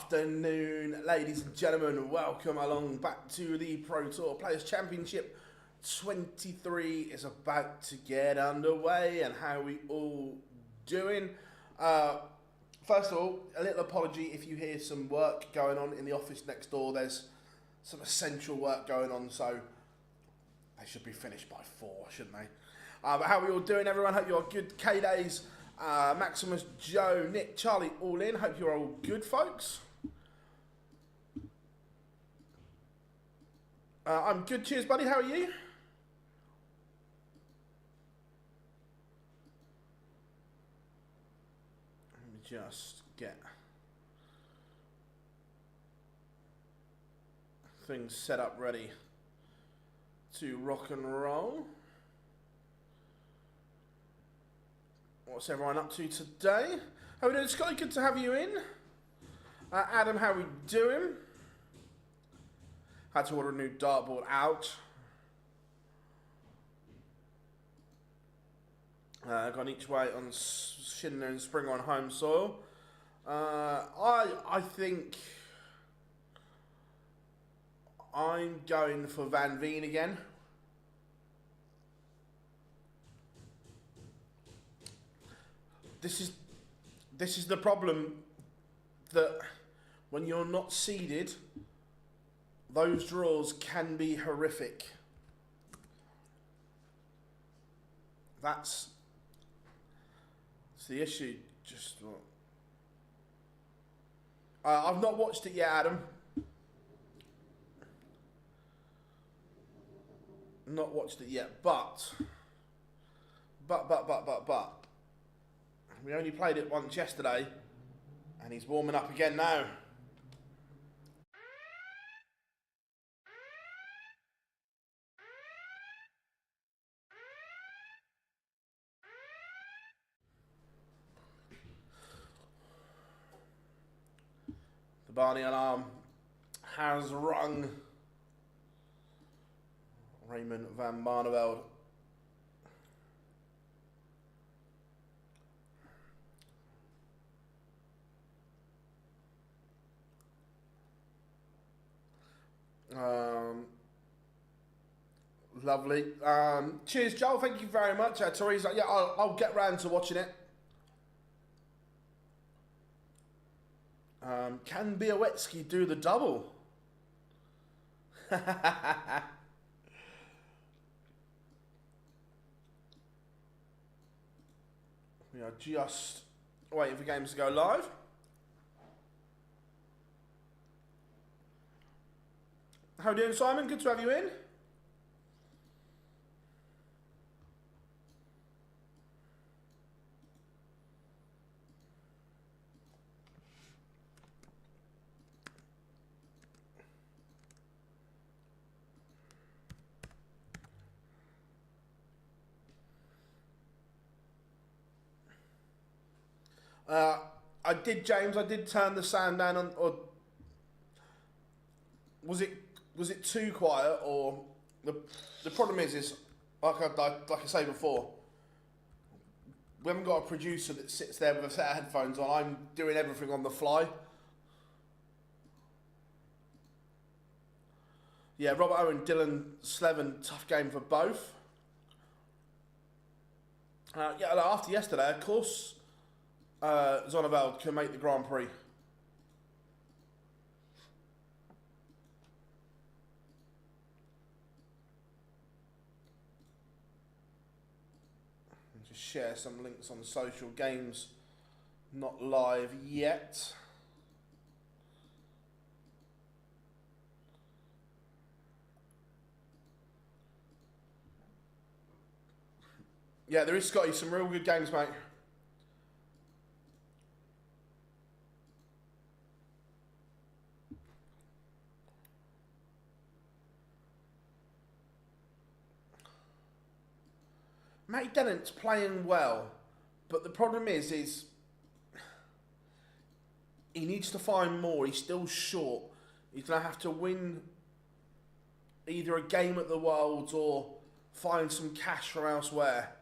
afternoon, ladies and gentlemen. Welcome along back to the Pro Tour Players Championship 23 is about to get underway. And how are we all doing? First of all, a little apology if you hear some work going on in the office next door. There's some essential work going on, so they should be finished by 4, shouldn't they? But how are we all doing, everyone? Hope you're good. K-Days, Maximus, Joe, Nick, Charlie, all in. Hope you're all good, folks. I'm good. Cheers, buddy. How are you? Let me just get things set up ready to rock and roll. What's everyone up to today? How are we doing, Scotty? Good to have you in. Adam, how are we doing? Had to order a new dartboard out. Gone each way on Shinner and Springer on home soil. I think I'm going for Van Veen again. This is the problem, that when you're not seeded, those draws can be horrific. That's the issue. Just I've not watched it yet, Adam. Not watched it yet, but we only played it once yesterday, and he's warming up again now. The Barney alarm has rung. Raymond van Barneveld. Lovely. Cheers, Joel. Thank you very much. Teresa, yeah, I'll get round to watching it. Can Białecki do the double? We are just waiting for games to go live. How are you doing, Simon? Good to have you in. I did, James. I did turn the sound down on, or was it too quiet? Or the problem is like I say before, we haven't got a producer that sits there with a set of headphones on. I'm doing everything on the fly. Yeah, Robert Owen, Dylan Slevin, tough game for both. Yeah, after yesterday, of course, Zonneveld can make the Grand Prix. Just share some links on social. Games not live yet. Yeah, there is, Scotty, some real good games, mate. Matty Dennant's playing well, but the problem is he needs to find more. He's still short. He's going to have to win either a game at the Worlds or find some cash from elsewhere.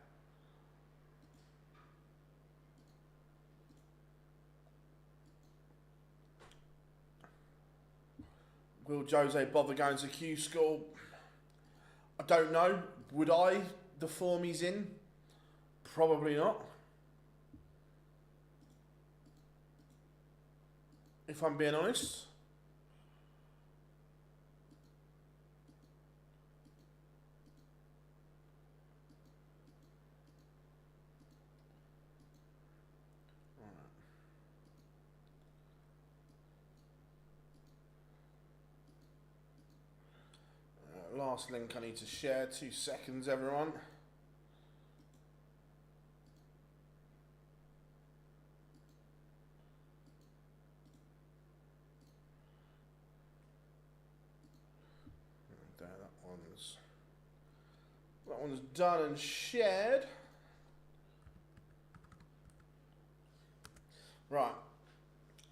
Will Jose bother going to Q School? I don't know. Would I? The form he's in? Probably not. If I'm being honest. Last link I need to share. 2 seconds, everyone. There, that one's done and shared. Right.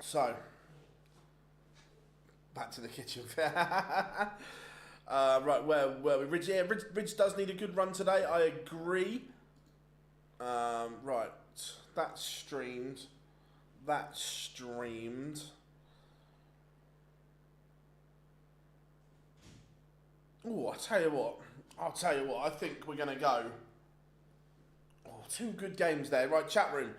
So, back to the kitchen. Right, where we? Ridge does need a good run today. I agree. Right, that's streamed. That's streamed. Oh, I'll tell you what. I think we're going to go. Oh, 2 good games there. Right, chat room.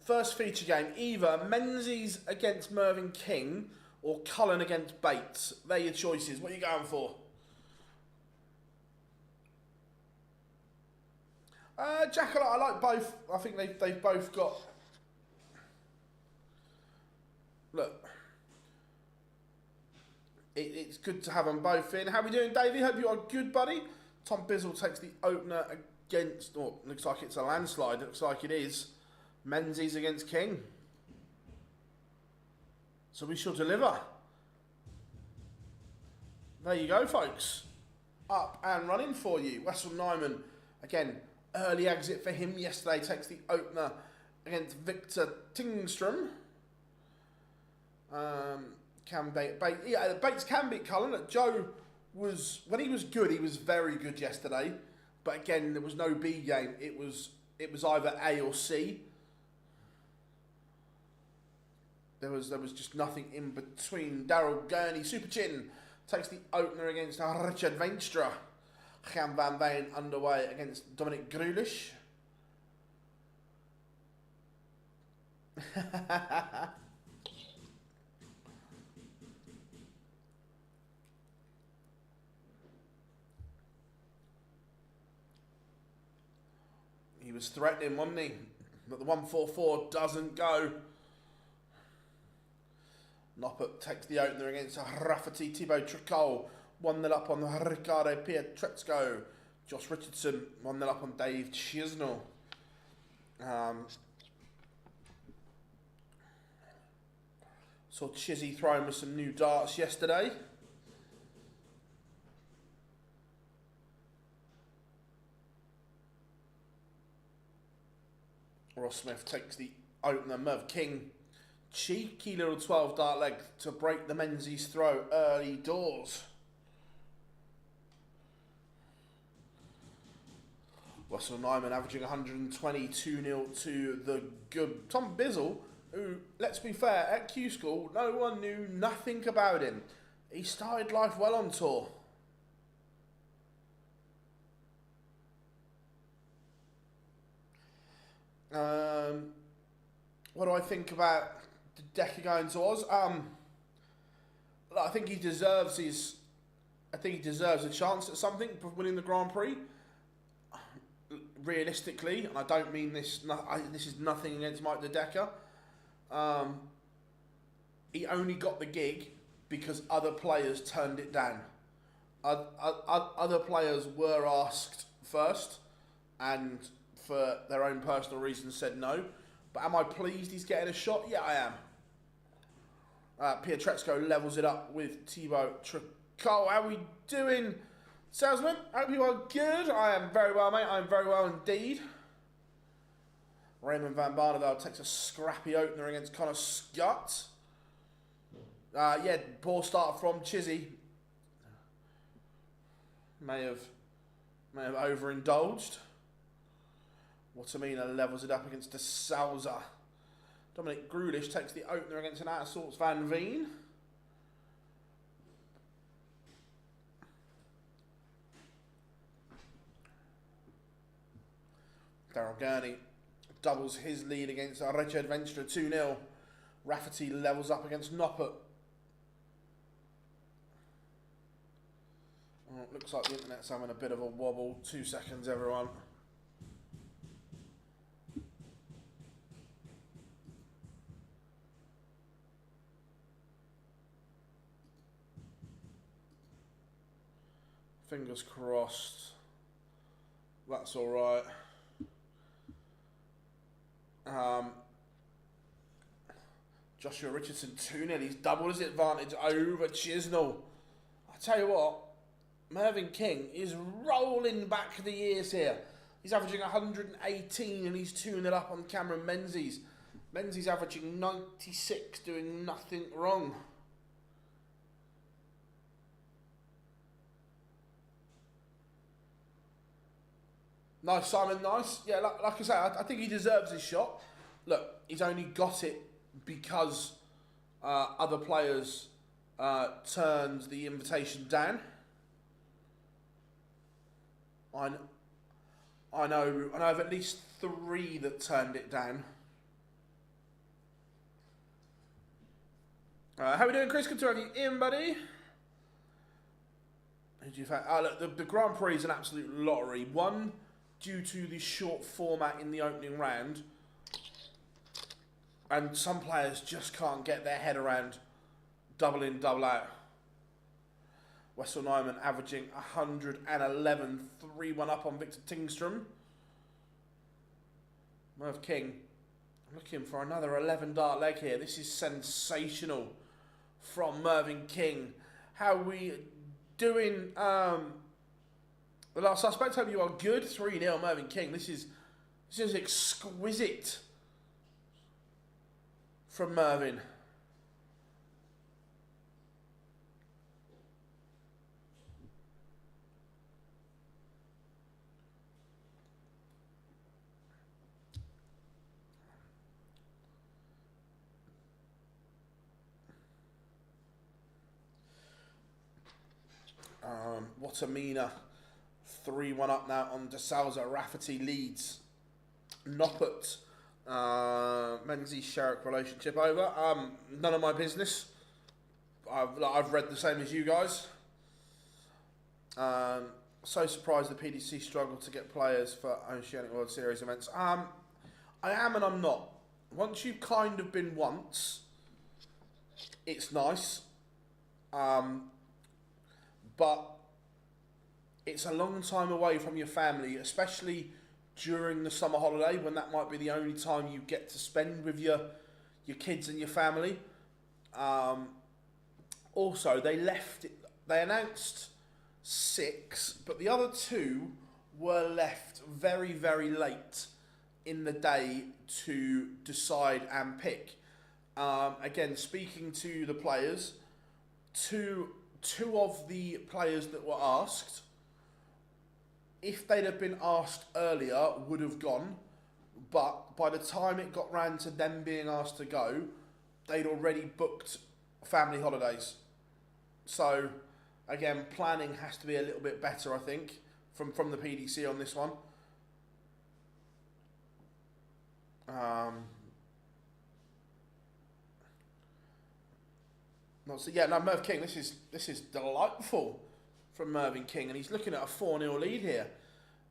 First feature game, either Menzies against Mervyn King or Cullen against Bates. They're your choices. What are you going for? Jack, I like both. I think they've both got... Look. It's good to have them both in. How are we doing, Davey? Hope you are good, buddy. Tom Bizzle takes the opener against... Oh, looks like it's a landslide. Looks like it is. Menzies against King. So we shall deliver. There you go, folks. Up and running for you. Wessel Nyman, again... Early exit for him yesterday, takes the opener against Victor Tingstrom. Bates can beat Cullen. Joe was, when he was good, he was very good yesterday. But again, there was no B game. It was either A or C. There was just nothing in between. Daryl Gurney, Super Chin, takes the opener against Richard Veenstra. Jan van Veen underway against Dominic Grulish. He was threatening, wasn't he? But the 144 doesn't go. Noppert takes the opener against Rafferty Thibaut Tricol. 1-0 up on Ricardo Pietrezco. Josh Richardson, 1-0 up on Dave Chisnell. Saw Chizzy throwing with some new darts yesterday. Ross Smith takes the opener. Merv King, cheeky little 12 dart leg to break the Menzies throw early doors. Wessel Nyman averaging 120, 2-0 to the good Tom Bizzle, who, let's be fair, at Q School, no one knew nothing about him. He started life well on tour. What do I think about the Decker going to Oz? I think he deserves a chance at something for winning the Grand Prix. Realistically, and I don't mean this, this is nothing against Mike De Decker. He only got the gig because other players turned it down. Other players were asked first, and for their own personal reasons said no. But am I pleased he's getting a shot? Yeah, I am. Pietrezco levels it up with Thibaut Tricol. How are we doing, salesman? Hope you are good. I am very well, mate. I am very well indeed. Raymond van Barneveld takes a scrappy opener against Connor Scott. Yeah, poor start from Chizzy. May have overindulged. Watamina levels it up against De Souza. Dominic Grulish takes the opener against an out of sorts Van Veen. Daryl Gurney doubles his lead against Richard Venstra 2-0. Rafferty levels up against Noppert. Oh, looks like the internet's having a bit of a wobble. 2 seconds, everyone. Fingers crossed. That's all right. Joshua Richardson 2-0. He's doubled his advantage over Chisnall. I tell you what, Mervyn King is rolling back the years here. He's averaging 118 and he's 2-0 up on Cameron Menzies. Menzies averaging 96, doing nothing wrong. Nice, Simon, nice. Yeah, like I say, I think he deserves his shot. Look, he's only got it because other players turned the invitation down. I know of at least 3 that turned it down. How we doing, Chris? Good to have you in, buddy. Look, the Grand Prix is an absolute lottery. One, due to the short format in the opening round, and some players just can't get their head around double in, double out. Wessel Nyman averaging 111, 3-1 up on Victor Tingstrom. Merv King looking for another 11 dart leg here. This is sensational from Mervyn King. How are we doing? The last suspect, hope you are good. 3-0 Mervyn King. This is exquisite from Mervyn. Watamina 3-1 up now on De Souza. Rafferty leads. Noppert, Menzies Sherrick relationship over. None of my business. I've read the same as you guys. So surprised the PDC struggled to get players for Oceanic World Series events. I am and I'm not. Once you've kind of been once, it's nice. But it's a long time away from your family, especially during the summer holiday when that might be the only time you get to spend with your kids and your family. Also, they announced 6, but the other 2 were left very, very late in the day to decide and pick. Again, speaking to the players, two of the players that were asked, if they'd have been asked earlier, would have gone. But by the time it got round to them being asked to go, they'd already booked family holidays. So, again, planning has to be a little bit better, I think, from the PDC on this one. Merv King, this is delightful from Mervyn King, and he's looking at a 4-0 lead here.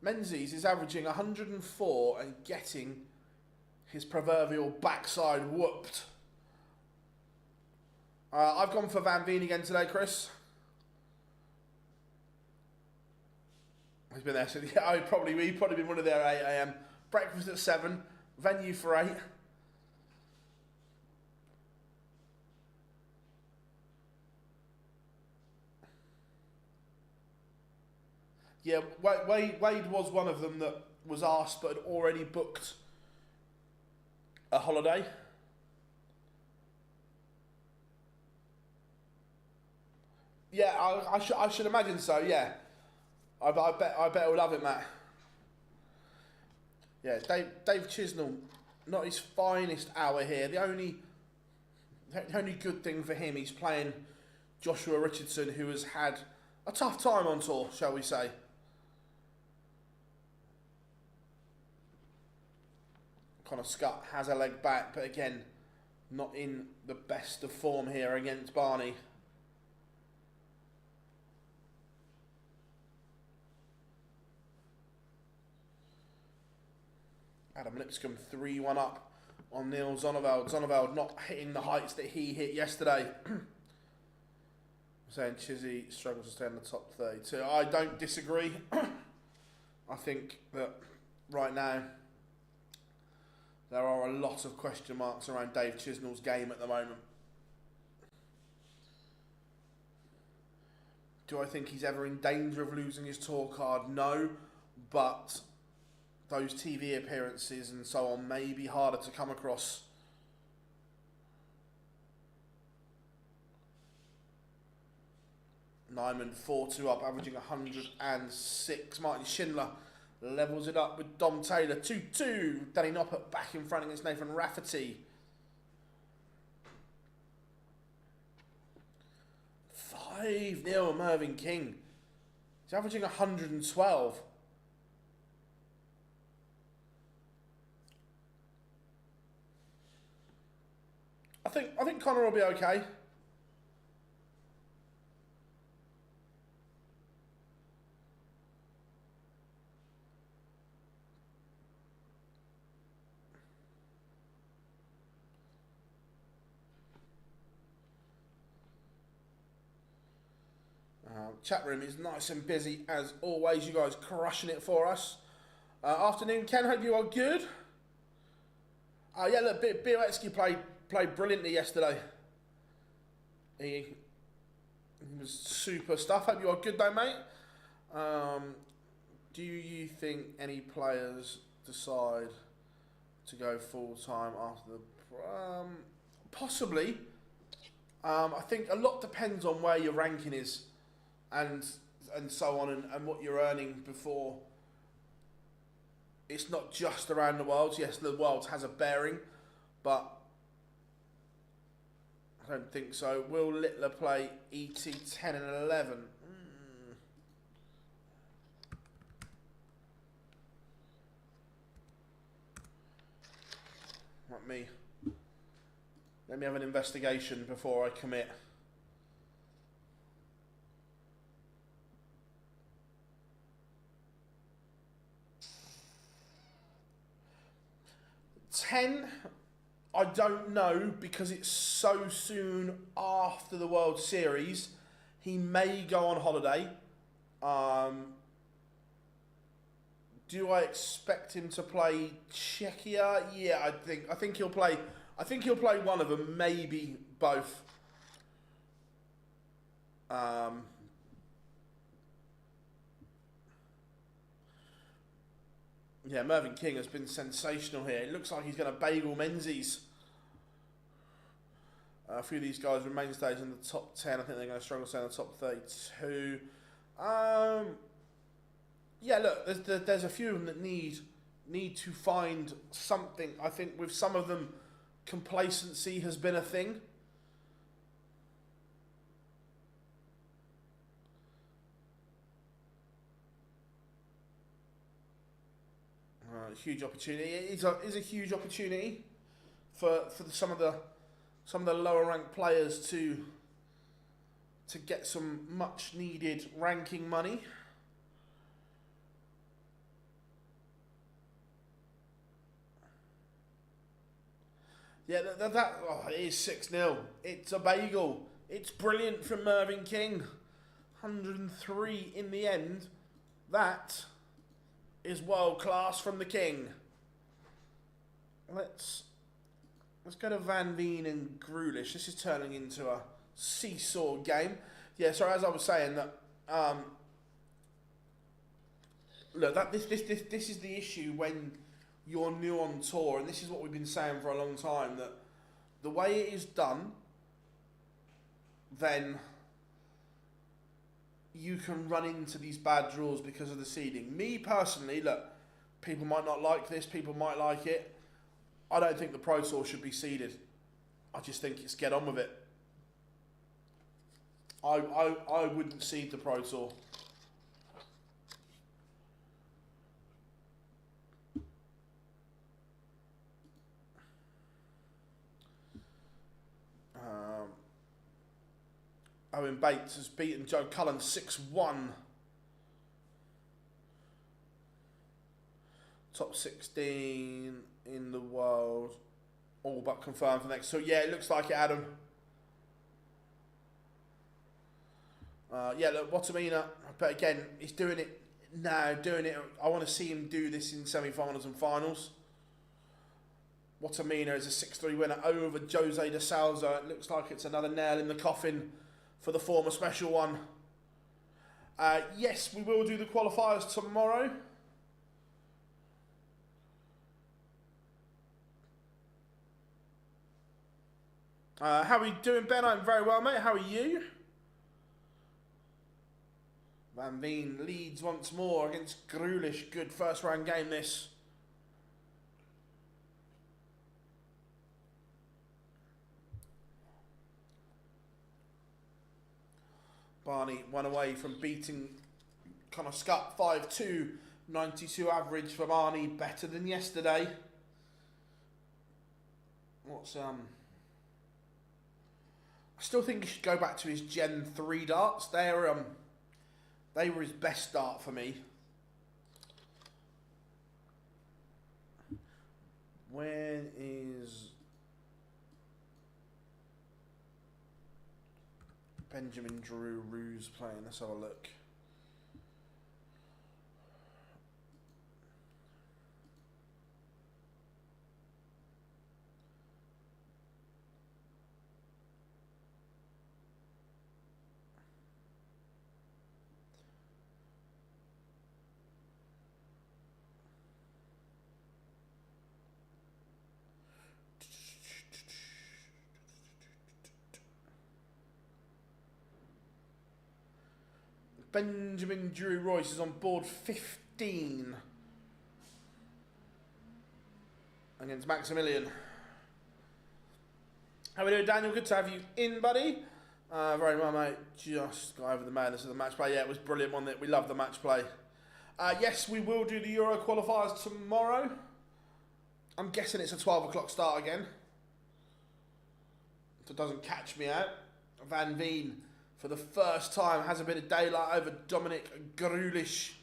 Menzies is averaging 104 and getting his proverbial backside whooped. I've gone for Van Veen again today, Chris. He's been there, so yeah, he'd probably been one of their 8 AM. Breakfast at 7, venue for 8. Yeah, Wade was one of them that was asked but had already booked a holiday. Yeah, I should imagine so. Yeah, I bet he'll love it, Matt. Yeah, Dave Chisnall, not his finest hour here. The only good thing for him, he's playing Joshua Richardson, who has had a tough time on tour, shall we say. Connor Scott has a leg back, but again, not in the best of form here against Barney. Adam Lipscomb 3-1 up on Neil Zonneveld. Zonneveld not hitting the heights that he hit yesterday. Saying Chizzy struggles to stay in the top 32. I don't disagree. I think that right now there are a lot of question marks around Dave Chisnell's game at the moment. Do I think he's ever in danger of losing his tour card? No, but those TV appearances and so on may be harder to come across. Nyman 4-2 up, averaging 106. Martin Schindler levels it up with Dom Taylor. 2-2. Danny Noppert back in front against Nathan Rafferty. 5-0 Mervyn King. He's averaging 112. I think Connor will be okay. Chat room is nice and busy as always. You guys crushing it for us. Afternoon, Ken. Hope you are good. Yeah, look, Bieletsky played brilliantly yesterday. He was super stuff. Hope you are good though, mate. Do you think any players decide to go full time after the possibly? I think a lot depends on where your ranking is. And so on, and what you're earning before. It's not just around the Worlds. Yes, the Worlds has a bearing, but I don't think so. Will Littler play ET 10 and 11? Let me have an investigation before I commit. I don't know, because it's so soon after the World Series. He may go on holiday. Do I expect him to play Czechia? Yeah, I think he'll play. I think he'll play one of them, maybe both. Yeah, Mervyn King has been sensational here. It looks like he's going to bagel Menzies. A few of these guys remain mainstays in the top 10. I think they're going to struggle to stay in the top 32. Yeah, look, there's a few of them that need to find something. I think with some of them, complacency has been a thing. Huge opportunity. It is a huge opportunity for some of the lower ranked players to get some much needed ranking money. Yeah, it is 6-0. It's a bagel. It's brilliant from Mervyn King. 103 in the end. That is world class from the King. Let's go to Van Veen and Grulish. This is turning into a seesaw game. Yeah, sorry, as I was saying that look, this is the issue when you're new on tour, and this is what we've been saying for a long time, that the way it is done, then you can run into these bad draws because of the seeding. Me personally, look, people might not like this, people might like it. I don't think the Pro Tour should be seeded. I just think it's get on with it. I wouldn't seed the Pro Tour. Owen Bates has beaten Joe Cullen 6-1. Top 16 in the world. All but confirmed for next. So yeah, it looks like it, Adam. Yeah, look, Watamina, but again, he's doing it now, I want to see him do this in semi-finals and finals. Watamina is a 6-3 winner over Jose de Souza. It looks like it's another nail in the coffin for the former special one. Yes, we will do the qualifiers tomorrow. How are we doing, Ben? I'm very well, mate. How are you? Van Veen leads once more against Grulish. Good first round game, this. Barney one away from beating Connor Scott 5-2. 92 average for Barney. Better than yesterday. What's I still think he should go back to his Gen 3 darts. They were his best start for me. When is Benjamin Drew Ruse playing? Let's have a look. Benjamin Drew Royce is on board 15 against Maximilian. How are we doing, Daniel? Good to have you in, buddy. Very well, mate. Just got over the madness of the match play. Yeah, it was brilliant, wasn't it? We love the match play. Yes, we will do the Euro qualifiers tomorrow. I'm guessing it's a 12 o'clock start again. If it doesn't catch me out. Van Veen, for the first time, has a bit of daylight over Dominic Grulish.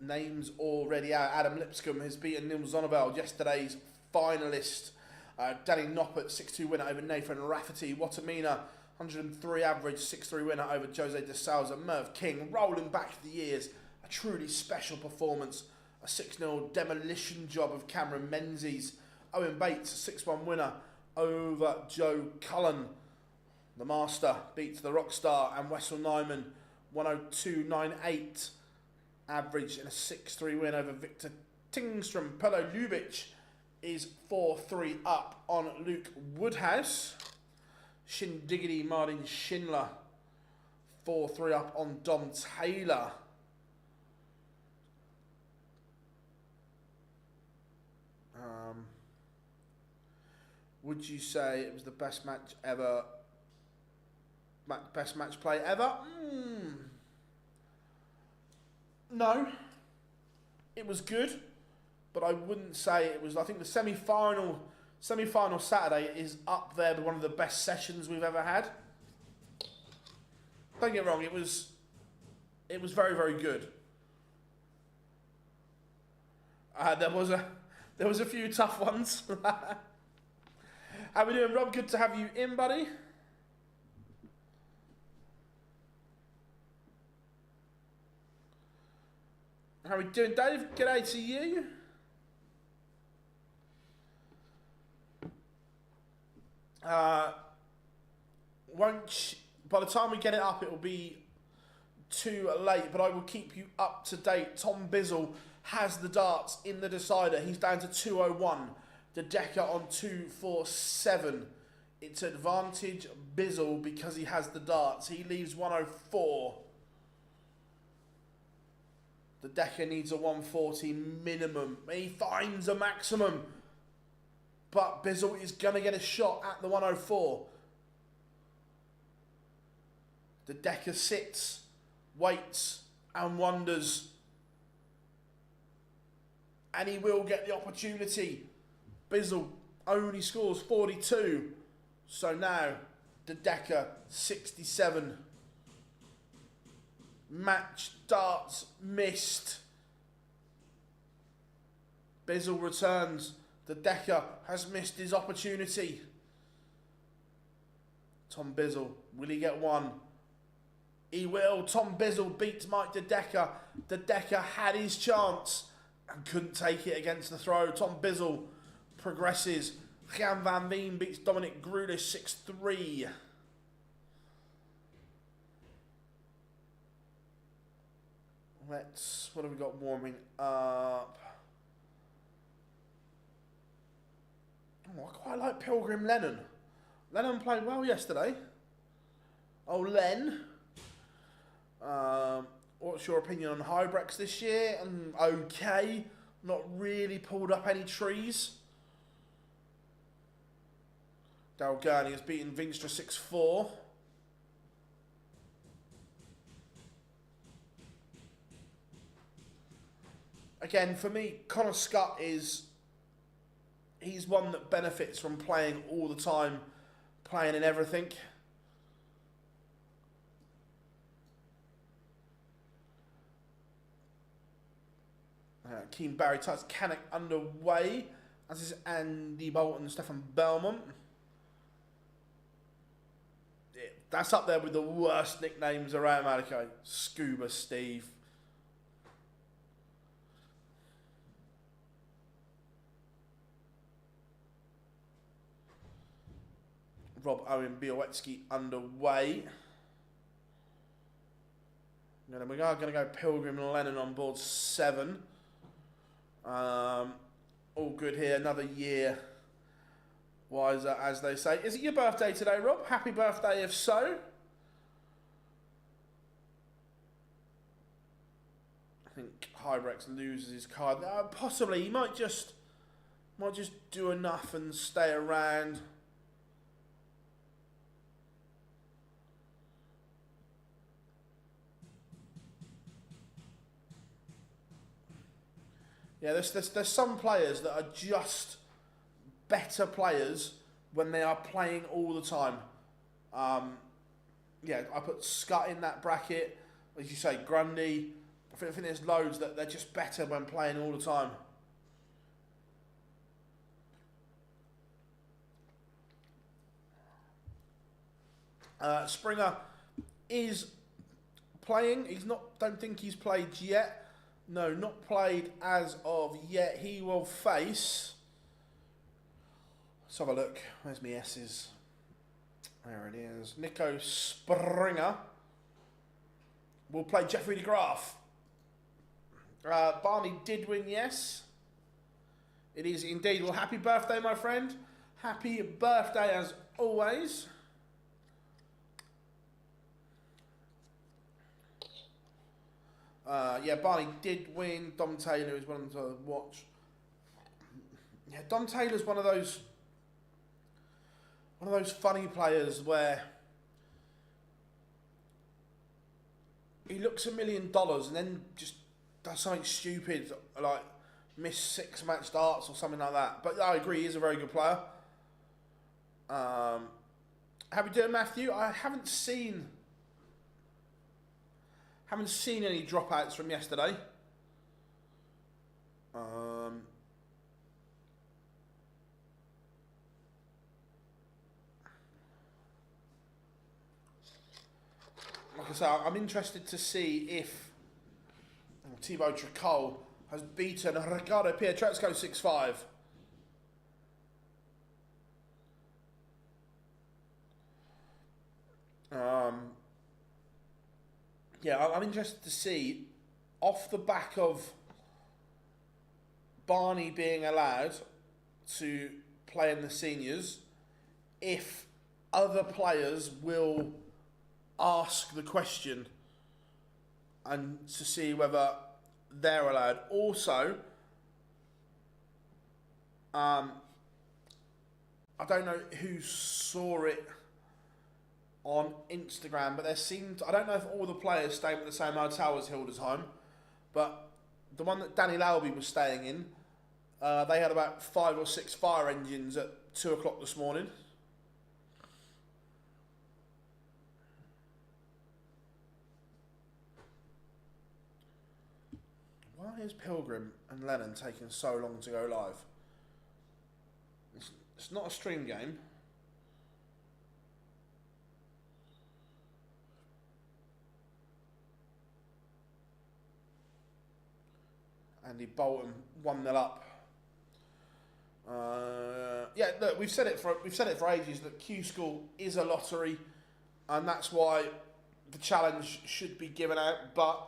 Names already out. Adam Lipscomb has beaten Neil Zonneveld, yesterday's finalist. Danny Noppert, 6-2 winner over Nathan Rafferty. Watamina, 103 average, 6-3 winner over Jose de Souza. Merv King, rolling back the years. A truly special performance. A 6-0 demolition job of Cameron Menzies. Owen Bates, 6-1 winner over Joe Cullen. The Master beats the Rockstar, and Wessel Nyman, 102.98 average and a 6-3 win over Victor Tingstrom. Polo Lubitsch is 4-3 up on Luke Woodhouse. Shindiggity Martin Schindler, 4-3 up on Dom Taylor. Would you say it was the best match ever? Best match play ever? No. It was good, but I wouldn't say it was. I think the semi-final Saturday is up there with one of the best sessions we've ever had. Don't get me wrong, it was very, very good. There was a few tough ones. How we doing, Rob? Good to have you in, buddy. How we doing, Dave? G'day to you. By the time we get it up, it will be too late, but I will keep you up to date. Tom Bizzle has the darts in the decider. He's down to 201. The Decker on 247. It's advantage Bizzle because he has the darts. He leaves 104. The Decker needs a 140 minimum. He finds a maximum. But Bizzle is going to get a shot at the 104. The Decker sits, waits, and wonders. And he will get the opportunity Bizzle only scores 42. So now, the Decker 67. Match darts missed. Bizzle returns. The Decker has missed his opportunity. Tom Bizzle, will he get one? He will. Tom Bizzle beats Mike De Decker. De Decker had his chance and couldn't take it against the throw. Tom Bizzle progresses. Jan van Veen beats Dominic Grudish 6-3. What have we got warming up? Oh, I quite like Pilgrim Lennon. Lennon played well yesterday. Oh, Len. What's your opinion on Hybrex this year? Okay. Not really pulled up any trees. Daryl Gurney has beaten Vinstra 6-4. Again, for me, Connor Scott he's one that benefits from playing all the time, playing in everything. Keen Barry Tuts Canuck underway, as is Andy Bolton and Stefan Belmont. Yeah, that's up there with the worst nicknames around, Malachi. Scuba Steve. Rob Owen Białecki underway. And then we are going to go Pilgrim and Lennon on board 7. All good here, another year wiser, as they say. Is it your birthday today, Rob? Happy birthday if so. I think Hybrex loses his card. Possibly, he might just do enough and stay around. Yeah, there's some players that are just better players when they are playing all the time. Yeah, I put Scott in that bracket. As you say, Grundy. I think there's loads that they're just better when playing all the time. Springer is playing. Don't think he's played yet. No, not played as of yet. He will face... Let's have a look. Where's my S's? There it is. Nico Springer will play Jeffrey de Graaf. Barney did win, yes. It is indeed. Well, happy birthday, my friend. Happy birthday as always. Yeah, Barney did win. Dom Taylor is one to watch. Yeah, Dom Taylor's one of those funny players where he looks $1 million and then just does something stupid like miss 6 match darts or something like that. But I agree, he's a very good player. How we doing, Matthew? I haven't seen any dropouts from yesterday. Like I say, I'm interested to see if Thibaut Tricol has beaten Ricardo Pietrezco 6-5. Yeah, I'm interested to see, off the back of Barney being allowed to play in the seniors, if other players will ask the question and to see whether they're allowed. Also, I don't know who saw it on Instagram, but there seemed, I don't know if all the players staying at the same hotel as Hildesheim, but the one that Danny Lauby was staying in, They had about 5 or 6 fire engines at 2 o'clock this morning. Why is Pilgrim and Lennon taking so long to go live? It's not a stream game. Andy Bolton 1-0 up. Yeah, look, we've said it for ages that Q School is a lottery, and that's why the challenge should be given out. But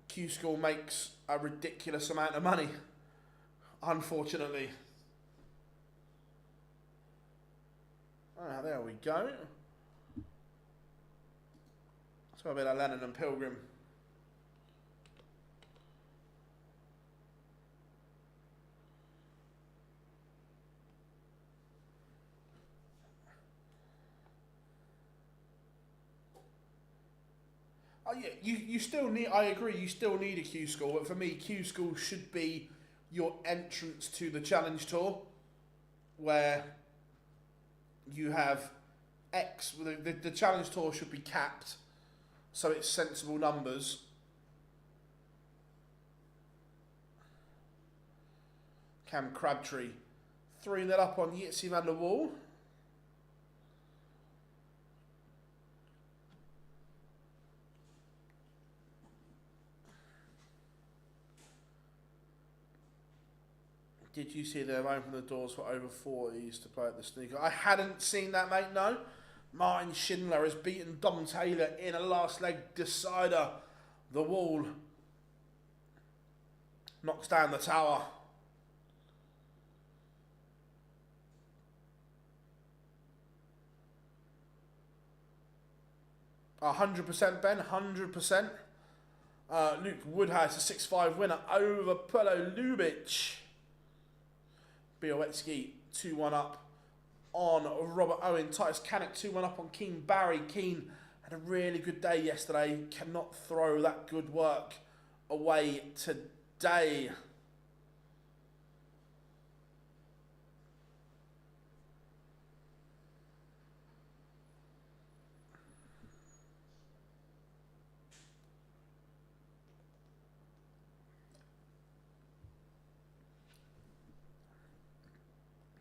Q School makes a ridiculous amount of money, unfortunately. Ah, there we go. So a bit of Lennon and Pilgrim. Oh yeah, you still need. I agree. You still need a Q School, but for me, Q School should be your entrance to the Challenge Tour, where you have X. The Challenge Tour should be capped, so it's sensible numbers. Cam Crabtree 3-0 up on Yitzy van der Wall. Did you see them open the doors for over 40s to play at the snooker? I hadn't seen that, mate, no. Martin Schindler has beaten Dom Taylor in a last leg decider. The Wall knocks down the tower. %, Ben, 100%. Luke Woodhouse, a 6-5 winner over Polo Lubitsch. Białecki 2-1 up on Robert Owen. Titus Canick 2-1 up on Keane Barry. Keane had a really good day yesterday. Cannot throw that good work away today.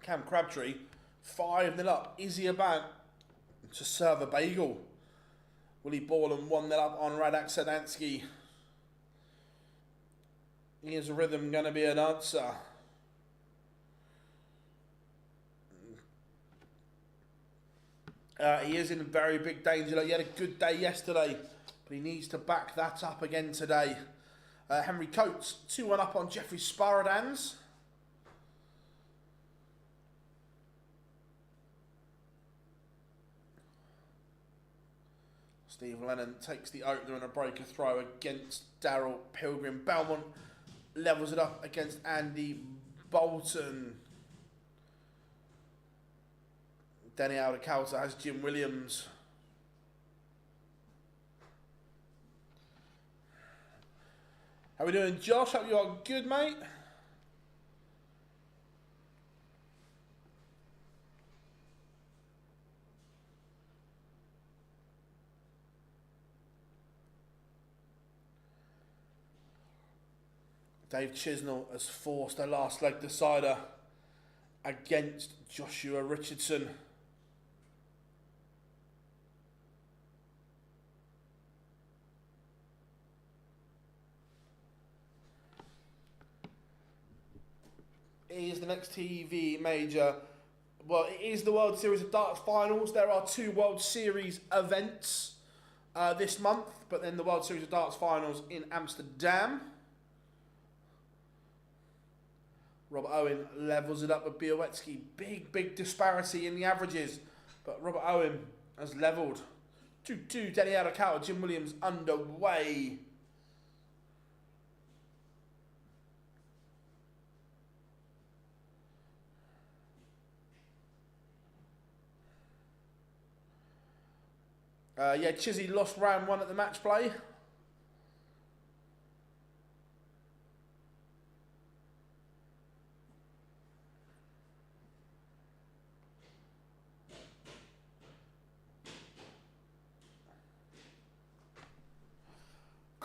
Cam Crabtree, 5-0 up. Is he about to serve a bagel? Willie Borland 1-0 up on Radak Sedansky. Is rhythm going to be an answer? He is in very big danger. He had a good day yesterday, but he needs to back that up again today. Henry Coates, 2-1 up on Jeffrey Sparadans. Steve Lennon takes the opener and a breaker throw against Daryl Pilgrim. Belmont levels it up against Andy Bolton. Denny Aldacalta has Jim Williams. How we doing, Josh? Hope you are good, mate. Dave Chisnell has forced a last leg decider against Joshua Richardson. It is the next TV major. Well, it is the World Series of Darts Finals. There are 2 World Series events this month, but then the World Series of Darts Finals in Amsterdam. Robert Owen levels it up with Białecki. Big disparity in the averages. But Robert Owen has levelled. 2-2, Denny Aldacalta, Jim Williams underway. Yeah, Chizzy lost round 1 at the match play.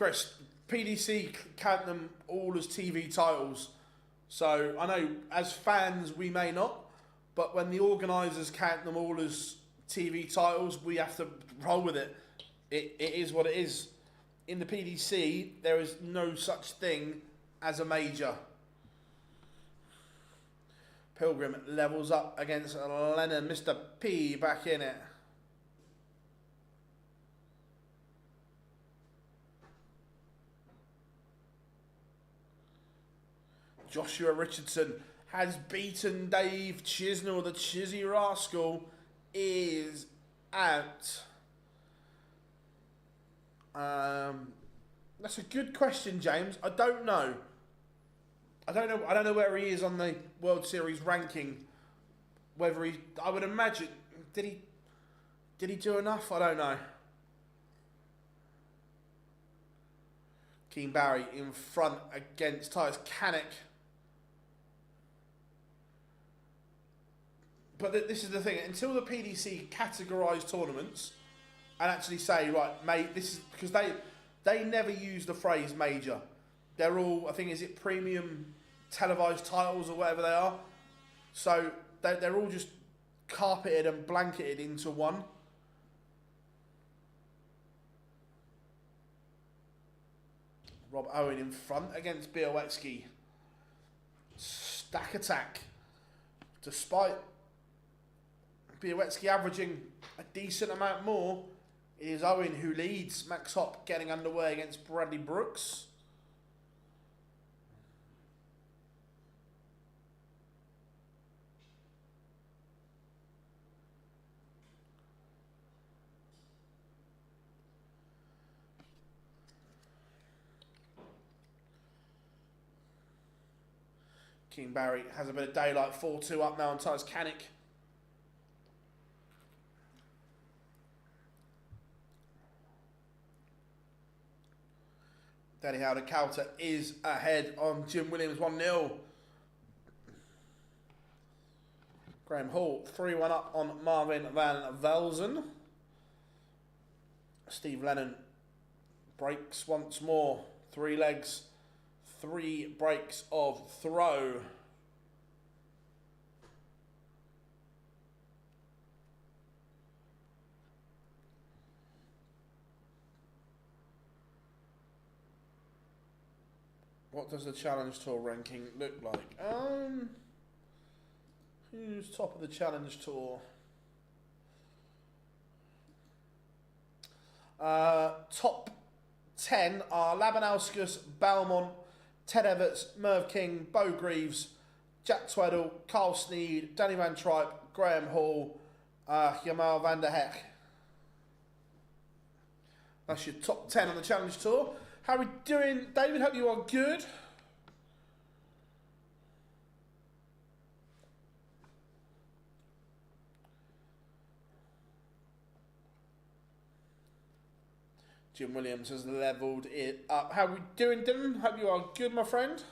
Chris, PDC count them all as TV titles. So I know as fans we may not, but when the organisers count them all as TV titles, we have to roll with it. It is what it is. In the PDC, there is no such thing as a major. Pilgrim levels up against Lennon. Mr. P back in it. Joshua Richardson has beaten Dave Chisnell. The Chizzy Rascal is out. That's a good question, James. I don't know. I don't know where he is on the World Series ranking. Whether he, I would imagine, did he do enough? I don't know. Keen Barry in front against Titus Canick. But this is the thing. Until the PDC categorise tournaments and actually say, right, mate, this is because they never use the phrase major. They're all, I think, is it premium televised titles or whatever they are. So they're all just carpeted and blanketed into one. Rob Owen in front against Białecki. Stack attack. Despite Białecki averaging a decent amount more, it is Owen who leads. Max Hopp getting underway against Bradley Brooks. King Barry has a bit of daylight. 4-2 up now on Titus Canick. Danny Howder Calter is ahead on Jim Williams, 1-0. Graham Hall, 3-1 up on Marvin van Velzen. Steve Lennon breaks once more. 3 legs, 3 breaks of throw. What does the Challenge Tour ranking look like? Who's top of the Challenge Tour? Top 10 are Labanauskas, Belmont, Ted Everts, Merv King, Bo Greaves, Jack Tweddle, Carl Sneed, Danny Van Tripe, Graham Hall, Jamal van der Heck. That's your top 10 on the Challenge Tour. How are we doing, David? Hope you are good. Jim Williams has levelled it up. How are we doing, Dylan? Hope you are good, my friend.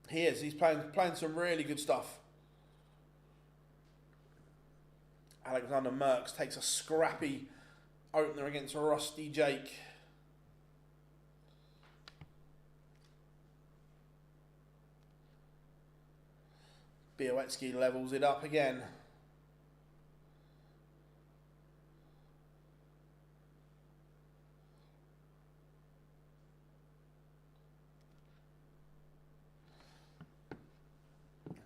He is. He's playing some really good stuff. Alexander Merckx takes a scrappy opener against Rusty Jake. Białecki levels it up again.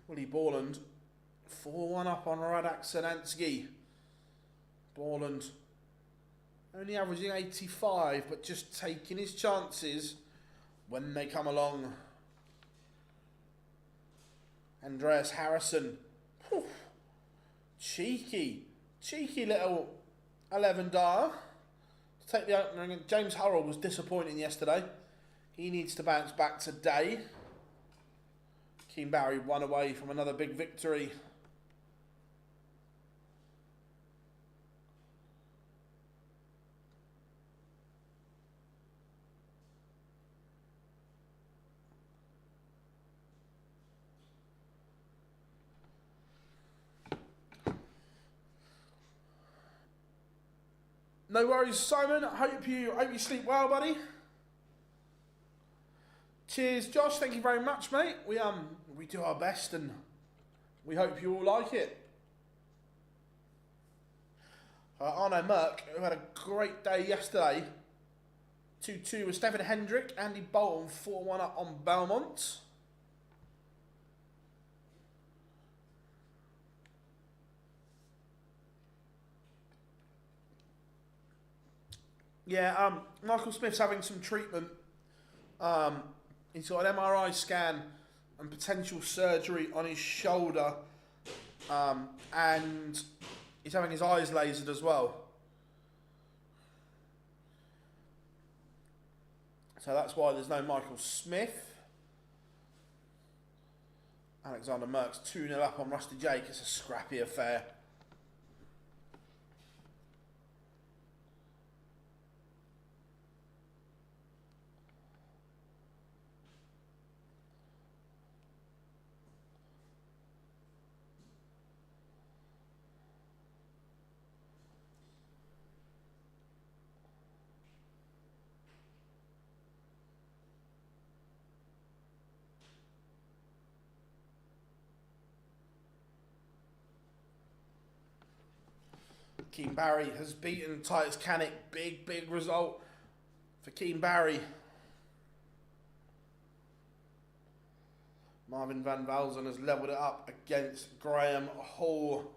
Willie Borland, 4-1 up on Radak Sanansky. Borland only averaging 85, but just taking his chances when they come along. Andreas Harrison. Whew. Cheeky little 11 dar to take the opener. James Hurrell was disappointing yesterday. He needs to bounce back today. Keen Barry won away from another big victory. No worries, Simon. I hope you sleep well, buddy. Cheers, Josh. Thank you very much, mate. We do our best, and we hope you all like it. Arno Merck, who had a great day yesterday. 2-2 with Stefan Hendrick. Andy Bolton 4-1 up on Belmont. Yeah, Michael Smith's having some treatment. He's got an MRI scan and potential surgery on his shoulder. And he's having his eyes lasered as well. So that's why there's no Michael Smith. Alexander Merckx 2-0 up on Rusty Jake. It's a scrappy affair. Keane Barry has beaten Titus Canick. Big result for Keane Barry. Marvin Van Velzen has levelled it up against Graham Hall.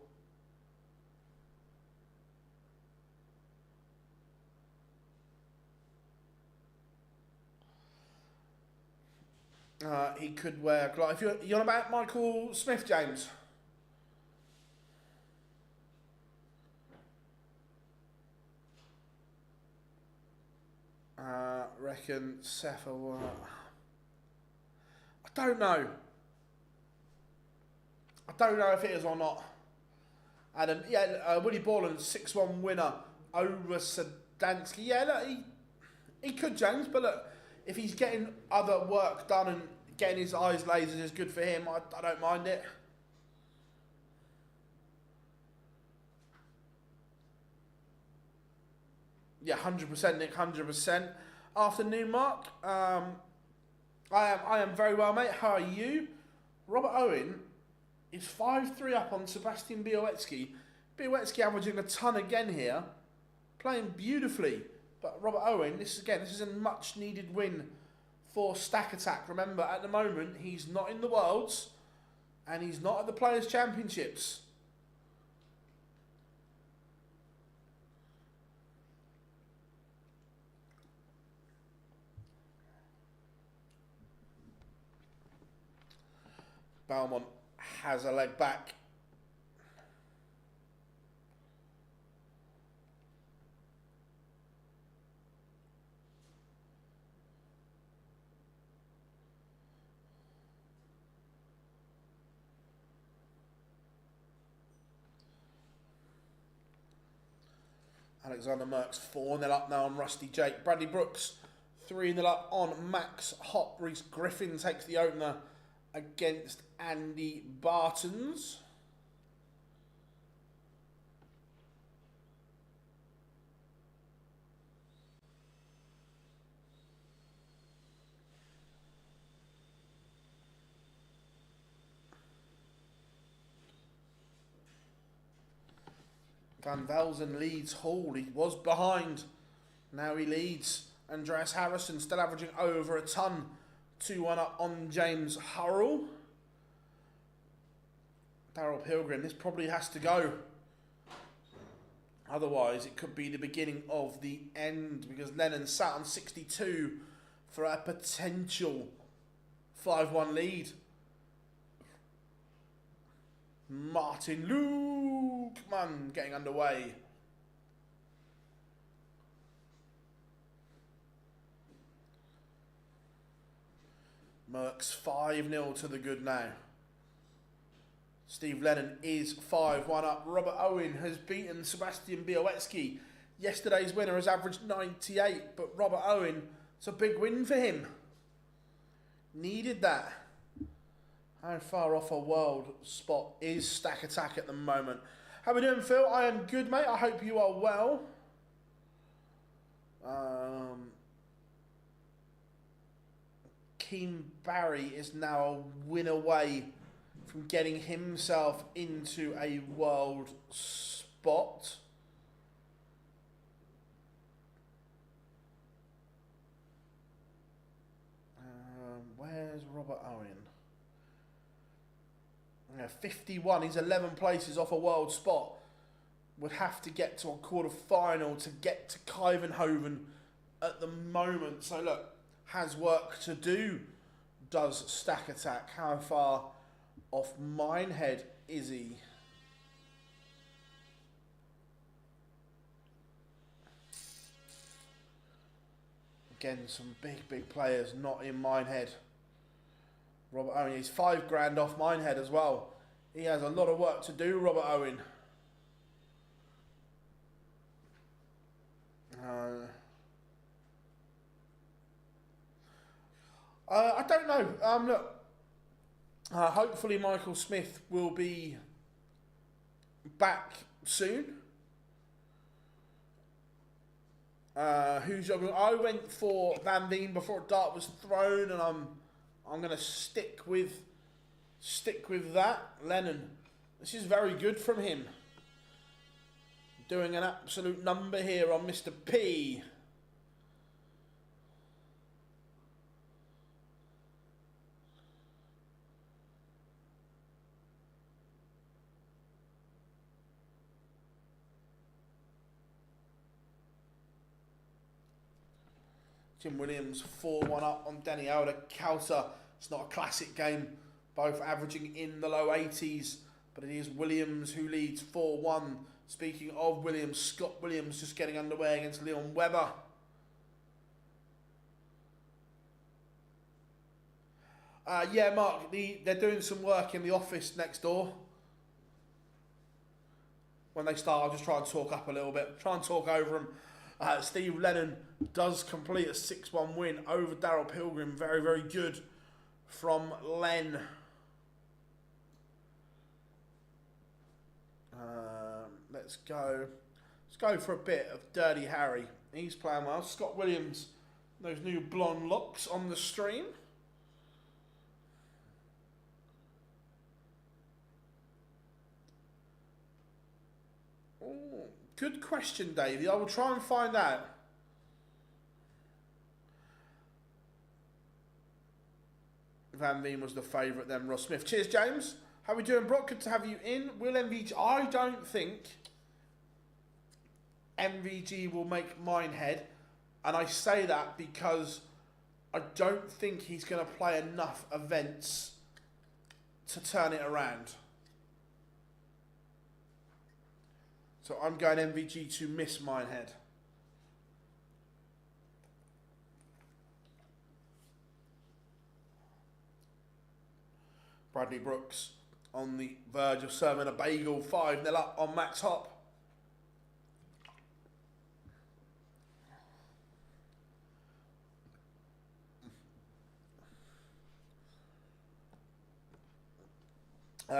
He could wear... If you're on about Michael Smith, James? Reckon Sefa will... I don't know. I don't know if it is or not. And Willie Borland, 6-1 winner over Sadansky. Yeah, look, he could, James, but look, if he's getting other work done and getting his eyes lasered is good for him, I don't mind it. Yeah, 100%, Nick, 100%. Afternoon, Mark. I am very well, mate. How are you? Robert Owen is 5-3 up on Sebastian Białecki. Białecki averaging a ton again here, playing beautifully. But Robert Owen, this is a much needed win for Stack Attack. Remember, at the moment, he's not in the Worlds and he's not at the Players' Championships. Belmont has a leg back. Alexander Merckx 4-0 up now on Rusty Jake. Bradley Brooks 3-0 up on Max Hop. Reese Griffin takes the opener against Andy Bartons. Van Velzen leads Hall. He was behind. Now he leads. Andreas Harrison still averaging over a ton. 2-1 up on James Hurrell. Darryl Pilgrim, this probably has to go. Otherwise, it could be the beginning of the end, because Lennon sat on 62 for a potential 5-1 lead. Martin Lukeman getting underway. Merckx 5-0 to the good now. Steve Lennon is 5-1 up. Robert Owen has beaten Sebastian Białecki. Yesterday's winner has averaged 98, but Robert Owen, it's a big win for him. Needed that. How far off a world spot is Stack Attack at the moment? How we doing, Phil? I am good, mate. I hope you are well. Keane Barry is now a win away from getting himself into a world spot. Where's Robert Owen? 51, he's 11 places off a world spot. Would have to get to a quarter-final to get to Kyvenhoven at the moment. So look, has work to do, does Stack Attack. How far off Minehead is he? Again, some big players not in Minehead. Robert Owen, he's $5 grand off Minehead as well. He has a lot of work to do, Robert Owen. I don't know. Look, hopefully Michael Smith will be back soon. I went for Van Veen before a dart was thrown, and I'm going to stick with that. Lennon, this is very good from him. Doing an absolute number here on Mr. P. Jim Williams 4-1 up on Danny Elder. Calter, it's not a classic game, both averaging in the low 80s, but it is Williams who leads 4-1. Speaking of Williams, Scott Williams just getting underway against Leon Webber. Yeah, Mark, they're doing some work in the office next door. When they start, I'll just try and talk up a little bit, try and talk over them. Steve Lennon does complete a 6-1 win over Darryl Pilgrim. Very good from Len. Let's go for a bit of Dirty Harry. He's playing well. Scott Williams, those new blonde locks on the stream. Ooh, good question, Davey. I will try and find out. Van Veen was the favourite then, Ross Smith. Cheers, James. How are we doing, Brock? Good to have you in. Will MVG... I don't think MVG will make Minehead. And I say that because I don't think he's going to play enough events to turn it around. So I'm going MVG to miss Minehead. Bradley Brooks on the verge of serving a bagel. 5-0 up on Max Hop.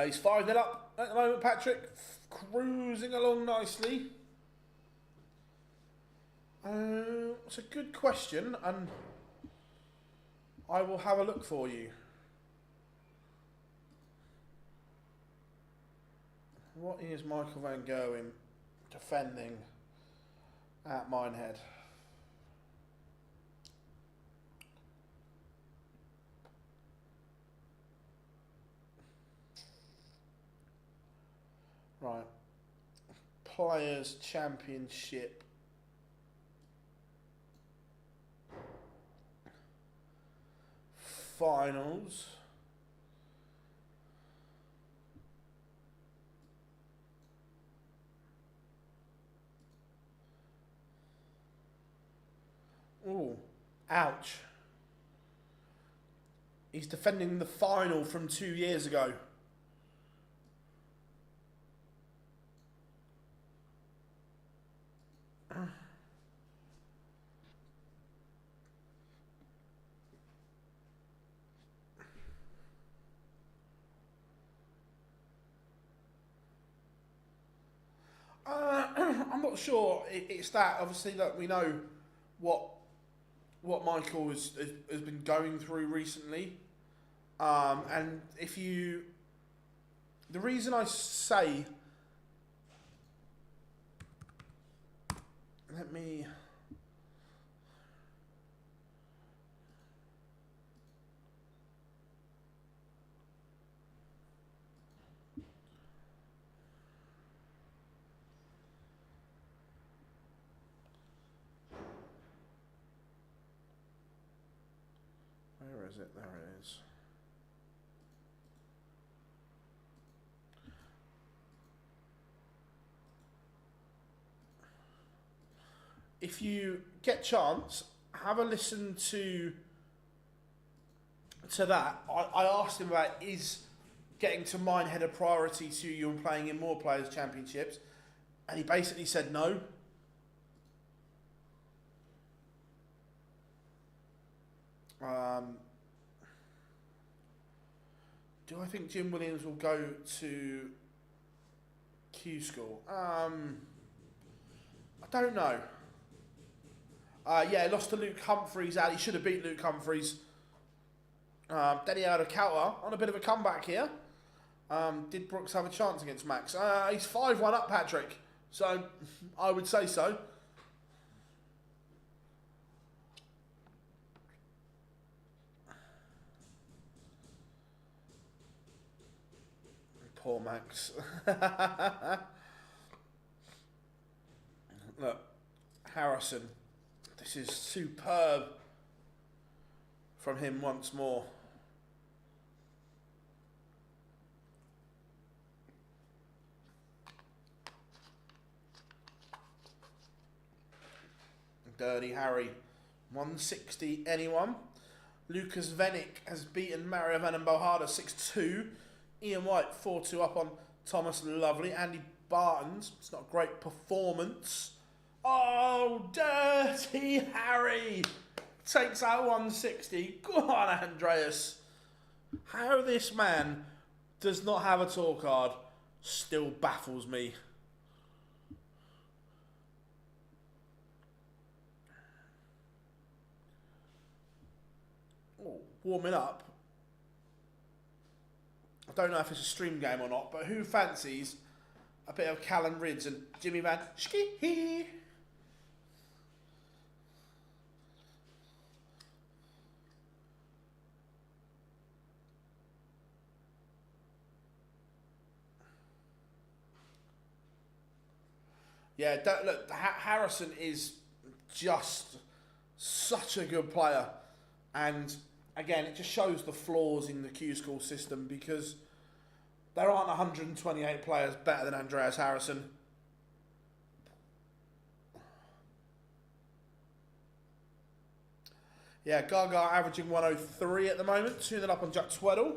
He's 5-0 up at the moment, Patrick. Cruising along nicely. It's a good question, and I will have a look for you. What is Michael Van Gerwen defending at Minehead? Right. Players' Championship. Finals. Ooh, ouch. He's defending the final from 2 years ago. I'm not sure it's that. Obviously, look, we know what Michael has been going through recently. And the reason I say, let me, where is it? There it is. If you get chance, have a listen to that. I asked him about, is getting to Minehead a priority to you and playing in more Players' Championships, and he basically said no. Do I think Jim Williams will go to Q School? I don't know. Yeah, lost to Luke Humphreys out. He should have beat Luke Humphreys. Then he had a counter on a bit of a comeback here. Did Brooks have a chance against Max? He's 5-1 up, Patrick. So, I would say so. Poor Max. Look, Harrison. This is superb from him once more. Dirty Harry. 160 anyone. Lucas Venick has beaten Mario Van Bohada 6-2. Ian White 4-2 up on Thomas Lovely. Andy Barton's. It's not a great performance. Oh, Dirty Harry takes out 160. Go on, Andreas. How this man does not have a tour card still baffles me. Oh, warming up. I don't know if it's a stream game or not, but who fancies a bit of Callan Ridds and Jimmy Van Schie? Yeah, look, Harrison is just such a good player. And again, it just shows the flaws in the Q School system, because there aren't 128 players better than Andreas Harrison. Yeah, Gaga averaging 103 at the moment, 2-0 up on Jack Tweddle.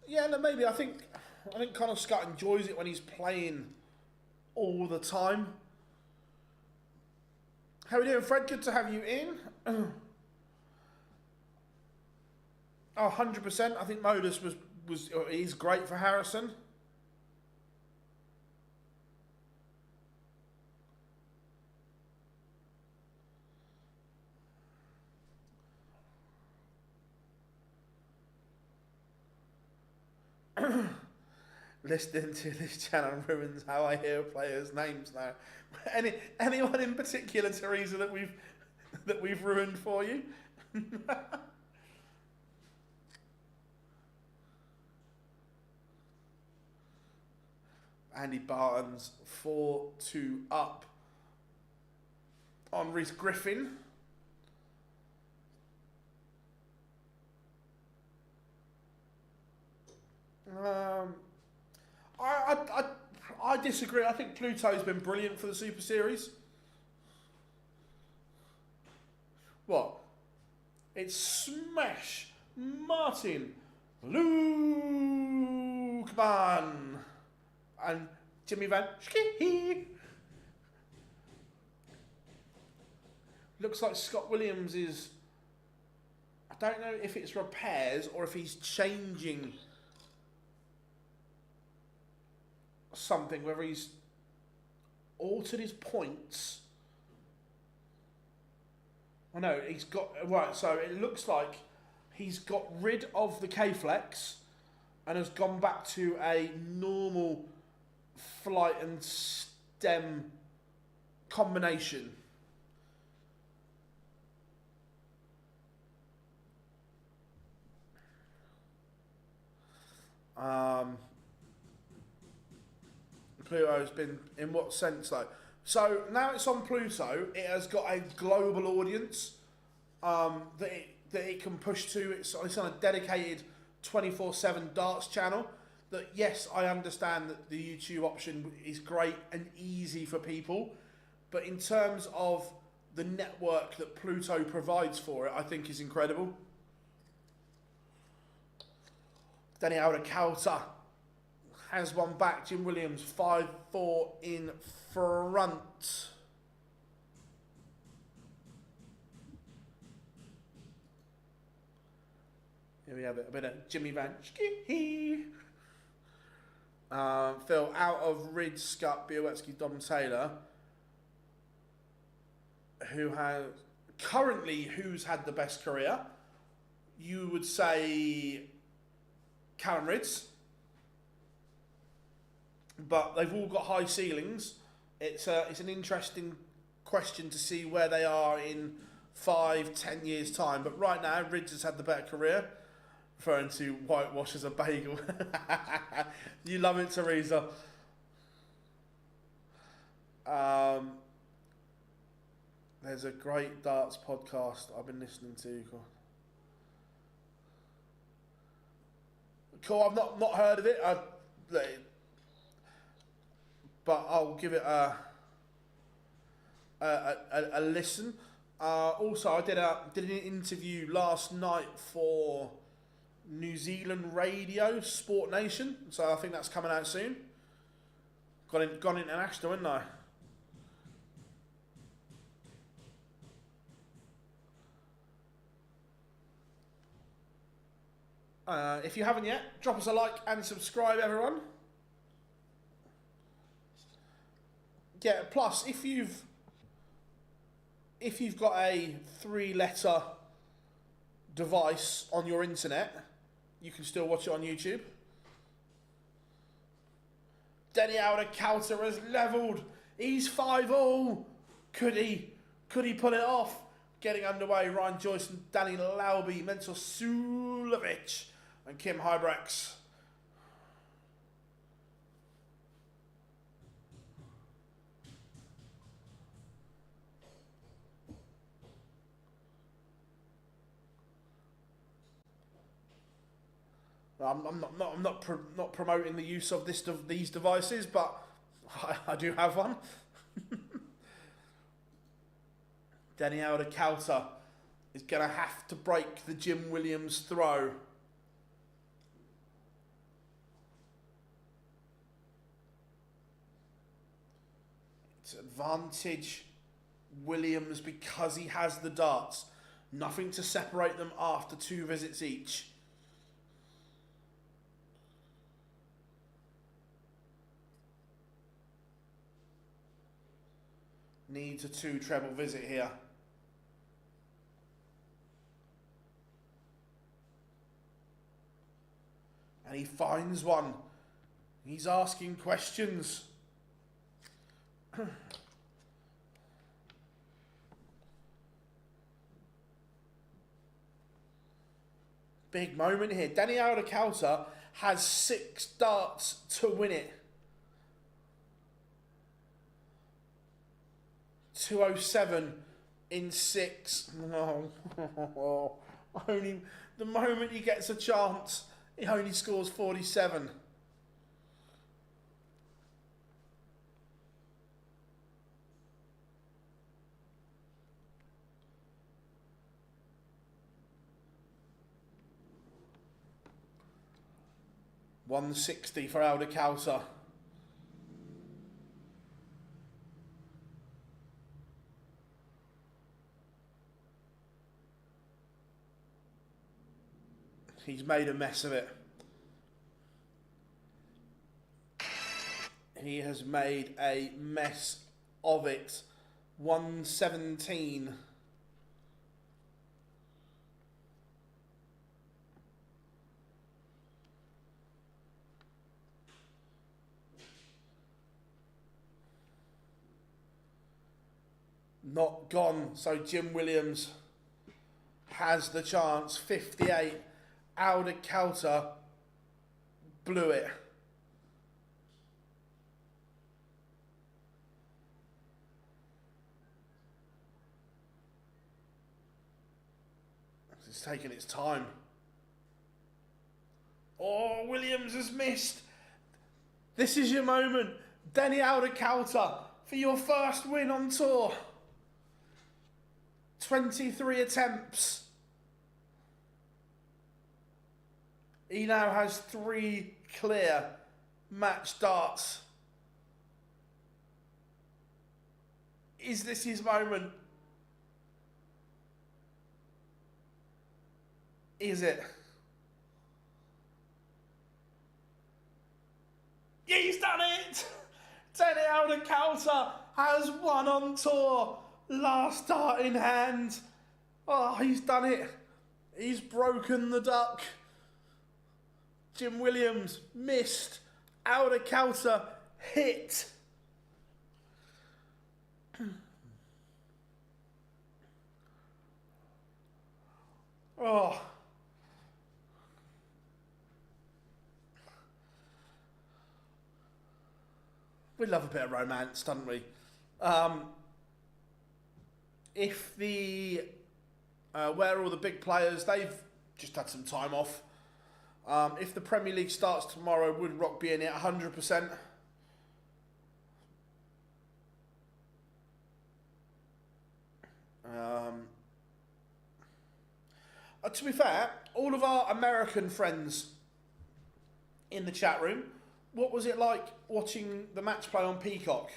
Yeah, no, maybe I think Connor Scott enjoys it when he's playing all the time. How are we doing, Fred? Good to have you in. Oh, 100%. I think MODUS is great for Harrison. Listening to this channel ruins how I hear players' names now. Anyone in particular, Teresa, that we've ruined for you? Andy Barton's 4-2 up on Rhys Griffin. I disagree. I think Pluto's been brilliant for the Super Series. What? It's Smash Martin Lukeman and Jimmy Van Schie. Looks like Scott Williams is, I don't know if it's repairs or if he's changing something, whether he's altered his points. I know, he's got... Right, so it looks like he's got rid of the K-Flex and has gone back to a normal flight and stem combination. Pluto's been, in what sense though? So now it's on Pluto, it has got a global audience that it can push to. It's on a dedicated 24/7 darts channel. That, yes, I understand that the YouTube option is great and easy for people, but in terms of the network that Pluto provides for it, I think is incredible. Danny Alder-Coulter has one back. Jim Williams 5-4 in front. Here we have it, a bit of Jimmy Van Schie. Phil, out of Rid, Scott, Białecki, Dom Taylor, who's had the best career? You would say Callum Ridds, but they've all got high ceilings. It's an interesting question to see where they are in 5-10 years time. But right now, Ridds has had the better career. Referring to whitewash as a bagel. You love it, Teresa. There's a great darts podcast I've been listening to. Cool, I've not heard of it. But I'll give it a listen. Also, I did an interview last night for New Zealand radio, Sport Nation. So I think that's coming out soon. Gone international, isn't I? If you haven't yet, drop us a like and subscribe, everyone. Yeah, plus if you've got a 3-letter device on your internet, you can still watch it on YouTube. Danny Alder-Coulter has levelled. He's 5-all. Could he pull it off? Getting underway, Ryan Joyce and Danny Lauby, Mentor Sulovic and Kim Hybrex. I'm not promoting the use of these devices, but I do have one. Danny Alder-Coulter is going to have to break the Jim Williams throw. It's advantage Williams because he has the darts. Nothing to separate them after 2 visits each. Needs a 2 treble visit here. And he finds one. He's asking questions. Big moment here. Danny Alder-Coulter has 6 darts to win it. 207 in 6. Oh, only the moment he gets a chance, he only scores 47. $160 for Alder-Coulter. He's made a mess of it. He has made a mess of it. 117. Not gone. So Jim Williams has the chance. 58. Alder Coulter blew it. It's taking its time. Oh, Williams has missed. This is your moment. Danny Alder Coulter for your first win on tour. 23 attempts. He now has 3 clear match darts. Is this his moment? Is it? Yeah, he's done it! Danny Alder Coulter has won on tour. Last dart in hand. Oh, he's done it. He's broken the duck. Jim Williams missed. Alder Coulter hit. Oh. We love a bit of romance, don't we? If the where all the big players, they've just had some time off. If the Premier League starts tomorrow, would Rock be in it 100%? To be fair, all of our American friends in the chat room, what was it like watching the match play on Peacock?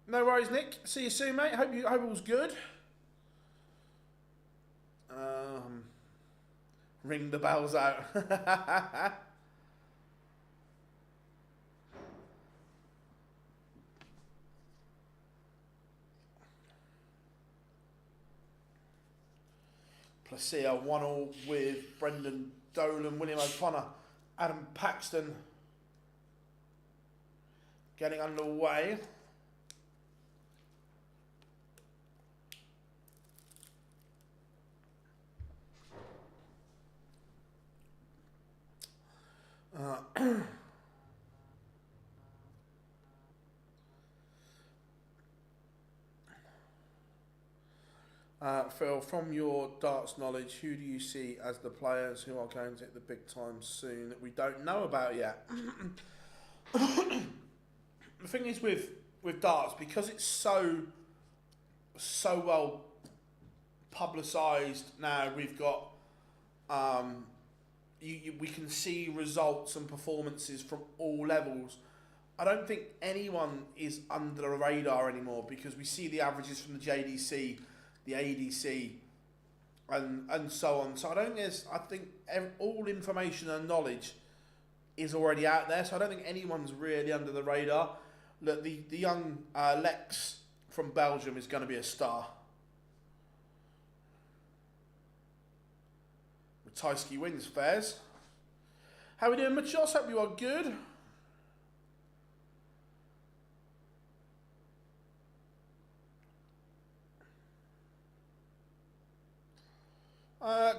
No worries, Nick. See you soon, mate. Hope it was good. Ring the bells out. Placia 1-1 with Brendan Dolan, William O'Connor, Adam Paxton getting underway. Phil, from your darts knowledge, who do you see as the players who are going to hit the big time soon that we don't know about yet? The thing is with darts, because it's so well publicised now, we've got we can see results and performances from all levels. I don't think anyone is under the radar anymore because we see the averages from the JDC, the ADC, and so on. So I think all information and knowledge is already out there. So I don't think anyone's really under the radar. Look, the young Lex from Belgium is going to be a star. Ratajski wins fairs. How we doing, Machos? Hope you are good.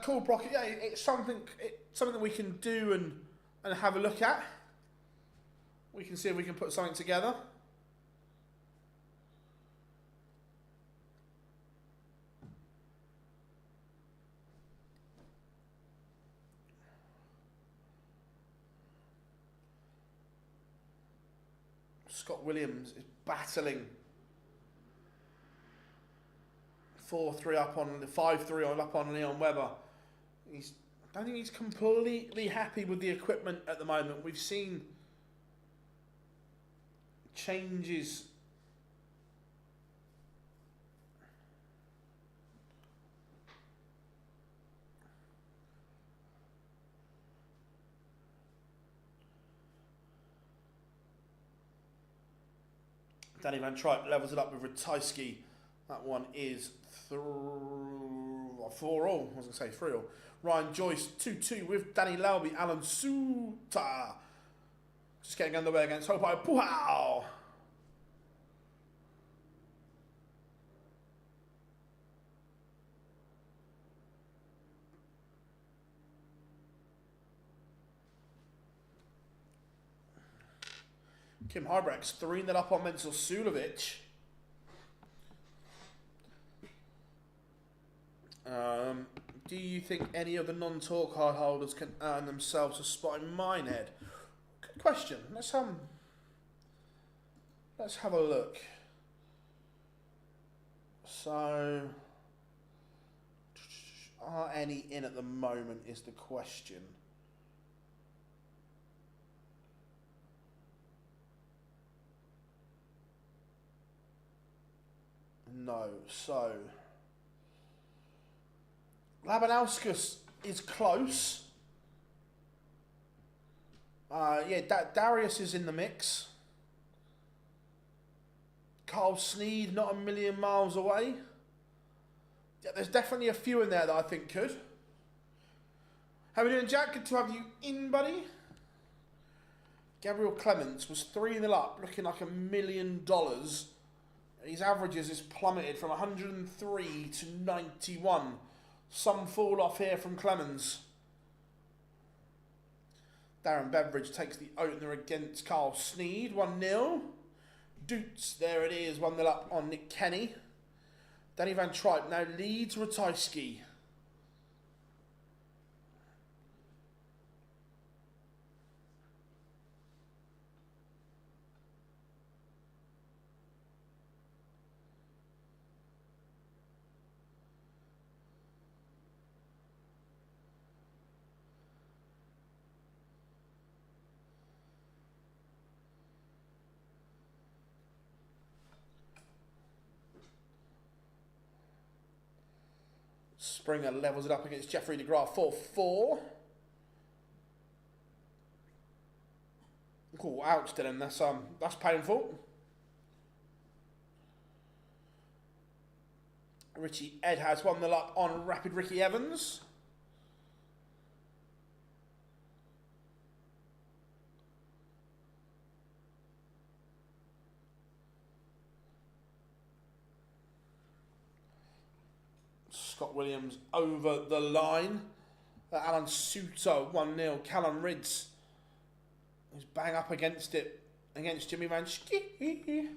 Cool, Brocket. Yeah, it's something that we can do and have a look at. We can see if we can put something together. Scott Williams is battling 4-3 up on the 5-3 up on Leon Webber. I don't think he's completely happy with the equipment at the moment. We've seen changes. Danny Van Tripe levels it up with Ratajski. That one is 4-all. I was going to say 3-all. Ryan Joyce 2-2 with Danny Lauby. Alan Suta just getting underway against Hopai Puhao. Kim Hybrex 3-0 up on Menzel Sulovic. Do you think any of the non-talk card holders can earn themselves a spot in Minehead? Good question. Let's have a look. So, are any in at the moment is the question. No. So, Labanauskas is close. Yeah, Darius is in the mix. Carl Sneed, not a million miles away. Yeah, there's definitely a few in there that I think could. How are we doing, Jack? Good to have you in, buddy. Gabriel Clements was 3-0 up, looking like $1 million. His averages has plummeted from 103 to 91. Some fall off here from Clemens. Darren Beveridge takes the opener against Carl Sneed, 1-0. Doots, there it is, 1-0 up on Nick Kenny. Danny Van Tripe now leads Ratajski. Springer levels it up against Jeffrey DeGraff, 4-4. Cool, ouch, Dylan. That's painful. Richie Ed has 1-0 up on Rapid Ricky Evans. Scott Williams over the line. Alan Suter, 1-0. Callum Ridds is bang up against it, against Jimmy Van Schie.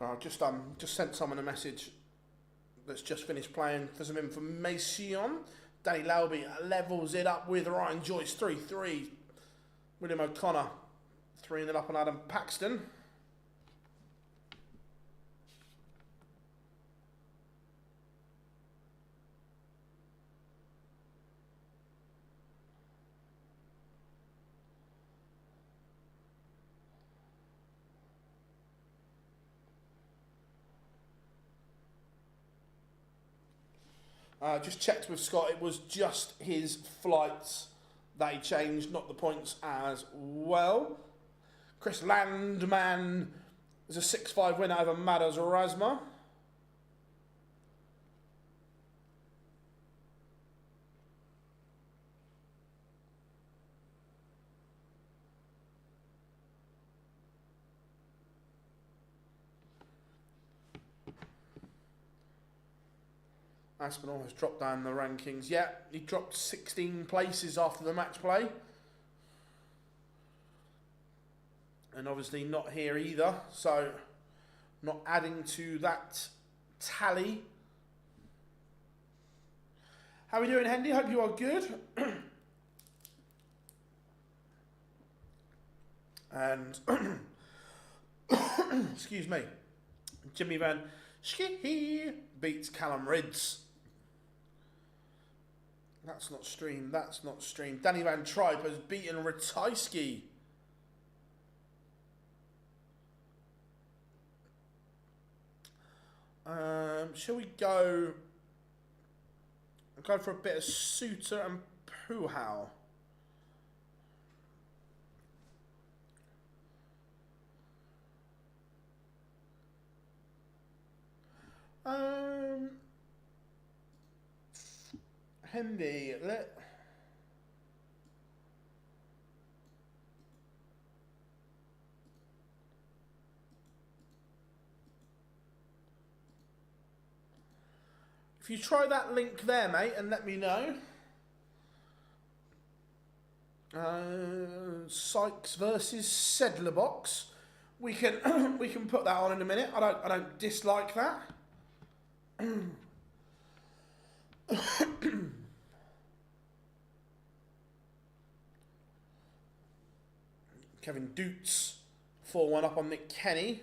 I just sent someone a message that's just finished playing for some information. Danny Lauby levels it up with Ryan Joyce, 3-3. William O'Connor 3-0 up on Adam Paxton. Just checked with Scott, it was just his flights that he changed, not the points as well. Chris Landman is a 6-5 win over Madas Razma. Aspinall has dropped down the rankings. Yeah, he dropped 16 places after the match play. And obviously not here either. So not adding to that tally. How are we doing, Hendy? Hope you are good. And excuse me, Jimmy Van Schie beats Callum Ridds. That's not streamed. That's not streamed. Danny Van Tripe has beaten Ratajski. Shall we go for a bit of Suter and Puhau? Hendy, if you try that link there, mate, and let me know. Sykes versus Sedlerbox. We can we can put that on in a minute. I don't dislike that. Kevin Doots 4-1 up on Nick Kenny.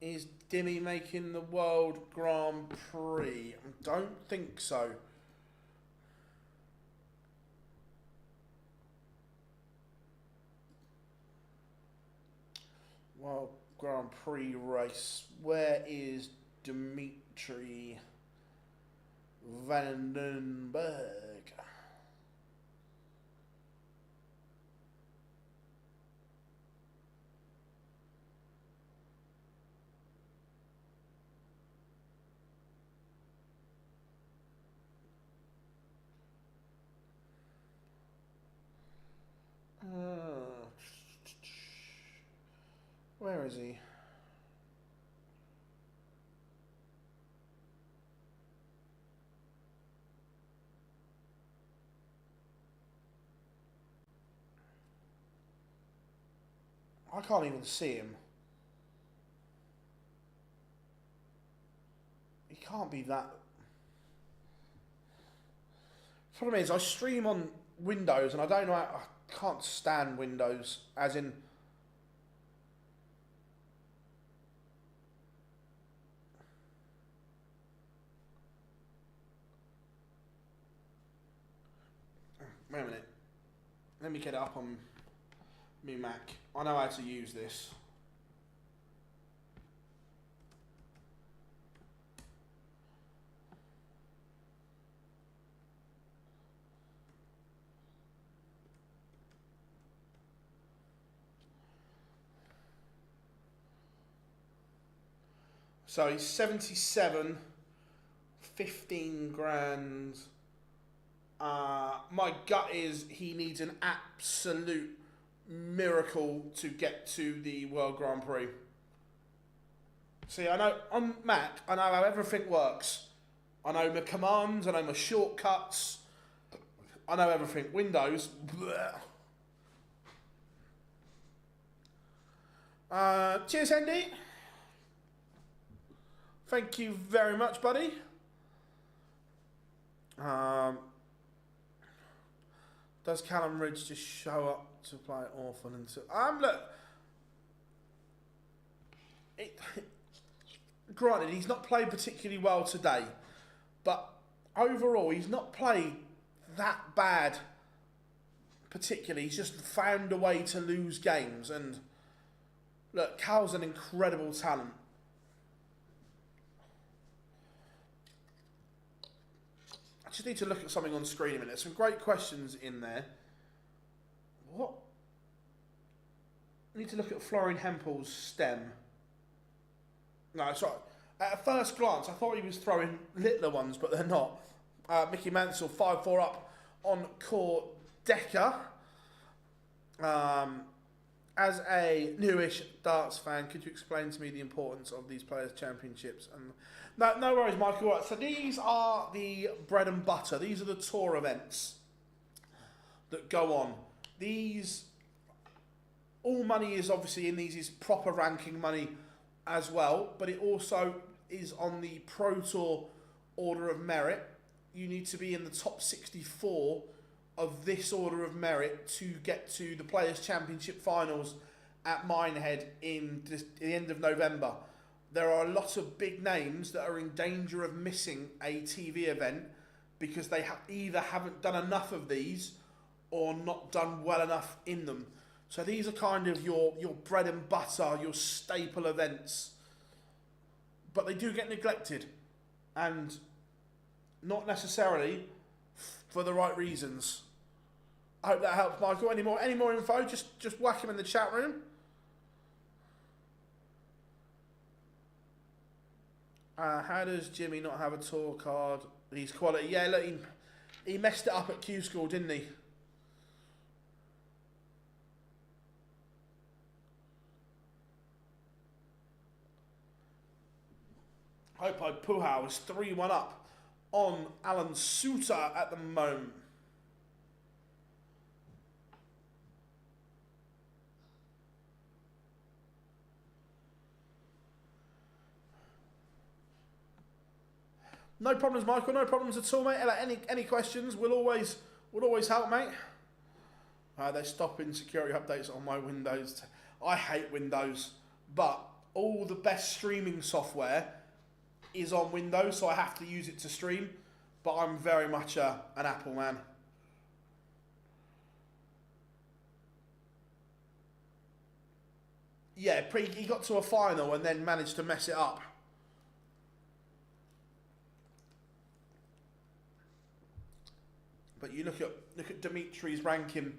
Is Dimmy making the World Grand Prix? I don't think so. World Grand Prix race. Where is Dimitri Vandenberg? Where is he? I can't even see him. He can't be that. The problem is, I stream on Windows and I don't know how, I can't stand Windows, as in. Wait a minute. Let me get it up on me Mac. I know how to use this. So he's 77, 15 grand. My gut is he needs an absolute miracle to get to the World Grand Prix. See, I know on Mac, I know how everything works. I know my commands, I know my shortcuts, I know everything. Windows, cheers, Andy. Thank you very much, buddy. Does Callum Ridge just show up to play awful and to look? Granted, he's not played particularly well today, but overall, he's not played that bad. Particularly, he's just found a way to lose games. And look, Cal's an incredible talent. I just need to look at something on screen a minute. Some great questions in there. What? I need to look at Florian Hempel's stem. No, sorry. At first glance, I thought he was throwing littler ones, but they're not. Mickey Mansell, 5-4 up on Core Decker. As a newish darts fan, could you explain to me the importance of these Players' Championships? And no worries, Michael. Right, so these are the bread and butter. These are the tour events that go on. These, all money is obviously in these is proper ranking money as well, but it also is on the Pro Tour order of merit. You need to be in the top 64 of this order of merit to get to the Players' Championship finals at Minehead in the end of November. There are a lot of big names that are in danger of missing a TV event because they either haven't done enough of these or not done well enough in them. So these are kind of your bread and butter, your staple events. But they do get neglected. And not necessarily for the right reasons. I hope that helps, Michael. Any more info? Just whack him in the chat room. How does Jimmy not have a tour card? He's quality. Yeah, look, he messed it up at Q School, didn't he? Hopo Puhau is 3-1 up on Alan Suter at the moment. No problems, Michael. No problems at all, mate. Any questions? We'll always help, mate. They're stopping security updates on my Windows. I hate Windows, but all the best streaming software is on Windows, so I have to use it to stream. But I'm very much an Apple man. Yeah, he got to a final and then managed to mess it up. But you look at Dimitri's ranking.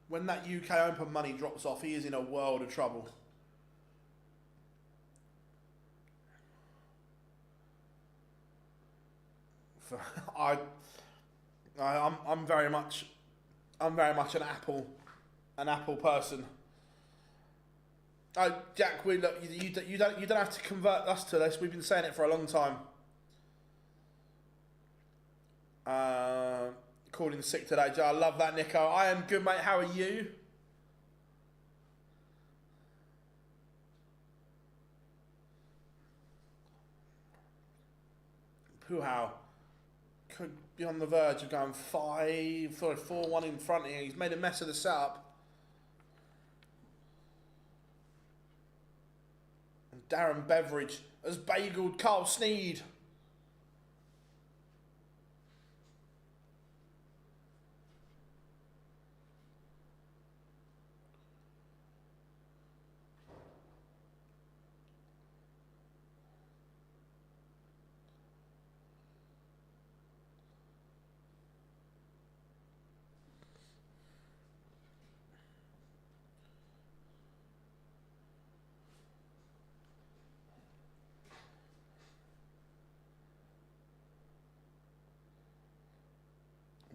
When that UK Open money drops off, he is in a world of trouble. I'm very much an Apple person. Oh, Jack, you don't have to convert us to this. We've been saying it for a long time. Calling sick today, Joe. I love that, Nico. I am good, mate. How are you? Puhau could be on the verge of going 4-1 in front here. He's made a mess of the setup. And Darren Beveridge has bageled Carl Sneed.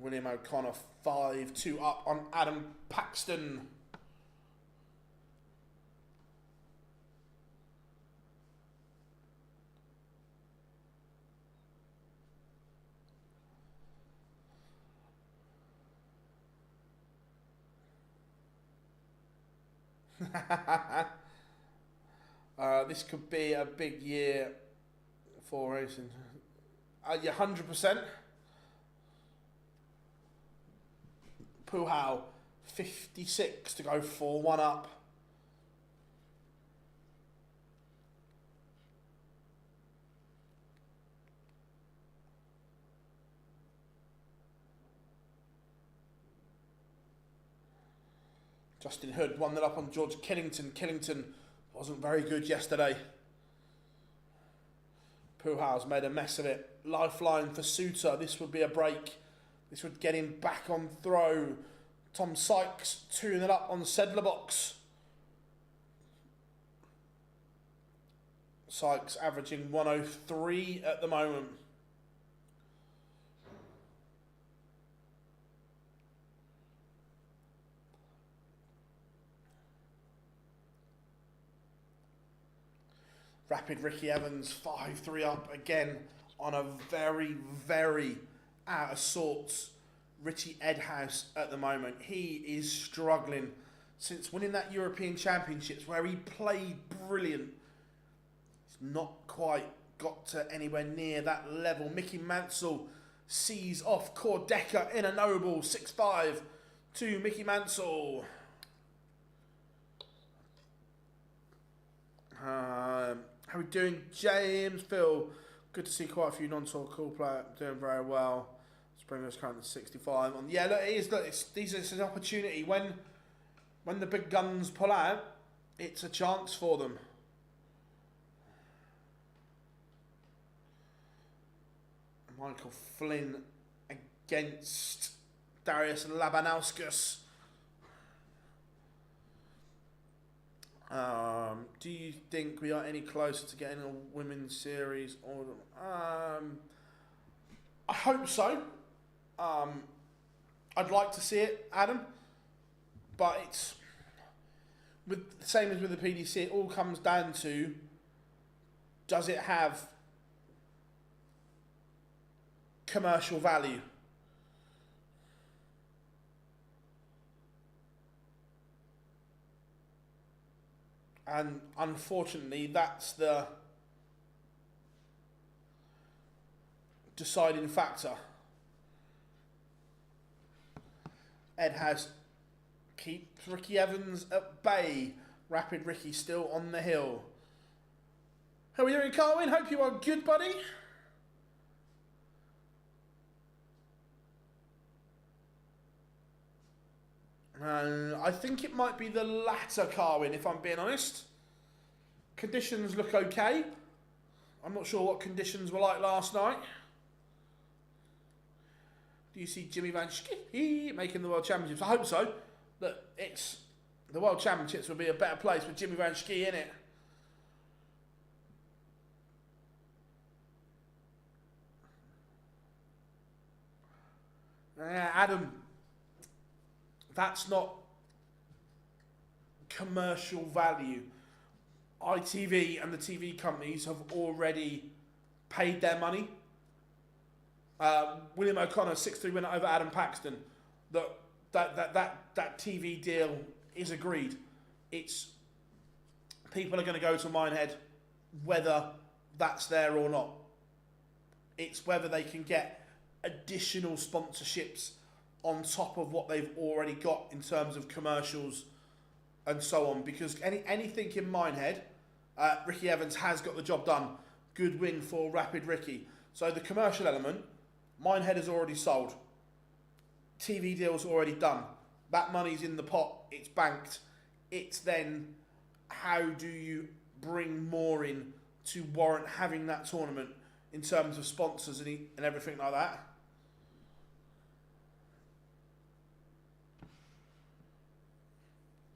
William O'Connor 5-2 up on Adam Paxton. This could be a big year for racing. Yeah, 100%. Puhau, 56 to go 4-1 up. Justin Hood 1-0 up on George Killington. Killington wasn't very good yesterday. Puhau's made a mess of it. Lifeline for Suter. This would be a break. This would get him back on throw. Tom Sykes 2-0 up on Sedlerbox. Sykes averaging 103 at the moment. Rapid Ricky Evans 5-3 up again on a very, very out of sorts Richie Edhouse at the moment. He is struggling since winning that European Championships where he played brilliant. not quite got to anywhere near that level. Mickey Mansell sees off Cordecca in a noble 6-5 to Mickey Mansell. How are we doing, James? Phil, good to see quite a few non-tour cool players doing very well. Springer's currently 65. Yeah, look, it is. Look, it's an opportunity. When the big guns pull out, it's a chance for them. Michael Flynn against Darius Labanauskas. Do you think we are any closer to getting a women's series? Or I hope so. I'd like to see it, Adam, but it's with the same as with the PDC. It all comes down to, does it have commercial value? And unfortunately, that's the deciding factor. Ed has keeps Ricky Evans at bay. Rapid Ricky still on the hill. How are we doing, Carwin? Hope you are good, buddy. I think it might be the latter, Carwin, if I'm being honest. Conditions look okay. I'm not sure what conditions were like last night. Do you see Jimmy Van Schie making the World Championships? I hope so. That it's the World Championships would be a better place with Jimmy Van Schie in it. Adam, that's not commercial value. ITV and the TV companies have already paid their money. William O'Connor, 6-3 winner over Adam Paxton. That TV deal is agreed. It's people are going to go to Minehead whether that's there or not. It's whether they can get additional sponsorships on top of what they've already got in terms of commercials and so on. Because anything in Minehead, Ricky Evans has got the job done. Good win for Rapid Ricky. So the commercial element, Minehead is already sold. TV deal's already done. That money's in the pot. It's banked. It's then how do you bring more in to warrant having that tournament in terms of sponsors and everything like that.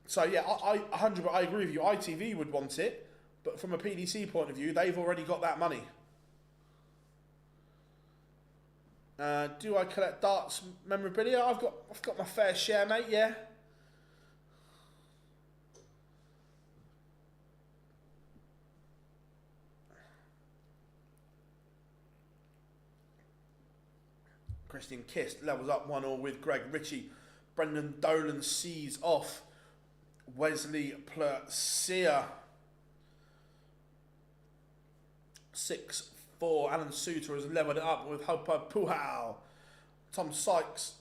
So yeah, I agree with you. ITV would want it, but from a PDC point of view, they've already got that money. Do I collect darts memorabilia? I've got my fair share, mate. Yeah. Christian Kist levels up 1-1 with Greg Ritchie. Brendan Dolan sees off Wesley Placia. 6-4. Alan Suter has levelled it up with Hopa Puhal. Tom Sykes,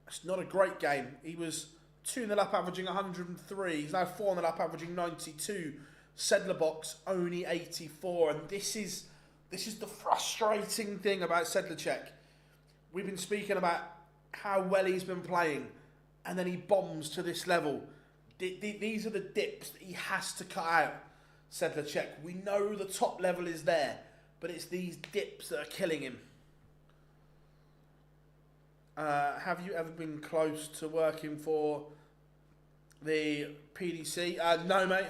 it's not a great game. He was 2-0 up, averaging 103. He's now 4-0 up, averaging 92. Sedler Box only 84. And this is the frustrating thing about Sedlacek. We've been speaking about how well he's been playing, and then he bombs to this level. These are the dips that he has to cut out, Sedlacek. We know the top level is there, but it's these dips that are killing him. Have you ever been close to working for the PDC? No, mate.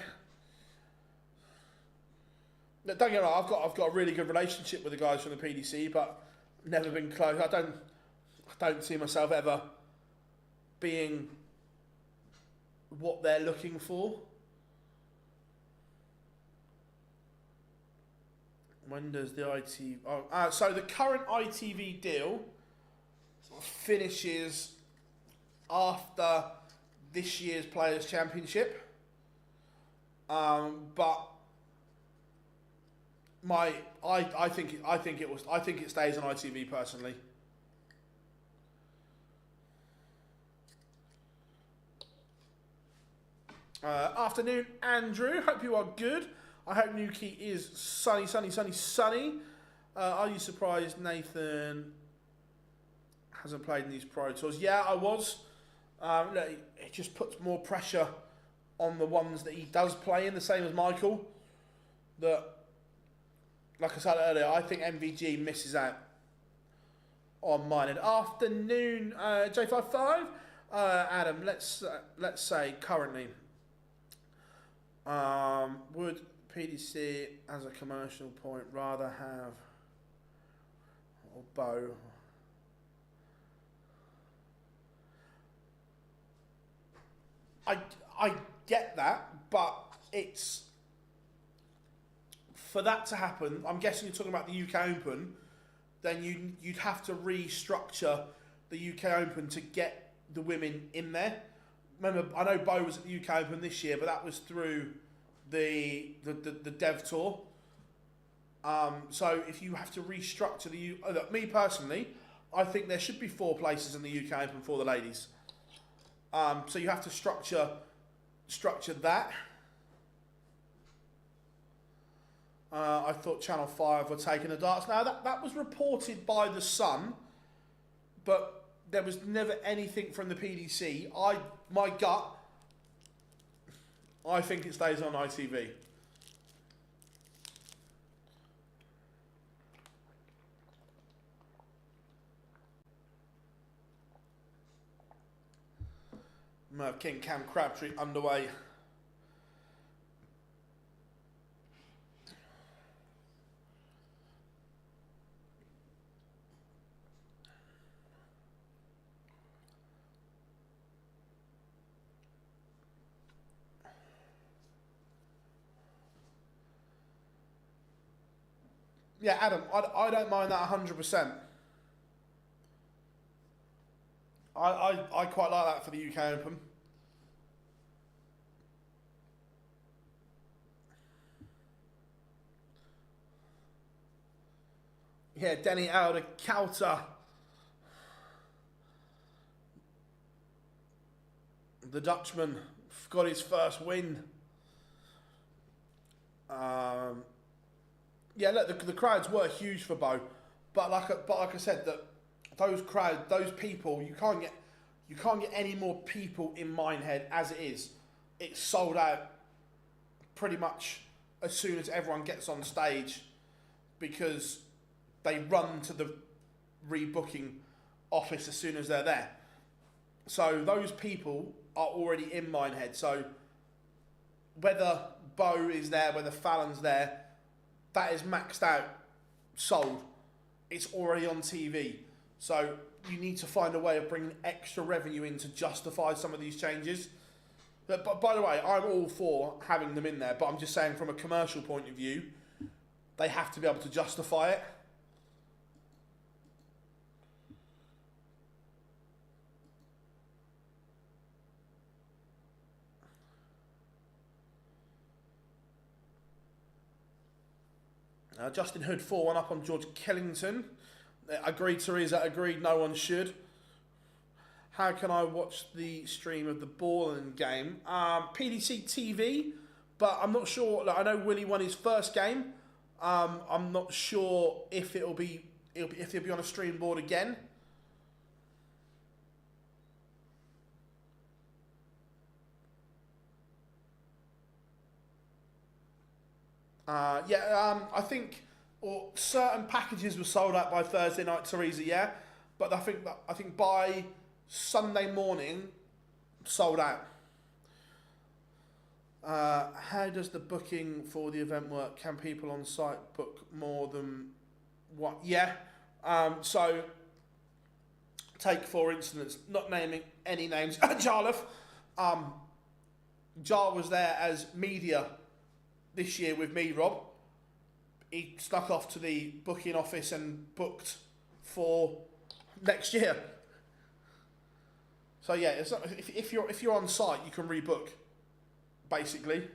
Don't get me wrong, I've got a really good relationship with the guys from the PDC, but never been close. I don't see myself ever being what they're looking for. When does the ITV... so the current ITV deal finishes after this year's Players' Championship. But I think it stays on ITV personally. Afternoon, Andrew. Hope you are good. I hope Newquay is sunny. Are you surprised Nathan hasn't played in these Pro Tours? Yeah, I was. Look, it just puts more pressure on the ones that he does play in, the same as Michael. That, like I said earlier, I think MVG misses out on mine. And afternoon, J55. Adam, let's say currently, would PDC as a commercial point rather have or Bo? I get that, but it's for that to happen. I'm guessing you're talking about the UK Open. Then you'd have to restructure the UK Open to get the women in there. Remember, I know Bo was at the UK Open this year, but that was through the Dev Tour. So if you have to restructure look, me personally, I think there should be 4 places in the UK Open for the ladies. So you have to structure that. I thought Channel 5 were taking the darts. Now that was reported by The Sun, but there was never anything from the PDC. My gut, I think it stays on ITV. Merv King, Cam Crabtree underway. Yeah, Adam, I don't mind that 100%. I quite like that for the UK Open. Yeah, Denny out of Calta. The Dutchman got his first win. Yeah, look, the crowds were huge for Bo, but like I said, that those people, you can't get any more people in Minehead as it is. It's sold out pretty much as soon as everyone gets on stage, because they run to the rebooking office as soon as they're there. So those people are already in Minehead. So whether Bo is there, whether Fallon's there, that is maxed out, sold. It's already on TV. So you need to find a way of bringing extra revenue in to justify some of these changes. But by the way, I'm all for having them in there, but I'm just saying from a commercial point of view, they have to be able to justify it. Justin Hood 4-1 up on George Killington. Agreed, Teresa. Agreed, no one should. How can I watch the stream of the Borland game? PDC TV, but I'm not sure. Like, I know Willie won his first game. I'm not sure if it'll be on a stream board again. I think certain packages were sold out by Thursday night, Teresa. Yeah, but I think by Sunday morning, sold out. How does the booking for the event work? Can people on site book more than what? Yeah. So take for instance, not naming any names, Jarlath. Jar was there as media this year with me, Rob. He snuck off to the booking office and booked for next year. So yeah, it's not, if you're on site, you can rebook, basically.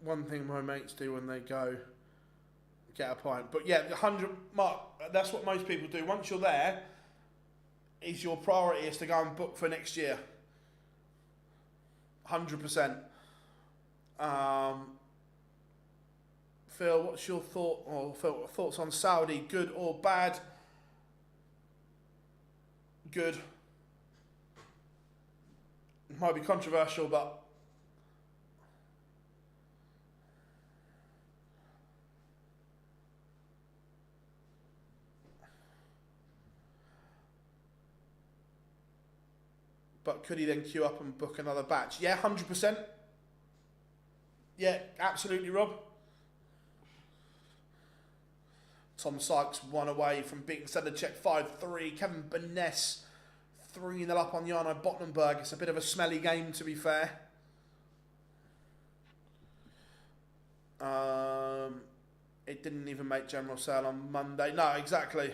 one thing my mates do when they go get a pint. But yeah, the 100 mark, that's what most people do. Once you're there, is your priority is to go and book for next year. 100%. Phil, what's your thoughts on Saudi? Good or bad? Good. It might be controversial, but could he then queue up and book another batch? Yeah, 100%. Yeah, absolutely, Rob. Tom Sykes 1 away from beating Sedlacek 5-3. Kevin Benes 3-0 up on Jarno Bottenberg. It's a bit of a smelly game, to be fair. It didn't even make general sale on Monday. No, exactly.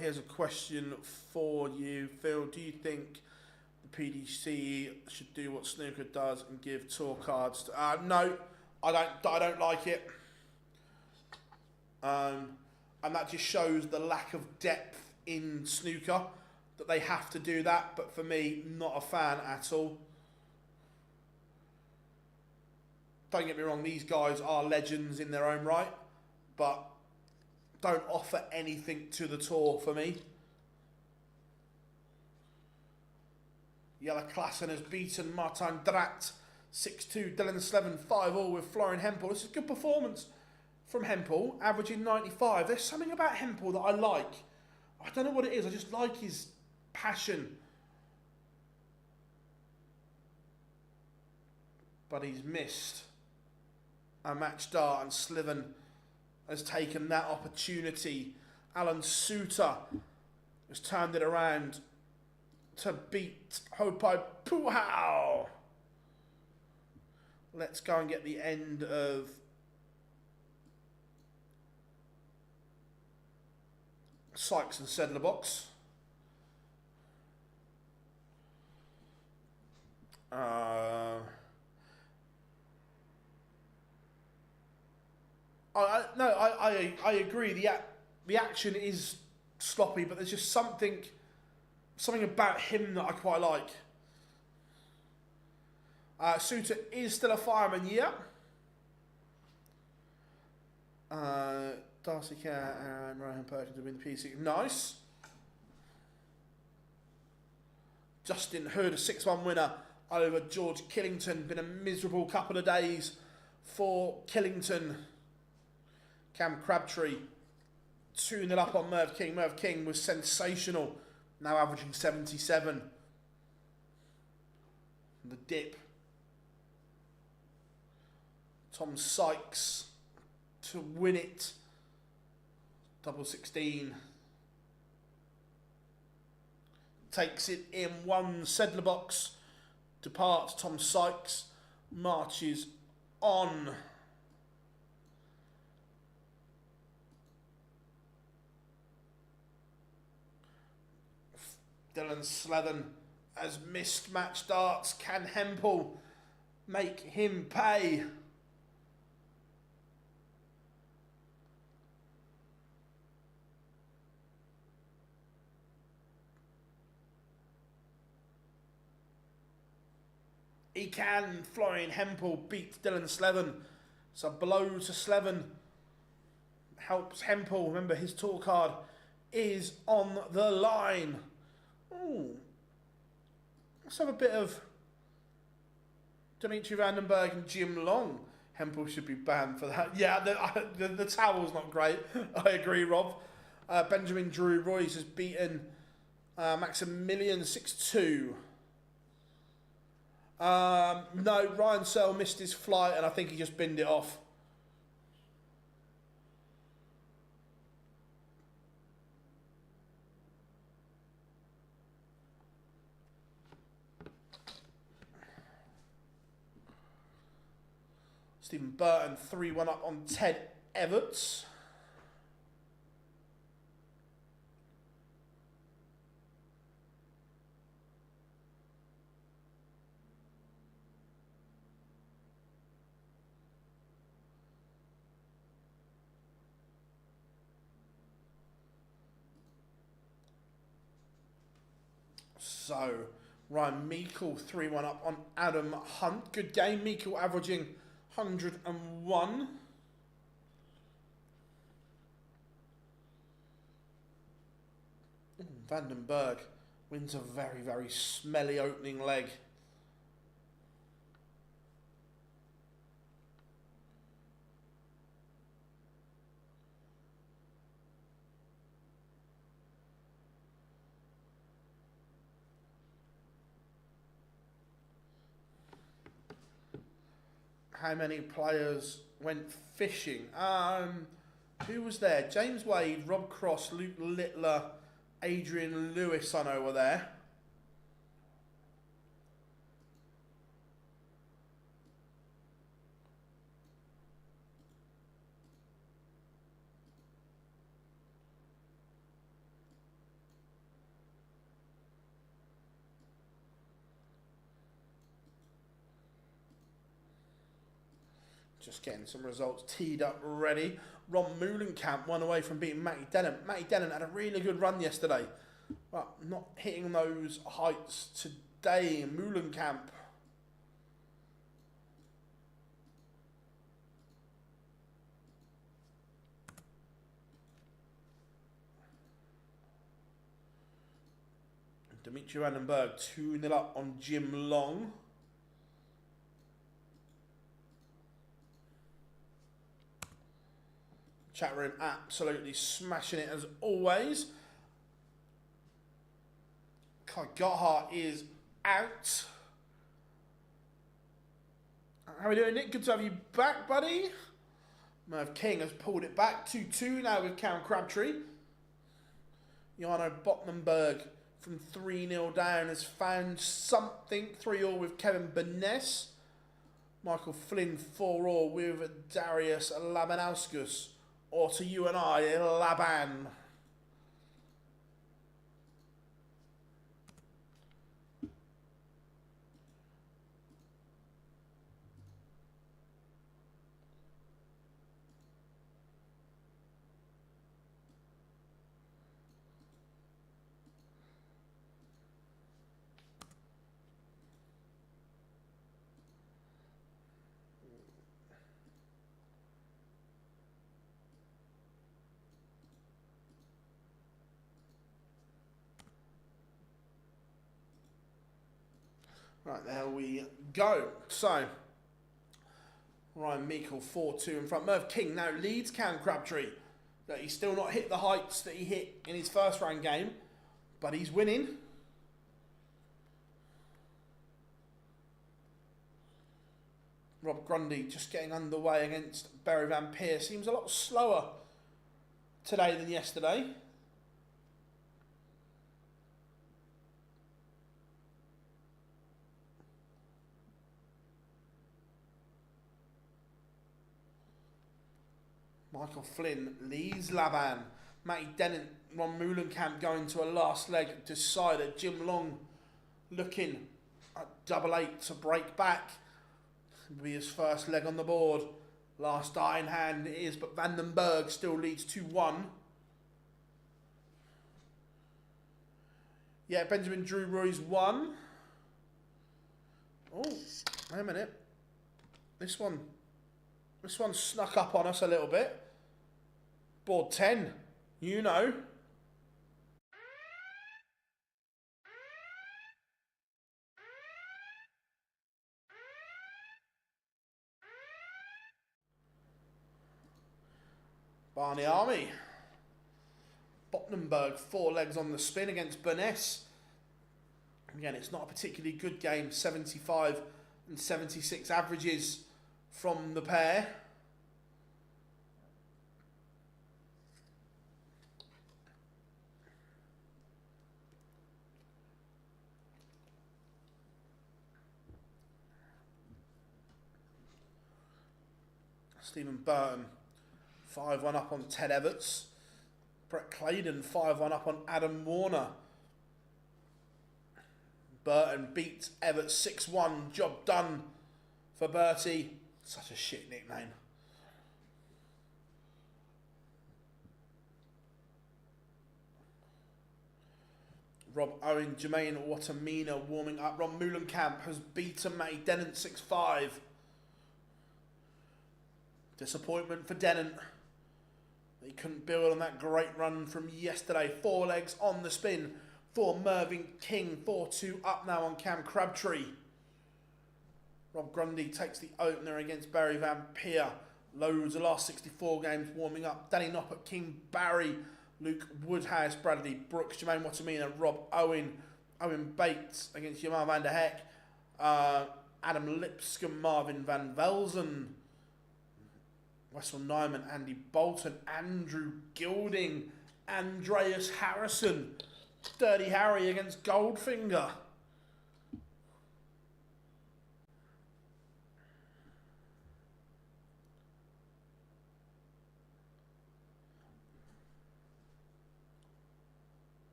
Here's a question for you, Phil. Do you think the PDC should do what snooker does and give tour cards to, no, I don't like it. And that just shows the lack of depth in snooker, that they have to do that. But for me, not a fan at all. Don't get me wrong, these guys are legends in their own right, but don't offer anything to the tour for me. Jelle Klassen has beaten Martin Drat 6-2, Dylan Slevin 5-all with Florian Hempel. This is a good performance from Hempel, averaging 95. There's something about Hempel that I like. I don't know what it is, I just like his passion. But he's missed a match start, and Slevin has taken that opportunity. Alan Suter has turned it around to beat Hopai Puhao. Let's go and get the end of Sykes and Sedler box. I agree. The action is sloppy, but there's just something about him that I quite like. Suter is still a fireman, yeah. Darcy Kerr and Ryan Perkins to win the PC. Nice. Justin Hood, a 6-1 winner over George Killington. Been a miserable couple of days for Killington. Cam Crabtree 2-0 up on Merv King. Merv King was sensational, now averaging 77. The dip. Tom Sykes to win it. Double 16. Takes it in one Sedler box. Departs. Tom Sykes marches on. Dylan Slevin has missed match starts. Can Hempel make him pay? He can. Florian Hempel beats Dylan Slevin. So blow to Slevin helps Hempel. Remember, his tour card is on the line. Ooh. Let's have a bit of Dimitri Vandenberg and Jim Long. Hempel should be banned for that. Yeah, the towel's not great. I agree, Rob. Benjamin Drew Royce has beaten Maximilian 6-2. No, Ryan Searle missed his flight and I think he just binned it off. Stephen Burton 3-1 up on Ted Everts. So, Ryan Meikle 3-1 up on Adam Hunt. Good game. Meikle averaging 101. Vandenberg wins a very, very smelly opening leg. How many players went fishing? Who was there? James Wade, Rob Cross, Luke Littler, Adrian Lewis, I know were there. Just getting some results teed up ready. Ron Moulenkamp one away from beating Matty Dennant. Matty Dennant had a really good run yesterday, but not hitting those heights today. Moulenkamp. Dimitri Vandenberg 2-0 up on Jim Long. Chat room absolutely smashing it as always. Kai Gotthard is out. How are we doing, Nick? Good to have you back, buddy. Merv King has pulled it back. 2-2 now with Cam Crabtree. Jarno Bottenberg from 3-0 down has found something. 3-all with Kevin Benes. Michael Flynn 4-all with Darius Labanauskas. Or to you and I, Laban. Right, there we go. So, Ryan Meikle 4-2 in front. Merv King now leads Cam Crabtree. That he's still not hit the heights that he hit in his first round game, but he's winning. Rob Grundy just getting underway against Barry Van Peer. Seems a lot slower today than yesterday. Michael Flynn leads Laban. Matty Dennant, Ron Moulenkamp going to a last leg decider. Jim Long looking at 8-8 to break back. It'll be his first leg on the board. Last die in hand it is, but Vandenberg still leads 2-1. Yeah, Benjamin Drew Roy's 1. Oh, wait a minute. This one snuck up on us a little bit. Board 10, you know. Barney Army. Bottenberg 4 legs on the spin against Benes. Again, it's not a particularly good game. 75 and 76 averages from the pair. Stephen Burton, 5-1 up on Ted Everts. Brett Claydon, 5-1 up on Adam Warner. Burton beats Everts 6-1. Job done for Bertie. Such a shit nickname. Rob Owen, Jermaine Watamina warming up. Ron Moulenkamp has beaten Matty Dennant 6-5. Disappointment for Dennant. They couldn't build on that great run from yesterday. 4 legs on the spin for Mervyn King. 4-2 up now on Cam Crabtree. Rob Grundy takes the opener against Barry Van Peer. Loads the last 64 games warming up. Danny Noppert, King Barry, Luke Woodhouse, Bradley Brooks, Jermaine Watamina, Rob Owen, Owen Bates against Jamal van der Heck, Adam Lipscomb, Marvin van Velzen, Wessel Nyman, Andy Bolton, Andrew Gilding, Andreas Harrison, Dirty Harry against Goldfinger.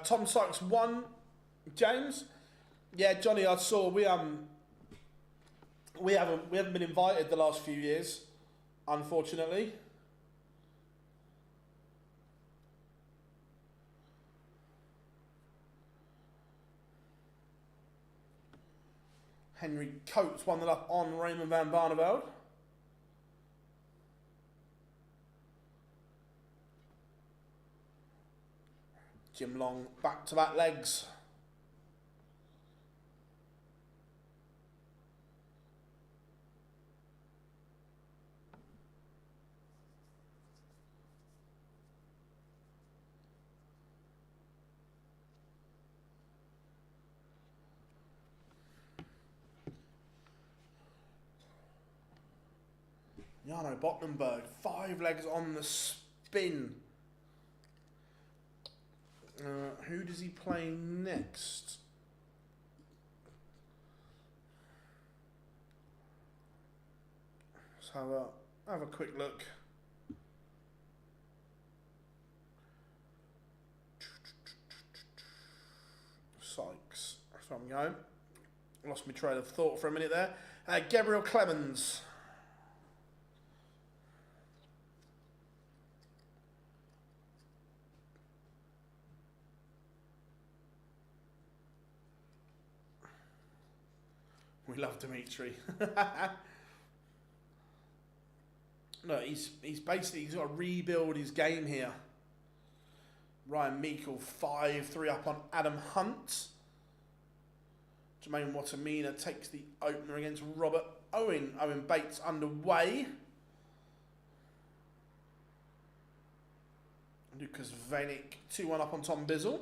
Tom Sykes won. James, yeah, Johnny, I saw we haven't been invited the last few years, unfortunately. Henry Coates won it up on Raymond van Barneveld. Jim Long, back-to-back legs. Jarno Bottenberg, 5 legs on the spin. Who does he play next? Let's have a quick look. Sykes. That's where I'm going. Lost my trail of thought for a minute there. Gabriel Clemens. We love Dimitri. Look, he's got to rebuild his game here. Ryan Meikle, 5-3 up on Adam Hunt. Jermaine Watamina takes the opener against Robert Owen. Owen Bates underway. Lucas Vanek, 2-1 up on Tom Bizzle.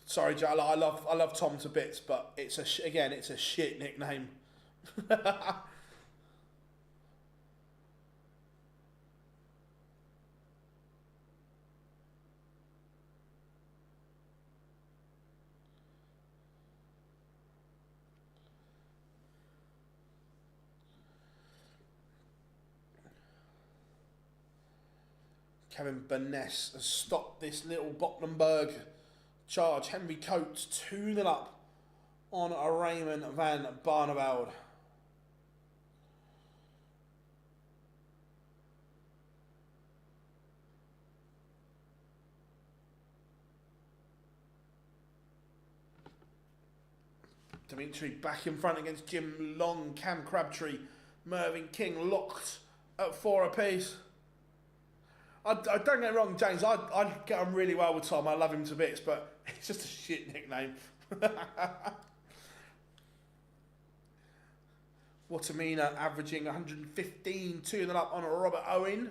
Sorry, Joe, I love Tom to bits, but it's a shit nickname. Kevin Burness has stopped this little Bottenberg charge. Henry Coates 2-0 up on a Raymond van Barneveld. Dimitri back in front against Jim Long, Cam Crabtree, Mervyn King locked at 4 apiece. I don't get me wrong, James, I get on really well with Tom. I love him to bits, but it's just a shit nickname. Watamina averaging 115, 2-0 up on Robert Owen.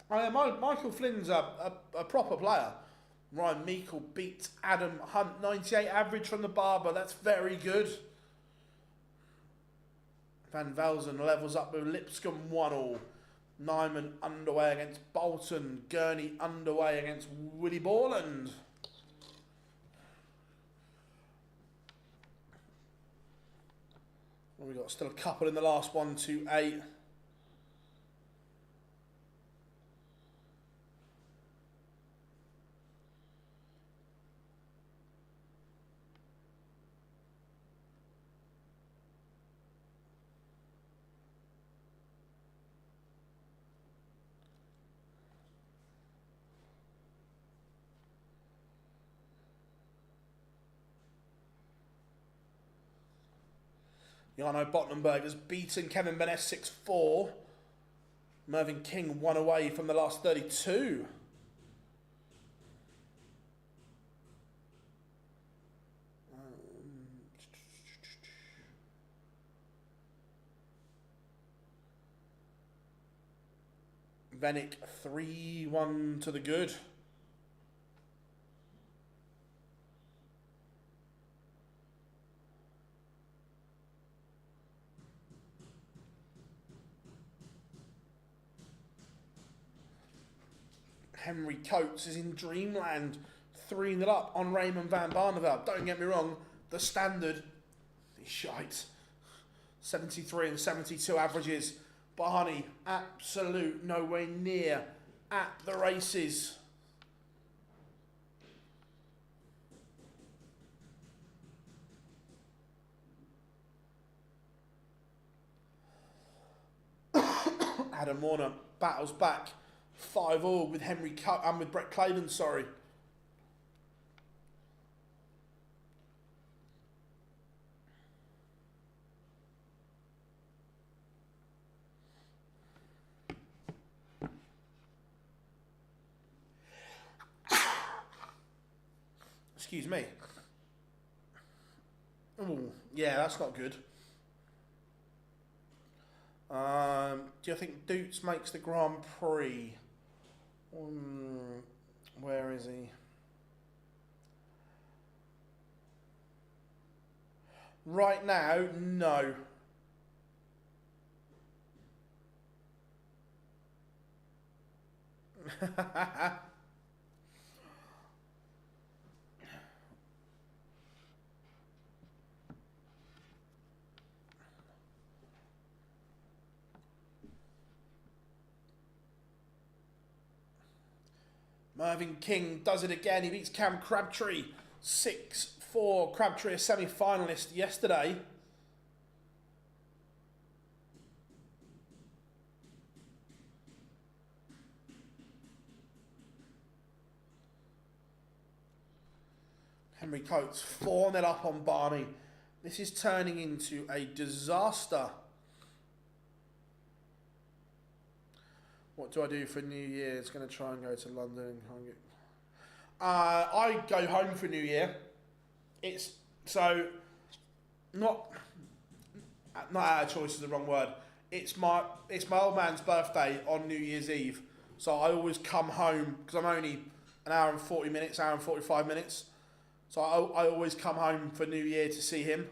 Michael Flynn's a proper player. Ryan Meikle beats Adam Hunt. 98 average from the Barber. That's very good. Van Velzen levels up with Lipscomb 1-1. Nyman underway against Bolton. Gurney underway against Willie Borland. Well, we've got still a couple in the last 1, 2, 8. Jarno Bottenberg has beaten Kevin Benes 6-4. Mervyn King 1 away from the last 32. Venick 3-1 to the good. Henry Coates is in dreamland, 3-0 up on Raymond van Barneveld. Don't get me wrong, the standard is shite. 73 and 72 averages. Barney, absolute nowhere near at the races. Adam Warner battles back 5-all with with Brett Claydon, sorry. Excuse me. Oh, yeah, that's not good. Do you think Doots makes the Grand Prix? Where is he? Right now, no. Mervyn King does it again. He beats Cam Crabtree 6-4. Crabtree a semi-finalist yesterday. Henry Coates 4-0 up on Barney. This is turning into a disaster. What do I do for New Year? It's going to try and go to London and get... I go home for New Year. It's so not out of choice is the wrong word. It's my old man's birthday on New Year's Eve, so I always come home because I'm only an hour and 40 minutes, hour and 45 minutes. So I always come home for New Year to see him.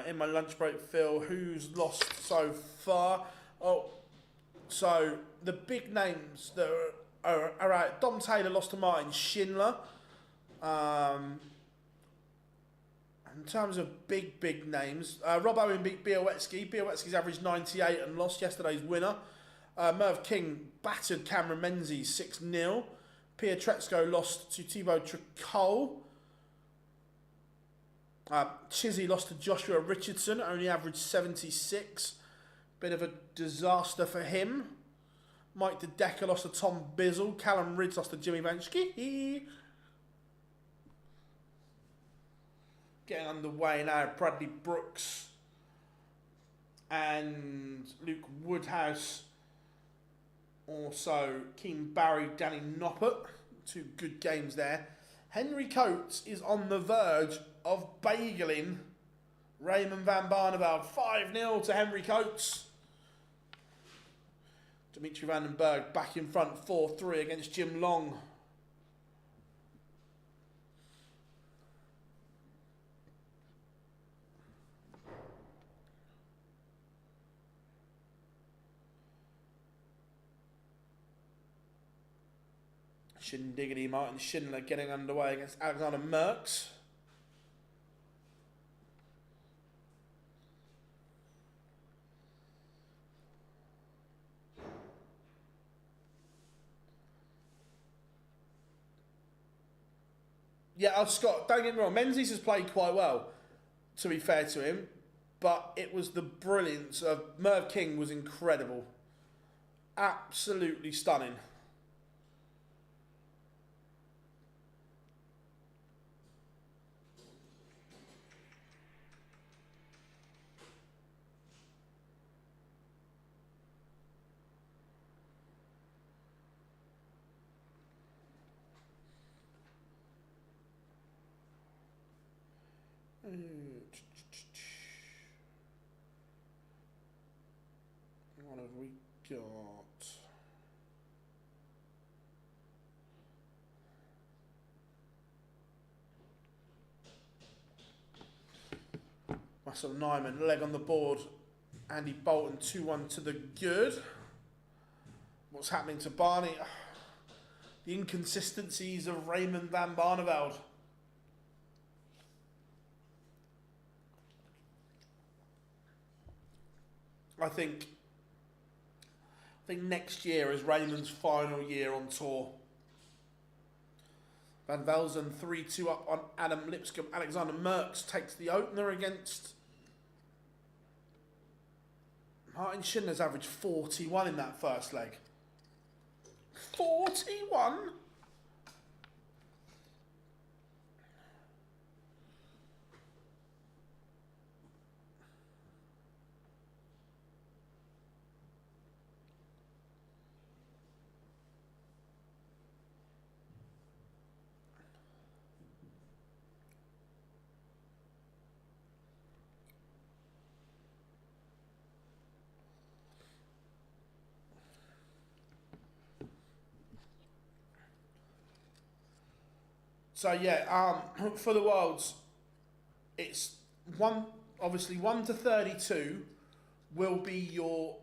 In my lunch break, Phil, who's lost so far? Oh, so the big names that are out. Dom Taylor lost to Martin Schindler. In terms of big names, Rob Owen beat Białecki. Białecki's averaged 98 and lost yesterday's winner. Merv King battered Cameron Menzies 6-0. Pietreczko lost to Thibaut Tricol. Chizzy lost to Joshua Richardson, only averaged 76. Bit of a disaster for him. Mike De Decker lost to Tom Bizzle. Callum Ridds lost to Jimmy Banshke. Getting underway now, Bradley Brooks and Luke Woodhouse. Also, Keane Barry, Danny Noppert. 2 good games there. Henry Coates is on the verge of bageling Raymond van Barneveld, 5-0 to Henry Coates. Dimitri Vandenberg back in front, 4-3 against Jim Long. Shindiggity Martin Schindler getting underway against Alexander Merckx. Yeah, Scott, don't get me wrong, Menzies has played quite well, to be fair to him, but it was the brilliance of Merv King was incredible. Absolutely stunning. What have we got? Russell Nyman, leg on the board. Andy Bolton, 2-1 to the good. What's happening to Barney? The inconsistencies of Raymond van Barneveld. I think next year is Raymond's final year on tour. Van Velzen 3-2 up on Adam Lipscomb. Alexander Merckx takes the opener against Martin Schindler's averaged 41 in that first leg. 41? So yeah, for the Worlds, it's obviously 1 to 32 will be your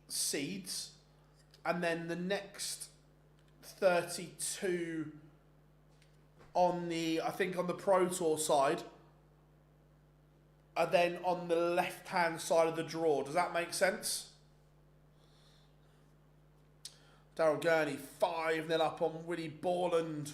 seeds, and then the next 32 on the, I think on the Pro Tour side, are then on the left-hand side of the draw. Does that make sense? Daryl Gurney, 5-0 up on Willie Borland.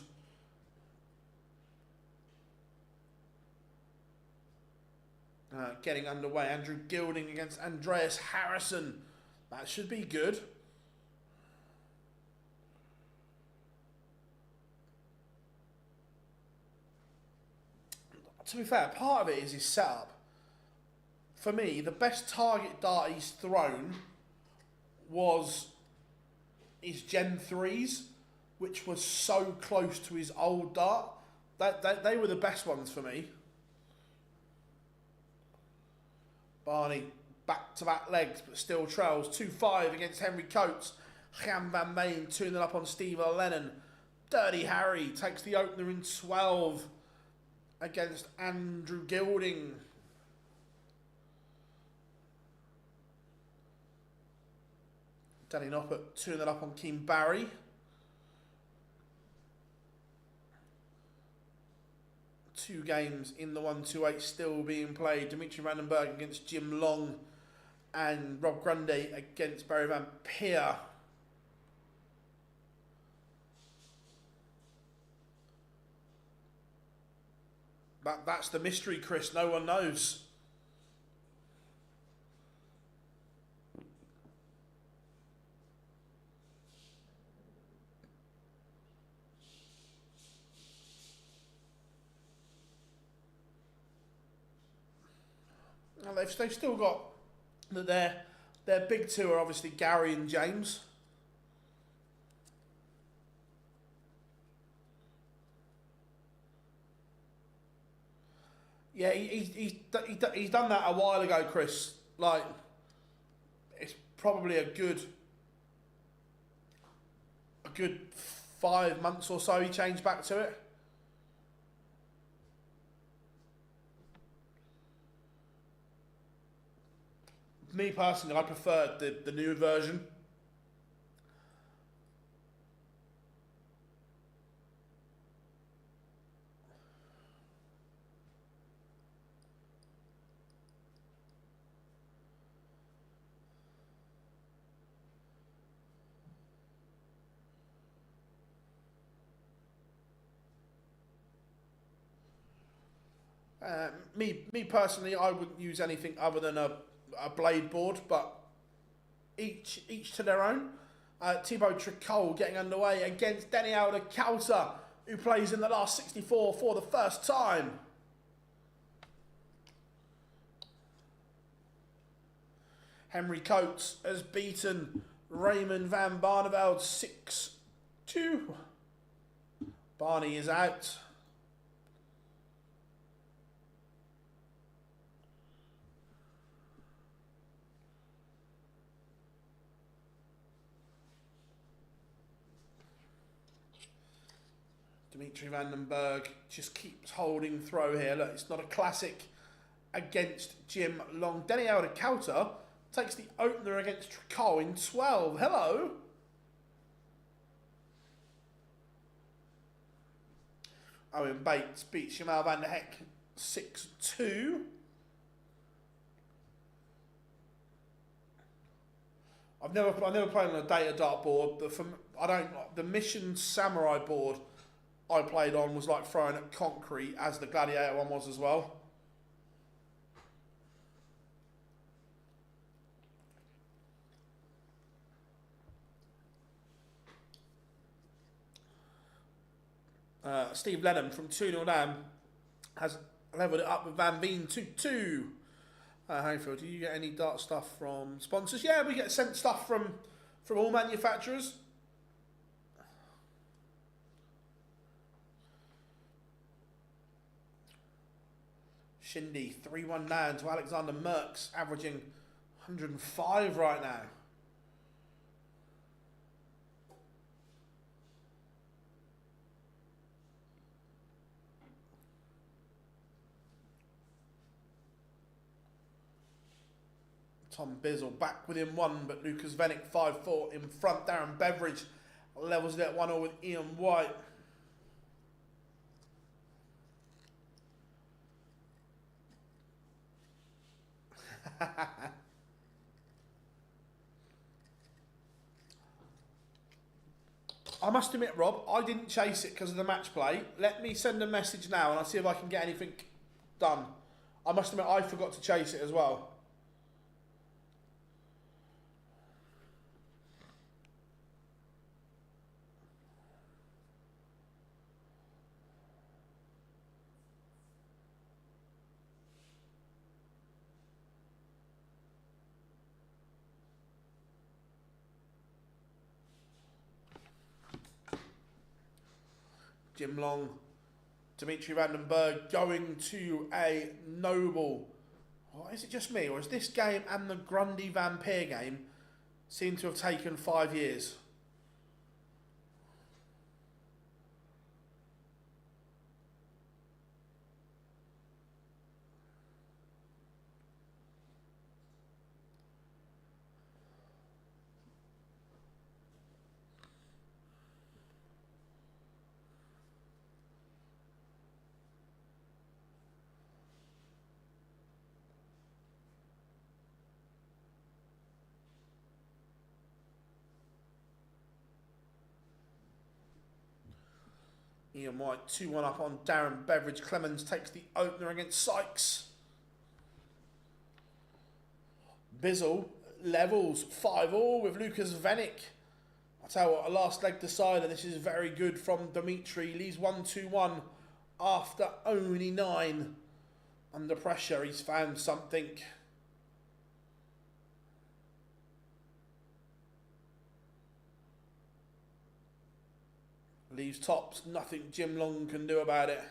Getting underway. Andrew Gilding against Andreas Harrison. That should be good. To be fair, part of it is his setup. For me, the best target dart he's thrown was his Gen 3s, which was so close to his old dart. They were the best ones for me. Barney, back-to-back legs, but still trails. 2-5 against Henry Coates. Jan van Maen, 2-0 up on Steve Lennon. Dirty Harry takes the opener in 12 against Andrew Gilding. Danny Noppert, 2-0 up on Keane Barry. Two games in the 1-2-8 still being played. Dimitri Vandenberg against Jim Long and Rob Grundy against Barry Van Peer. That's the mystery, Chris. No one knows. They've still got their big two are obviously Gary and James. Yeah, he's done that a while ago, Chris. Like, it's probably a good 5 months or so he changed back to it. Me personally, I preferred the new version. Me personally, I wouldn't use anything other than a blade board, but each to their own. Thibaut Tricol getting underway against Daniel de Couter, who plays in the last 64 for the first time. Henry Coates has beaten Raymond van Barneveld 6-2. Barney is out. Dimitri Vandenberg just keeps holding throw here. Look, it's not a classic against Jim Long. Daniel de Couter takes the opener against Tricol in 12. Hello. Owen Bates beats Jamal van der Heck 6-2. I've never played on a data dartboard, but the Mission Samurai board I played on was like throwing at concrete, as the Gladiator one was as well. Steve Lennon from 2-0 down has levelled it up with Van Veen 2-2. Hayfield, do you get any dart stuff from sponsors? Yeah, we get sent stuff from all manufacturers. Shindy 3-1 down to Alexander Merckx, averaging 105 right now. Tom Bizzle back within one, but Lucas Vennick 5-4 in front. Darren Beveridge levels it at 1-0 with Ian White. I must admit, Rob, I didn't chase it because of the match play. Let me send a message now and I'll see if I can get anything done. I must admit, I forgot to chase it as well. Jim Long, Dimitri Vandenberg going to a Noble. Or is it just me, or is this game and the Grundy Vampire game seem to have taken 5 years? Ian White 2-1 up on Darren Beveridge. Clemens takes the opener against Sykes. Bizzle levels 5-5 with Lucas Vennick. I'll tell you what, a last leg decider. This is very good from Dimitri. Leaves 1-2-1 after only 9. Under pressure, he's found something. Leaves tops, nothing Jim Long can do about it.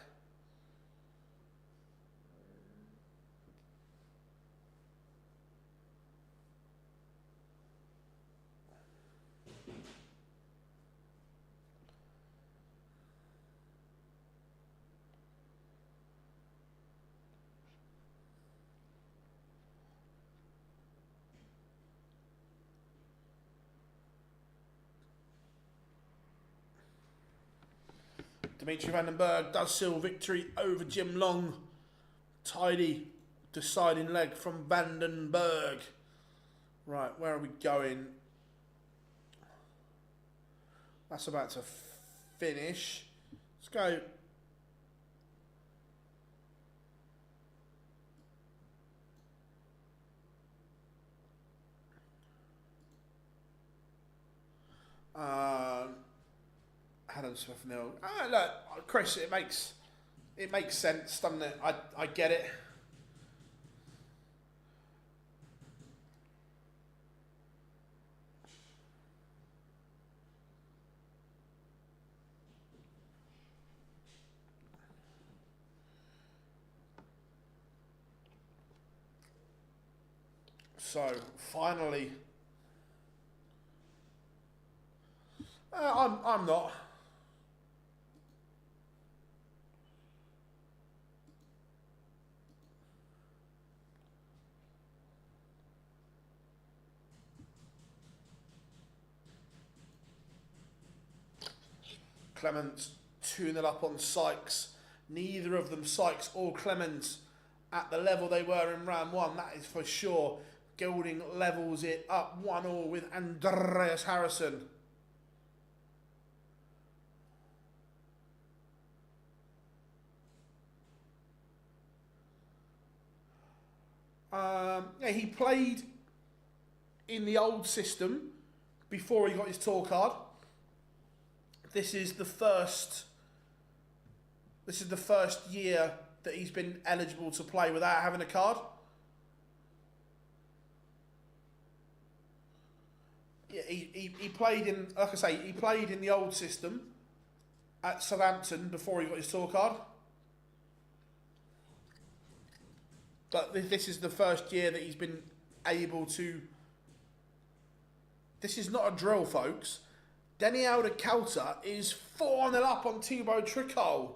Dimitri Vandenberg does seal victory over Jim Long. Tidy deciding leg from Vandenberg. Right, where are we going? That's about to finish. Let's go. Adam Smith nil. Look, Chris, it makes sense, doesn't it? I get it. So finally, I'm not. Clements 2-0 up on Sykes. Neither of them, Sykes or Clements, at the level they were in round one. That is for sure. Gilding levels it up 1-1 with Andreas Harrison. Yeah, he played in the old system before he got his tour card. This is the first year that he's been eligible to play without having a card. Yeah, he played in, like I say, he played in the old system at Southampton before he got his tour card. But this is the first year that he's been able to. This is not a drill, folks. Daniel de Calta is 4-0 up on Thibaut Tricol.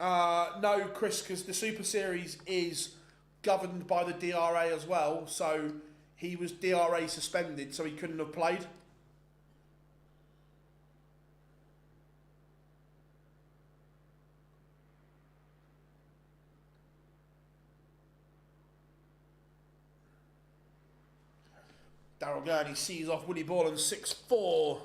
No, Chris, because the Super Series is governed by the DRA as well, so he was DRA suspended, so he couldn't have played. Daryl Gurney sees off Willie Borland 6-4.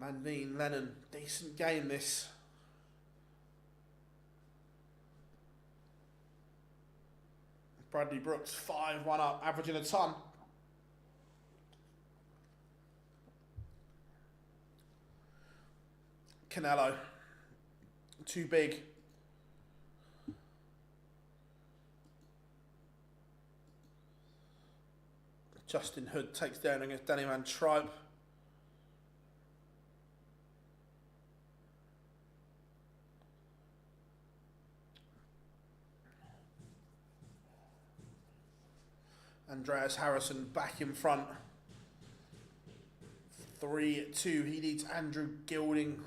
Manveen, Lennon, decent game this. Bradley Brooks 5-1 up, averaging a ton. Canelo, too big. Justin Hood takes down against Danny Van Tripe. Andreas Harrison back in front. 3-2. He needs Andrew Gilding.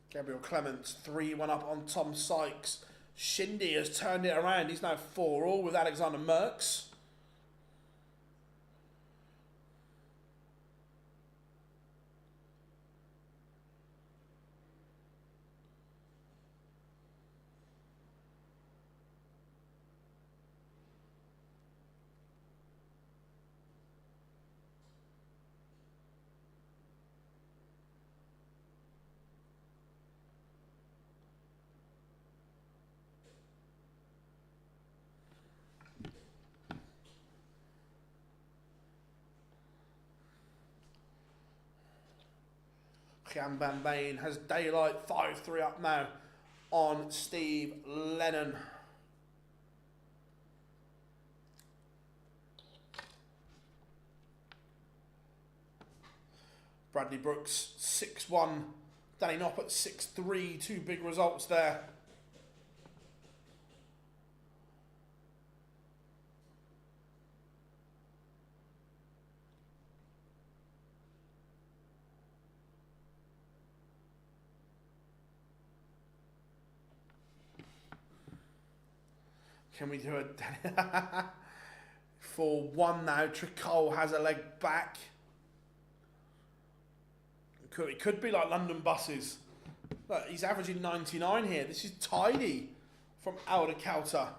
Gabriel Clements 3-1 up on Tom Sykes. Shindy has turned it around. He's now 4-all with Alexander Merckx. Jan van Veen has daylight, 5-3 up now on Steve Lennon. Bradley Brooks 6-1, Danny Noppert 6-3, two big results there. Can we do it? 4-1 now. Tricol has a leg back. It could be like London buses. Look, he's averaging 99 here. This is tidy from Aldercouter.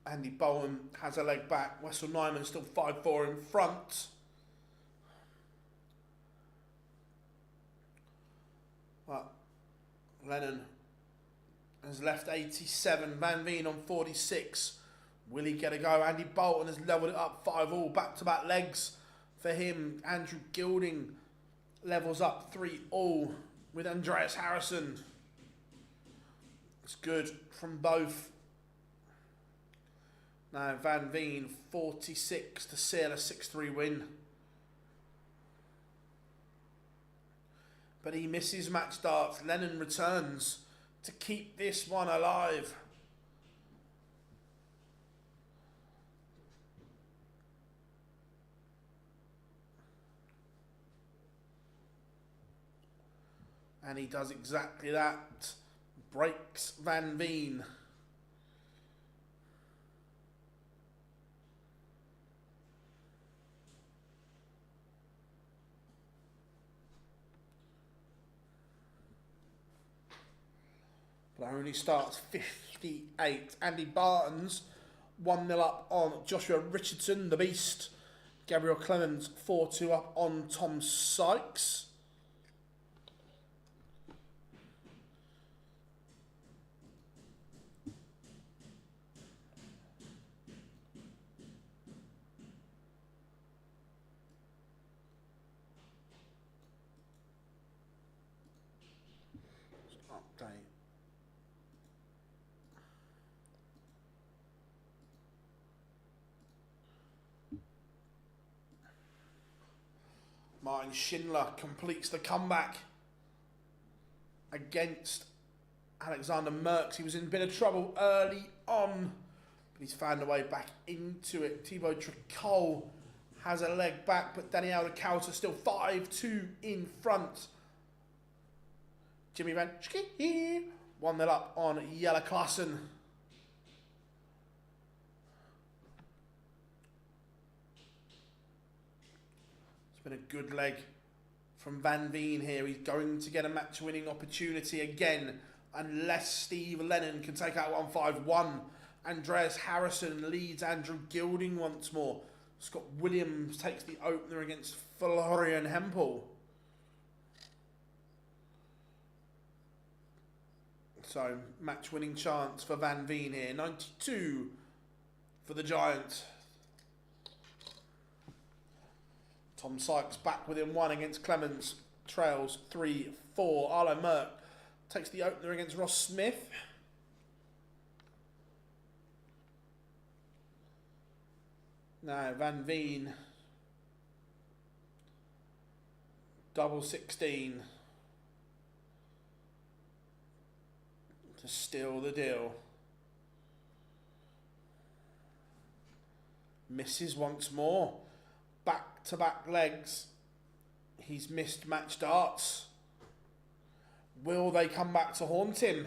Andy Bowen has a leg back. Wessel Nyman still 5-4 in front. But Lennon has left 87. Van Veen on 46. Will he get a go? Andy Bolton has levelled it up 5-all. Back-to-back legs for him. Andrew Gilding levels up 3-all with Andreas Harrison. It's good from both. Now Van Veen 46 to seal a 6-3 win. But he misses match darts. Lennon returns to keep this one alive. And he does exactly that. Breaks Van Veen. But only starts 58. Andy Barton's 1-0 up on Joshua Richardson, the Beast. Gabriel Clemens 4-2 up on Tom Sykes. Update. Martin Schindler completes the comeback against Alexander Merckx. He was in a bit of trouble early on, but he's found a way back into it. Thibaut Tricol has a leg back, but Danny Aldercouter still 5-2 in front. Jimmy Van Schie 1-0 up on Jelle Klassen. It's been a good leg from Van Veen here. He's going to get a match-winning opportunity again, unless Steve Lennon can take out 1-5-1. Andreas Harrison leads Andrew Gilding once more. Scott Williams takes the opener against Florian Hempel. So, match-winning chance for Van Veen here. 92 for the Giant. Tom Sykes back within 1 against Clemens. Trails 3-4. Arlo Merck takes the opener against Ross Smith. Now Van Veen. Double 16. To steal the deal. Misses once more. Back-to-back legs. He's missed match darts. Will they come back to haunt him?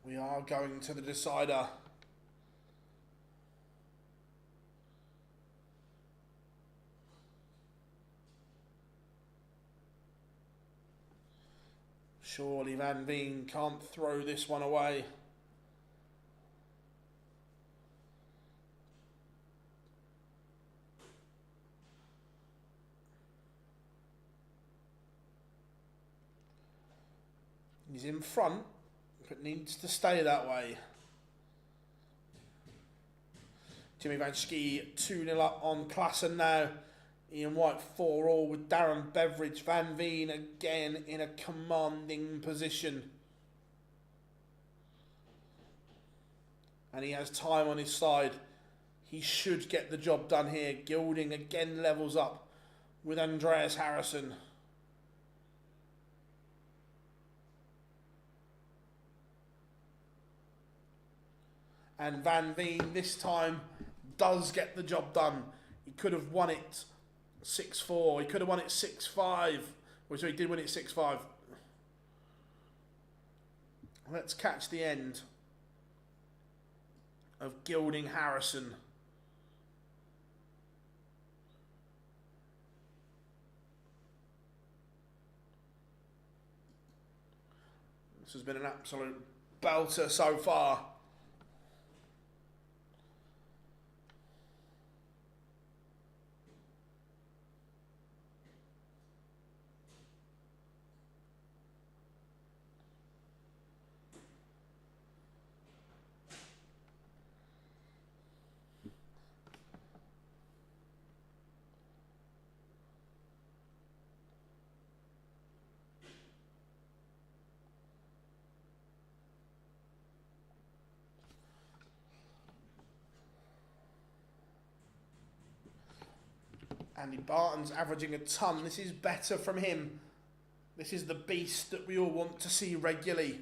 We are going to the decider. Surely Van Veen can't throw this one away. He's in front, but needs to stay that way. Jimmy Van Schie 2-0 up on Klassen now. Ian White 4-all with Darren Beveridge. Van Veen again in a commanding position. And he has time on his side. He should get the job done here. Gilding again levels up with Andreas Harrison. And Van Veen this time does get the job done. He could have won it 6-4. He could have won it 6-5. So he did win it 6-5. Let's catch the end of Gilding Harrison. This has been an absolute belter so far. Andy Barton's averaging a ton. This is better from him. This is the beast that we all want to see regularly.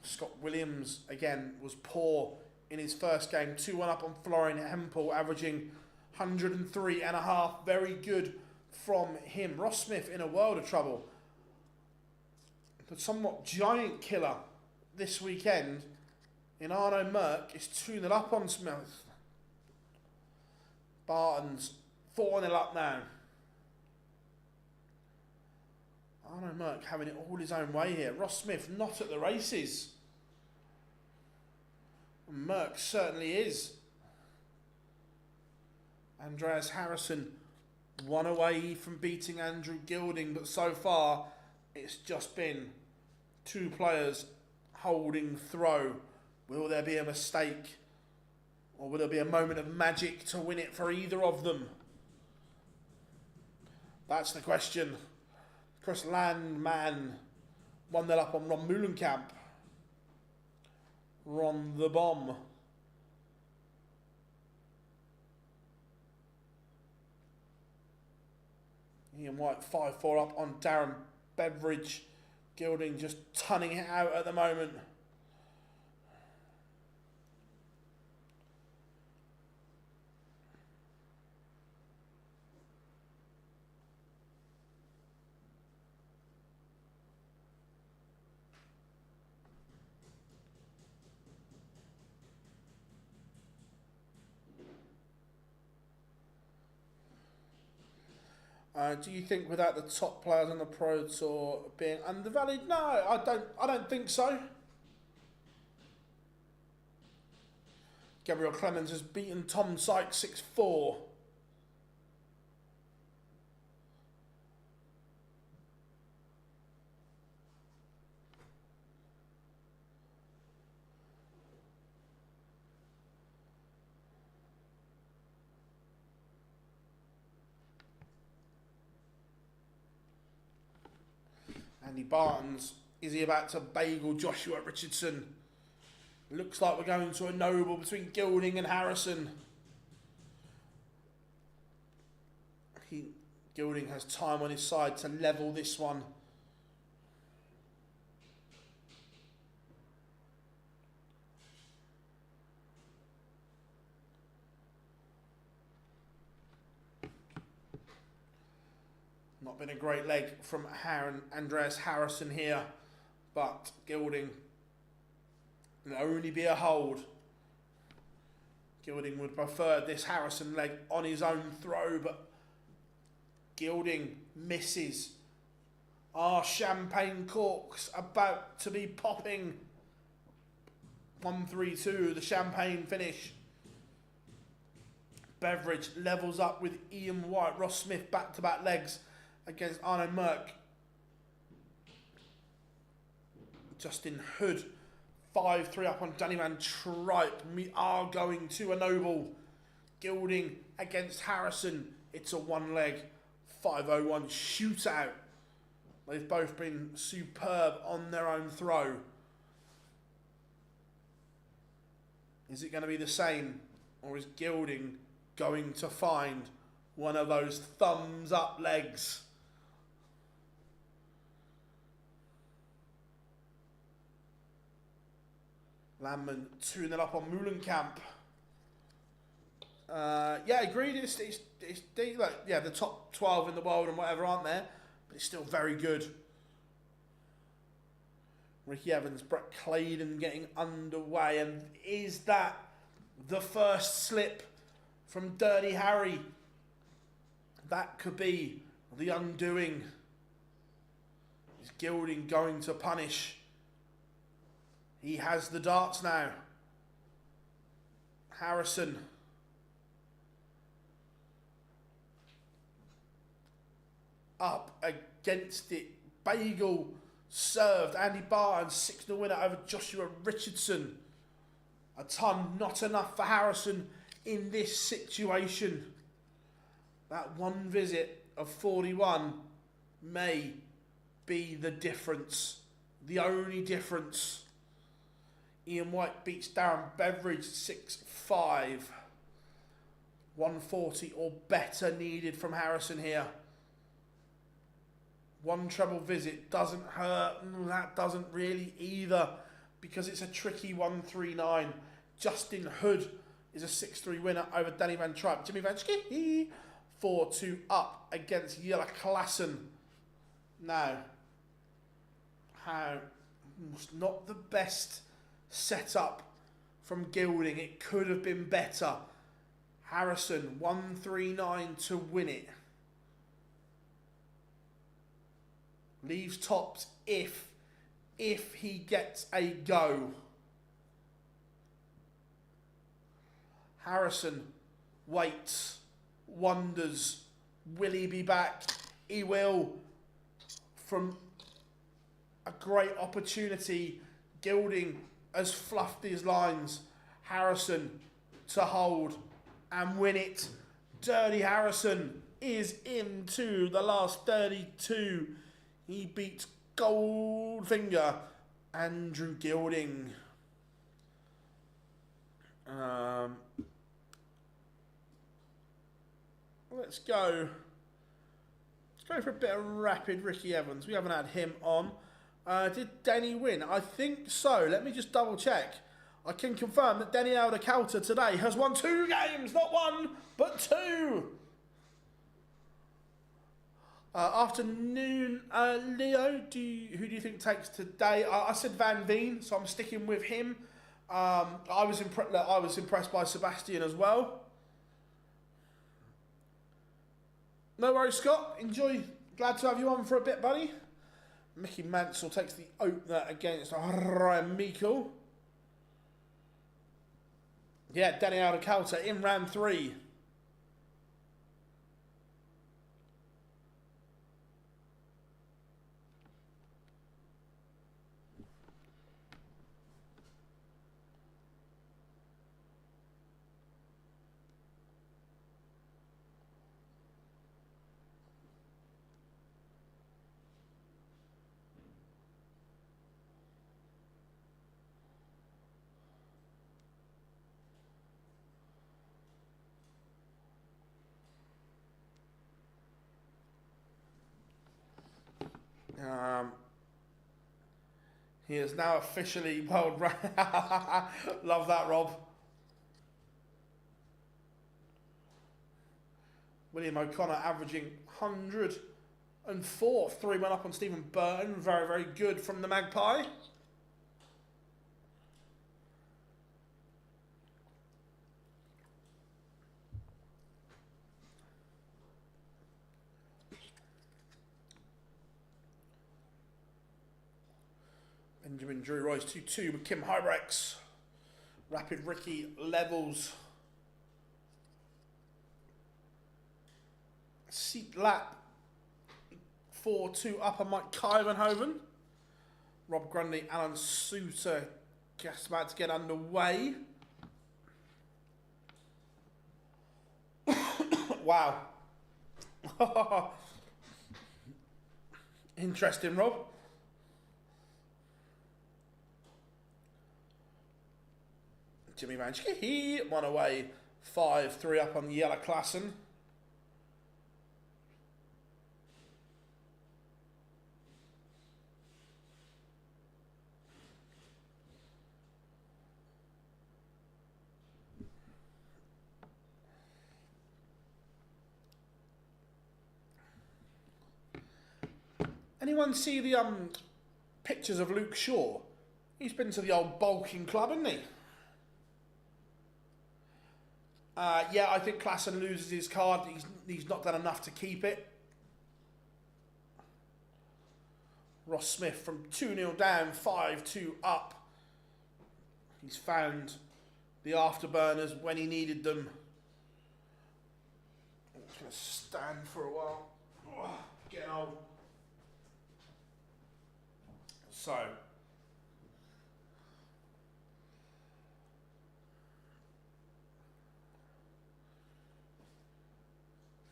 Scott Williams, again, was poor in his first game. 2-1 up on Florian Hempel, averaging 103.5. Very good from him. Ross Smith in a world of trouble. The somewhat giant killer this weekend in Arno Merck is 2-0 up on Smith. Barton's 4-0 up now. Arno Merck having it all his own way here. Ross Smith not at the races. Merck certainly is. Andreas Harrison 1 away from beating Andrew Gilding, but so far it's just been 2 players holding throw. Will there be a mistake, or will there be a moment of magic to win it for either of them? That's the question. Chris Landman 1-0 up on Ron Meulenkamp. Ron the Bomb. Ian White 5-4 up on Darren Beveridge. Gilding just tunning it out at the moment. Do you think without the top players on the Pro Tour being undervalued? No, I don't think so. Gabriel Clemens has beaten Tom Sykes 6-4. Andy Barton's, is he about to bagel Joshua Richardson? Looks like we're going to a noble between Gilding and Harrison. Gilding has time on his side to level this one. Not been a great leg from Andreas Harrison here, but Gilding will only be a hold. Gilding would prefer this Harrison leg on his own throw, but Gilding misses. Our champagne corks about to be popping. 1-3-2, the champagne finish. Beveridge levels up with Ian White. Ross Smith back-to-back legs against Arno Merck. Justin Hood 5-3 up on Danny Van Tripe. We are going to a noble. Gilding against Harrison. It's a one-leg 501 shootout. They've both been superb on their own throw. Is it going to be the same, or is Gilding going to find one of those thumbs up legs? Landman 2-0 up on Moulenkamp. Yeah, agreed. It's like, yeah, the top 12 in the world and whatever aren't there, but it's still very good. Ricky Evans, Brett Claydon getting underway, and is that the first slip from Dirty Harry? That could be the undoing. Is Gilding going to punish? He has the darts now. Harrison. Up against it. Bagel served. Andy Barnes, 6-0 winner over Joshua Richardson. A ton, not enough for Harrison in this situation. That one visit of 41 may be the difference. The only difference. Ian White beats Darren Beveridge 6-5. 140 or better needed from Harrison here. One treble visit doesn't hurt. That doesn't really either, because it's a tricky 139. Justin Hood is a 6-3 winner over Danny Van Tripe. Jimmy Vansky 4-2 up against Jelle Klassen. Now, how not the best setup from Gilding. It could have been better. Harrison 139 to win it. Leaves tops if he gets a go. Harrison waits, wonders, will he be back? He will. From a great opportunity, Gilding has fluffed his lines. Harrison to hold and win it. Dirty Harrison is into the last 32. He beats Goldfinger Andrew Gilding. Let's go for a bit of rapid Ricky Evans. We haven't had him on. Did Denny win? I think so. Let me just double check. I can confirm that Denny Aldacalta today has won 2 games. Not 1, but 2. Afternoon, Leo. Who do you think takes today? I said Van Veen, so I'm sticking with him. I was impressed by Sebastian as well. No worries, Scott. Enjoy. Glad to have you on for a bit, buddy. Mickey Mansell takes the opener against Ryan Meikle. Yeah, Danny Aldacalta in round 3. He is now officially world rank. Love that, Rob. William O'Connor averaging 100 and 4. 3-1 up on Stephen Burton. Very, very good from the Magpie. Benjamin Drew Royce 2-2 with Kim Hybrex. Rapid Ricky levels. Seat lap 4-2 up on Mike Kyvenhoven. Rob Grundy, Alan Suter just about to get underway. Wow. Interesting, Rob. Jimmy Manchke, he won away 5-3 up on Yella Klassen. Anyone see the pictures of Luke Shaw? He's been to the old bulking club, hasn't he? Yeah, I think Klassen loses his card. He's not done enough to keep it. Ross Smith from 2-0 down, 5-2 up. He's found the afterburners when he needed them. I'm just going to stand for a while. Oh, getting old. So,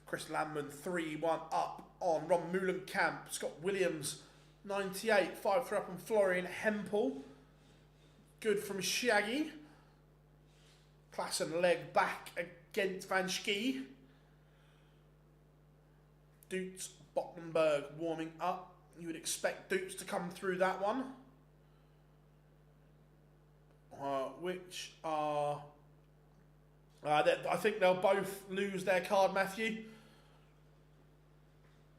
Chris Landman 3-1 up on Ron Meulenkamp. Scott Williams 98, 5-3 up on Florian Hempel. Good from Shaggy. Klassen leg back against Van Schie. Dutz Bottenberg warming up. You would expect Dukes to come through that one. Which are... I think they'll both lose their card, Matthew.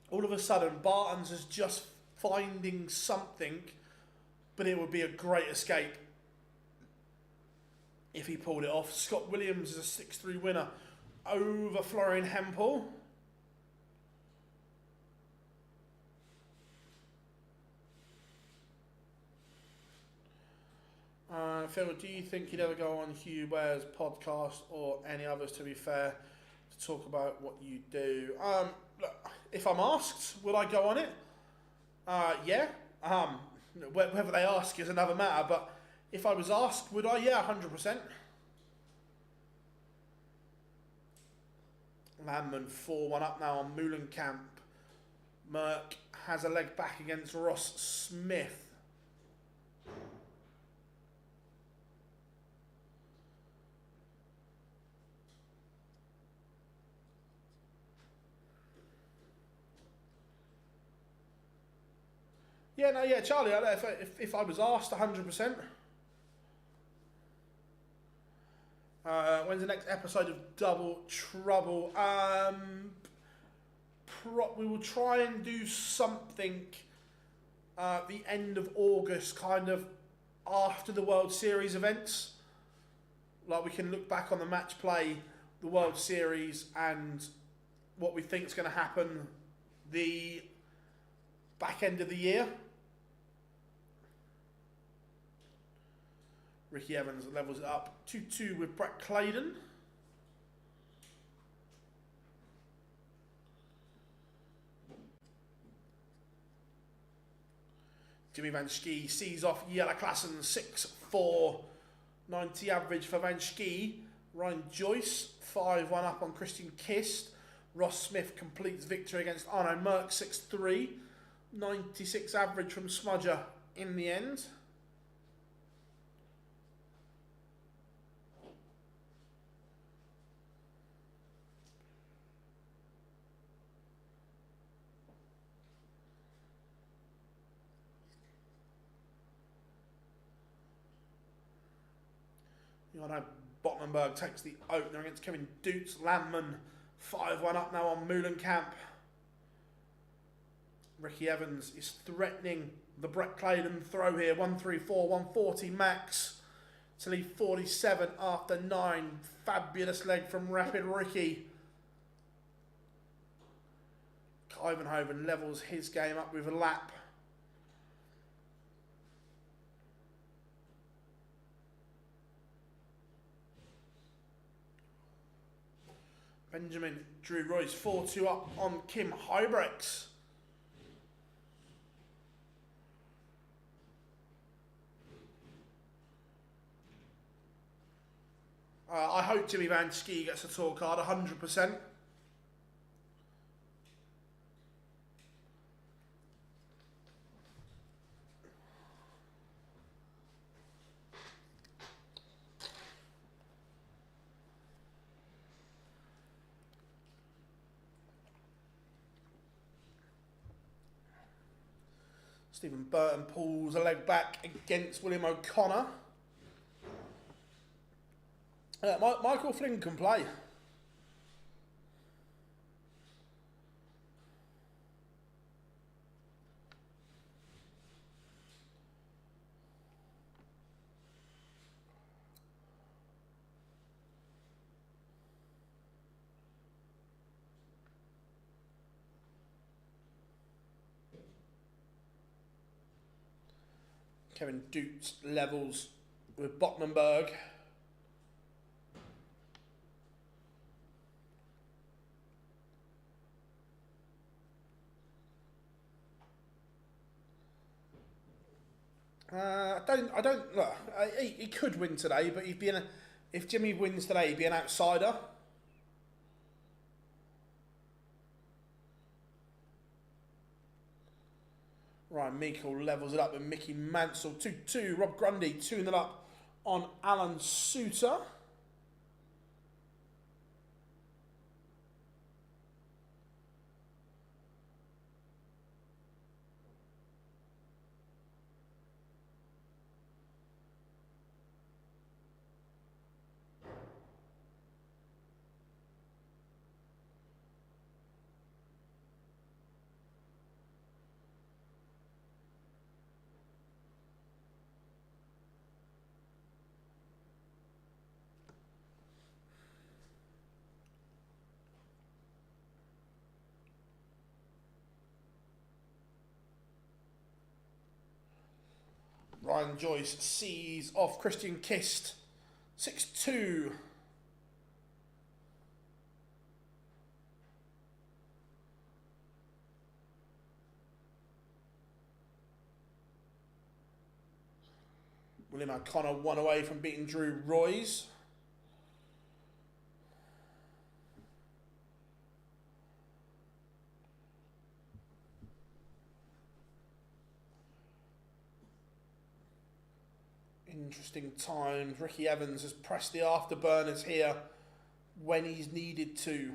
All of a sudden, Barton's is just finding something, but it would be a great escape if he pulled it off. Scott Williams is a 6-3 winner over Florian Hempel. Phil, do you think you'd ever go on Hugh Ware's podcast or any others, to be fair, to talk about what you do? Look, if I'm asked, would I go on it? Yeah. Whether they ask is another matter, but if I was asked, would I? Yeah, 100%. Landman 4-1 up now on Meulenkamp. Merck has a leg back against Ross Smith. Yeah, no, yeah, Charlie, if I was asked, 100%. When's the next episode of Double Trouble? We will try and do something the end of August, kind of after the World Series events. Like, we can look back on the match play, the World Series, and what we think is going to happen the back end of the year. Ricky Evans levels it up 2-2 with Brett Claydon. Jimmy Van Schie sees off Jelle Klassen 6-4. 90 average for Van Schie. Ryan Joyce 5-1 up on Christian Kist. Ross Smith completes victory against Arno Merck 6-3. 96 average from Smudger in the end. You know, Bottenberg takes the opener against Kevin Dutz. Landman 5-1 up now on Meulenkamp. Ricky Evans is threatening the Brett Claydon throw here. 134, 140 max to leave 47 after 9. Fabulous leg from Rapid Ricky. Ivanhoven levels his game up with a lap. Benjamin Drew Royce 4-2 up on Kim Hybrex. I hope Jimmy Van Schie gets a tour card, 100%. Stephen Burton pulls a leg back against William O'Connor. Michael Flynn can play. Kevin Dutz levels with Bottenberg. I don't. Look, he could win today, but he'd be if Jimmy wins today, he'd be an outsider. Ryan Meikle levels it up with Mickey Mansell. 2-2. Rob Grundy 2-0 up on Alan Suter. Ryan Joyce sees off Christian Kist. 6-2. William O'Connor 1 away from beating Drew Royce. Interesting times. Ricky Evans has pressed the afterburners here when he's needed to.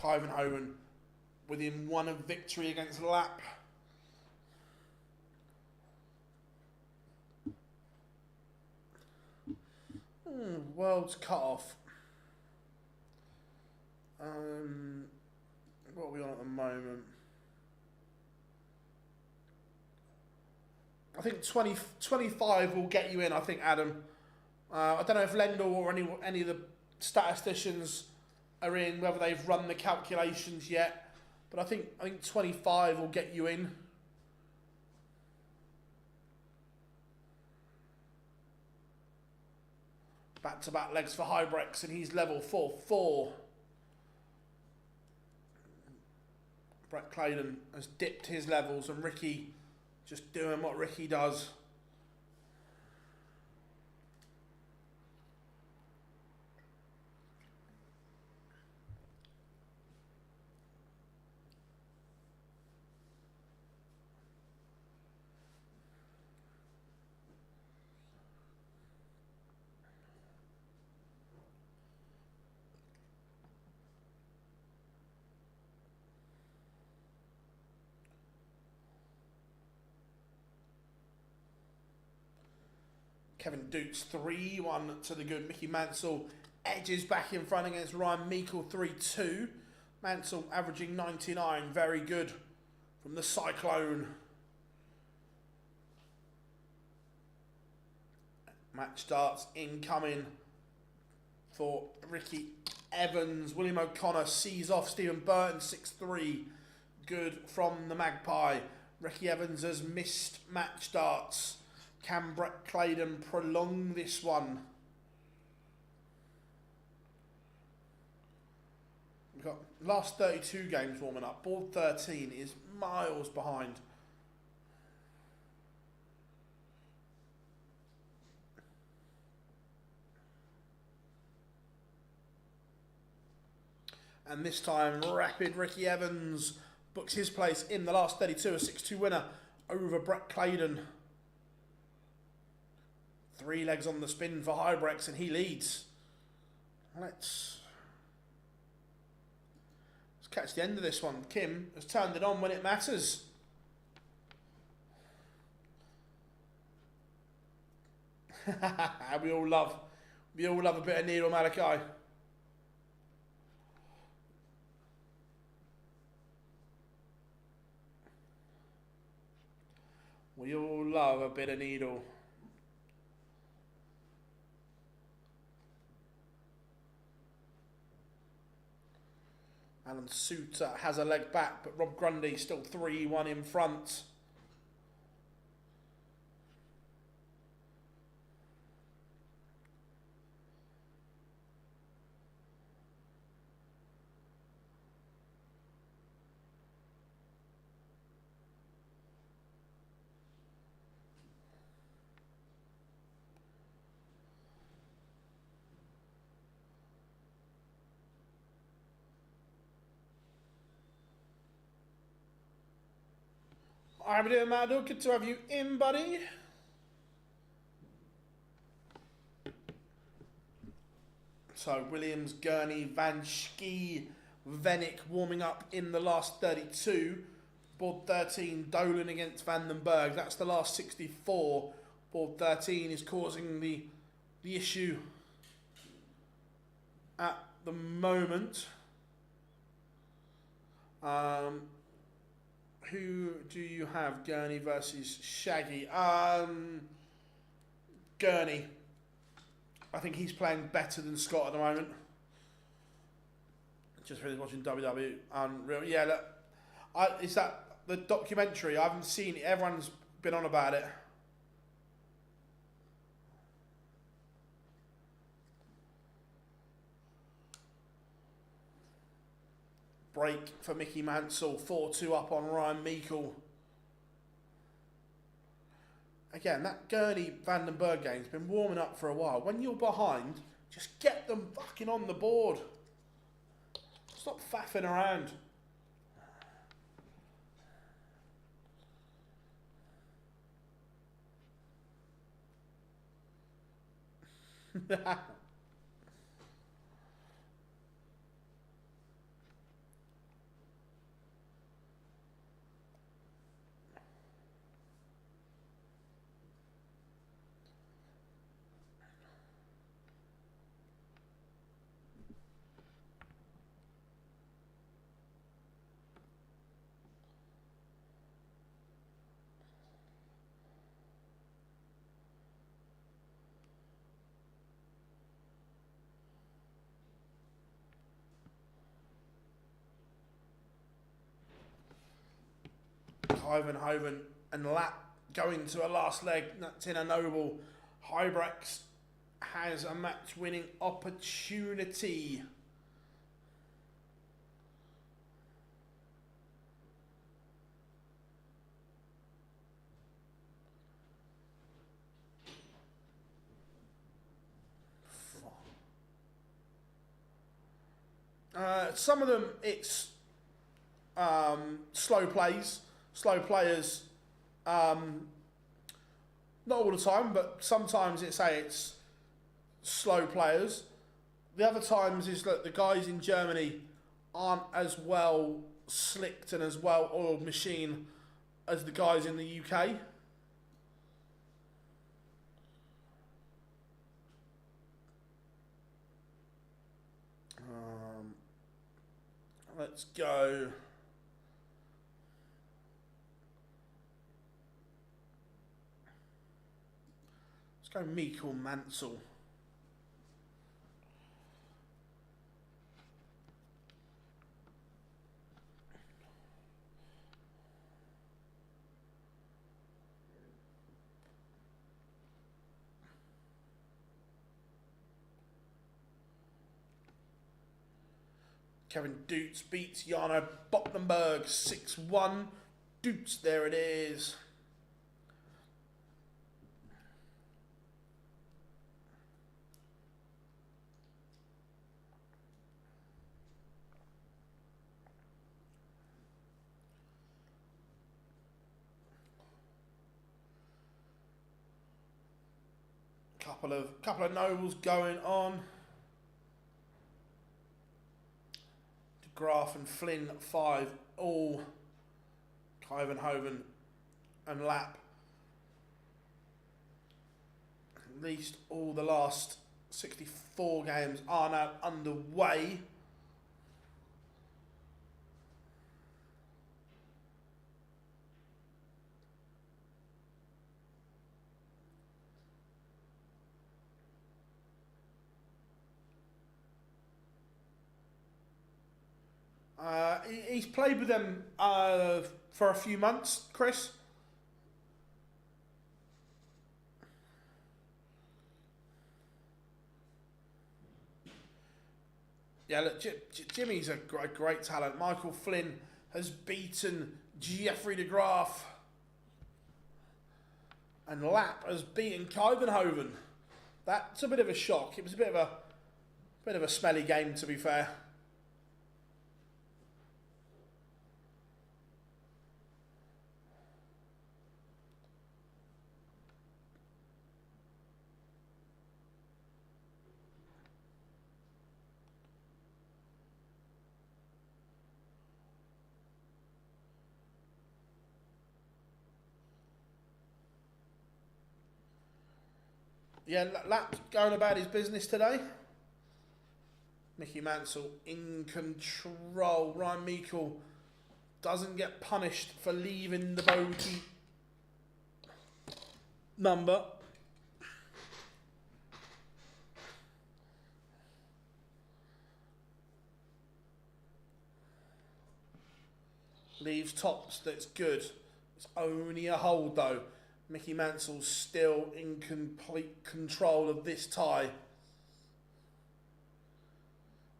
Ivanhoven within 1 of victory against Lap. World's cut off. What are we on at the moment? I think 25 will get you in, I think, Adam. I don't know if Lendl or any of the statisticians are in, whether they've run the calculations yet. But I think 25 will get you in. Back-to-back legs for Hybrex, and he's level 4-4. Brett Claydon has dipped his levels, and Ricky just doing what Ricky does. Kevin Dukes 3-1 to the good. Mickey Mansell edges back in front against Ryan Meikle 3-2. Mansell averaging 99, very good from the Cyclone. Match starts incoming for Ricky Evans. William O'Connor sees off Stephen Burton 6-3. Good from the Magpie. Ricky Evans has missed match starts. Can Brett Claydon prolong this one? We've got last 32 games warming up. Board 13 is miles behind. And this time, rapid Ricky Evans books his place in the last 32, a 6-2 winner over Brett Claydon. 3 legs on the spin for Hybrex, and he leads. Let's catch the end of this one. Kim has turned it on when it matters. we all love a bit of Needle Malachi. We all love a bit of needle. Alan Suter has a leg back, but Rob Grundy still 3-1 in front. How are we doing, Mado? Good to have you in, buddy. So, Williams, Gurney, Van Schie, Venick warming up in the last 32. Board 13, Dolan against Vandenberg. That's the last 64. Board 13 is causing the issue at the moment. Who do you have? Gurney versus Shaggy. Gurney. I think he's playing better than Scott at the moment. Just really watching WWE. Unreal. Yeah, look. Is that the documentary? I haven't seen it. Everyone's been on about it. Break for Mickey Mansell, 4-2 up on Ryan Meikle. Again, that Gurney Vandenberg game's been warming up for a while. When you're behind, just get them fucking on the board. Stop faffing around. Hoven and Lap going to a last leg. That's in a Noble. Hybrex has a match winning opportunity. Some of them it's slow plays. Slow players, not all the time, but sometimes it's slow players. The other times is that the guys in Germany aren't as well slicked and as well oiled machine as the guys in the UK. Let's go. Let's go Mikkel Mansell. Kevin Dutz beats Jarno Bottenberg 6-1. Dutz, there it is. Couple of nobles going on. Graf and Flynn 5 all. Kyvenhoven and Lap. At least all the last 64 games are now underway. He's played with them for a few months, Chris. Yeah, look, Jimmy's a great talent. Michael Flynn has beaten Geoffrey de Graaf. And Lap has beaten Kyvenhoven. That's a bit of a shock. It was a bit of a smelly game, to be fair. Yeah, Lap's going about his business today. Mickey Mansell in control. Ryan Meikle doesn't get punished for leaving the bogey number. Leaves tops, that's good. It's only a hold though. Mickey Mansell's still in complete control of this tie.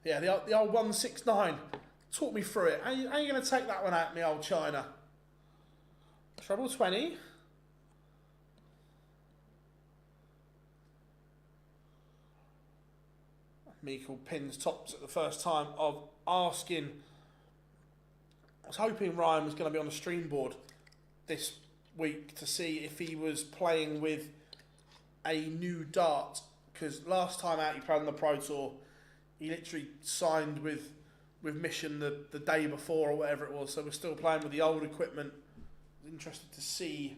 Yeah, the old 169. Talk me through it. How you going to take that one out, me old China? Treble 20. Meikle pins tops at the first time of asking. I was hoping Ryan was going to be on the stream board this week to see if he was playing with a new dart, because last time out he played on the Pro Tour, he literally signed with Mission the day before or whatever it was, so we're still playing with the old equipment. I was interested to see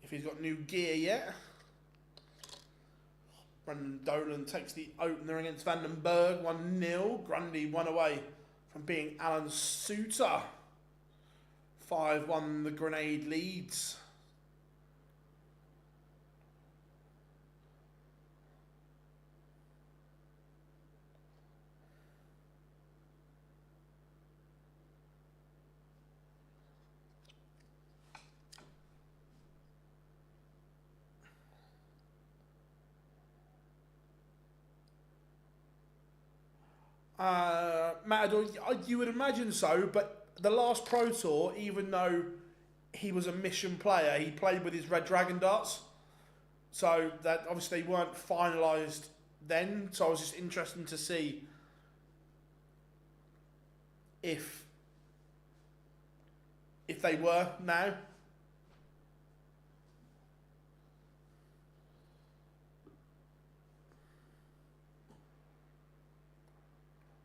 if he's got new gear yet. Brendan Dolan takes the opener against Vandenberg, 1-0. Grundy 1 away from being Alan Suter. 5-1 the Grenade leads. Matador, you would imagine so, but the last Pro Tour, even though he was a Mission player, he played with his Red Dragon darts. So that obviously they weren't finalised then. So I was just interested to see if they were now.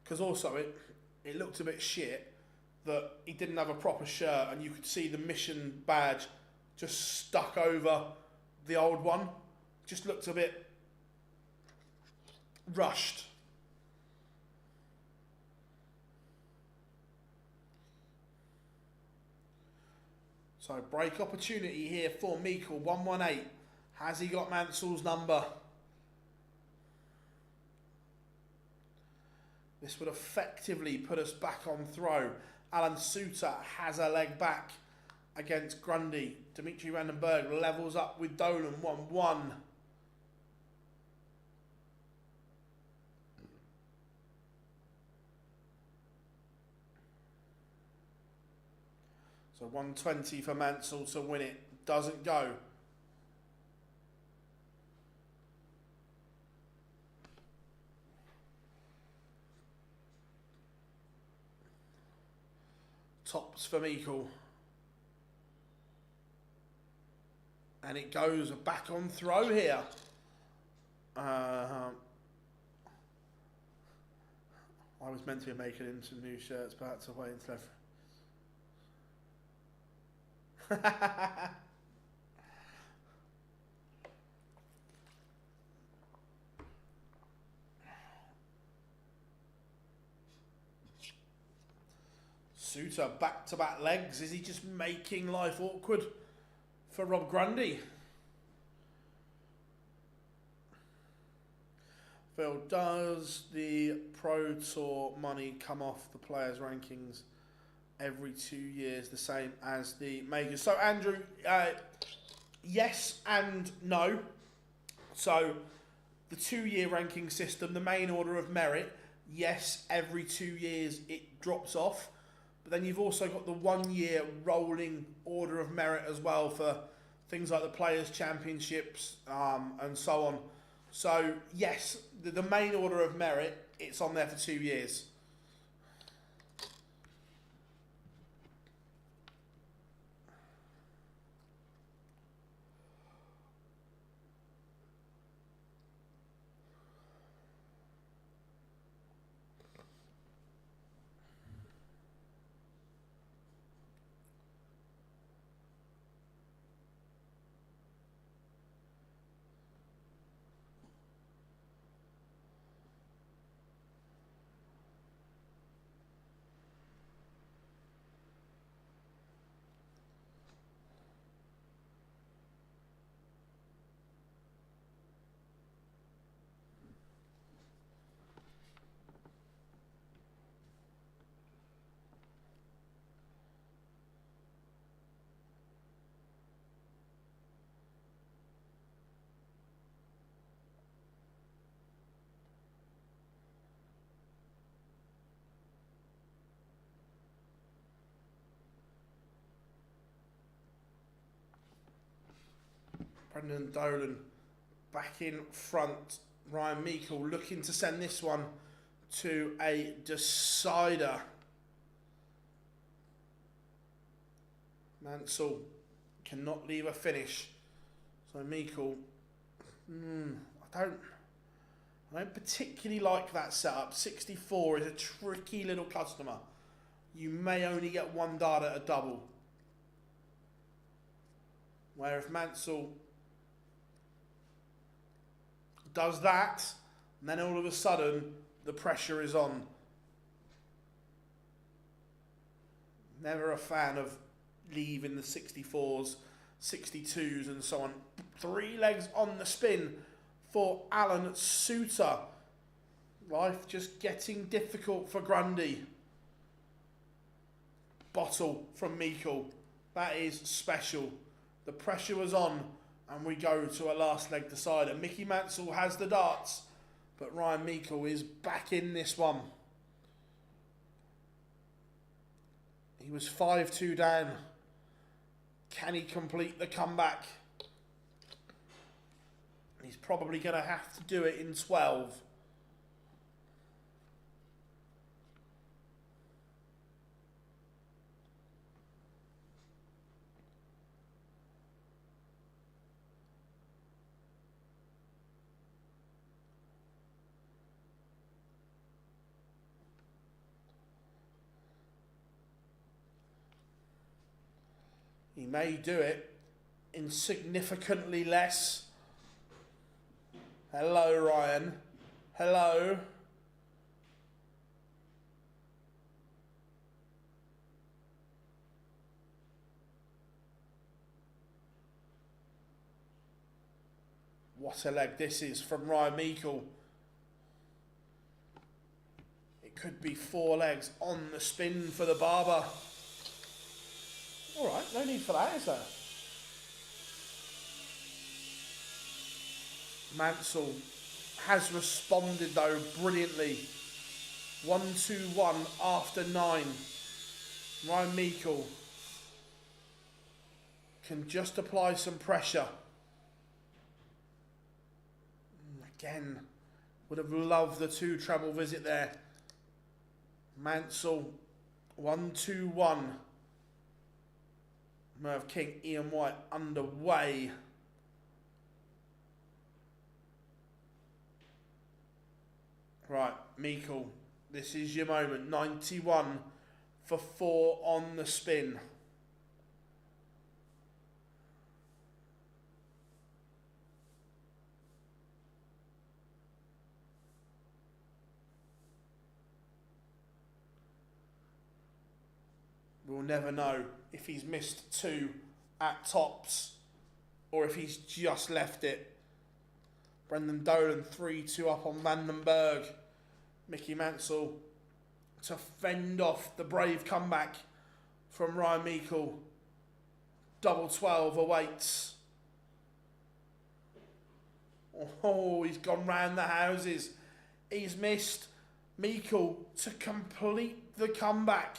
Because also it looked a bit shit that he didn't have a proper shirt, and you could see the mission badge just stuck over the old one. Just looked a bit rushed. So break opportunity here for Meikle, 118. Has he got Mansell's number? This would effectively put us back on throw. Alan Suter has a leg back against Grundy. Dimitri Vandenberg levels up with Dolan, 1-1. So 120 for Mansell to win it. Doesn't go. Tops for Meikle. And it goes back on throw here. I was meant to be making him some new shirts, but I had to wait until Suter back-to-back legs. Is he just making life awkward for Rob Grundy? Phil, does the Pro Tour money come off the players' rankings every 2 years, the same as the majors? So, Andrew, yes and no. So, the 2-year ranking system, the main order of merit, yes, every 2 years it drops off. But then you've also got the 1-year rolling order of merit as well for things like the Players' Championships and so on. So, yes, the main order of merit, it's on there for 2 years. Brendan Dolan back in front. Ryan Meikle looking to send this one to a decider. Mansell cannot leave a finish. So Meikle, I don't particularly like that setup. 64 is a tricky little customer. You may only get one dart at a double. Where if Mansell does that, and then all of a sudden the pressure is on. Never a fan of leaving the 64s, 62s and so on. 3 legs on the spin for Alan Suter. Life just getting difficult for Grundy. Bottle from Meikle. That is special. The pressure was on, and we go to a last leg decider. Mickey Mansell has the darts, but Ryan Meikle is back in this one. He was 5-2 down. Can he complete the comeback? He's probably going to have to do it in 12. may do it in significantly less. Hello, Ryan. Hello. What a leg this is from Ryan Meikle. It could be 4 legs on the spin for the barber. All right, no need for that, is there? Mansell has responded though brilliantly. 1-2-1 after 9. Ryan Meikle can just apply some pressure. Again, would have loved the 2 treble visit there. Mansell 1-2-1. Merv King, Ian White underway. Right, Meikle, this is your moment. 91 for 4 on the spin. We'll never know if he's missed 2 at tops or if he's just left it. Brendan Dolan 3-2 up on Vandenberg. Mickey Mansell to fend off the brave comeback from Ryan Meikle. Double 12 awaits. Oh, he's gone round the houses. He's missed. Meikle to complete the comeback.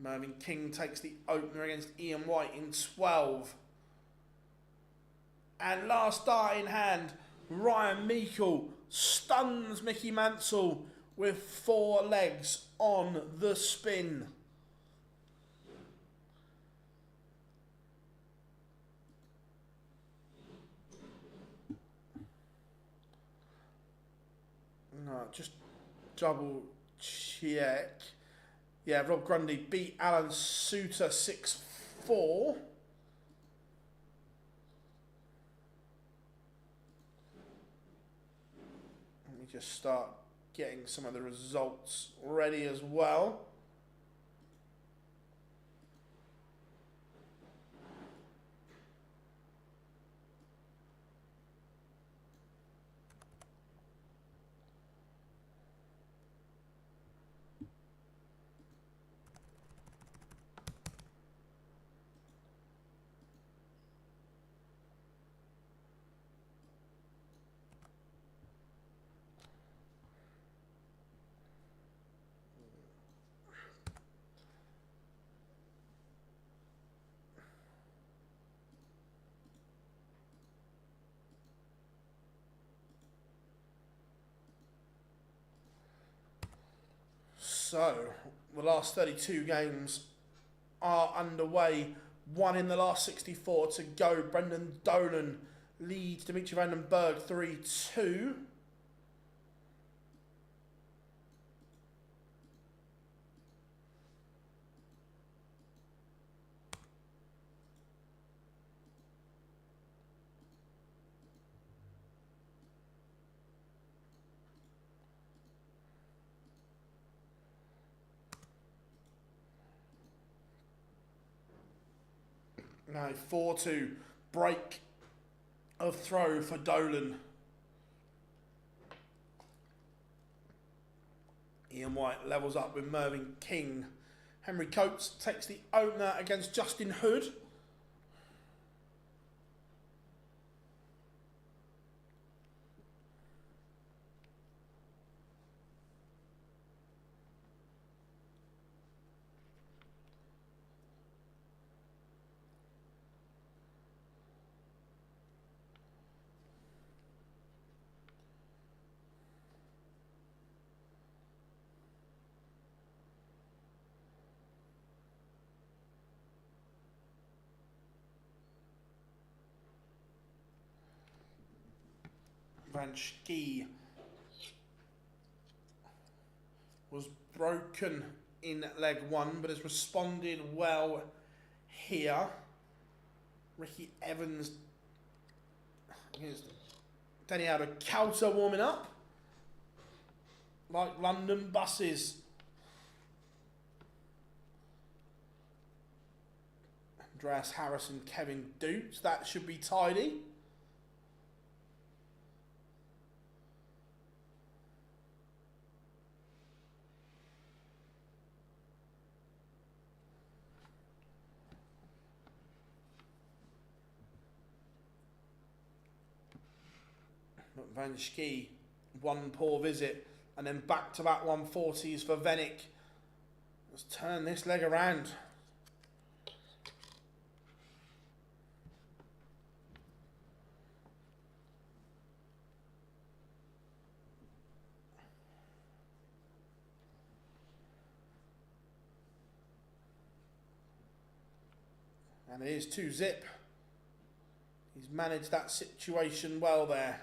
Mervyn King takes the opener against Ian White in 12. And last dart in hand, Ryan Meikle stuns Mickey Mansell with 4 legs on the spin. No, just double check. Yeah, Rob Grundy beat Alan Suter 6-4. Let me just start getting some of the results ready as well. So, the last 32 games are underway. 1 in the last 64 to go. Brendan Dolan leads Dimitri Vandenberg 3-2. No, 4-2. Break of throw for Dolan. Ian White levels up with Mervyn King. Henry Coates takes the opener against Justin Hood. Van Schie was broken in leg one, but has responded well here. Ricky Evans against Daniel Kauter warming up. Like London buses. Andreas Harrison, Kevin Dukes. That should be tidy. Van Schie, one poor visit, and then back-to-back 140s for Venick. Let's turn this leg around. And it is 2-zip. He's managed that situation well there.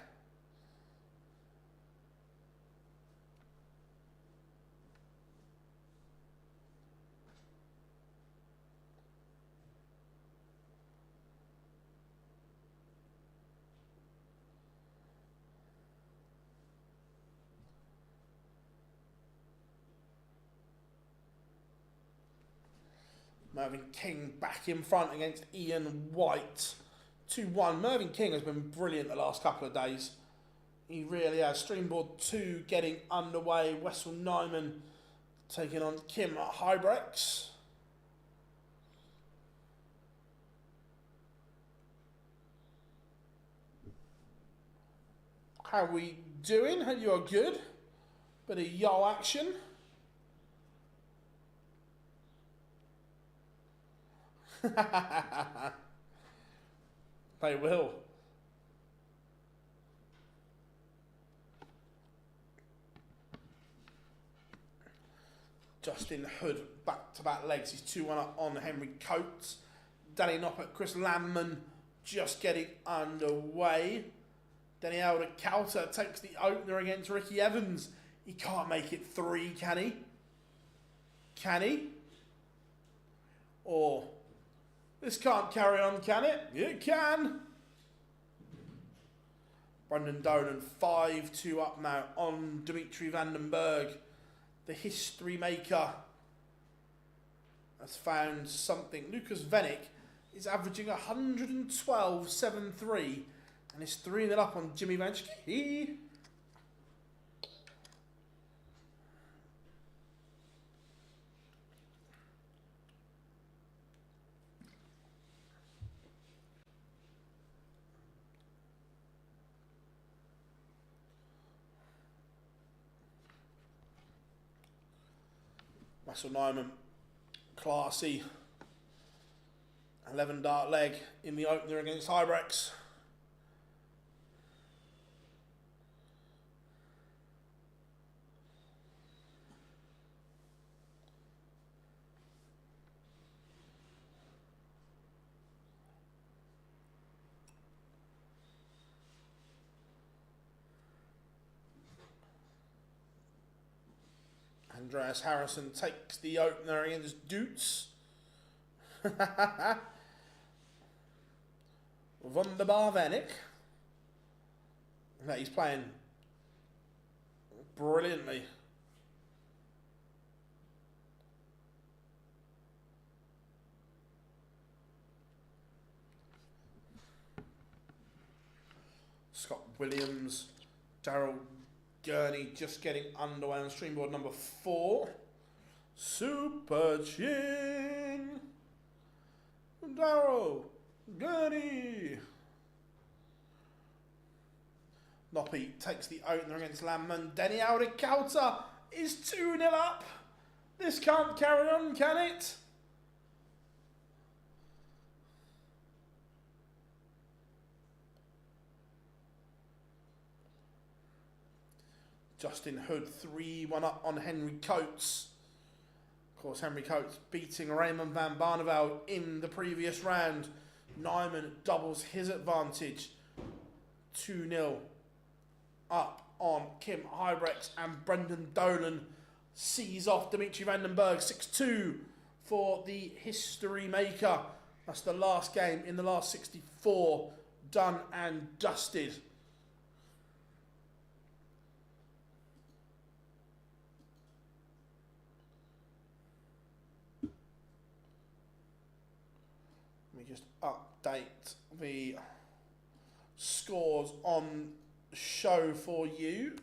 Mervyn King back in front against Ian White. 2-1. Mervyn King has been brilliant the last couple of days. He really has. Streamboard 2 getting underway. Wessel Nyman taking on Kim Hybrex. How are we doing? Hope you are good. Bit of yo action. They will. Justin Hood, back-to-back legs. He's 2-1 up on Henry Coates. Danny Noppert, Chris Lamman just getting underway. Daniel Kauter takes the opener against Ricky Evans. He can't make it 3, can he? Can he? Or... this can't carry on, can it? It can. Brendan Donan, 5-2 up now on Dimitri Vandenberg. The history maker has found something. Lucas Venick is averaging 112.73 and is 3-0 up on Jimmy Van Schie. Wessel Nyman, classy. 11 dart leg in the opener against Hybrex. Andreas Harrison takes the opener against Dutz. Wunderbar Venick. He's playing brilliantly. Scott Williams, Daryl Gurney just getting underway on streamboard number 4. Super Chin. Daryl Gurney. Noppy takes the opener against Lamman. Denny Kauter is 2-0 up. This can't carry on, can it? Justin Hood, 3-1 up on Henry Coates. Of course, Henry Coates beating Raymond van Barneveld in the previous round. Nyman doubles his advantage. 2-0 up on Kim Hybrex, and Brendan Dolan sees off Dimitri Vandenberg 6-2 for the history maker. That's the last game in the last 64, done and dusted. Let me just update the scores on show for you.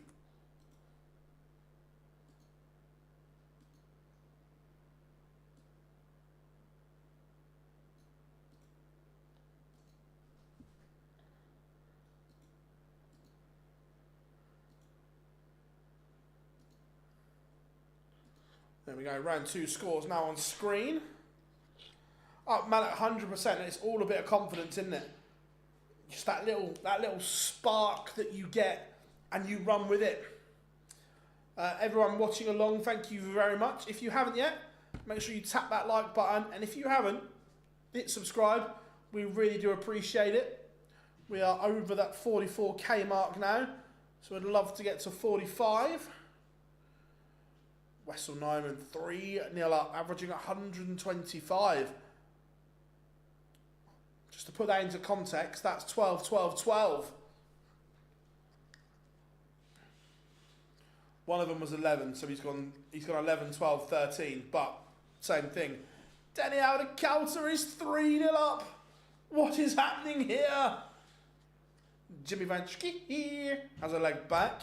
There we go, round 2 scores now on screen. Up man at 100%, it's all a bit of confidence, isn't it? Just that little spark that you get and you run with it. Everyone watching along, thank you very much. If you haven't yet, make sure you tap that like button. And if you haven't, hit subscribe. We really do appreciate it. We are over that 44k mark now, so I'd love to get to 45. Wessel Nyman 3-0 up, averaging 125. Just to put that into context, that's 12-12-12. One of them was 11, so he's gone 11, 12, 13, but same thing. Denny out of counter is 3-0 up. What is happening here? Jimmy Vanchki has a leg back.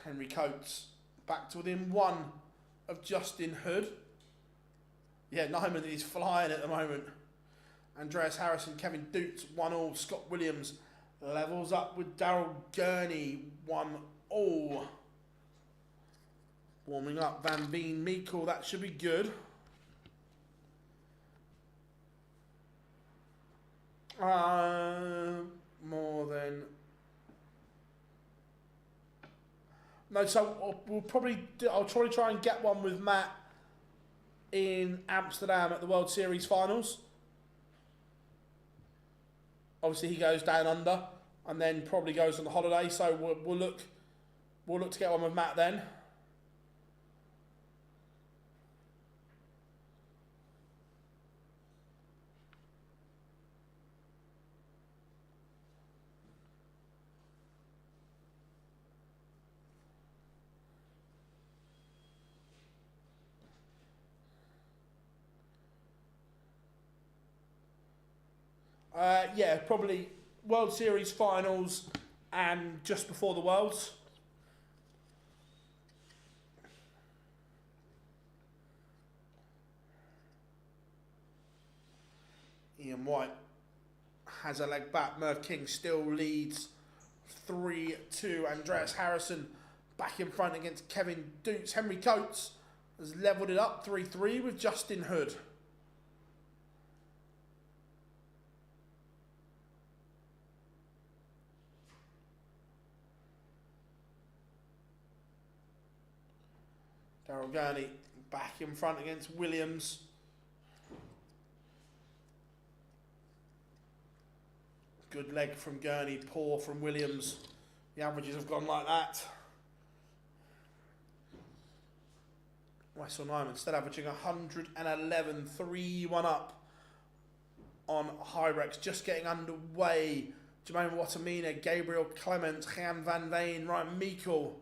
Henry Coates back to within 1 of Justin Hood. Yeah, Nyman is flying at the moment. Andreas Harrison, Kevin Doots, 1-1. Scott Williams levels up with Daryl Gurney, 1-1. Warming up Van Veen Meikle, that should be good. More than... No, so we'll probably I'll try and get one with Matt in Amsterdam at the World Series finals. Obviously, he goes down under and then probably goes on the holiday. So we'll look to get one with Matt then. Yeah, probably World Series finals and just before the Worlds. Ian White has a leg back. Merv King still leads 3-2. Andreas Harrison back in front against Kevin Doots. Henry Coates has levelled it up 3-3 with Justin Hood. Daryl Gurney back in front against Williams. Good leg from Gurney, poor from Williams. The averages have gone like that. Wessel Nyman still averaging 111, 3-1 up on Hybrex. Just getting underway. Jermaine Watamina, Gabriel Clement, Jan van Veen, Ryan Meikle.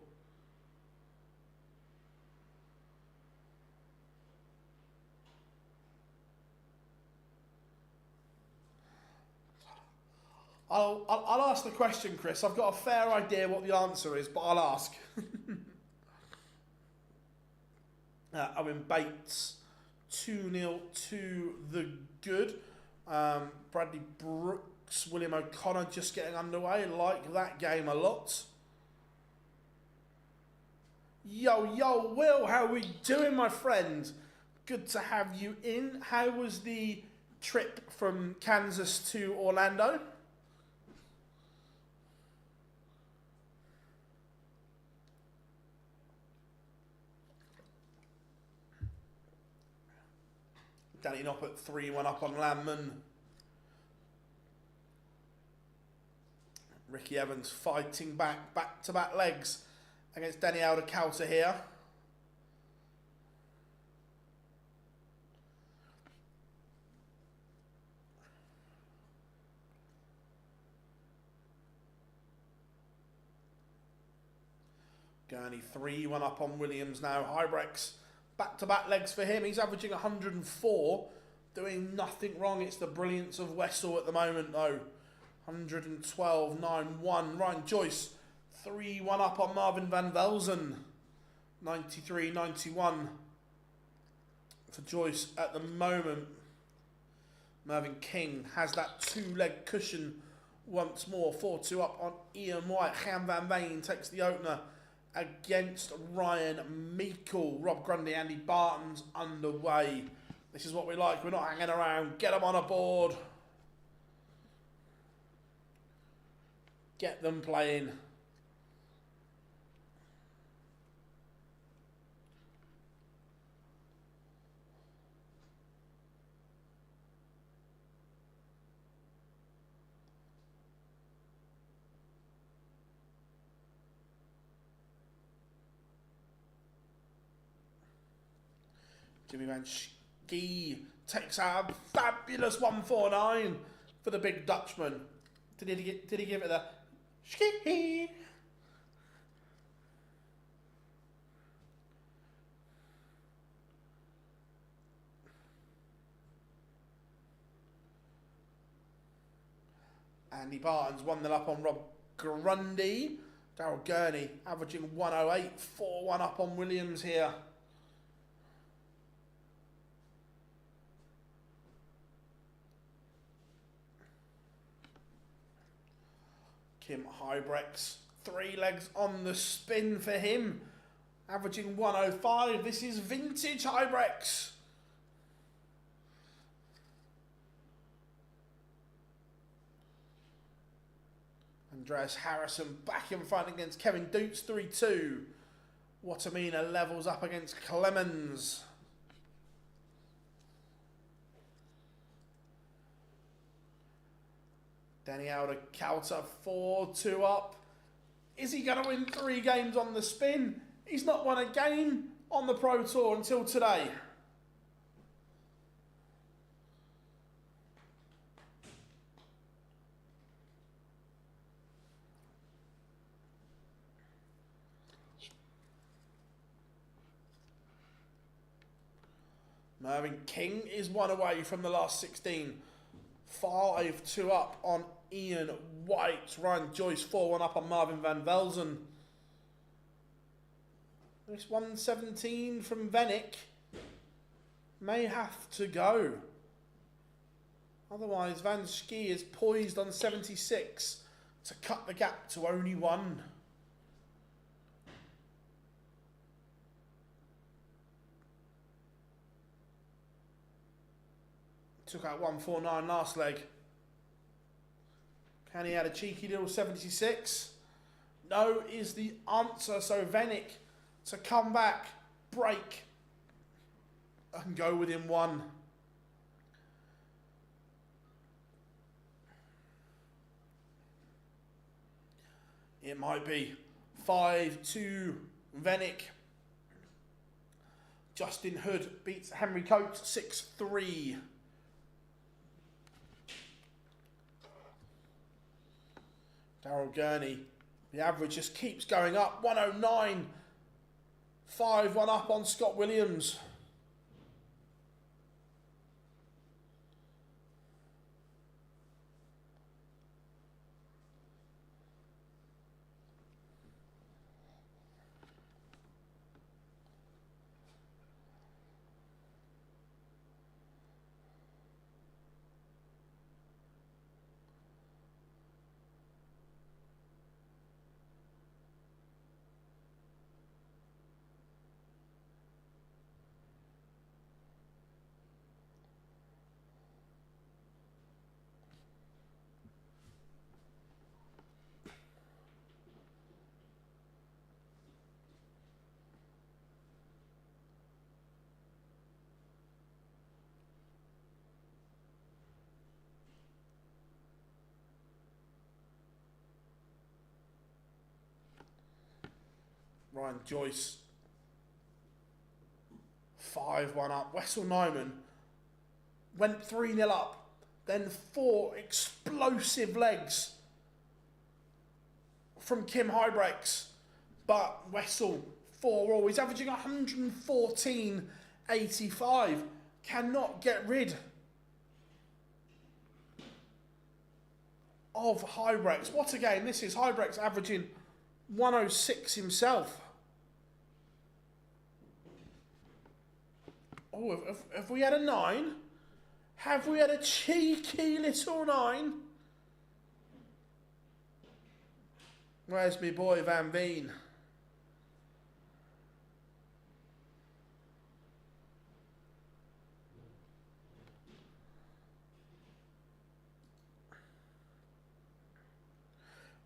I'll ask the question, Chris. I've got a fair idea what the answer is, but I'll ask. Owen Bates, 2-0 to the good. Bradley Brooks, William O'Connor just getting underway. Like that game a lot. Yo, Will, how are we doing, my friend? Good to have you in. How was the trip from Kansas to Orlando? Danny Noppert 3-1 up on Landman. Ricky Evans fighting back-to-back legs against Danny Alder-Coulter here. Gurney 3-1 up on Williams now. Hybrex back-to-back legs for him. He's averaging 104, doing nothing wrong. It's the brilliance of Wessel at the moment though. 112, 9-1. Ryan Joyce 3-1 up on Marvin van Velzen. 93, 91 for Joyce at the moment. Mervyn King has that two-leg cushion once more. 4-2 up on Ian White. Jan van Veen takes the opener against Ryan Meikle. Rob Grundy, Andy Barton's underway. This is what we like. We're not hanging around. Get them on a board. Get them playing. Jimmy Van Schie takes out a fabulous 149 for the big Dutchman. Did he give it the Schie? Andy Barton's 1-0 up on Rob Grundy. Daryl Gurney averaging 108, 4-1 up on Williams here. Kim Hybrex, 3 legs on the spin for him, averaging 105. This is vintage Hybrex. Andreas Harrison back in front against Kevin Doots, 3-2. Watamina levels up against Clemens. Danny Alder-Coulter 4-2 up. Is he going to win 3 games on the spin? He's not won a game on the Pro Tour until today. Mervyn King is 1 away from the last 16. 5-2 up on Ian White. Ryan Joyce 4-1 up on Marvin van Velzen. This 117 from Venick may have to go. Otherwise, Van Schie is poised on 76 to cut the gap to only 1. Took out 149 last leg. Can he add a cheeky little 76? No is the answer. So Venick to come back, break, and go within 1. It might be 5-2 Venick. Justin Hood beats Henry Coates 6-3. Daryl Gurney, the average just keeps going up. 109, 5-1 up on Scott Williams. Ryan Joyce 5-1 up. Wessel Nyman went 3-0 up. Then 4 explosive legs from Kim Highbreaks. But Wessel 4-all. He's averaging 114.85. Cannot get rid of Highbreaks. What a game this is. Highbreaks averaging 106 himself. Oh, have we had a 9? Have we had a cheeky little 9? Where's me boy Van Veen?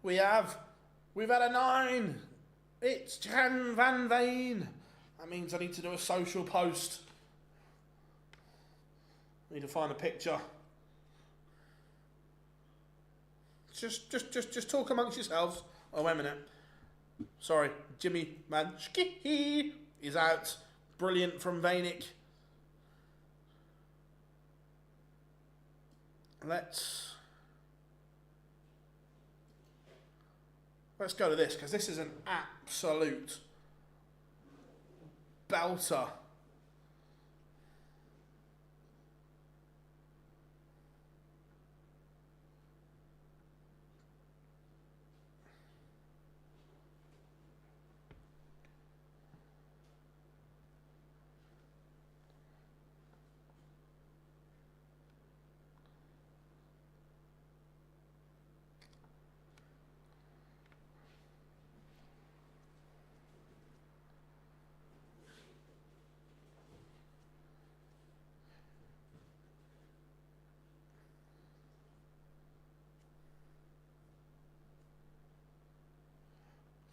We've had a 9. It's Jan Van Veen. That means I need to do a social post. Need to find a picture. Just talk amongst yourselves. Oh, wait a minute. Sorry, Jimmy Manchki is out. Brilliant from Vainik. Let's go to this, because this is an absolute belter.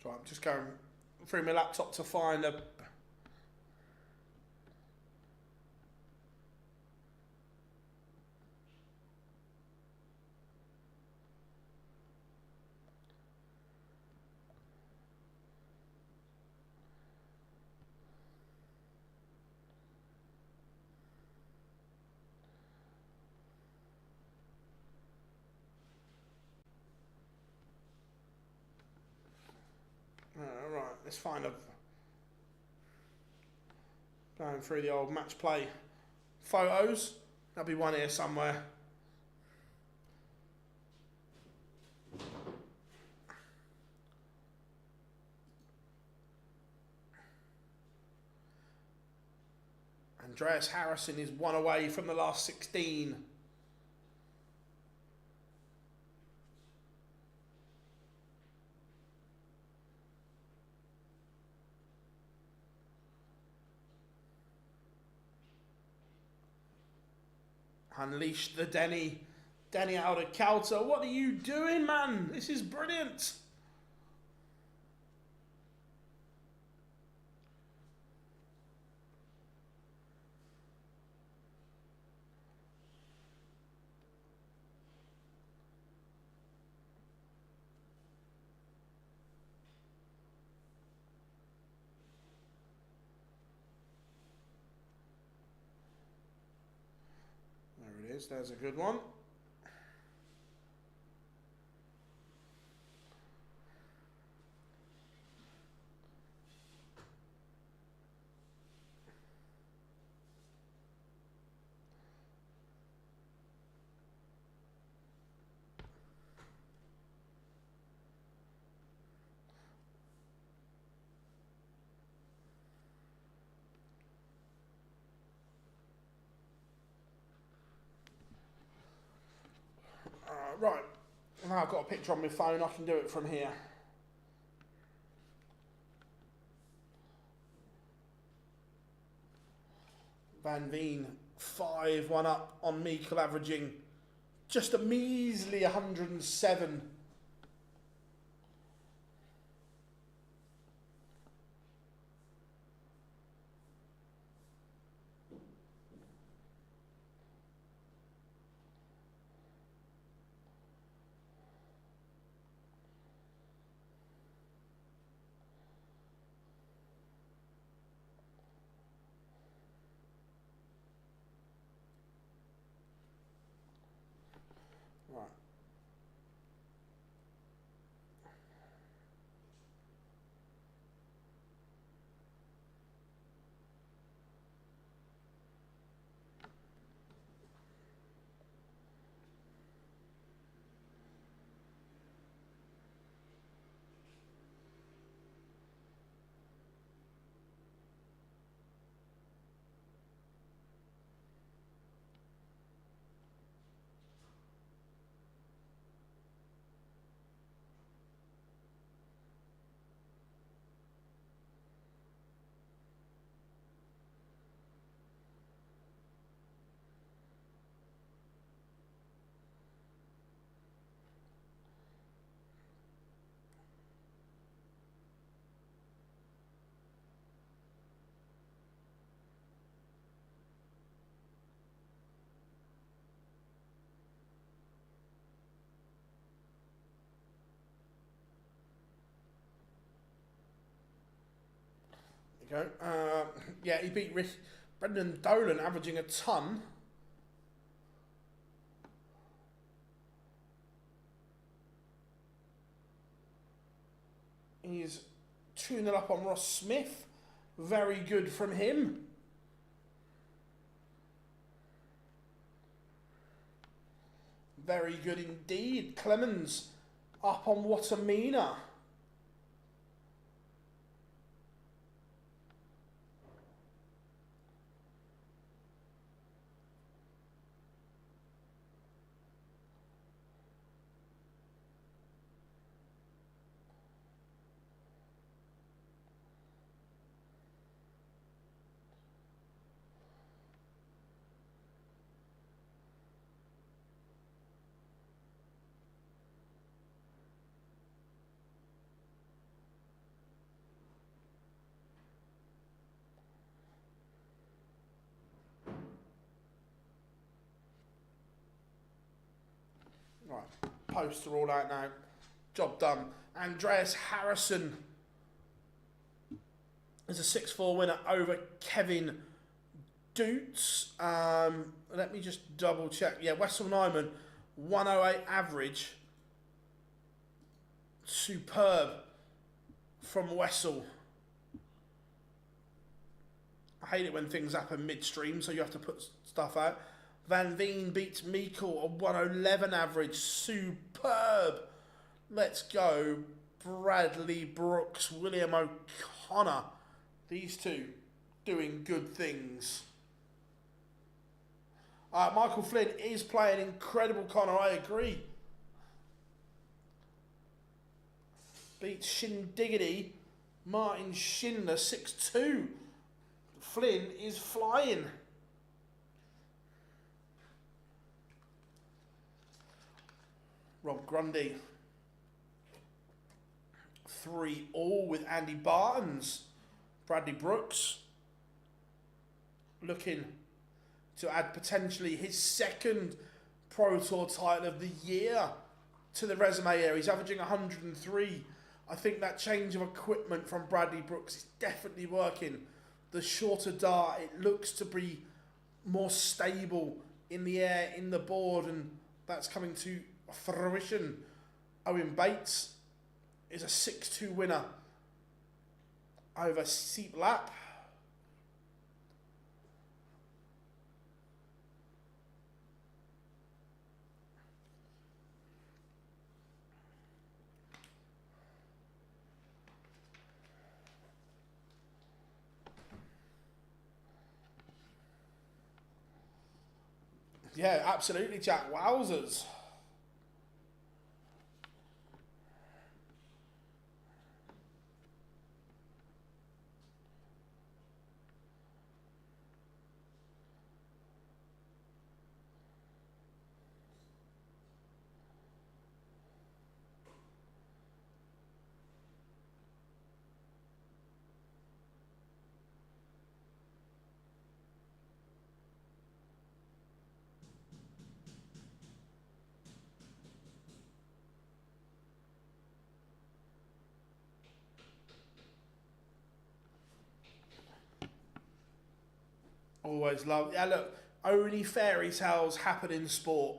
So I'm just going through my laptop to find a... Right, let's find a... Going through the old match play photos. There'll be one here somewhere. Andreas Harrison is 1 away from the last 16. Unleash the Denny out of Calter. What are you doing, man? This is brilliant. There it is. There's a good one. Right, now I've got a picture on my phone, I can do it from here. Van Veen, 5-1 up on Meikle, averaging just a measly 107. Right. There you go. Yeah, he beat Brendan Dolan, averaging a ton. He's 2-0 up on Ross Smith. Very good from him. Very good indeed. Clemens up on Watamina. Right, poster all out now. Job done. Andreas Harrison is a 6-4 winner over Kevin Doots. Let me just double check. Yeah, Wessel Nyman, 108 average. Superb from Wessel. I hate it when things happen midstream, so you have to put stuff out. Van Veen beats Meikle, a 111 average. Superb. Let's go. Bradley Brooks, William O'Connor. These two doing good things. Michael Flynn is playing incredible, Connor. I agree. Beats Shindiggity. Martin Schindler, 6-2. Flynn is flying. Rob Grundy. 3-all with Andy Bartons. Bradley Brooks looking to add potentially his second Pro Tour title of the year to the resume here. He's averaging 103. I think that change of equipment from Bradley Brooks is definitely working. The shorter dart, it looks to be more stable in the air, in the board, and that's coming to fruition. Owen Bates is a 6-2 winner over Seep Lap. Yeah, absolutely, Jack. Wowzers. Always love. Yeah, look, only fairy tales happen in sport.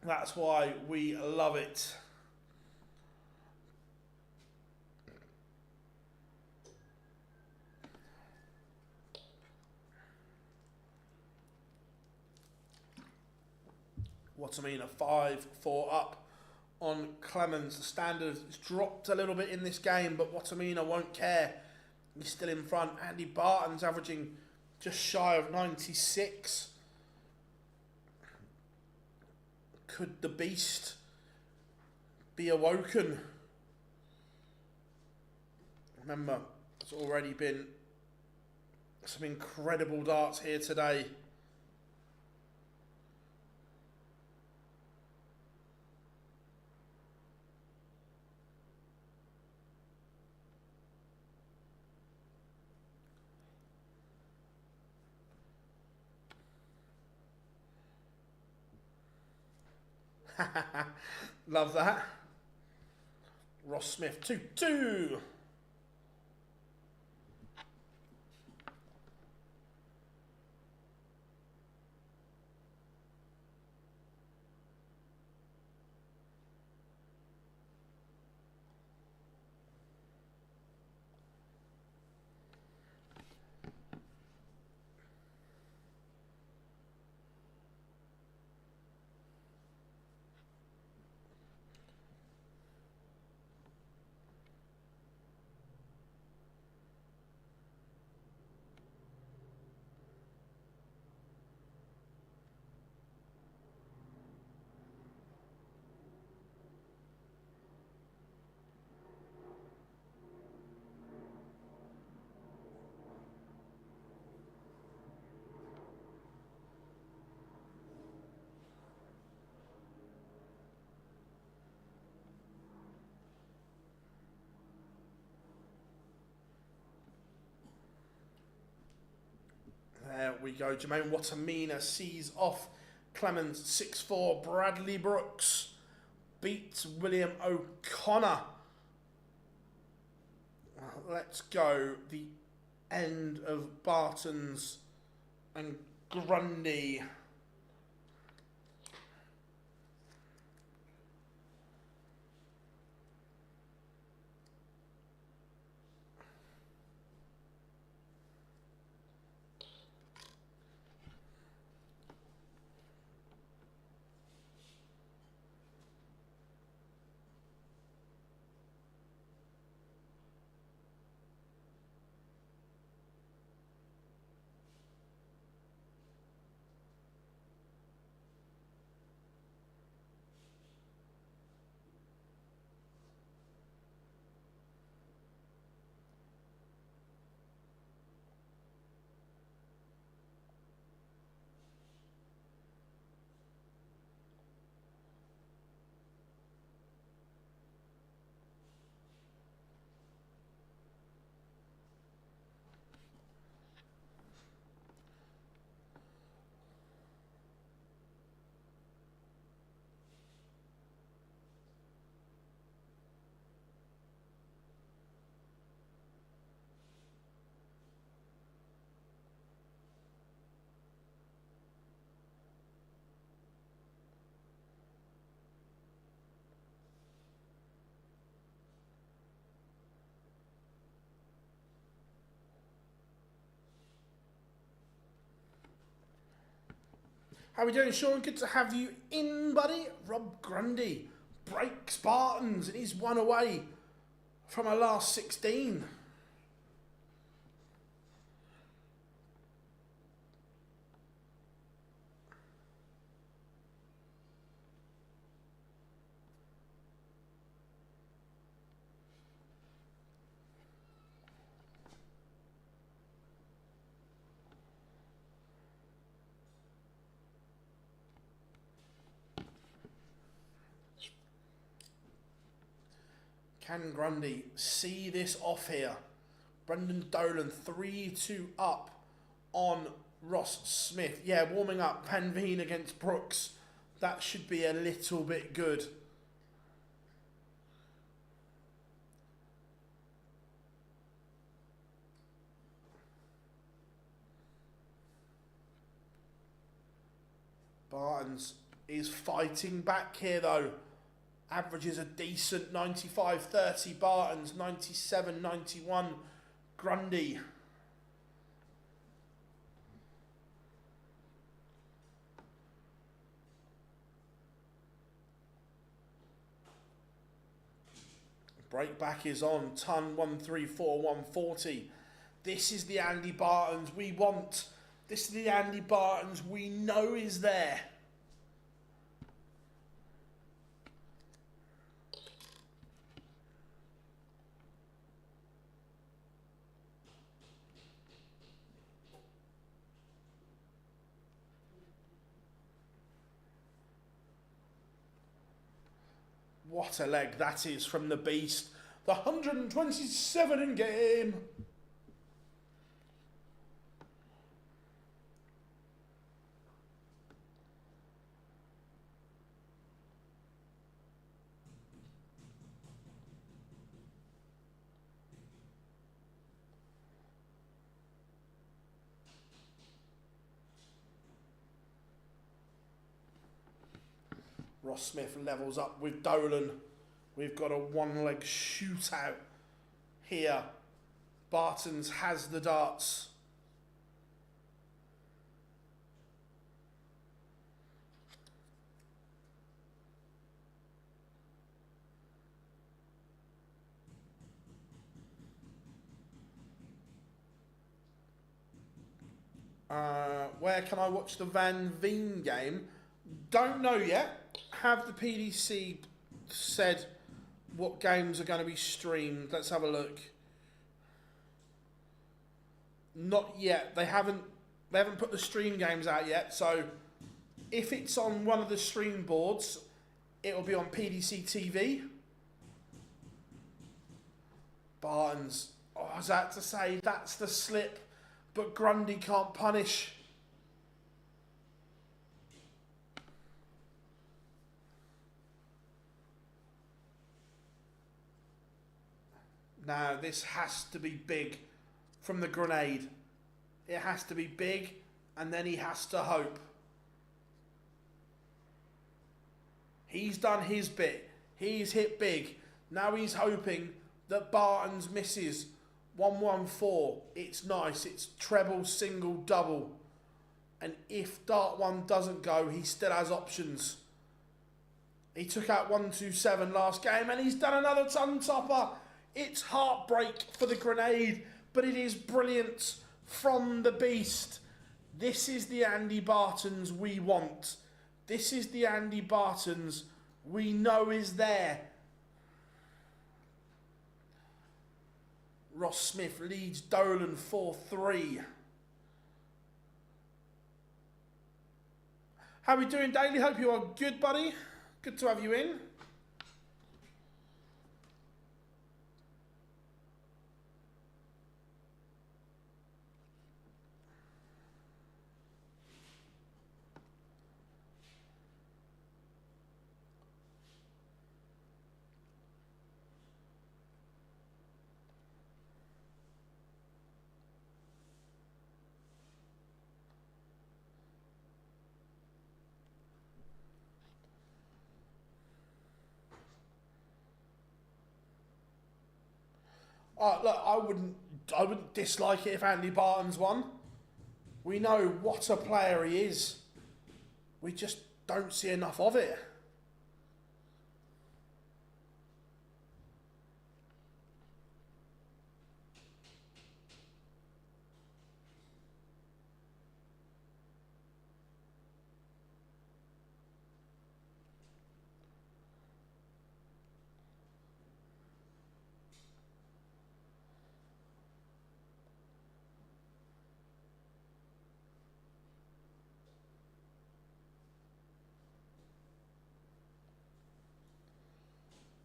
That's why we love it. What I mean, a 5-4 up on Clemens. The standard has dropped a little bit in this game, but what I mean, I won't care. He's still in front. Andy Barton's averaging just shy of 96. Could the beast be awoken? Remember, there's already been some incredible darts here today. Love that. Ross Smith, 2-2. There we go. Jermaine Watamina sees off Clemens 6-4. Bradley Brooks beats William O'Connor. Let's go. The end of Barton's and Grundy. How are we doing, Sean? Good to have you in, buddy. Rob Grundy breaks Barton's and he's one away from our last 16. Can Grundy see this off here? Brendan Dolan 3-2 up on Ross Smith. Yeah, warming up Panveen against Brooks. That should be a little bit good. Barton's is fighting back here though. Averages a decent 95-30 Bartons, 97-91 Grundy. Breakback is on, ton 134, 140. This is the Andy Bartons we want. This is the Andy Bartons we know is there. What a leg that is from the beast. The 127 in game. Ross Smith levels up with Dolan. We've got a one-leg shootout here. Bartons has the darts. Where can I watch the Van Veen game? Don't know yet. Have the PDC said what games are going to be streamed? Let's have a look. Not yet. They haven't put the stream games out yet. So if it's on one of the stream boards, it will be on PDC TV. Bartons. Oh, I was about to say that's the slip, but Grundy can't punish. Now, this has to be big from the grenade. It has to be big, and then he has to hope. He's done his bit. He's hit big. Now he's hoping that Bartons misses 114. It's nice. It's treble, single, double. And if dart one doesn't go, he still has options. He took out 127 last game, and he's done another ton topper. It's heartbreak for the grenade, but it is brilliant from the beast. This is the Andy Bartons we want. This is the Andy Bartons we know is there. Ross Smith leads Dolan 4-3. How are we doing, Daly? Hope you are good, buddy. Good to have you in. Look, I wouldn't dislike it if Andy Bartons won. We know what a player he is. We just don't see enough of it.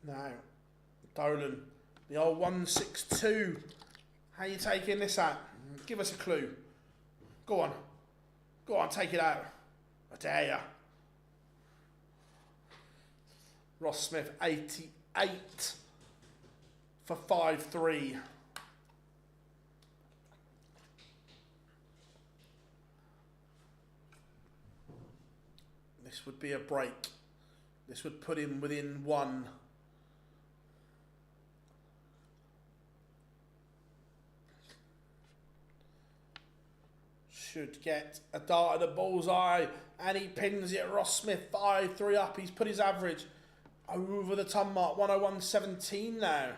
Now, Dolan, the old 162. How you taking this at? Give us a clue. Go on. Go on, take it out. I dare ya. Ross Smith, 88 for 5-3. This would be a break. This would put him within one. Should get a dart at the bullseye, and he pins it. Ross Smith 5-3 up. He's put his average over the ton mark. 101.17 now.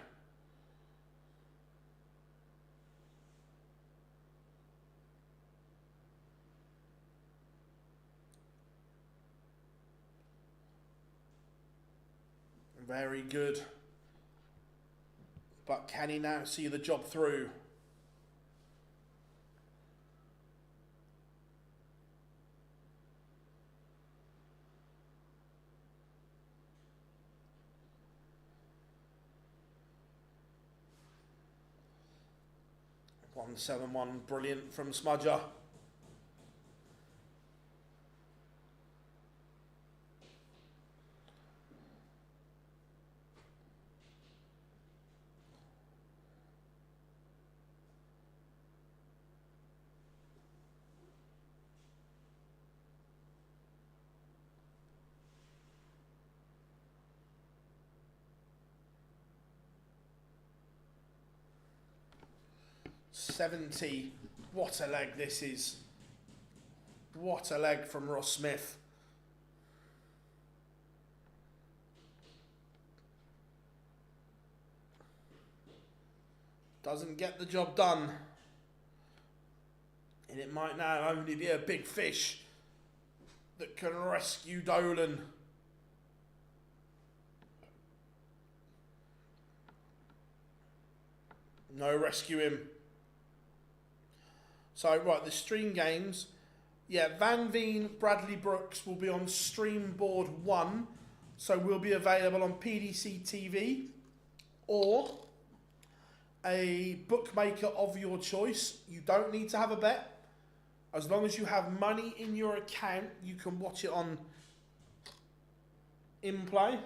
Very good. But can he now see the job through? One 7-1, brilliant from Smudger. $70. What a leg this is. What a leg from Ross Smith. Doesn't get the job done. And it might now only be a big fish that can rescue Dolan. No rescue him. So, right, the stream games. Yeah, Van Veen, Bradley Brooks will be on stream board 1. So, will be available on PDC TV or a bookmaker of your choice. You don't need to have a bet. As long as you have money in your account, you can watch it on in play.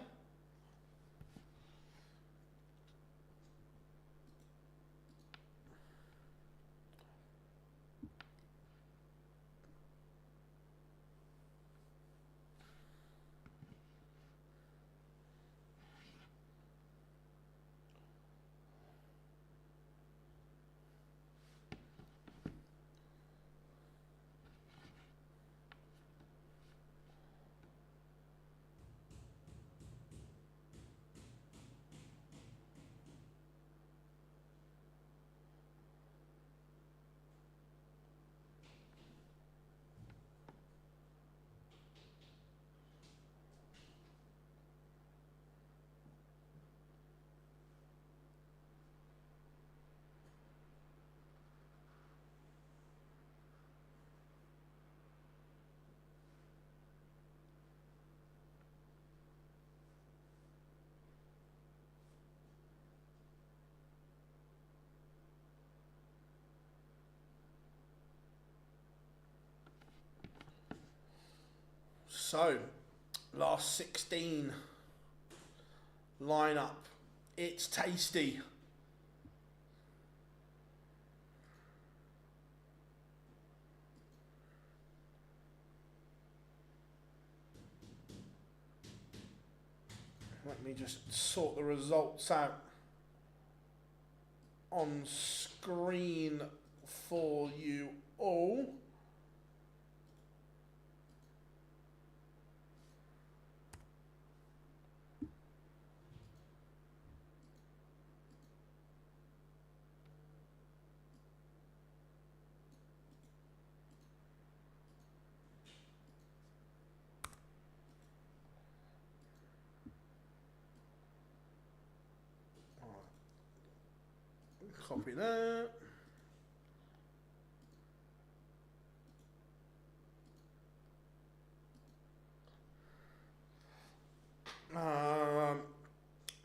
So, last 16 lineup. It's tasty. Let me just sort the results out on screen for you all. Copy that.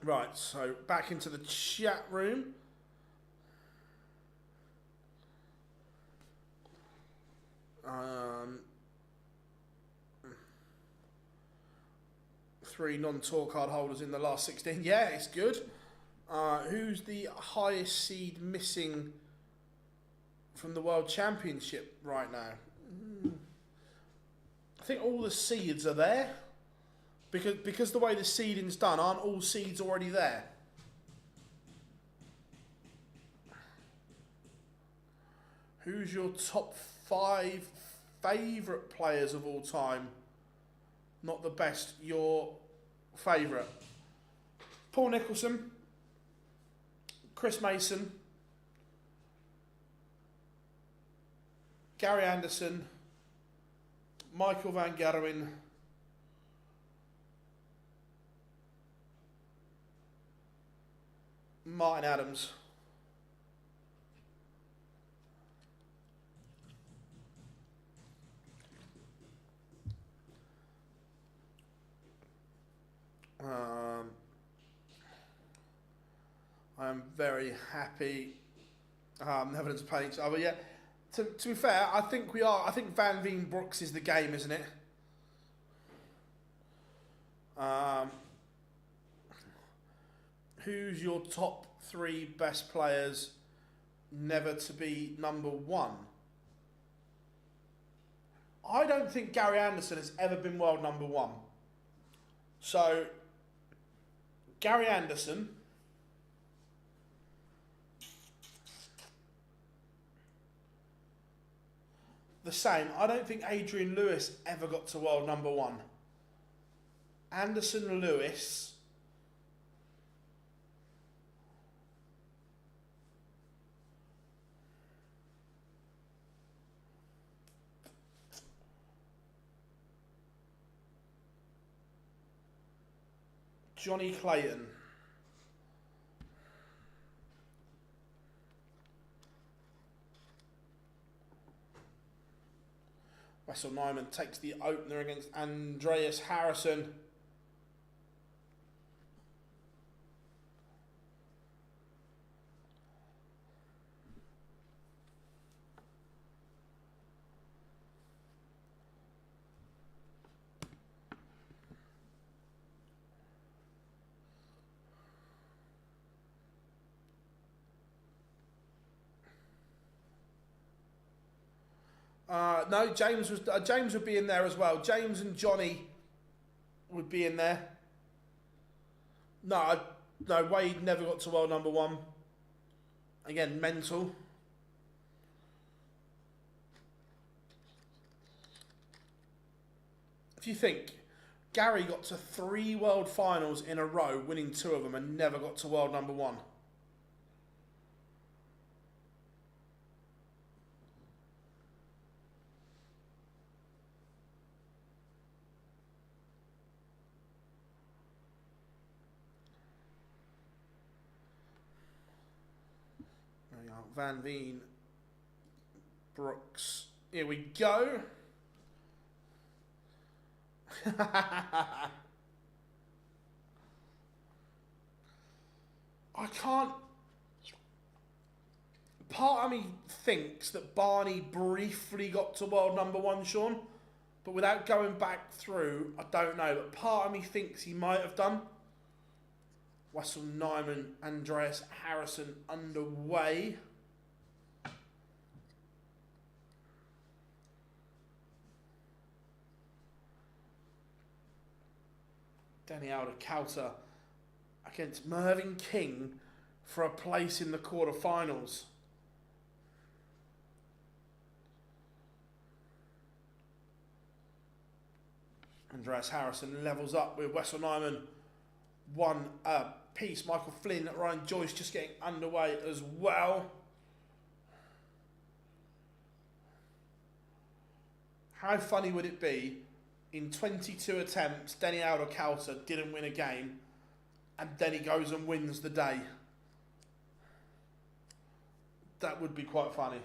Right, so back into the chat room. Three non-tour card holders in the last 16. Yeah, it's good. Who's the highest seed missing from the World Championship right now? I think all the seeds are there. Because the way the seeding's done, aren't all seeds already there? Who's your top 5 favourite players of all time? Not the best, your favourite. Paul Nicholson, Chris Mason, Gary Anderson, Michael Van Gerwen, Martin Adams. I'm very happy. Netherlands are playing each other. Yeah. To be fair, I think we are. I think Van Veen Brooks is the game, isn't it? Who's your top 3 best players never to be number 1? I don't think Gary Anderson has ever been world number 1. So, Gary Anderson. The same. I don't think Adrian Lewis ever got to world number 1. Anderson, Lewis. Johnny Clayton. Wessel Nyman takes the opener against Andreas Harrison. No, James would be in there as well. James and Johnny would be in there. No, Wade never got to world number 1. Again, mental. If you think, Gary got to 3 world finals in a row, winning 2 of them, and never got to world number 1. Van Veen, Brooks. Here we go. I can't. Part of me thinks that Barney briefly got to world number 1, Sean, but without going back through, I don't know. But part of me thinks he might have done. Wessel Nyman, Andreas Harrison underway. Daniel Kauter against Mervyn King for a place in the quarterfinals. Andreas Harrison levels up with Wessel Nyman. 1 piece. Michael Flynn, Ryan Joyce just getting underway as well. How funny would it be? In 22 attempts, Daniel Kauter didn't win a game, and then he goes and wins the day. That would be quite funny.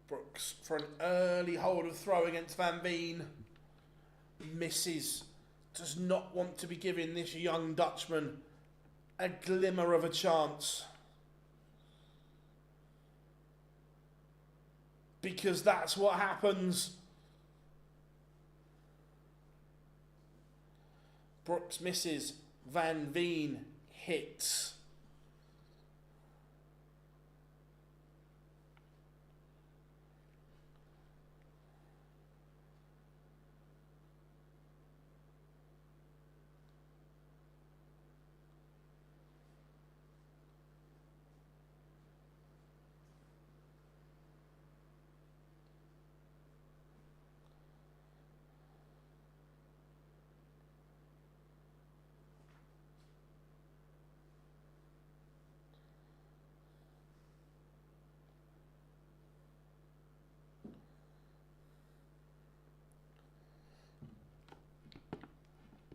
Brooks for an early hold of throw against Van Veen. Misses. Does not want to be giving this young Dutchman a glimmer of a chance. Because that's what happens. Brooks misses. Van Veen hits.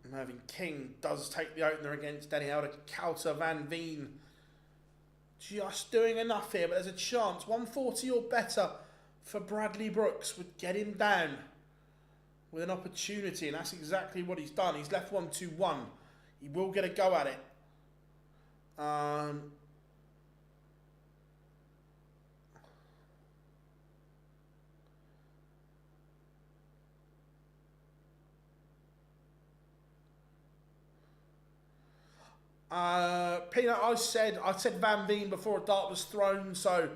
Mervyn King does take the opener against Danny Elder. Counter Van Veen just doing enough here, but there's a chance. 140 or better for Bradley Brooks would get him down with an opportunity, and that's exactly what he's done. He's left 1-2-1. He will get a go at it. Peanut, I said Van Veen before a dart was thrown, so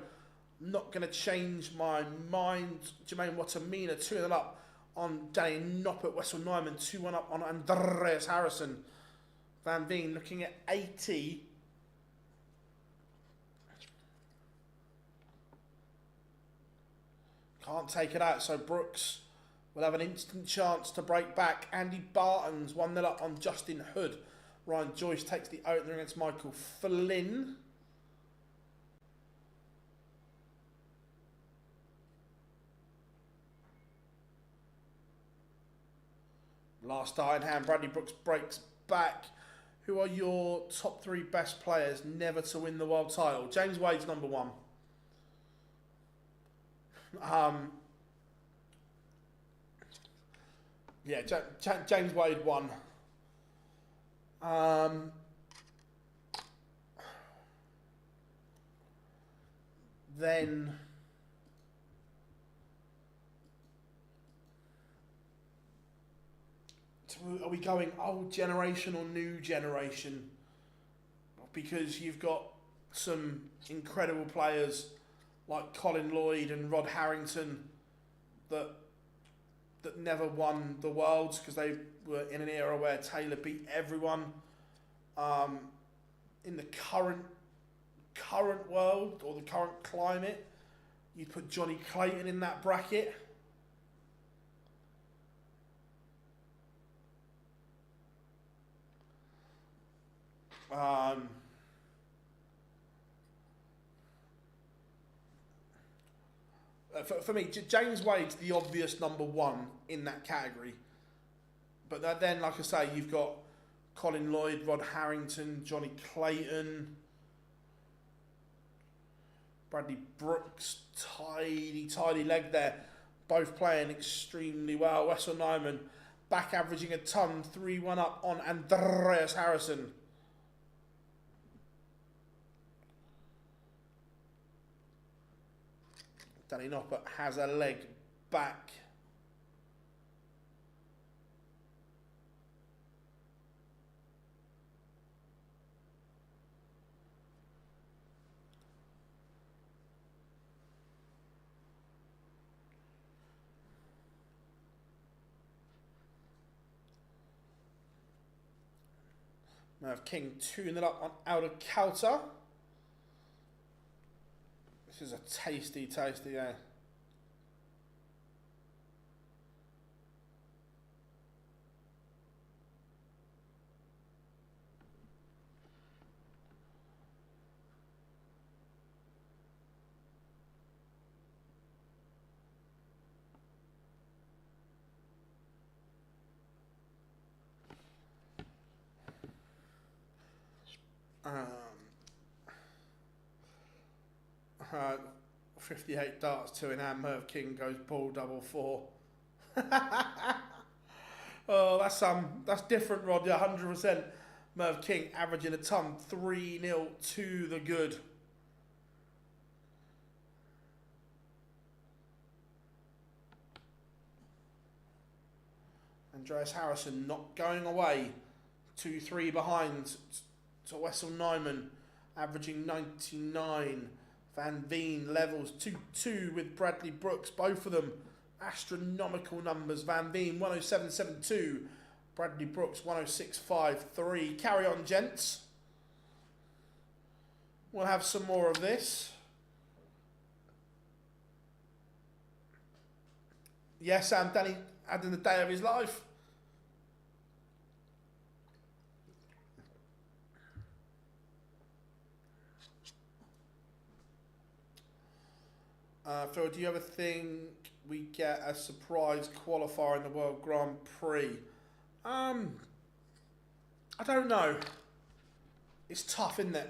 I'm not going to change my mind. Jermaine Watamina 2-0 up on Danny Noppert. Wessel Nyman 2-1 up on Andreas Harrison. Van Veen looking at 80. Can't take it out, so Brooks will have an instant chance to break back. Andy Barton's 1-0 up on Justin Hood. Ryan Joyce takes the opener against Michael Flynn. Last dart in hand, Bradley Brooks breaks back. Who are your top 3 best players never to win the world title? James Wade's number 1. Yeah, James Wade 1. Then are we going old generation or new generation? Because you've got some incredible players like Colin Lloyd and Rod Harrington that never won the Worlds because they were in an era where Taylor beat everyone. In the current world or the current climate, you'd put Johnny Clayton in that bracket. For me, James Wade's the obvious number 1 in that category. But then, like I say, you've got Colin Lloyd, Rod Harrington, Johnny Clayton, Bradley Brooks, tidy leg there. Both playing extremely well. Wessel Nyman back averaging a ton, 3-1 up on Andreas Harrison. Danny Noppert has a leg back. Merv King 2-0 up on Outer Counter. This is a tasty game. Uh, 58 darts, 2 in hand. Merv King goes ball double 4. Oh, that's different, Roger. 100%. Merv King averaging a ton. 3-0 to the good. Andreas Harrison not going away. 2-3 behind to Wessel Nyman, averaging 99. Van Veen levels 2-2 with Bradley Brooks. Both of them astronomical numbers. Van Veen 107.72. Bradley Brooks 106.53. Carry on, gents. We'll have some more of this. Yes, Sam, Danny having the day of his life. Phil, do you ever think we get a surprise qualifier in the World Grand Prix? I don't know. It's tough, isn't it?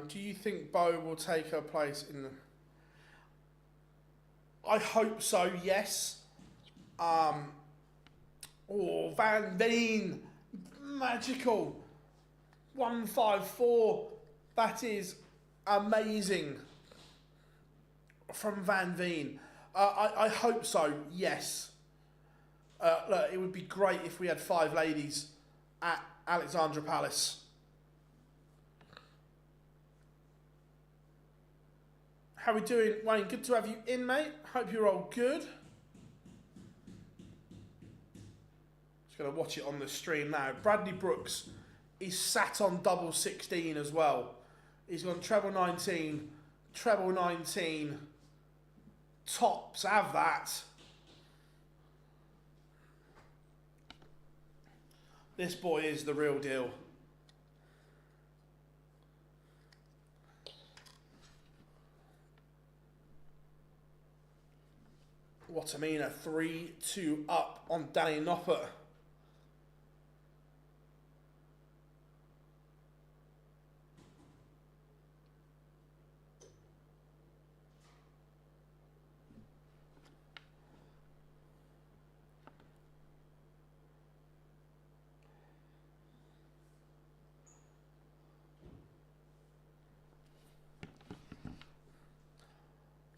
Do you think Bo will take her place in the... I hope so, yes. Van Veen, magical. 154, that is amazing from Van Veen. I hope so, yes. Look, it would be great if we had 5 ladies at Alexandra Palace. How we doing, Wayne? Good to have you in, mate. Hope you're all good. Just going to watch it on the stream now. Bradley Brooks is sat on double 16 as well. He's gone treble 19, treble 19. Tops, have that. This boy is the real deal. What I mean, a 3-2 up on Danny Noppert.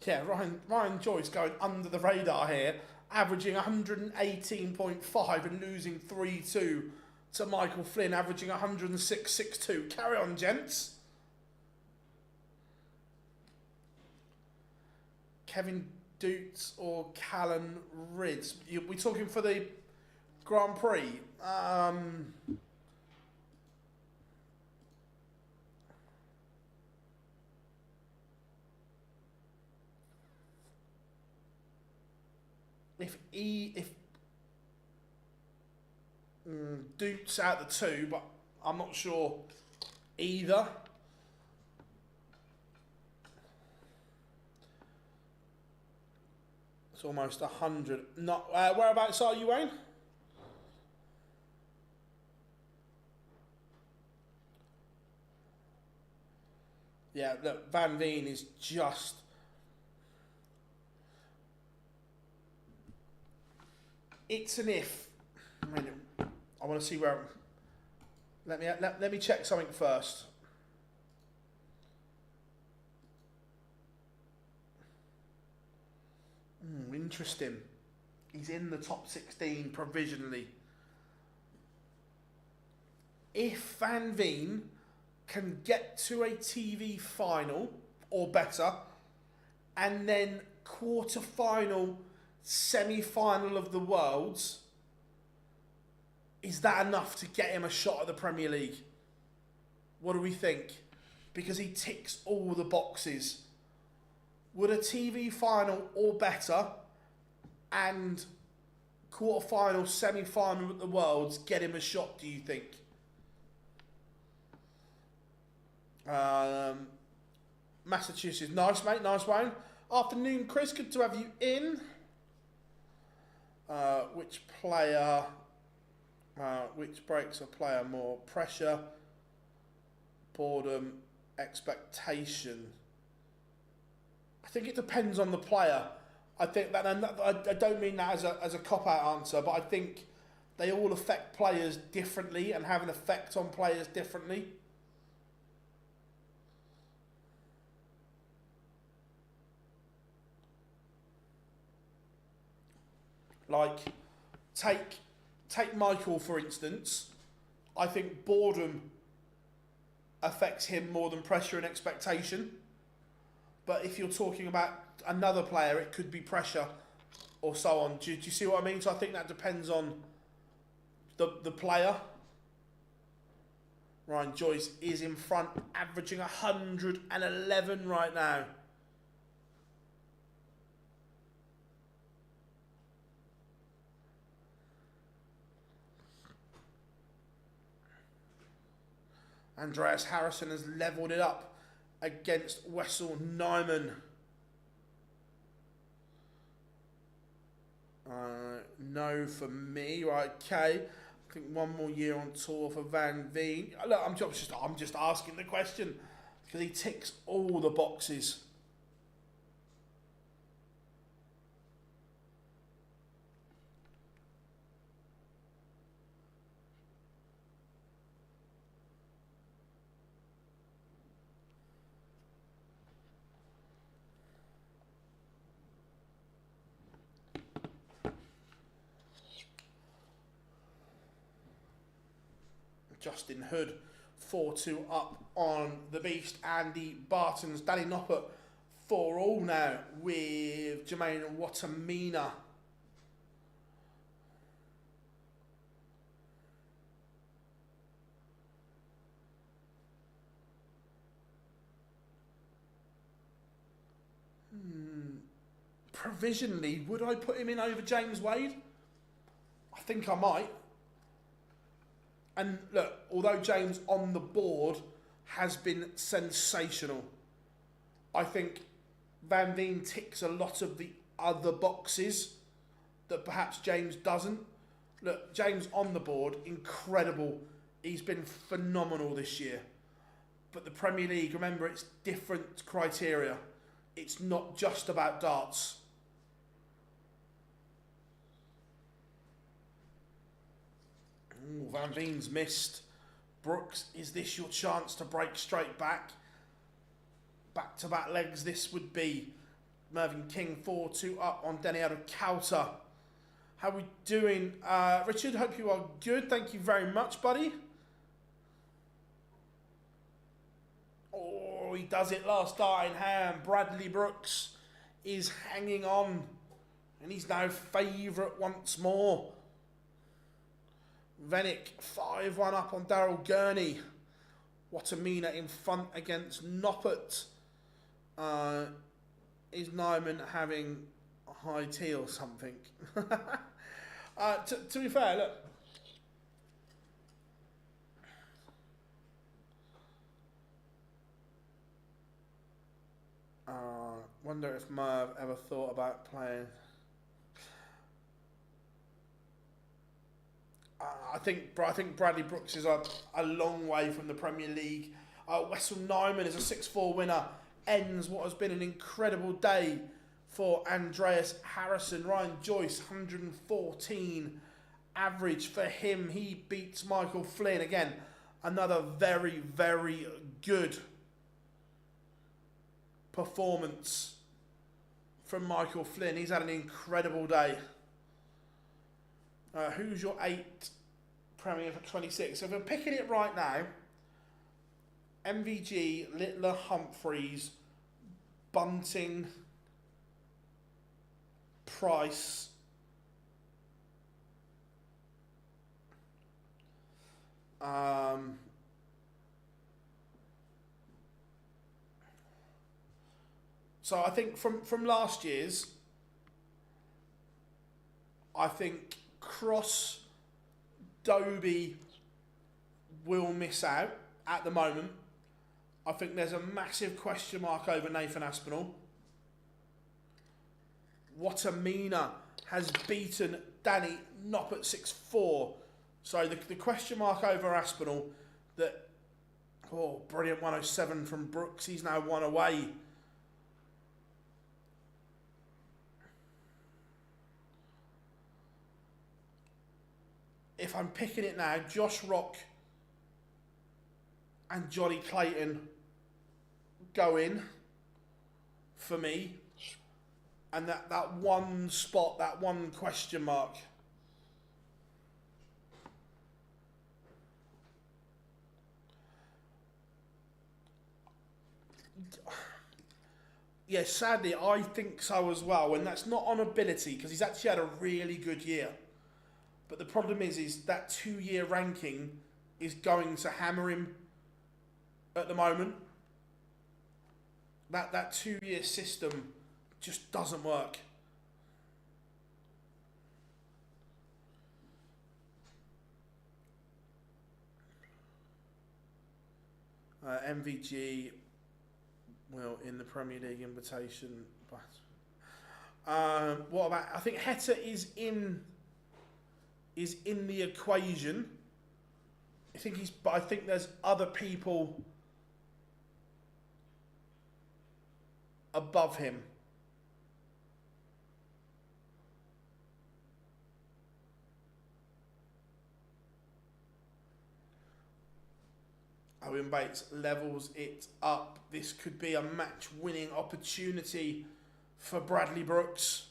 Yeah, Ryan Joyce going under the radar here, averaging 118.5 and losing 3-2 to Michael Flynn, averaging 106.62. Carry on, gents. Kevin Dutz or Callan Rids? We talking for the Grand Prix? If Dutz out the 2, but I'm not sure either. It's almost 100. Not whereabouts are you, Wayne? Yeah, look, Van Veen is just... It's an if. I want to see where... Let me check something first. Interesting. He's in the top 16 provisionally. If Van Veen can get to a TV final or better, and then quarter-final Semi-final of the Worlds, is that enough to get him a shot at the Premier League? What do we think? Because he ticks all the boxes. Would a TV final or better and quarterfinal, semi-final at the Worlds get him a shot, do you think? Massachusetts, nice mate, nice one. Afternoon, Chris, good to have you in. Which breaks a player more? Pressure, boredom, expectation. I think it depends on the player. I think that, and I don't mean that as a cop-out answer, but I think they all affect players differently and have an effect on players differently. Like, take Michael, for instance. I think boredom affects him more than pressure and expectation. But if you're talking about another player, it could be pressure or so on. Do you see what I mean? So I think that depends on the player. Ryan Joyce is in front, averaging 111 right now. Andreas Harrison has levelled it up against Wessel Nyman. No for me. Right, okay. I think one more year on tour for Van Veen. Look, I'm just asking the question because he ticks all the boxes. Justin Hood, 4-2 up on the beast. Andy Barton's Danny Noppert, 4-all now with Jermaine Watamina. Provisionally, would I put him in over James Wade? I think I might. And look, although James on the board has been sensational, I think Van Veen ticks a lot of the other boxes that perhaps James doesn't. Look, James on the board, incredible. He's been phenomenal this year. But the Premier League, remember, it's different criteria. It's not just about darts. Ooh, Van Veen's missed. Brooks, is this your chance to break straight back? Back-to-back legs, this would be. Mervyn King, 4-2 up on Deniado Kauta. How are we doing? Richard, hope you are good. Thank you very much, buddy. Oh, he does it last dart in hand. Bradley Brooks is hanging on. And he's now favourite once more. Venick, 5-1 up on Daryl Gurney. Watamina in front against Noppert. Is Nyman having a high tea or something? To be fair, look. Wonder if Merv ever thought about playing. I think Bradley Brooks is a long way from the Premier League. Wessel Nyman is a 6-4 winner. Ends what has been an incredible day for Andreas Harrison. Ryan Joyce, 114 average for him. He beats Michael Flynn. Again, another very, very good performance from Michael Flynn. He's had an incredible day. Who's your 8 Premier for 26? So if we're picking it right now, MVG, Littler, Humphreys, Bunting, price. So I think from last year's, I think Cross, Doby will miss out at the moment. I think there's a massive question mark over Nathan Aspinall. Watamina has beaten Danny Knopp at 6-4. So the question mark over Aspinall, that, oh, brilliant 107 from Brooks. He's now one away. If I'm picking it now, Josh Rock and Johnny Clayton go in for me. And that one spot, that one question mark. Yeah, sadly, I think so as well. And that's not on ability, because he's actually had a really good year. But the problem is that 2-year ranking is going to hammer him at the moment. That 2-year system just doesn't work. MVG, well, in the Premier League invitation, but what about? I think Heta is in the equation. But I think there's other people above him. Owen Bates levels it up. This could be a match-winning opportunity for Bradley Brooks.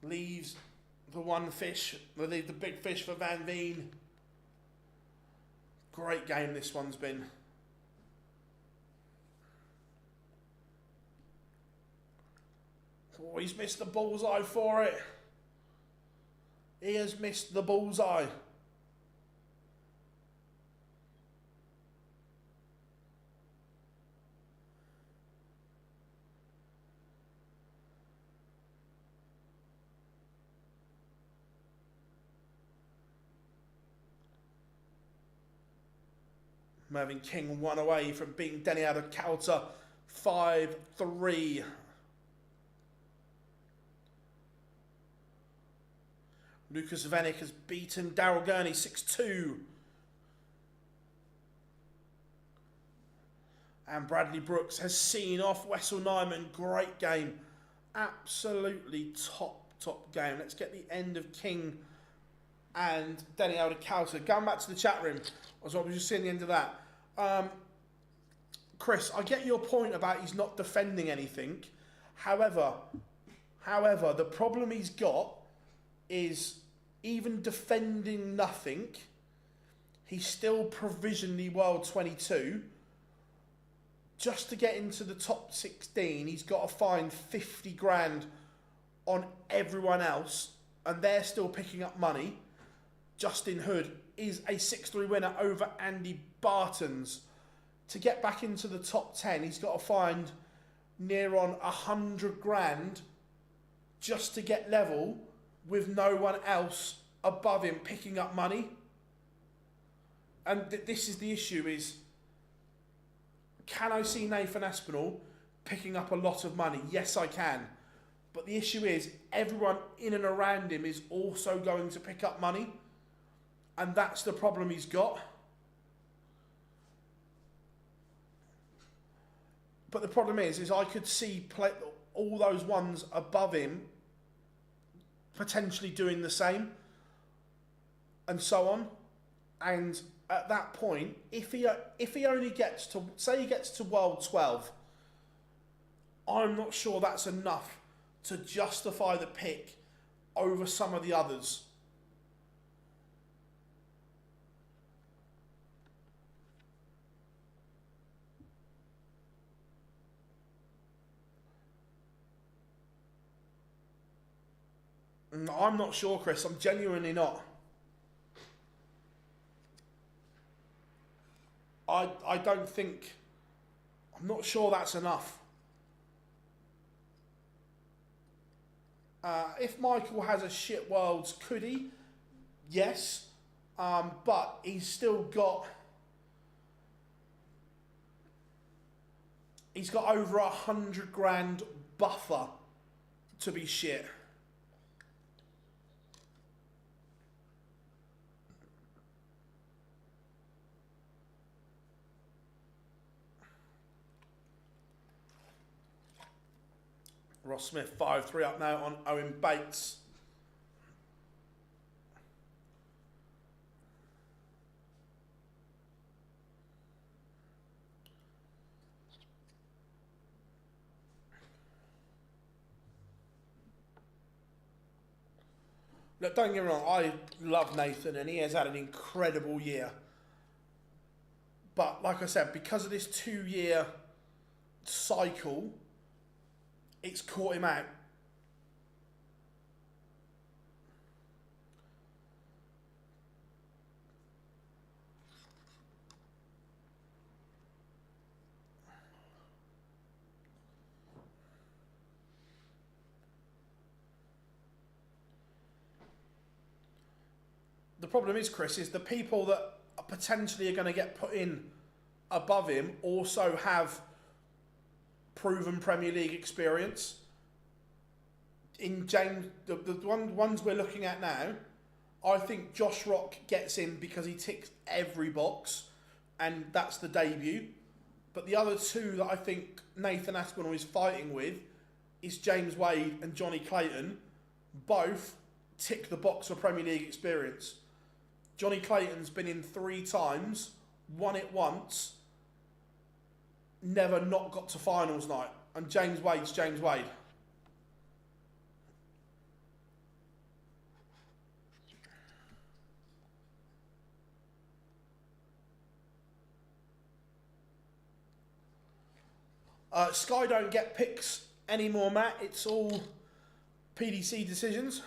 Leaves the one fish, the big fish for Van Veen. Great game this one's been. Oh, he's missed the bullseye for it. He has missed the bullseye. Mervyn King one away from beating Denny out of Calter 5-3. Lucas Vanek has beaten Daryl Gurney 6-2. And Bradley Brooks has seen off Wessel Nyman. Great game. Absolutely top game. Let's get the end of King and Denny out of Calter. Going back to the chat room. I was just seeing the end of that. Chris, I get your point about he's not defending anything. However, the problem he's got is even defending nothing, he's still provisionally World 22. Just to get into the top 16, he's got to find 50 grand on everyone else, and they're still picking up money. Justin Hood is a 6-3 winner over Andy Bartons. To get back into the top 10, he's got to find near on 100 grand just to get level with no one else above him picking up money. And this is the issue is, can I see Nathan Aspinall picking up a lot of money? Yes, I can. But the issue is, everyone in and around him is also going to pick up money. And that's the problem he's got. But the problem is I could see all those ones above him potentially doing the same, and so on. And at that point, if he only gets to, say he gets to World 12, I'm not sure that's enough to justify the pick over some of the others. I'm not sure, Chris. I'm genuinely not. I don't think... I'm not sure that's enough. If Michael has a shit Worlds, could he? Yes. But he's still got... He's got over 100 grand buffer to be shit. Ross Smith 5-3 up now on Owen Bates. Look, don't get me wrong, I love Nathan and he has had an incredible year. But like I said, because of this 2-year cycle, it's caught him out. The problem is, Chris, is the people that potentially are going to get put in above him also have proven Premier League experience. In James, the ones we're looking at now, I think Josh Rock gets in because he ticks every box, and that's the debut. But the other two that I think Nathan Aspinall is fighting with is James Wade and Johnny Clayton. Both tick the box for Premier League experience. Johnny Clayton's been in 3 times, won it once, never not got to finals night. And James Wade's James Wade. Sky don't get picks anymore, Matt. It's all PDC decisions.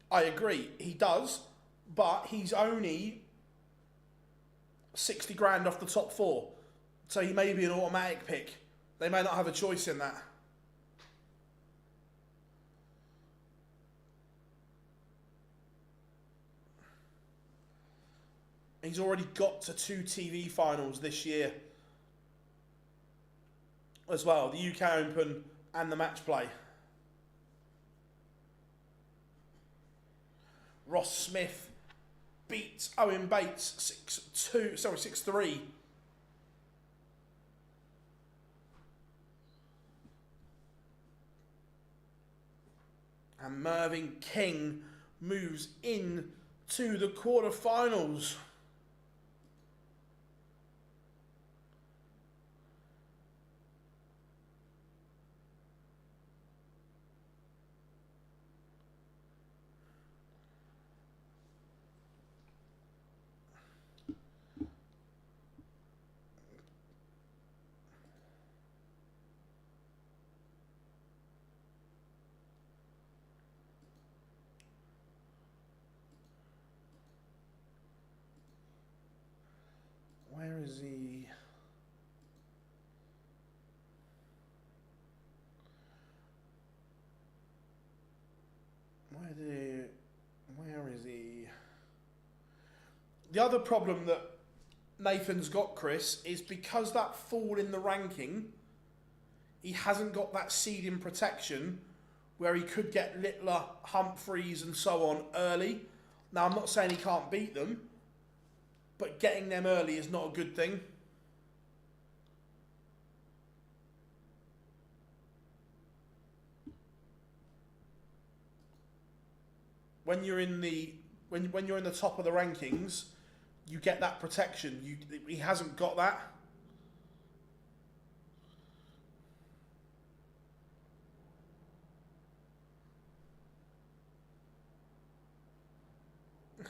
I agree, he does, but he's only 60 grand off the top 4. So he may be an automatic pick. They may not have a choice in that. He's already got to 2 TV finals this year as well, the UK Open and the match play. Ross Smith beats Owen Bates 6-3. And Mervyn King moves in to the quarterfinals. Where is he? Where is he? The other problem that Nathan's got, Chris, is because that fall in the ranking, he hasn't got that seeding protection where he could get Littler, Humphreys and so on early. Now, I'm not saying he can't beat them, but getting them early is not a good thing. When you're in the when you're in the top of the rankings, you get that protection. He hasn't got that.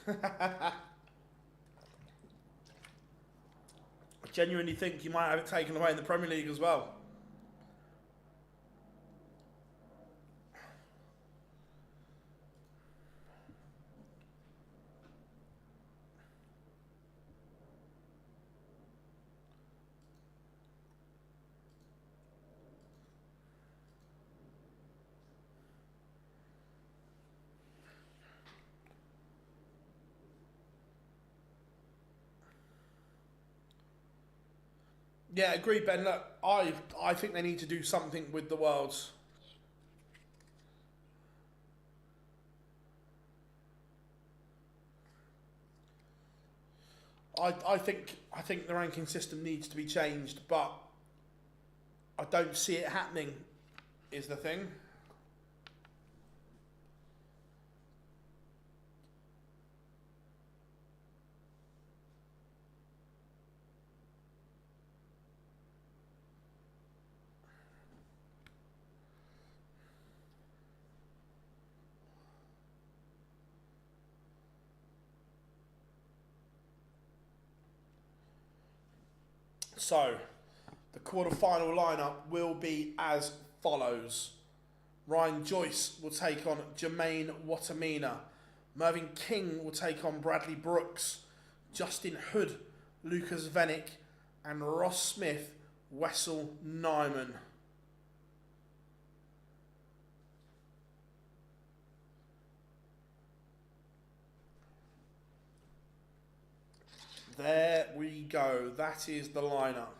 I genuinely think you might have it taken away in the Premier League as well. Yeah, agreed, Ben. Look, I think they need to do something with the Worlds. I think the ranking system needs to be changed, but I don't see it happening, is the thing. So, the quarterfinal lineup will be as follows. Ryan Joyce will take on Jermaine Watamina. Mervyn King will take on Bradley Brooks. Justin Hood, Lucas Vennick, and Ross Smith, Wessel Nyman. There we go. That is the lineup.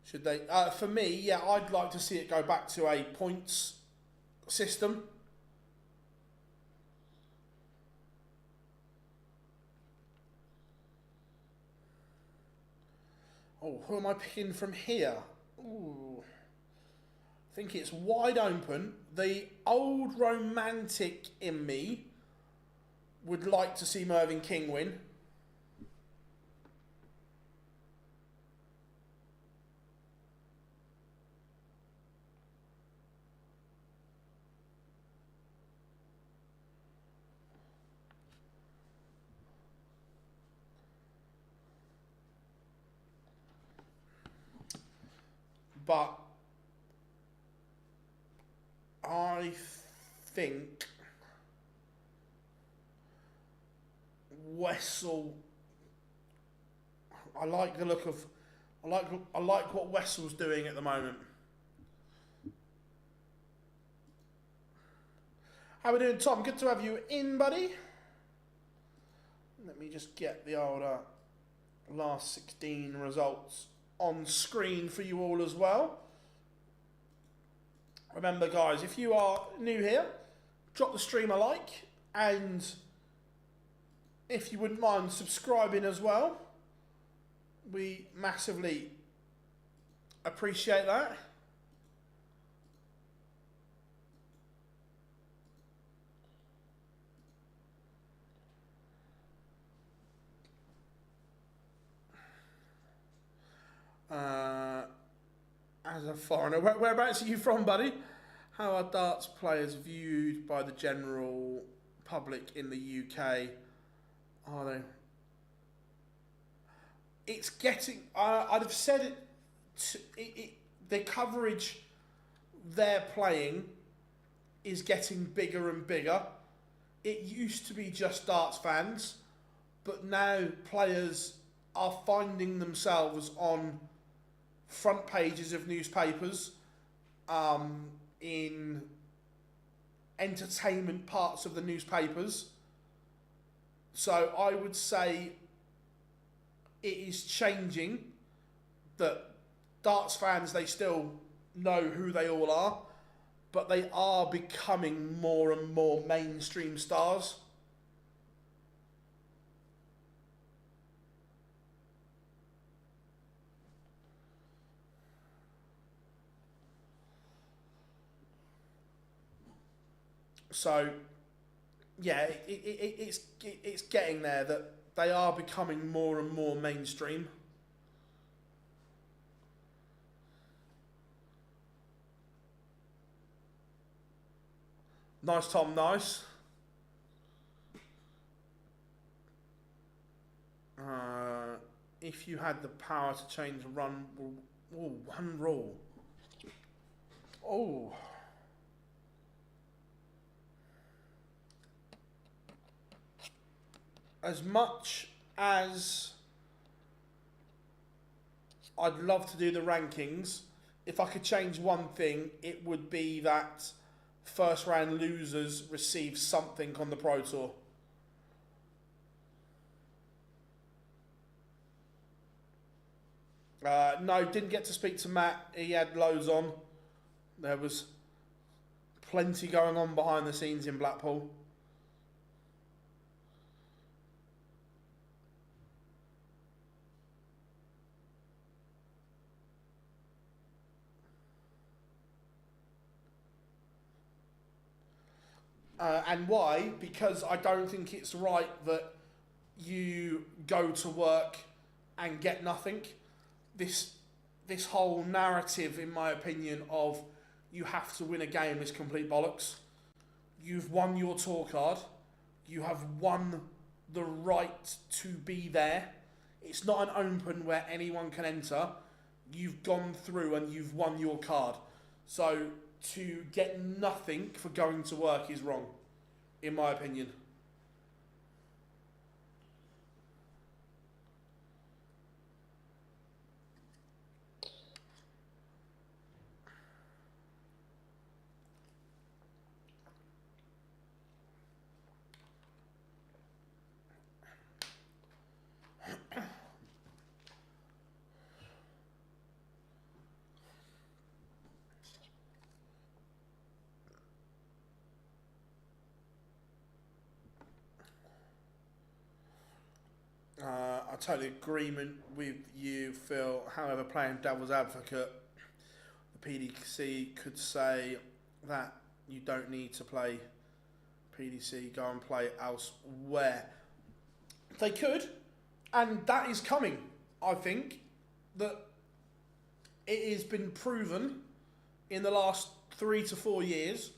Should they? For me, yeah, I'd like to see it go back to a points system. Oh, who am I picking from here? Ooh. I think it's wide open. The old romantic in me would like to see Mervyn King win. But I think Wessel. I like the look of. I like what Wessel's doing at the moment. How we doing, Tom? Good to have you in, buddy. Let me just get the old last 16 results on screen for you all as well. Remember, guys, if you are new here, drop the stream a like, and if you wouldn't mind subscribing as well, we massively appreciate that. As a foreigner, whereabouts are you from, buddy? How are darts players viewed by the general public in the UK? Are they? It's getting. I'd have said the coverage they're playing is getting bigger and bigger. It used to be just darts fans, but now players are finding themselves on front pages of newspapers, in entertainment parts of the newspapers. So I would say it is changing, that darts fans, they still know who they all are, but they are becoming more and more mainstream stars. So, yeah, it's getting there, that they are becoming more and more mainstream. Nice, Tom, nice. If you had the power to change one rule. Oh. As much as I'd love to do the rankings, if I could change one thing, it would be that first round losers receive something on the Pro Tour. No, didn't get to speak to Matt. He had loads on. There was plenty going on behind the scenes in Blackpool. And why? Because I don't think it's right that you go to work and get nothing. This whole narrative, in my opinion, of you have to win a game is complete bollocks. You've won your tour card. You have won the right to be there. It's not an open where anyone can enter. You've gone through and you've won your card. So to get nothing for going to work is wrong, in my opinion. I totally agreement with you, Phil. However, playing devil's advocate, the PDC could say that you don't need to play PDC, go and play elsewhere. They could, and that is coming. I think that it has been proven in the last 3 to 4 years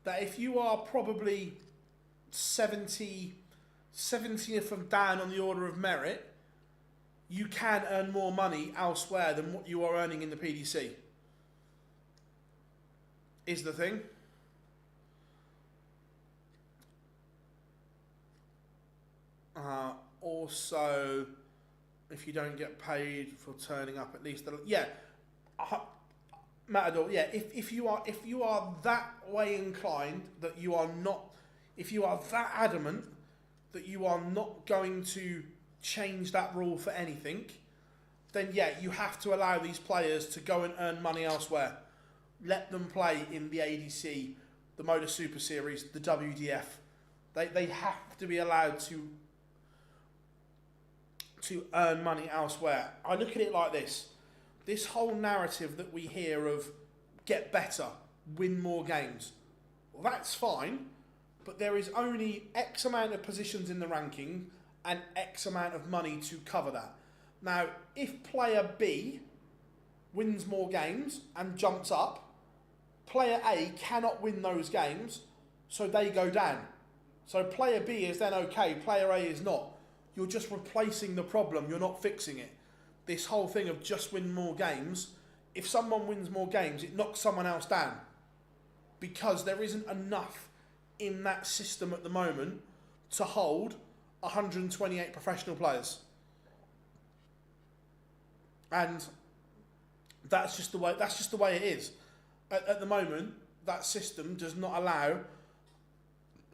that if you are probably 70th of down on the order of merit, you can earn more money elsewhere than what you are earning in the PDC. Is the thing. Also, if you don't get paid for turning up at least, Matador. Yeah, if you are that way inclined that you are not, if you are that adamant that you are not going to change that rule for anything, then yeah, you have to allow these players to go and earn money elsewhere. Let them play in the ADC, the MODUS Super Series, the WDF. They have to be allowed to earn money elsewhere. I look at it like this. This whole narrative that we hear of get better, win more games, well, that's fine, but there is only X amount of positions in the ranking and X amount of money to cover that. Now, if player B wins more games and jumps up, player A cannot win those games, so they go down. So player B is then okay, player A is not. You're just replacing the problem, you're not fixing it. This whole thing of just win more games, if someone wins more games, it knocks someone else down. Because there isn't enough in that system at the moment to hold 128 professional players. And that's just the way it is. At the moment, that system does not allow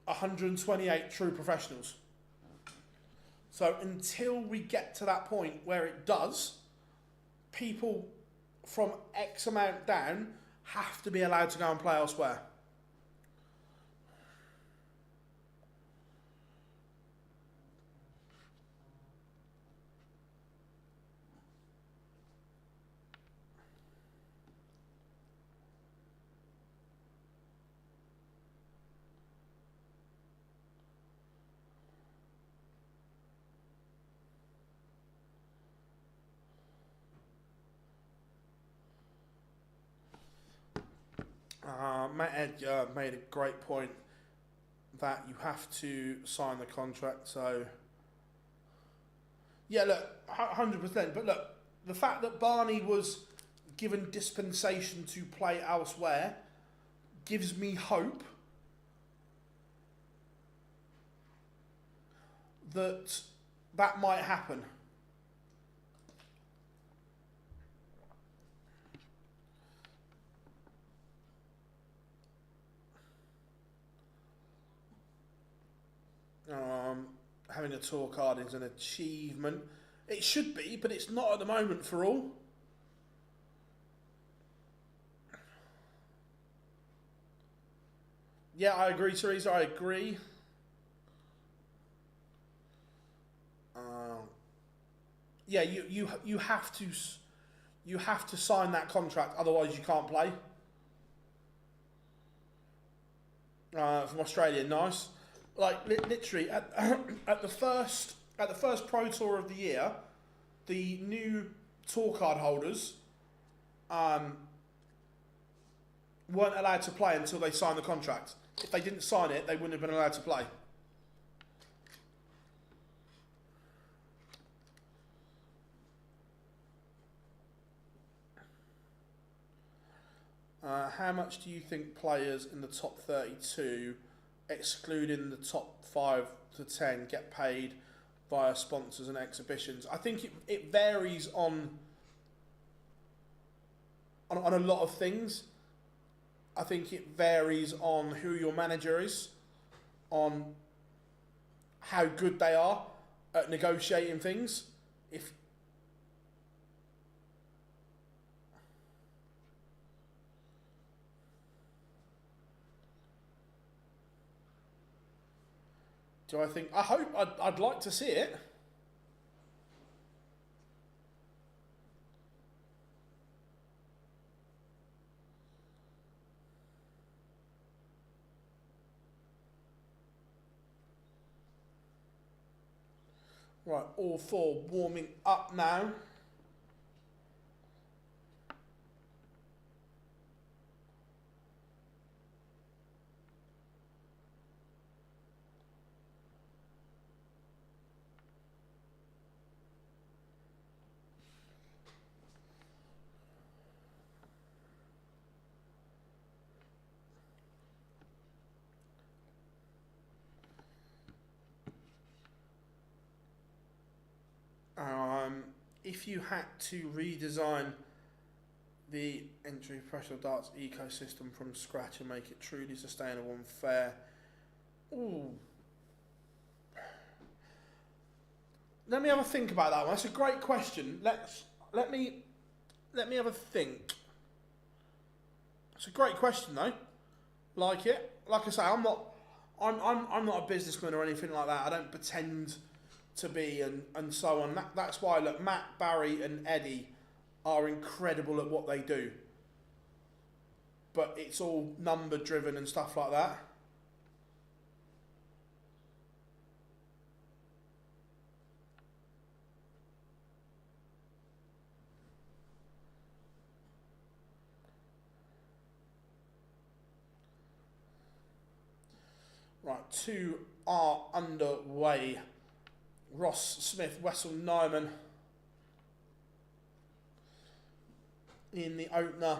128 true professionals. So until we get to that point where it does, people from X amount down have to be allowed to go and play elsewhere. Matt Edgar made a great point that you have to sign the contract. So, yeah, look, 100%. But look, the fact that Barney was given dispensation to play elsewhere gives me hope that that might happen. Having a tour card is an achievement. It should be, but it's not at the moment for all. Yeah, I agree, Teresa. I agree. Yeah, you have to sign that contract, otherwise you can't play. From Australia, nice. Like literally at the first Pro Tour of the year, the new tour card holders weren't allowed to play until they signed the contract. If they didn't sign it, they wouldn't have been allowed to play. How much do you think players in the top 32, excluding the top 5 to 10, get paid via sponsors and exhibitions? I think it varies on a lot of things. I think it varies on who your manager is, on how good they are at negotiating things. Do I think? I hope. I'd like to see it. Right, all four warming up now. If you had to redesign the entry professional darts ecosystem from scratch and make it truly sustainable and fair, ooh. Let me have a think about that one. That's a great question. Let me have a think. It's a great question though. Like it. Like I say, I'm not a businessman or anything like that. I don't pretend to be and so on. That's why look, Matt, Barry and Eddie are incredible at what they do. But it's all number driven and stuff like that. Right, 2 are underway. Ross Smith, Wessel Nyman in the opener.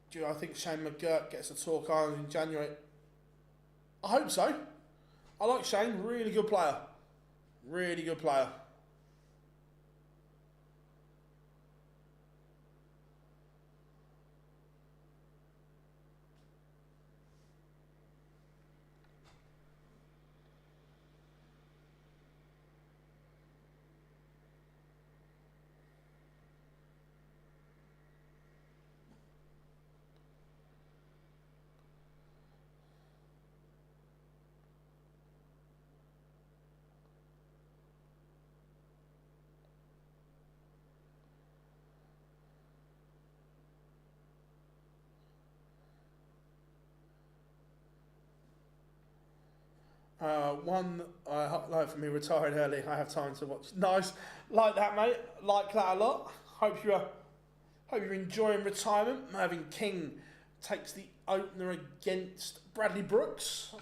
Do I think Shane McGurk gets a tour card in January? I hope so. I like Shane, really good player. Really good player. One, like for me, retired early. I have time to watch. Nice, like that, mate. Like that a lot. Hope you're enjoying retirement. Mervyn King takes the opener against Bradley Brooks.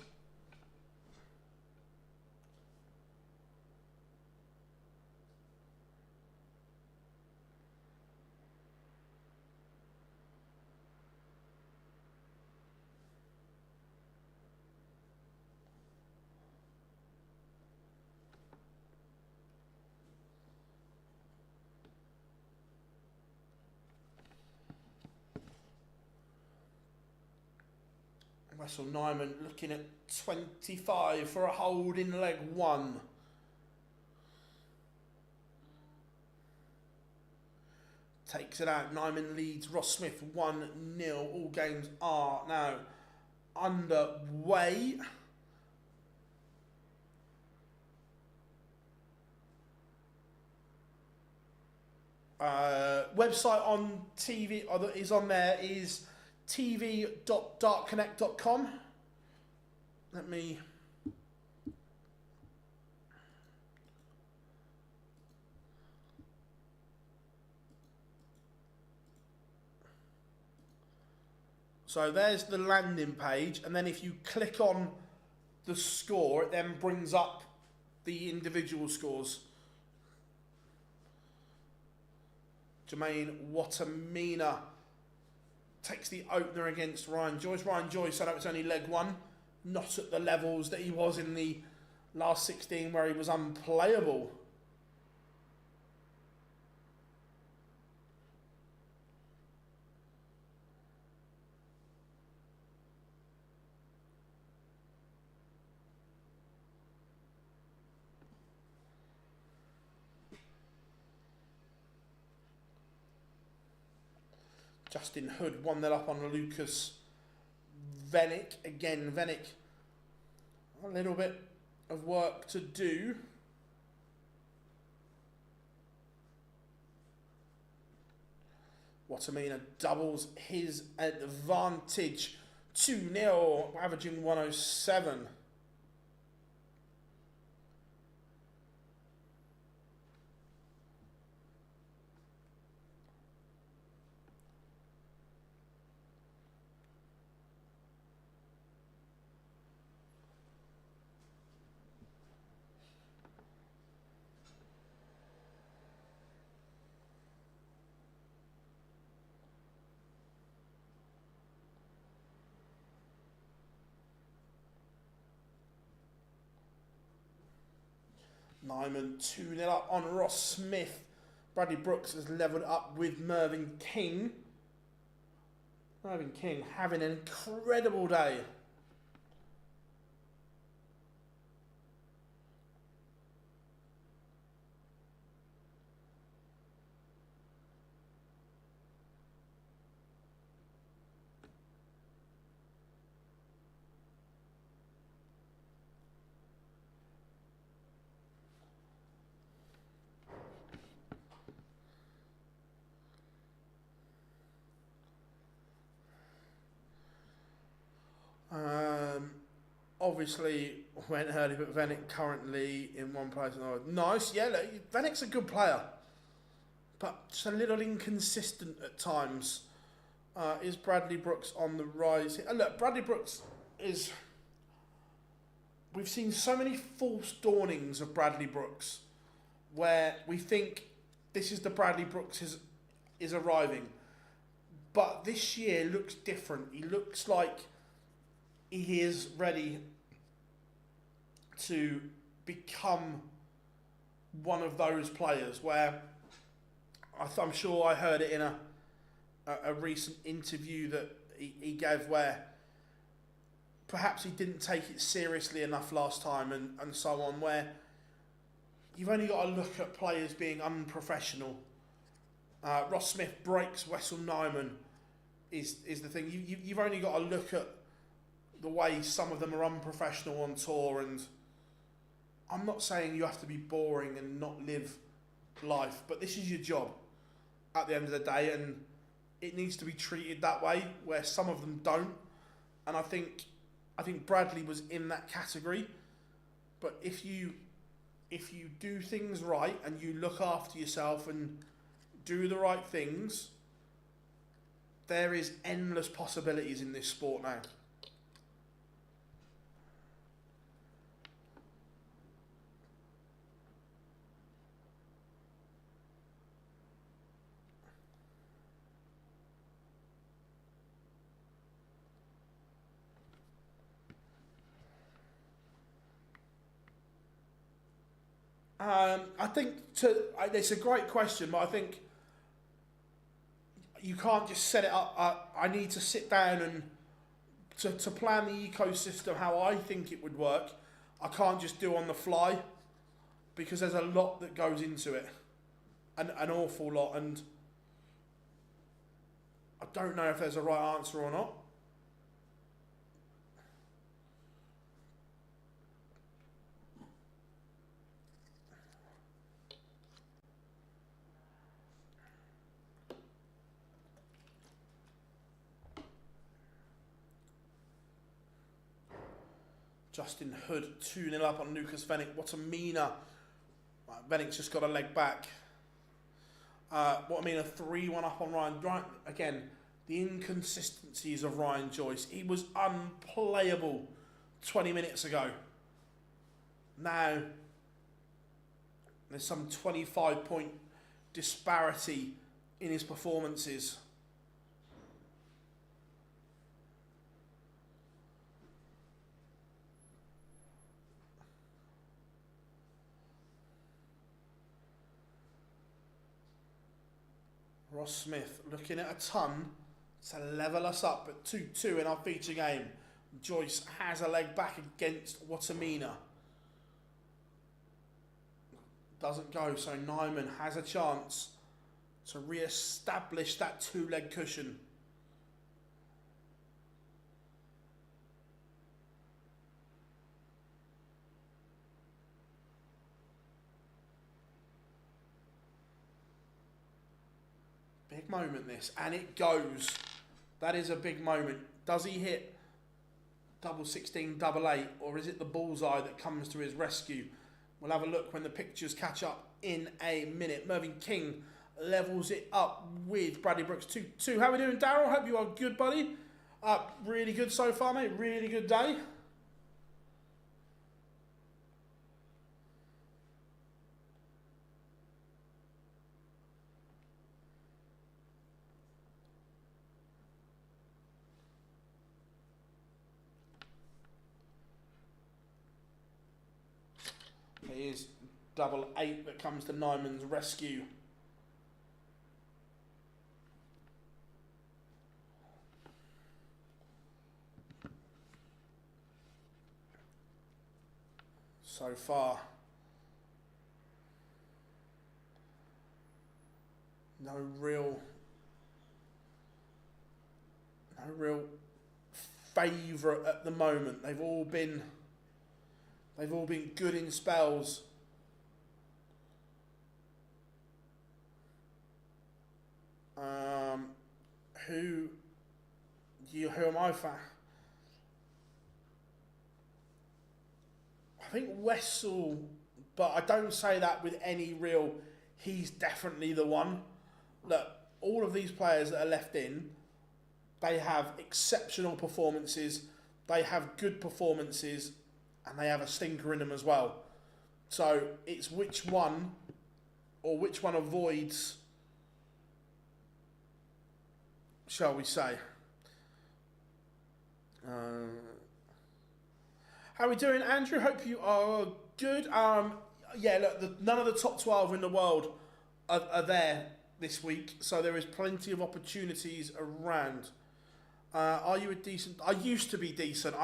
Wessel Nyman looking at 25 for a hold in leg takes it out. Nyman leads Ross Smith 1-0. All games are now underway. Website on TV is on there is tv.dartconnect.com. Let me... So there's the landing page, and then if you click on the score, it then brings up the individual scores. Jermaine Watamina takes the opener against Ryan Joyce. Ryan Joyce, I know it's only leg one, not at the levels that he was in the last 16 where he was unplayable. Justin Hood 1-0 up on Lucas Venick. Again, Venick, a little bit of work to do. Watamina doubles his advantage. 2-0, averaging 107. Nyman 2-0 up on Ross Smith. Bradley Brooks has levelled up with Mervyn King. Mervyn King having an incredible day. Obviously went early, but Venick currently in one place. Nice, yeah, look, Venick's a good player, but just a little inconsistent at times. Is Bradley Brooks on the rise? Look, Bradley Brooks is... We've seen so many false dawnings of Bradley Brooks where we think this is the Bradley Brooks is arriving. But this year looks different. He looks like he is ready to become one of those players where I'm sure I heard it in a recent interview that he gave where perhaps he didn't take it seriously enough last time and so on, where you've only got to look at players being unprofessional. Ross Smith breaks Wessel Nyman is the thing. You've only got to look at the way some of them are unprofessional on tour, and I'm not saying you have to be boring and not live life, but this is your job at the end of the day, and it needs to be treated that way, where some of them don't. And I think Bradley was in that category. But if you do things right and you look after yourself and do the right things, there is endless possibilities in this sport now. I think it's a great question, but I think you can't just set it up. I need to sit down and to plan the ecosystem how I think it would work. I can't just do on the fly because there's a lot that goes into it, an awful lot. And I don't know if there's a right answer or not. Justin Hood 2-0 up on Lucas Vennick. What a Mina. Right, Vennick's just got a leg back. What I mean, a 3-1 up on Ryan. Again, the inconsistencies of Ryan Joyce. He was unplayable 20 minutes ago. Now, there's some 25-point disparity in his performances. Ross Smith looking at a ton to level us up at 2-2 in our feature game. Joyce has a leg back against Watamina. Doesn't go, so Nyman has a chance to re-establish that 2-leg cushion. Big moment this, and it goes. That is a big moment. Does he hit double 16, double 8, or is it the bullseye that comes to his rescue? We'll have a look when the pictures catch up in a minute. Mervyn King levels it up with Bradley Brooks 2-2. How are we doing, Daryl? Hope you are good, buddy. Really good so far, mate. Really good day. It is double 8 that comes to Nyman's rescue. So far, no real favourite at the moment. They've all been good in spells. Who am I for? I think Wessel, but I don't say that with any real, he's definitely the one. Look, all of these players that are left in, they have exceptional performances, they have good performances, and they have a stinker in them as well. So it's which one, or which one avoids, shall we say. How are we doing, Andrew? Hope you are good. Yeah, look, none of the top 12 in the world are there this week, so there is plenty of opportunities around. Are you a decent? I used to be decent.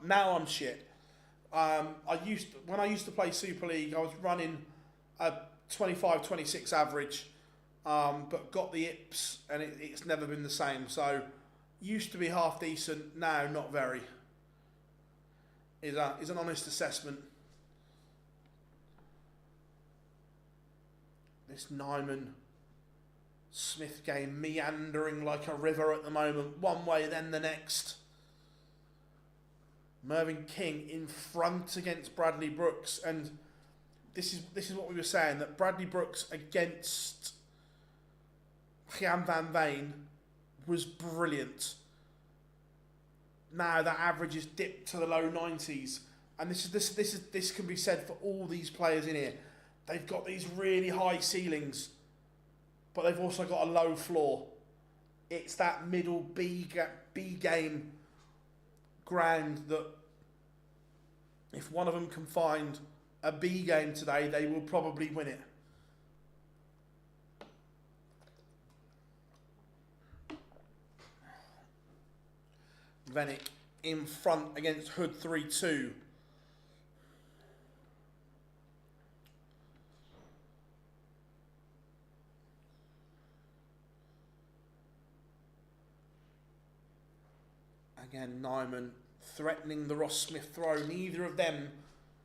Now I'm shit. When I used to play Super League, I was running a 25, 26 average, but got the IPS, and it's never been the same. So used to be half decent, now not very. Is an honest assessment. This Nyman Smith game meandering like a river at the moment, one way then the next. Mervyn King in front against Bradley Brooks, and this is what we were saying, that Bradley Brooks against Jan van Veen was brilliant. Now that average is dipped to the low 90s, and this can be said for all these players in here. They've got these really high ceilings, but they've also got a low floor. It's that middle B game ground that if one of them can find a B game today, they will probably win it. Vennick in front against Hood 3-2. Again, Nyman threatening the Ross Smith throw. Neither of them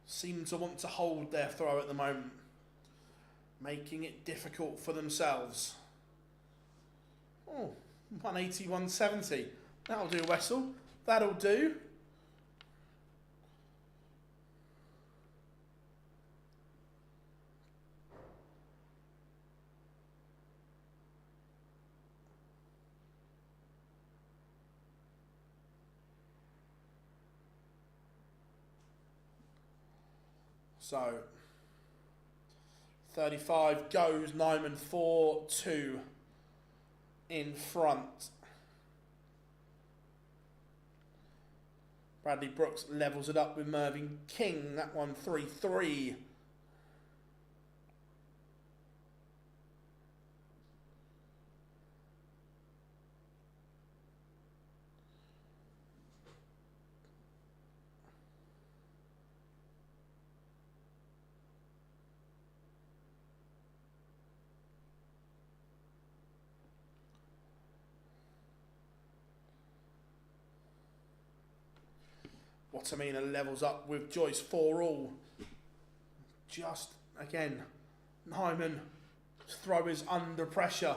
seem to want to hold their throw at the moment, making it difficult for themselves. Oh, 180, 170. That'll do, Wessel. That'll do. So, 35 goes, Nyman 4-2 in front. Bradley Brooks levels it up with Mervyn King, that one 3-3. Watamina levels up with Joyce 4-all. Just, again, Nyman throw is under pressure.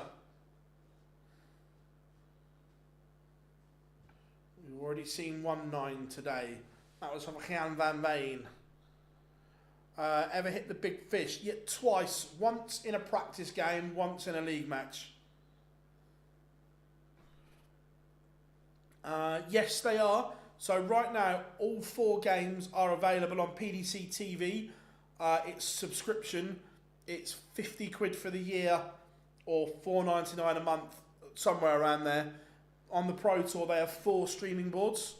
We've already seen 1-9 today. That was from Gian van Veen. Ever hit the big fish? Yet twice. Once in a practice game, once in a league match. Yes, they are. So right now, all 4 games are available on PDC TV. It's subscription. It's 50 quid for the year or $4.99 a month, somewhere around there. On the Pro Tour, they have 4 streaming boards.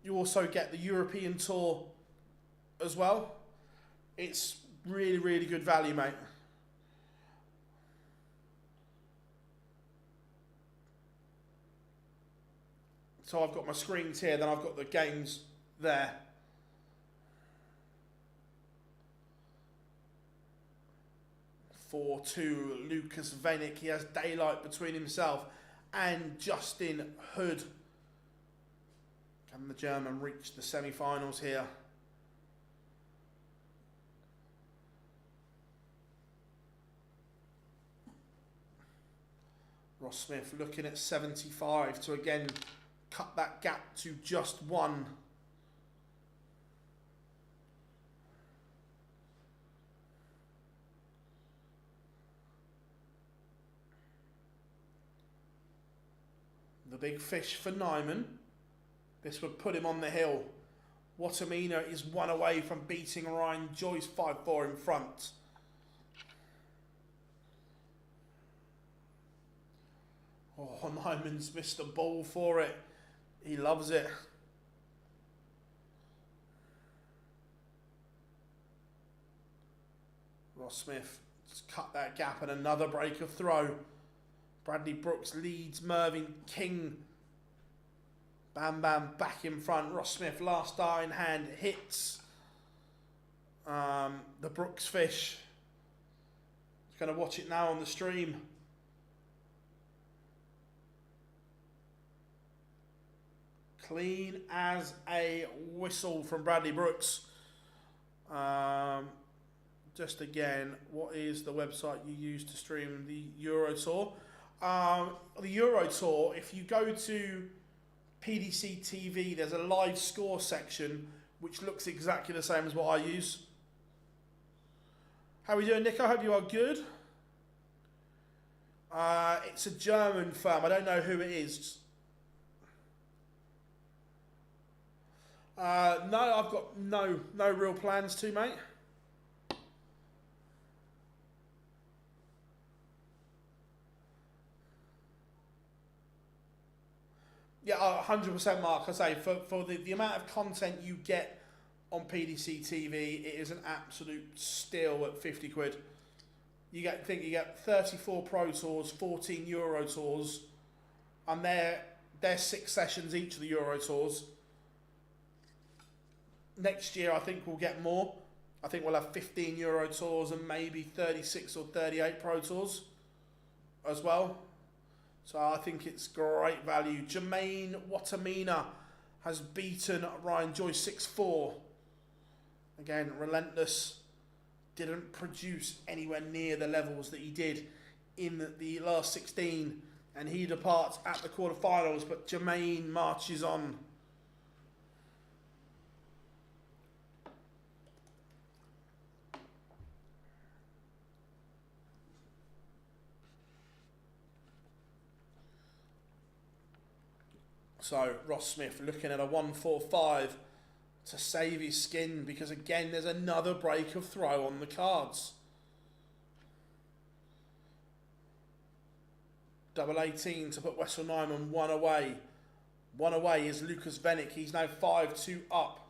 You also get the European Tour as well. It's really, really good value, mate. So I've got my screens here, then I've got the games there. To Lucas Venick. He has daylight between himself and Justin Hood. Can the German reach the semi-finals here? Ross Smith looking at 75 to again cut that gap to just 1. The big fish for Nyman. This would put him on the hill. Watamina is 1 away from beating Ryan Joyce 5-4 in front. Oh, Nyman's missed the ball for it. He loves it. Ross Smith just cut that gap and another break of throw. Bradley Brooks leads Mervyn King. Bam Bam back in front. Ross Smith last star in hand hits the Brooks fish. He's going to watch it now on the stream. Clean as a whistle from Bradley Brooks. Just again, what is the website you use to stream the Euro Tour? The Euro Tour, if you go to PDC TV, there's a live score section which looks exactly the same as what I use. How are we doing, Nick? I hope you are good. It's a German firm. I don't know who it is. No, I've got no real plans to, mate. Yeah, 100%, Mark. I say, for the amount of content you get on PDC TV, it is an absolute steal at 50 quid. You get 34 Pro Tours, 14 Euro Tours, and they're 6 sessions each of the Euro Tours. Next year, I think we'll get more. I think we'll have 15 Euro Tours and maybe 36 or 38 Pro Tours as well. So I think it's great value. Jermaine Watamina has beaten Ryan Joyce 6-4. Again, relentless. Didn't produce anywhere near the levels that he did in the last 16. And he departs at the quarterfinals, but Jermaine marches on. So Ross Smith looking at a 1-4-5 to save his skin, because again there's another break of throw on the cards. Double 18 to put Wessel Nyman one away. One away is Lucas Vennick. He's now 5-2 up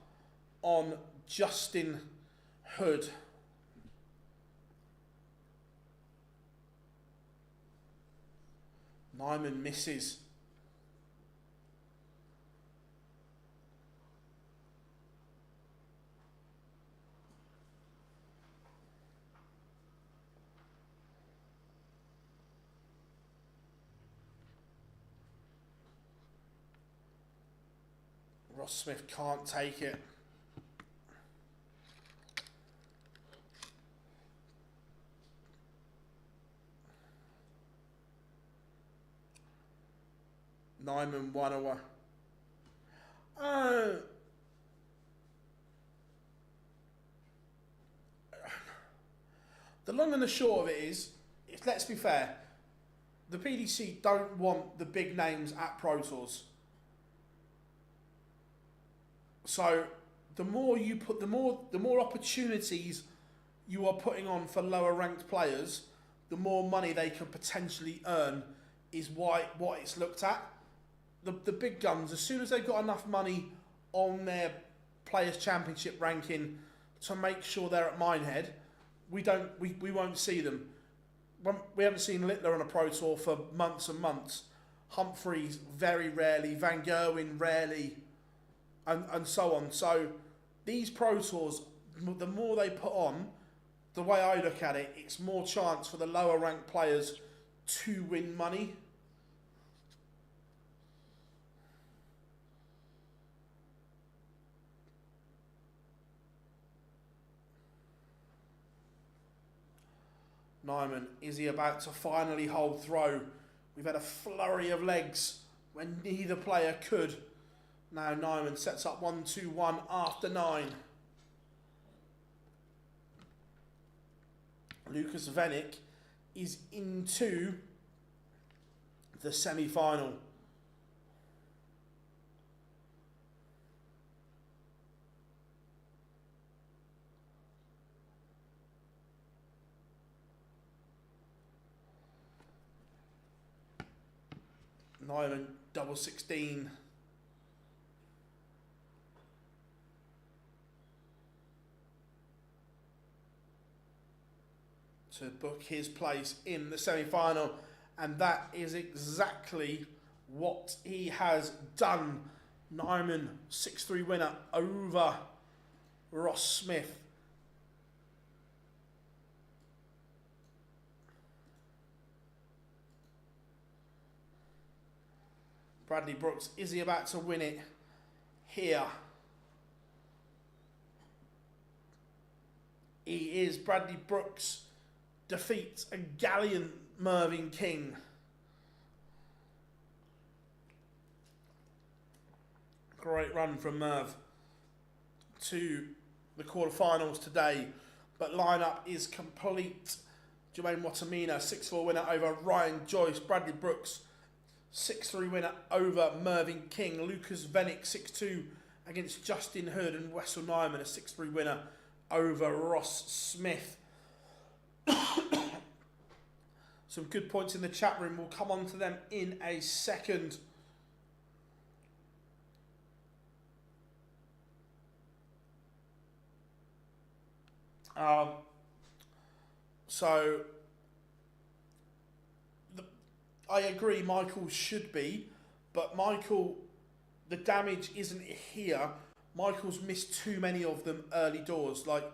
on Justin Hood. Nyman misses. Ross Smith can't take it. Nyman one away. The long and the short of it is, let's be fair, the PDC don't want the big names at Pro Tours. So the more you put, the more opportunities you are putting on for lower ranked players, the more money they could potentially earn, is what it's looked at. The big guns, as soon as they've got enough money on their Players' Championship ranking to make sure they're at Minehead, we won't see them. We haven't seen Littler on a Pro Tour for months and months. Humphreys very rarely, Van Gerwen rarely, and so on. So these Pro Tours, the more they put on, the way I look at it, it's more chance for the lower ranked players to win money. Nyman, is he about to finally hold throw? We've had a flurry of legs when neither player could. Now Nyman sets up 1-2-1 after 9. Lucas Vennick is into the semi-final. Nyman, double 16. To book his place in the semi-final, and that is exactly what he has done. Nyman, 6-3 winner over Ross Smith. Bradley Brooks, is he about to win it here? He is. Bradley Brooks defeats a gallant Mervyn King. Great run from Merv to the quarterfinals today, but lineup is complete. Jermaine Watamina, 6-4 winner over Ryan Joyce. Bradley Brooks, 6-3 winner over Mervyn King. Lucas Vennick, 6-2 against Justin Hood, and Wessel Nyman, a 6-3 winner over Ross Smith. Some good points in the chat room. We'll come on to them in a second. I agree Michael should be, but Michael, the damage isn't here. Michael's missed too many of them early doors. Like,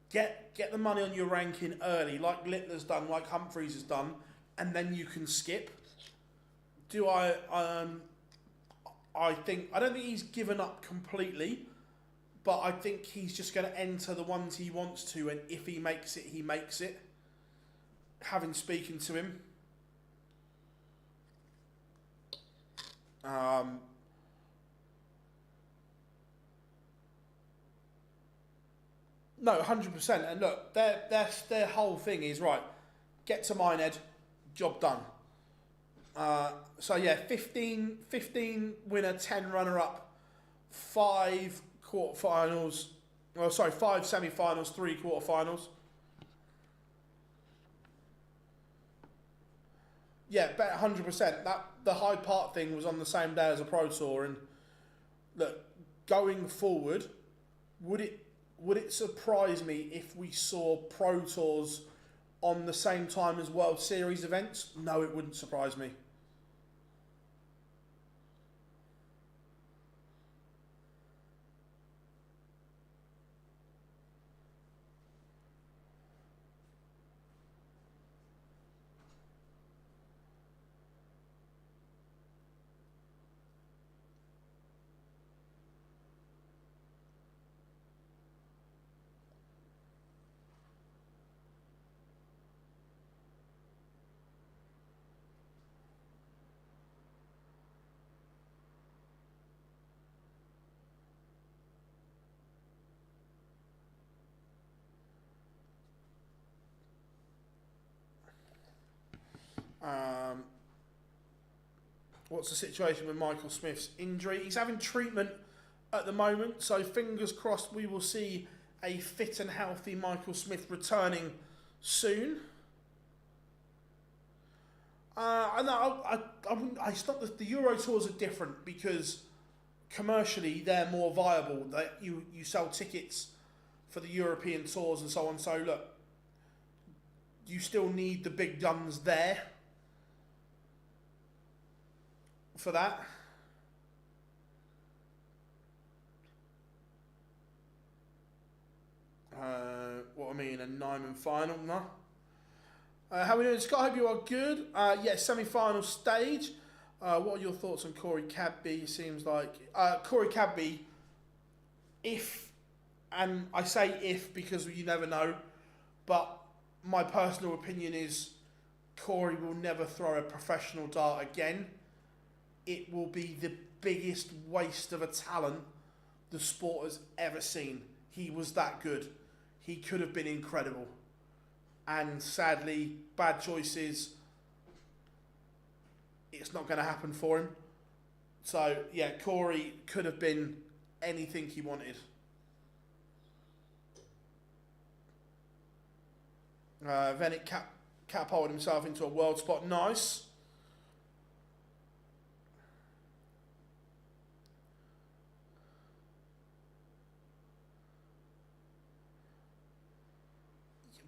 get the money on your ranking early, like Littler's done, like Humphreys has done, and then you can skip. Do I think I don't think he's given up completely, but I think he's just going to enter the ones he wants to, and if he makes it, he makes it. Having spoken to him, no, 100%. And look, their whole thing is right. Get to Minehead, job done. So yeah, 15 winner, 10 runner up, 5 quarterfinals. Well, sorry, 5 semi-finals, 3 quarterfinals. Yeah, bet 100%. That the Hyde Park thing was on the same day as a Pro Tour, and look, going forward, would it surprise me if we saw Pro Tours on the same time as World Series events? No, it wouldn't surprise me. Um, what's the situation with Michael Smith's injury? He's having treatment at the moment, so fingers crossed we will see a fit and healthy Michael Smith returning soon. I know I stopped the Euro Tours are different because commercially they're more viable. That you sell tickets for the European tours and so on. So look, you still need the big guns there for that. What I mean, a 9-man final, no. How are we doing, Scott? Hope you are good. Yeah, semi-final stage. What are your thoughts on Corey Cadby? Seems like Corey Cadby, if, and I say if because you never know, but my personal opinion is Corey will never throw a professional dart again. It will be the biggest waste of a talent the sport has ever seen. He was that good. He could have been incredible. And sadly, bad choices, it's not going to happen for him. So, yeah, Corey could have been anything he wanted. Venik catapulted himself into a world spot. Nice.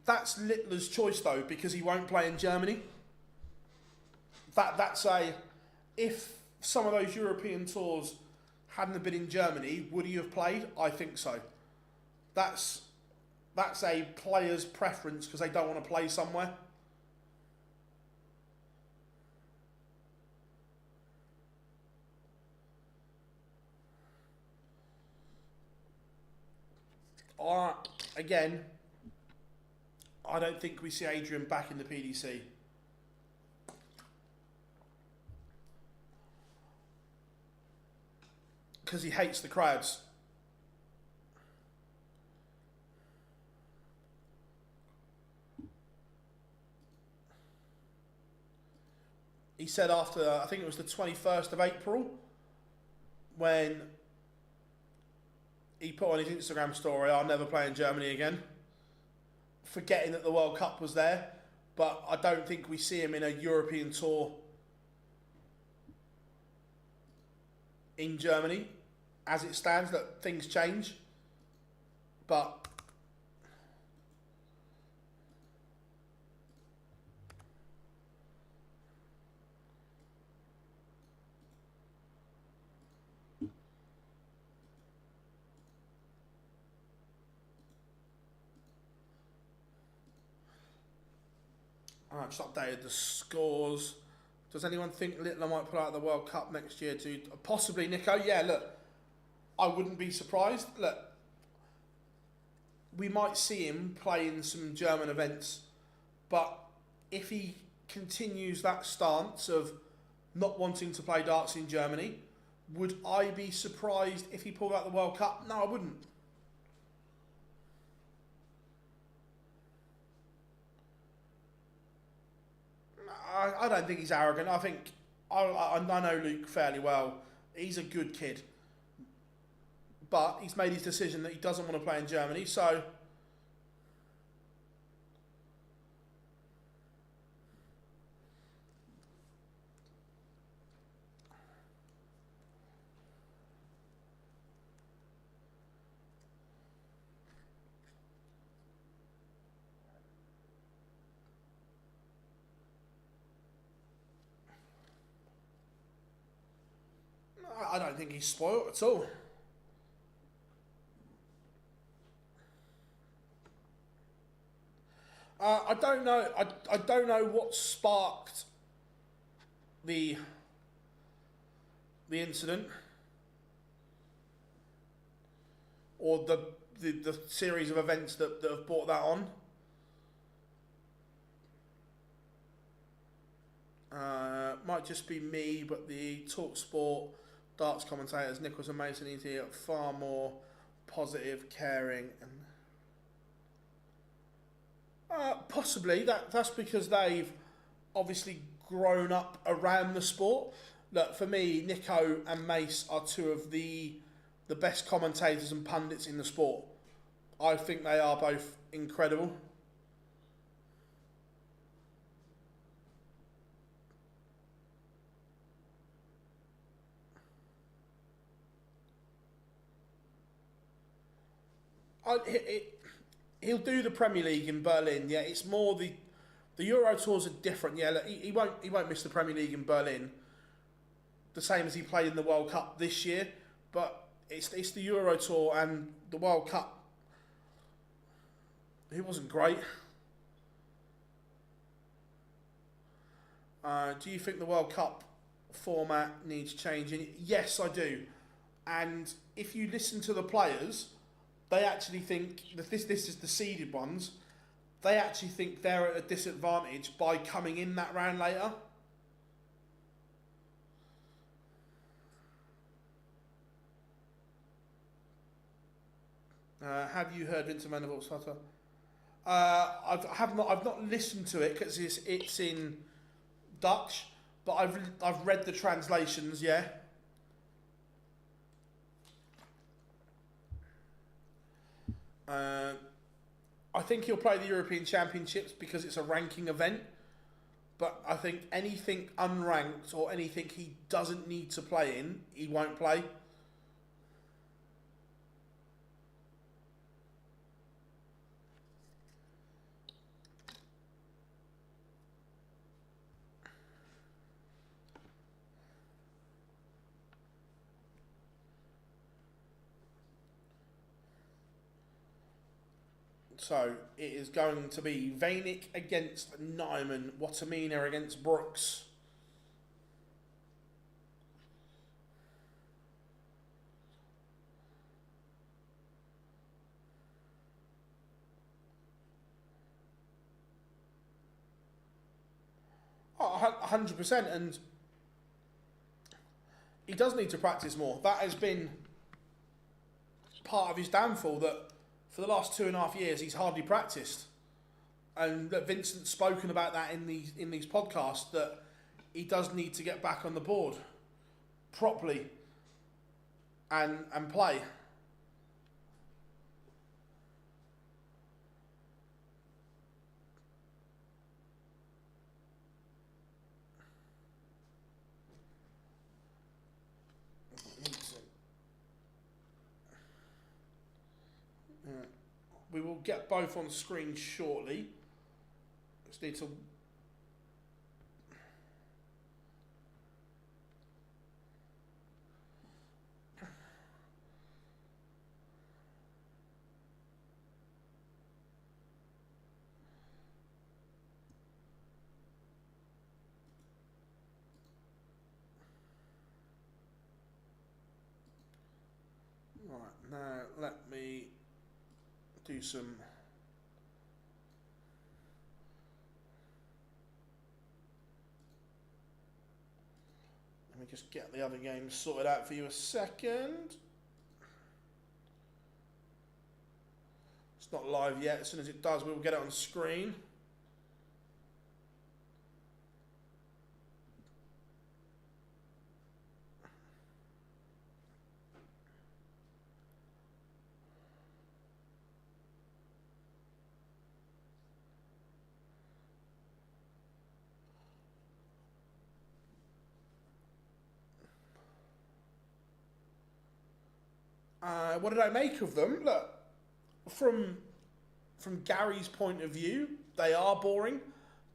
That's Littler's choice though, because he won't play in Germany. That's a, if some of those European tours hadn't been in Germany, would he have played? I think so. That's a player's preference because they don't want to play somewhere. Again, I don't think we see Adrian back in the PDC. Because he hates the crowds. He said after, I think it was the 21st of April, when he put on his Instagram story, "I'll never play in Germany again," forgetting that the World Cup was there. But I don't think we see him in a European tour in Germany as it stands. That things change, but I just updated the scores Does anyone think Littler might pull out of the World Cup next year? Possibly, Nico. Yeah, look, I wouldn't be surprised. Look, we might see him play in some German events, but if he continues that stance of not wanting to play darts in Germany, would I be surprised if he pulled out the World Cup? No, I wouldn't. I don't think he's arrogant. I think I know Luke fairly well. He's a good kid, but he's made his decision that he doesn't want to play in Germany. So I don't think he's spoiled at all. I don't know. I don't know what sparked the incident or the series of events that have brought that on. Might just be me, but the Talk Sport darts commentators, Nichols and Mason, need to be far more positive, caring, and possibly that's because they've obviously grown up around the sport. Look, for me, Nico and Mace are two of the best commentators and pundits in the sport. I think they are both incredible. He'll do the Premier League in Berlin. Yeah, it's more the Euro tours are different. Yeah, look, he won't miss the Premier League in Berlin, the same as he played in the World Cup this year. But it's the Euro tour and the World Cup. He wasn't great. Do you think the World Cup format needs changing? Yes, I do. And if you listen to the players, they actually think that this is the seeded ones. They actually think they're at a disadvantage by coming in that round later. Have you heard Vincent van der Voort's stutter? I've not listened to it because it's in Dutch, but I've read the translations. Yeah. I think he'll play the European Championships because it's a ranking event. But I think anything unranked or anything he doesn't need to play in, he won't play. So it is going to be Vainik against Nyman, Watamina against Brooks. Oh, 100%, and he does need to practice more. That has been part of his downfall, that for the last 2.5 years he's hardly practiced, and that Vincent's spoken about that in these podcasts, that he does need to get back on the board properly and play. We will get both on screen shortly. Just need to. Now, let me do some... Let me just get the other games sorted out for you a second. It's not live yet. As soon as it does, we'll get it on screen. What did I make of them? Look, from Gary's point of view, they are boring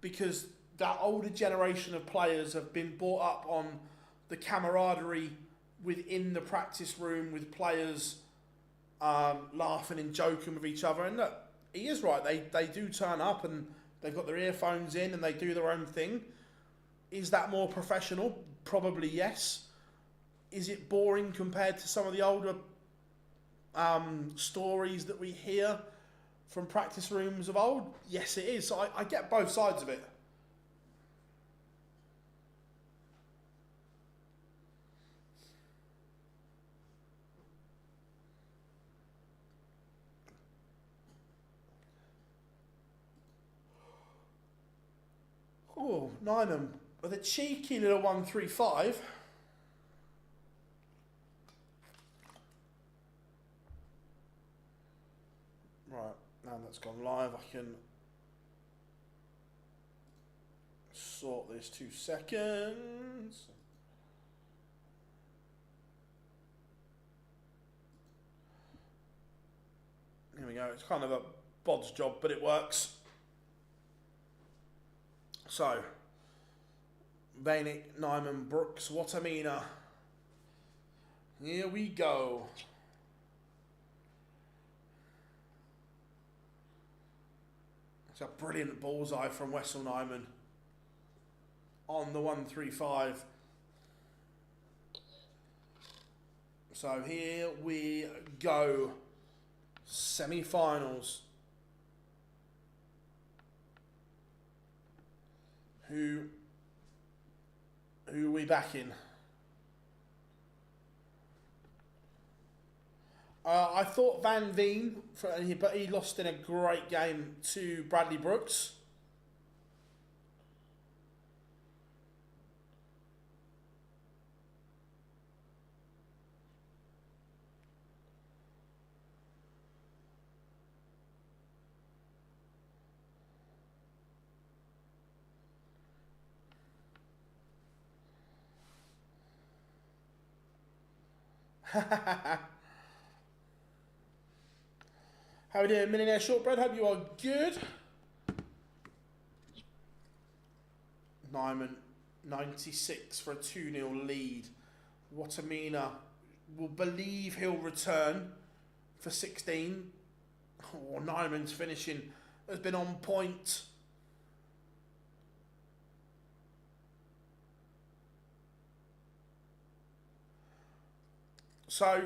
because that older generation of players have been brought up on the camaraderie within the practice room with players laughing and joking with each other. And look, he is right. They do turn up and they've got their earphones in and they do their own thing. Is that more professional? Probably yes. Is it boring compared to some of the older stories that we hear from practice rooms of old? Yes, it is. So I get both sides of it. Oh, Nynham with a cheeky little 135. Right, now that's gone live, I can sort this 2 seconds. Here we go, it's kind of a bod's job, but it works. So, Vanick, Nyman, Brooks, Watamina. Here we go. It's a brilliant bullseye from Wessel Nyman on the 135. So here we go. Semi-finals. Who are we backing? I thought Van Veen, but he lost in a great game to Bradley Brooks. How are we doing, Millionaire Shortbread? Hope you are good. Nyman, 96 for a 2-0 lead. Watamina will believe he'll return for 16. Oh, Nyman's finishing has been on point. So,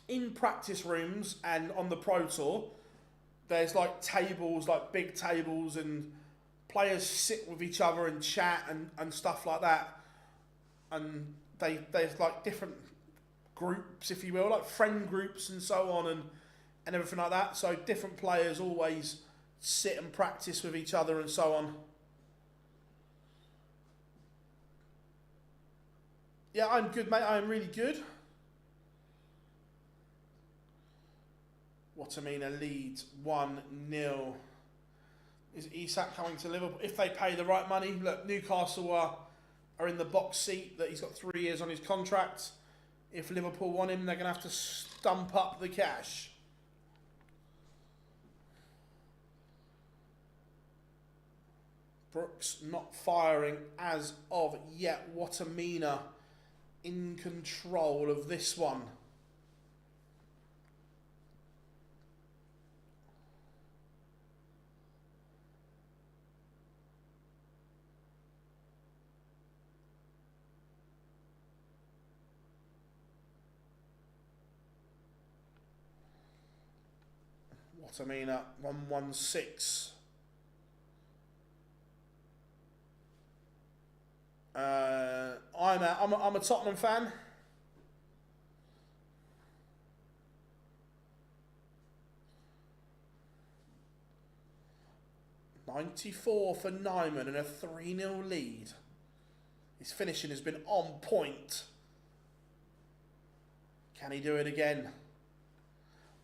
in practice rooms and on the Pro Tour, there's like tables, like big tables, and players sit with each other and chat and stuff like that. And there's like different groups, if you will, like friend groups and so on and everything like that. So different players always sit and practice with each other and so on. Yeah, I'm good, mate. I'm really good. Watamina leads 1-0. Is Isak coming to Liverpool? If they pay the right money. Look, Newcastle are in the box seat that he's got 3 years on his contract. If Liverpool want him, they're going to have to stump up the cash. Brooks not firing as of yet. Watamina in control of this one. What I mean at 116. I'm a Tottenham fan. $94 for Nyman and a 3-0 lead. His finishing has been on point. Can he do it again?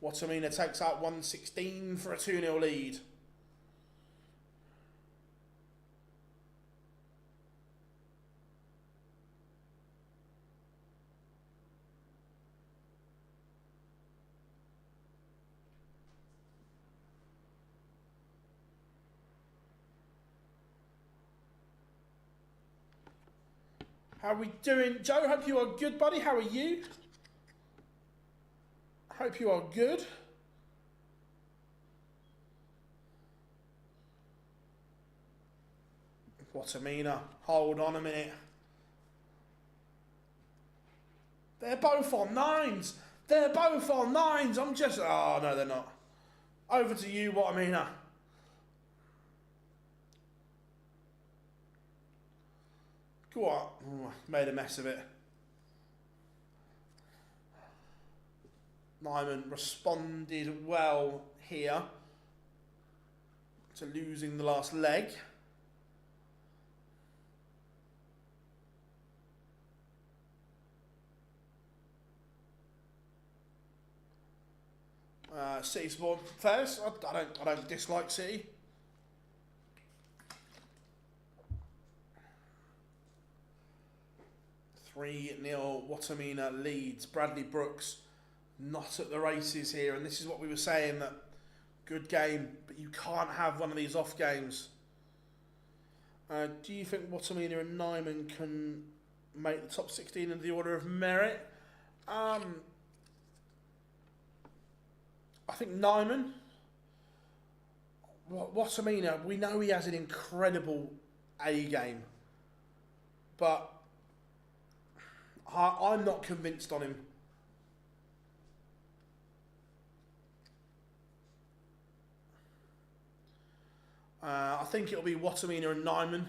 Watamina takes out 116 for a 2-0 lead. How are we doing? Joe, hope you are good, buddy. How are you? Hope you are good. Watamina, hold on a minute. They're both on 9s. They're both on 9s. I'm just... Oh, no, they're not. Over to you, Watamina. Go on. Oh, made a mess of it. Nyman responded well here to losing the last leg. City support first. I don't dislike City. Three 0 Watamina leads. Bradley Brooks not at the races here, and this is what we were saying, that good game, but you can't have one of these off games. Do you think Watamina and Nyman can make the top 16 in the order of merit? I think Nyman. Watamina, we know he has an incredible A game, but I'm not convinced on him. I think it'll be Watamina and Nyman.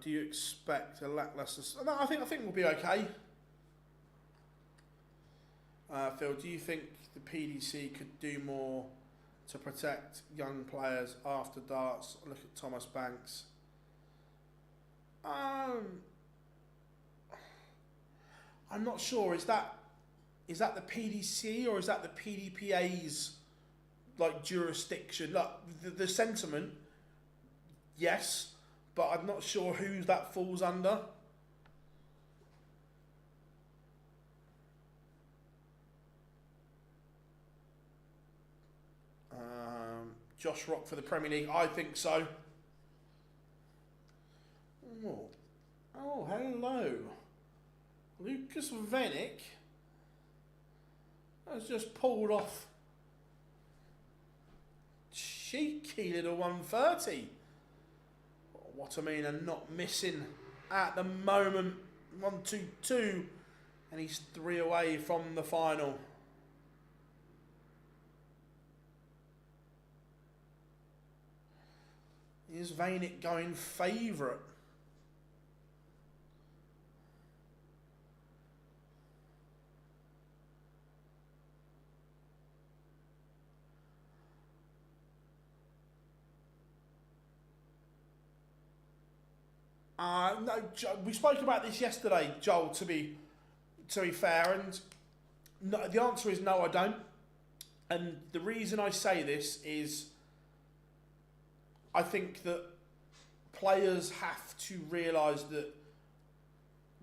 Do you expect a lackluster... No, I think we'll be okay. Phil, do you think the PDC could do more to protect young players after darts? Look at Thomas Banks. I'm not sure. Is that the PDC or is that the PDPA's like jurisdiction? Look, the sentiment, yes, but I'm not sure who that falls under. Josh Rock for the Premier League, I think so. Oh, hello. Lucas Venick has just pulled off cheeky little 130. Watamina not missing at the moment. 1-2-2, and he's 3 away from the final. Is Vanick going favourite? No, we spoke about this yesterday, Joel, to be fair, and no, the answer is no, I don't. And the reason I say this is I think that players have to realise that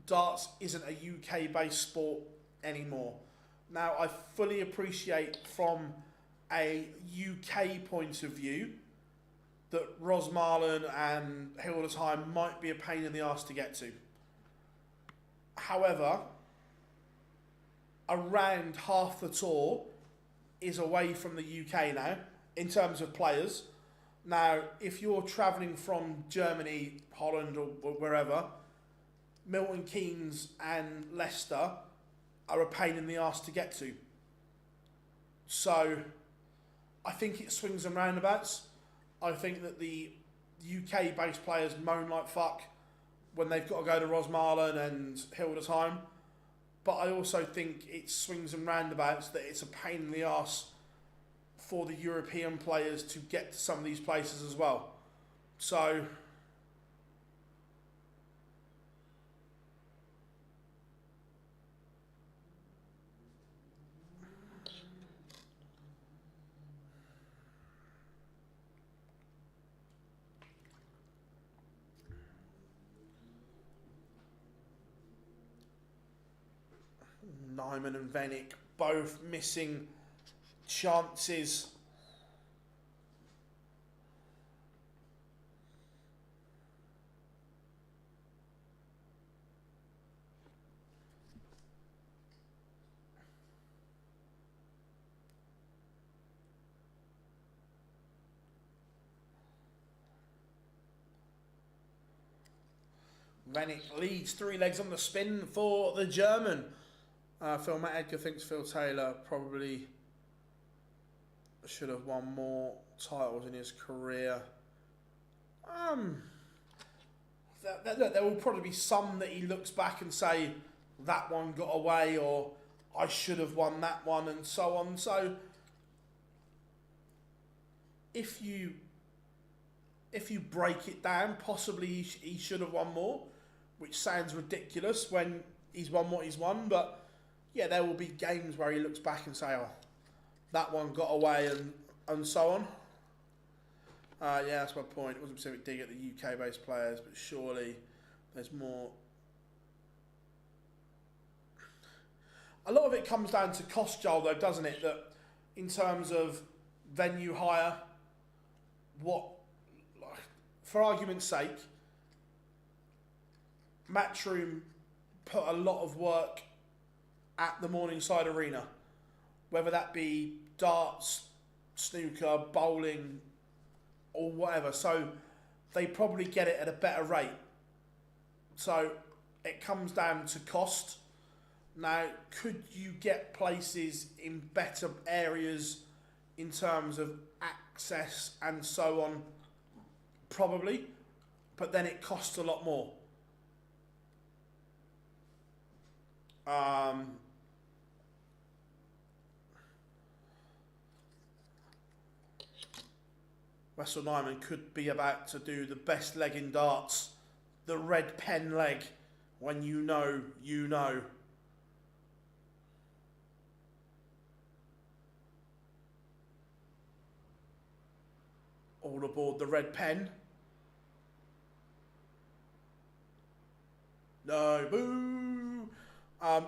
darts isn't a UK-based sport anymore. Now, I fully appreciate from a UK point of view that Rosmarlen and Hildesheim might be a pain in the arse to get to. However, around half the tour is away from the UK now, in terms of players. Now, if you're travelling from Germany, Holland or wherever, Milton Keynes and Leicester are a pain in the arse to get to. So I think it swings and roundabouts. I think that the UK-based players moan like fuck when they've got to go to Rosmarlin and Hildesheim. But I also think it swings and roundabouts that it's a pain in the arse for the European players to get to some of these places as well. So Nyman and Venick both missing chances. Venick leads 3 legs on the spin for the German. Phil Matt Edgar thinks Phil Taylor probably should have won more titles in his career. There will probably be some that he looks back and say, that one got away, or I should have won that one, and so on. So if you break it down, possibly he should have won more, which sounds ridiculous when he's won what he's won, but yeah, there will be games where he looks back and say, oh, that one got away, and so on. Yeah, that's my point. It wasn't a specific dig at the UK-based players, but surely there's more. A lot of it comes down to cost, Joel, though, doesn't it? That in terms of venue hire, for argument's sake, Matchroom put a lot of work at the Morningside Arena, whether that be darts, snooker, bowling, or whatever. So they probably get it at a better rate. So it comes down to cost. Now, could you get places in better areas in terms of access and so on? Probably, but then it costs a lot more. Wessel Nyman could be about to do the best leg in darts, the red pen leg, when you know, you know. All aboard the red pen. No, boo!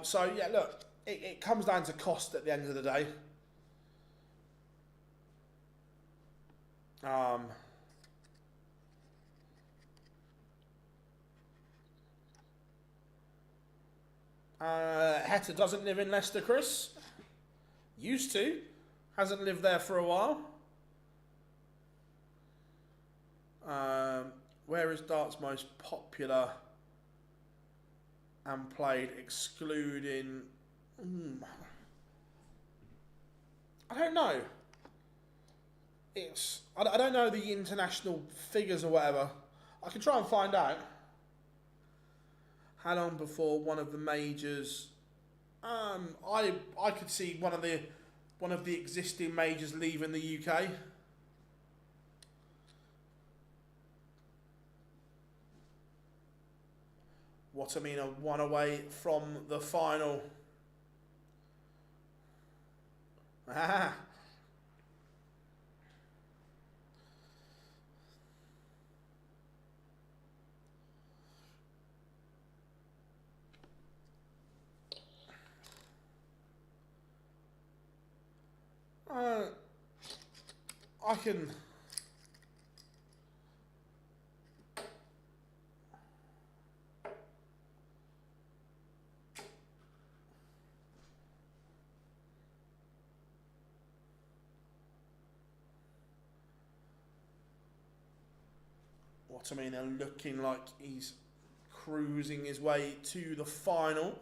So, yeah, look, it comes down to cost at the end of the day. Heta doesn't live in Leicester, Chris. Used to. Hasn't lived there for a while. Where is darts most popular and played, excluding... I don't know. I don't know the international figures or whatever. I can try and find out. How long before one of the majors? I could see one of the existing majors leaving the UK. What I mean, one away from the final. Ah. I can... What I mean, they're looking like he's cruising his way to the final.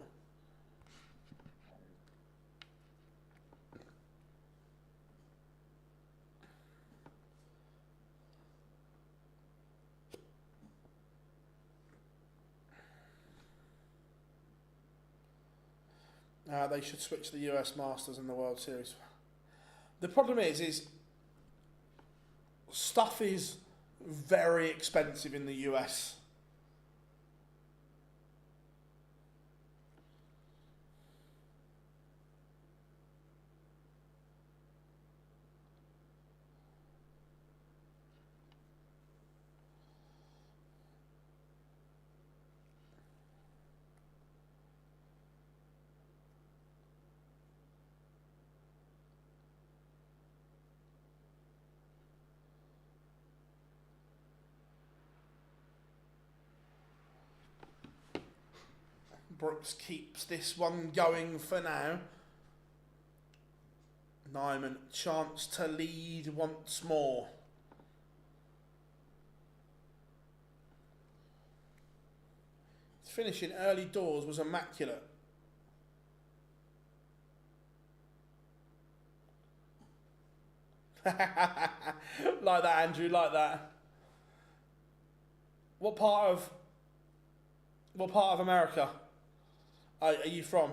They should switch the US Masters and the World Series. The problem is stuff is very expensive in the US. Brooks keeps this one going for now. Nyman, chance to lead once more. Finishing early doors was immaculate. Like that, Andrew, like that. What part of America are you from?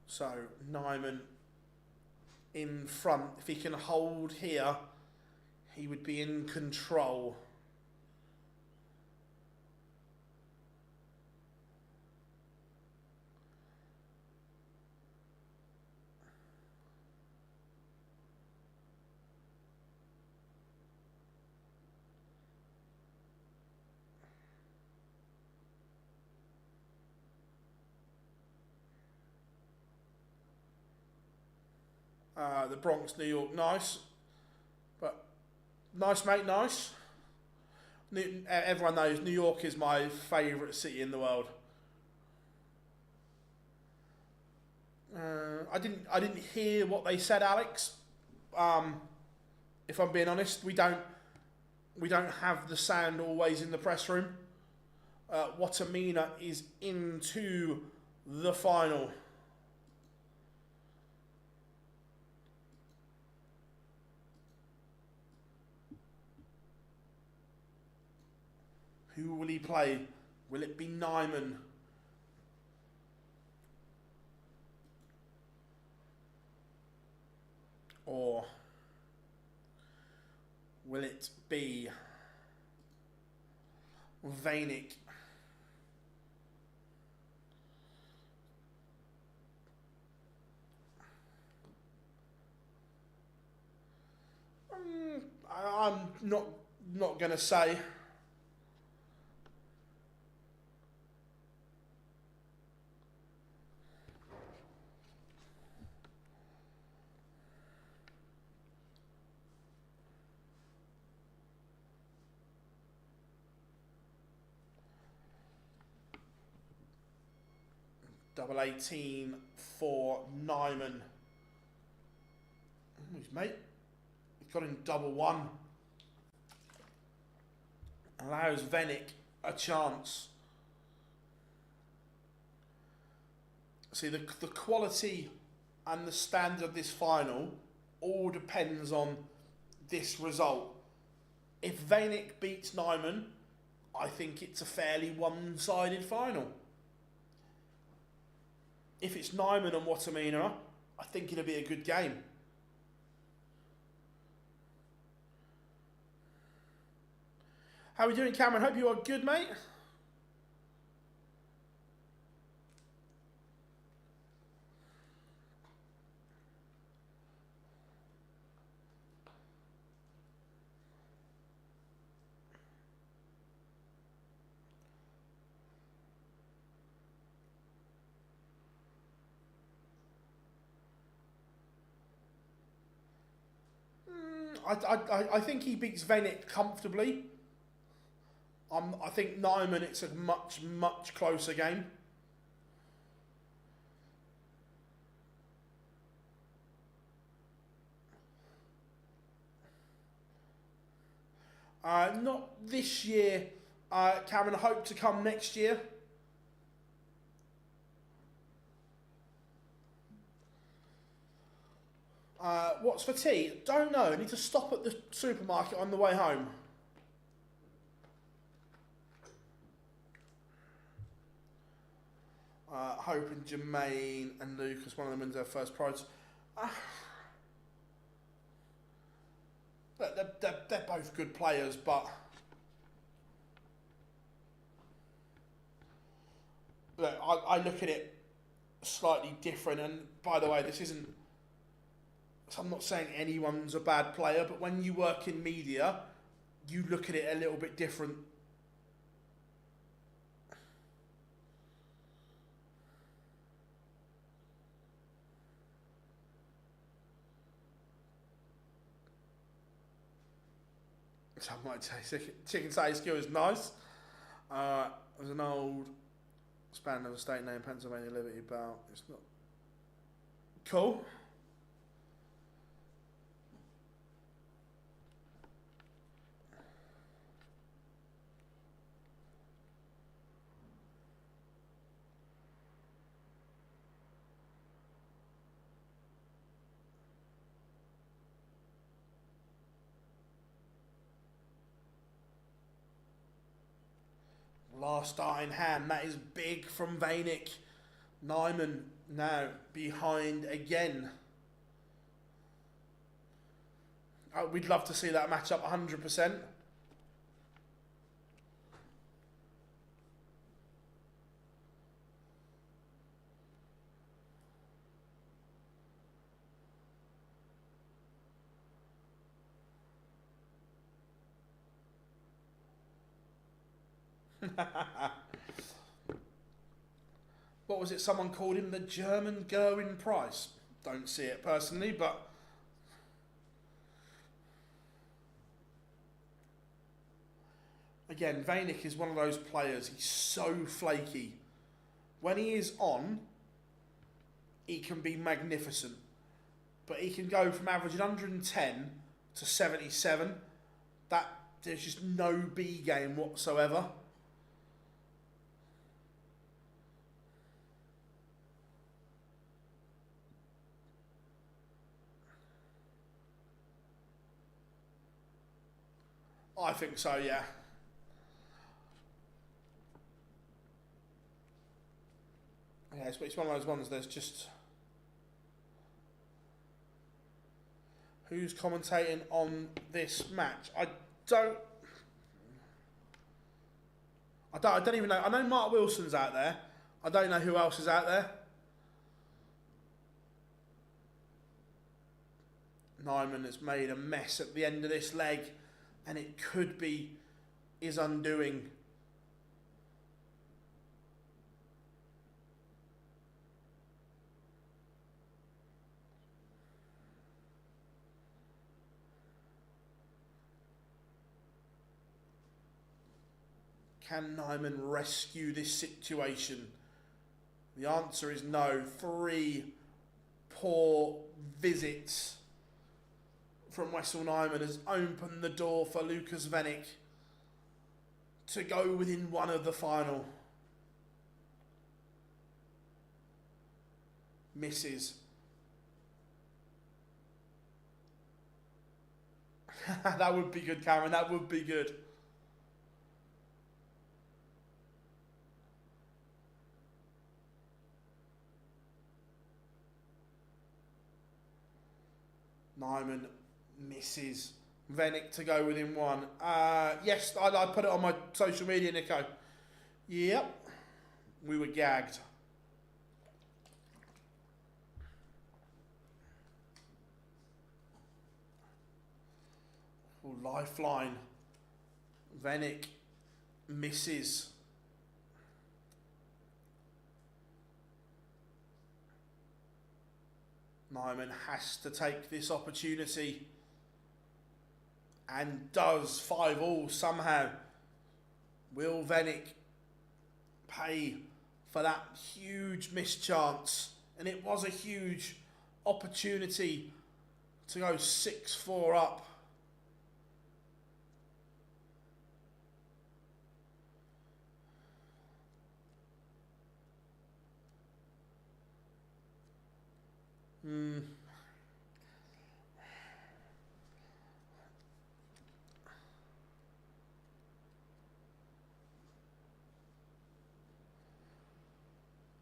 So Nyman in front. If he can hold here, he would be in control. The Bronx, New York, nice. But nice, mate, nice. Everyone knows New York is my favourite city in the world. I didn't hear what they said, Alex. If I'm being honest, we don't have the sound always in the press room. Watamina is into the final. Who will he play? Will it be Nyman? Or will it be Vainik? I'm not going to say. Double 18 for Nyman. His mate, he's got him double one. Allows Vainik a chance. See, the quality and the standard of this final all depends on this result. If Vainik beats Nyman, I think it's a fairly one-sided final. If it's Nyman and Watamina, I think it'll be a good game. How are we doing, Cameron? Hope you are good, mate. I think he beats Vanek comfortably. I think Nyman, it's a much closer game. Not this year. Cameron, I hope to come next year. What's for tea? Don't know. I need to stop at the supermarket on the way home. Hoping Jermaine and Lucas, one of them wins their first prize. They're both good players, but look, I look at it slightly different. And by the way, this isn't. I'm not saying anyone's a bad player, but when you work in media, you look at it a little bit different. I might say chicken satay skill is nice. There's an old span of a state name, Pennsylvania Liberty Bell. It's not cool. Last start in hand, that is big from Vanek. Nyman now behind again. We'd love to see that match up 100%. What was it? Someone called him the German Gerwin Price. Don't see it personally, but again, Vanek is one of those players. He's so flaky. When he is on, he can be magnificent, but he can go from averaging 110 to 77. There's just no B game whatsoever. I think so, yeah. Yeah, it's one of those ones, there's just... Who's commentating on this match? I don't even know. I know Mark Wilson's out there. I don't know who else is out there. Nyman has made a mess at the end of this leg, and it could be his undoing. Can Nyman rescue this situation? The answer is no. 3 poor visits from Wessel Nyman has opened the door for Lucas Vanek to go within one of the final. Misses. That would be good, Cameron. That would be good. Nyman misses. Vanek to go within one. Yes, I put it on my social media, Nico. Yep. We were gagged. Oh, lifeline. Vanek misses. Nyman has to take this opportunity. and does 5-all somehow. Will Venik pay for that huge missed chance? And it was a huge opportunity to go 6-4 up.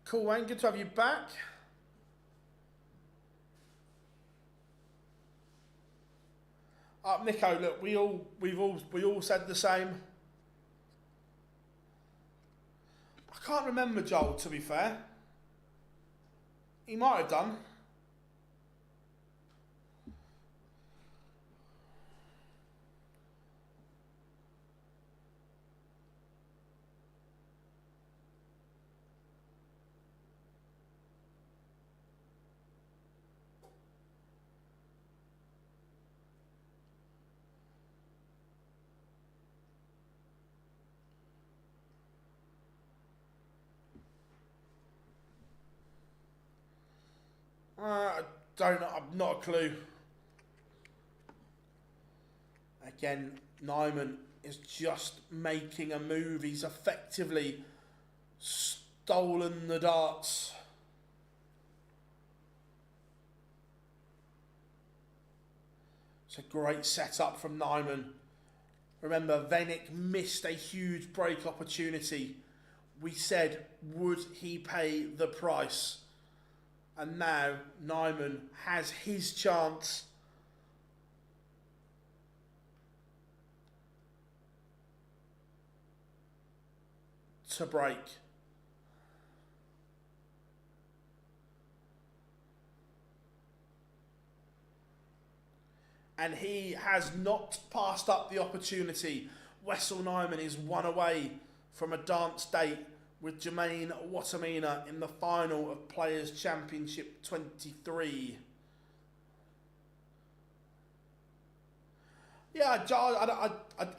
Cool, Wayne. Good to have you back. Nico, look, we all said the same. I can't remember Joel, to be fair. He might have done. I don't know. I've not a clue. Again, Nyman is just making a move. He's effectively stolen the darts. It's a great setup from Nyman. Remember, Venik missed a huge break opportunity. We said, would he pay the price? And now Nyman has his chance. To break. And he has not passed up the opportunity. Wessel Nyman is one away from a dance date with Jermaine Watamina in the final of Players' Championship 23. Yeah,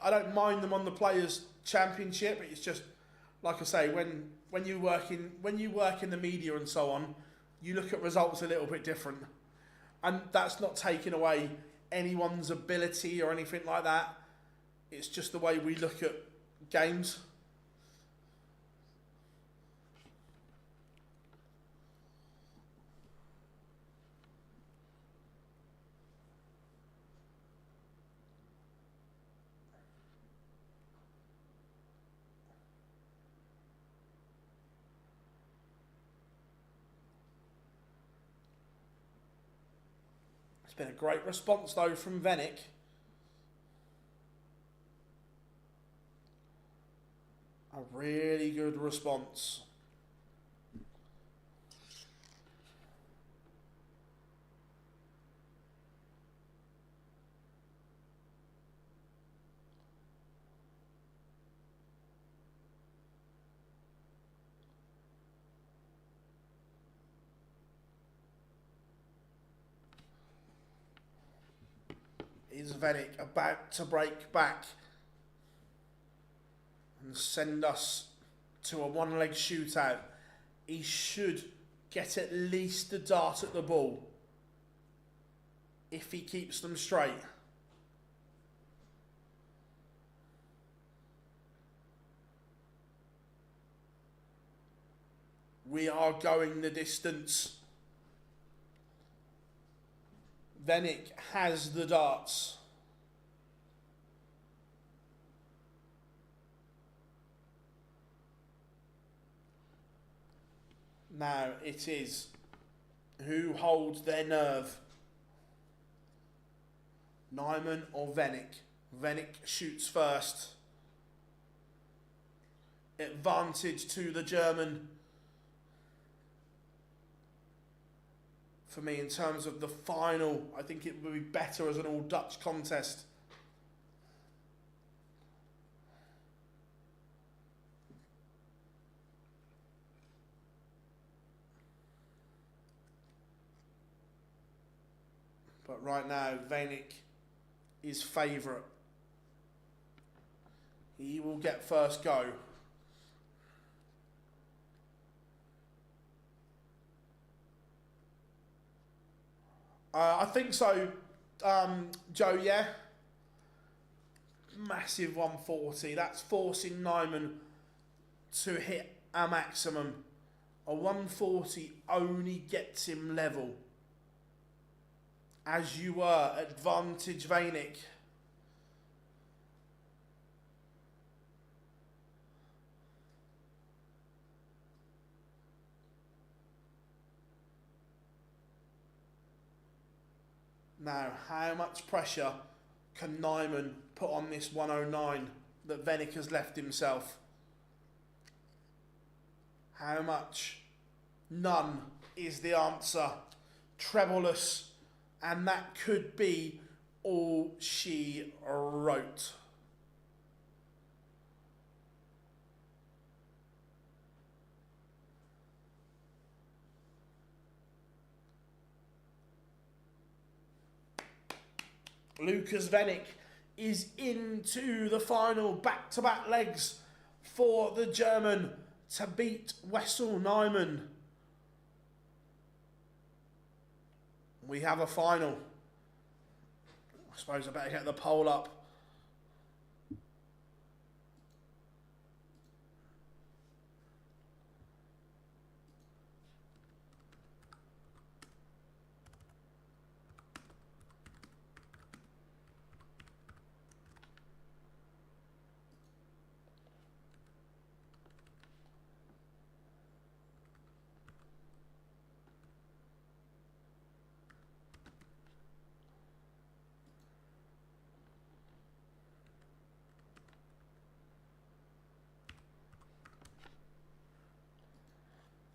I don't mind them on the Players' Championship. It's just, like I say, when you work in the media and so on, you look at results a little bit different. And that's not taking away anyone's ability or anything like that. It's just the way we look at games. It's been a great response though from Venik. A really good response. Is Venik about to break back and send us to a one-leg shootout? He should get at least a dart at the ball if he keeps them straight. We are going the distance. Venik has the darts. Now it is who holds their nerve. Nyman or Venik? Venik shoots first. Advantage to the German. For me, in terms of the final, I think it would be better as an all-Dutch contest. But right now, Venik is favourite He will get first go. I think so, Joe, yeah. Massive 140. That's forcing Nyman to hit a maximum. A 140 only gets him level. As you were, advantage Vainik. Now, how much pressure can Nyman put on this 109 that Vainik has left himself? How much? None is the answer. Trebleless, and that could be all she wrote. Lucas Vainik is into the final, back-to-back legs for the German to beat Wessel Nyman. We have a final. I suppose I better get the poll up.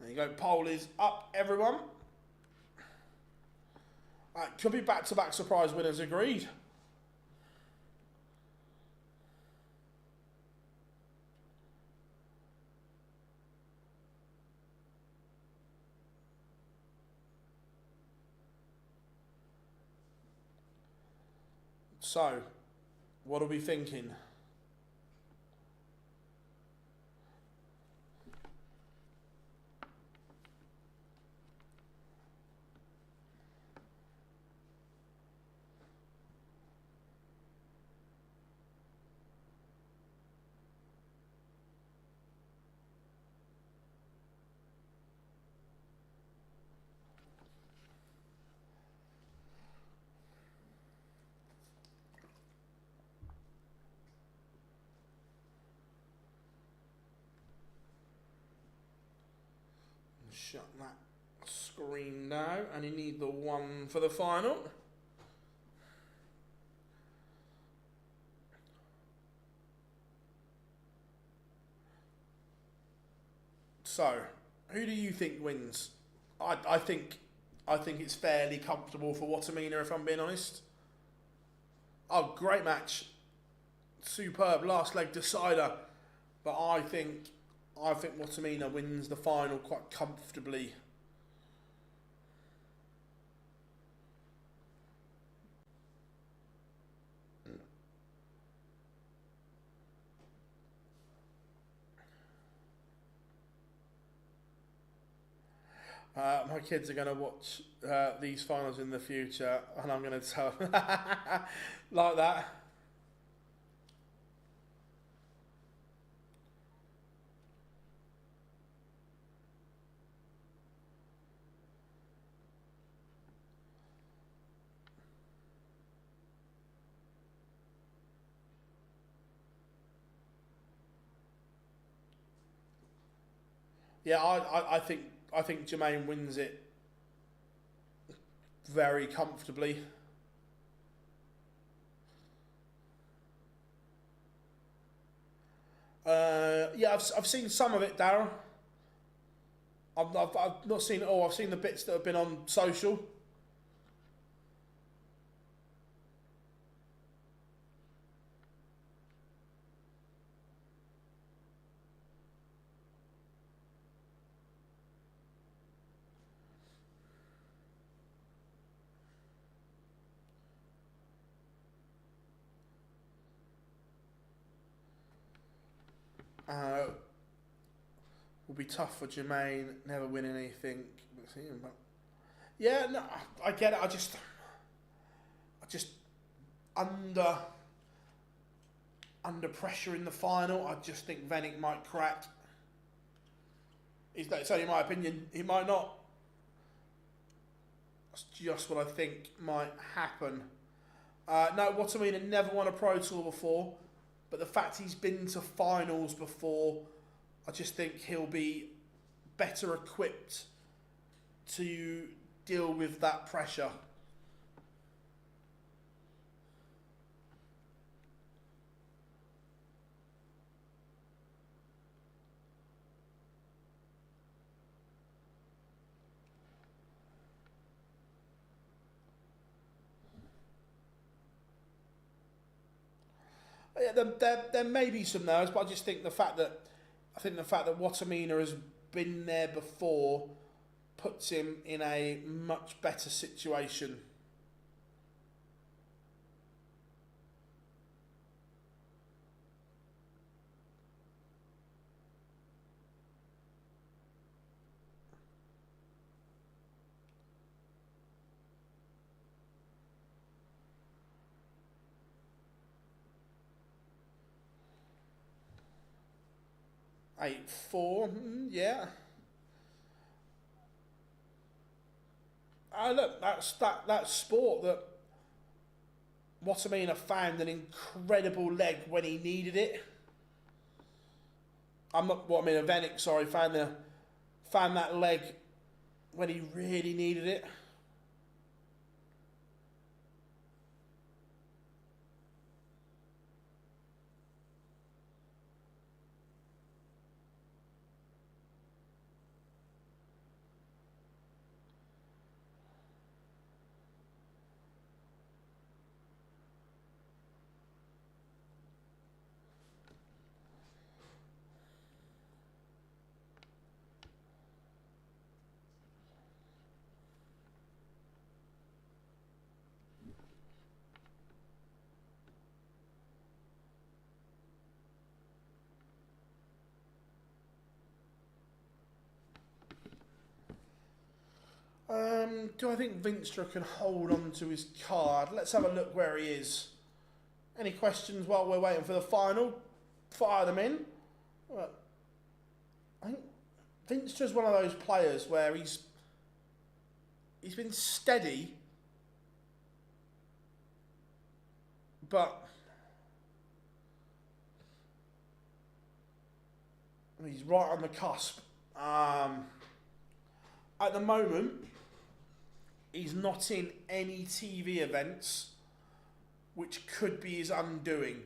There you go, poll is up, everyone. Could be back-to-back surprise winners, agreed. So, what are we thinking? Shut that screen now, and you need the one for the final. So, who do you think wins? I think it's fairly comfortable for Watamina, if I'm being honest. Oh, great match. Superb last leg decider. But I think Watamina wins the final quite comfortably. My kids are going to watch these finals in the future, and I'm going to tell like that. Yeah, I think Jermaine wins it very comfortably. Yeah, I've seen some of it, Darren. I've not seen it all. I've seen the bits that have been on social. Will be tough for Jermaine, never winning anything. But yeah, no, I get it. I just under pressure in the final. I just think Venik might crack. It's only my opinion. He might not. That's just what I think might happen. No, Watamina never won a Pro Tour before, but the fact he's been to finals before, I just think he'll be better equipped to deal with that pressure. Yeah, there may be some nerves, but I just think the fact that Watamina has been there before puts him in a much better situation. Eight four, yeah. Look, that's sport that Watamina found an incredible leg when he needed it. Venik, sorry, found that leg when he really needed it. Do I think Vinstra can hold on to his card? Let's have a look where he is. Any questions while we're waiting for the final? Fire them in. I think Vinstra's one of those players where he's been steady, but he's right on the cusp. At the moment, he's not in any TV events, which could be his undoing.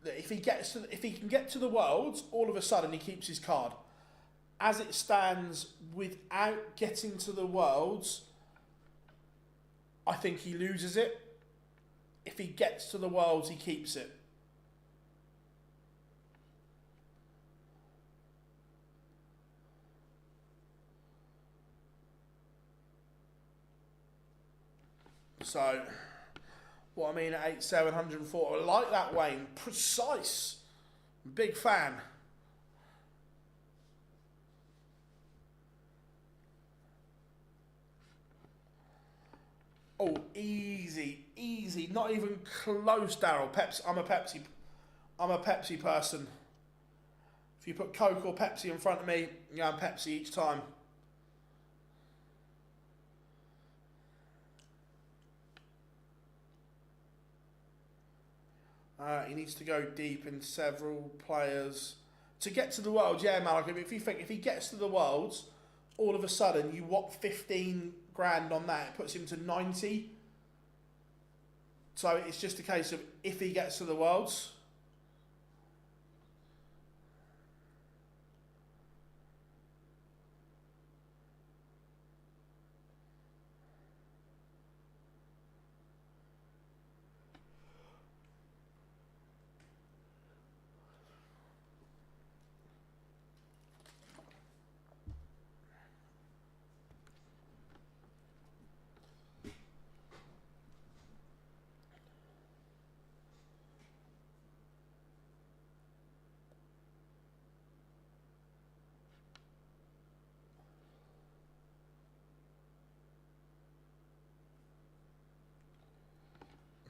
If he can get to the Worlds, all of a sudden he keeps his card. As it stands, without getting to the Worlds, I think he loses it. If he gets to the Worlds, he keeps it. So, what I mean at 8'7", 104, I like that, Wayne. Precise. Big fan. Oh, easy, easy. Not even close, Daryl. I'm a Pepsi person. If you put Coke or Pepsi in front of me, yeah, I'm Pepsi each time. He needs to go deep in several players to get to the Worlds. Yeah, Malcolm. If he gets to the Worlds, all of a sudden you whop 15 grand on that. It puts him to 90. So it's just a case of if he gets to the Worlds.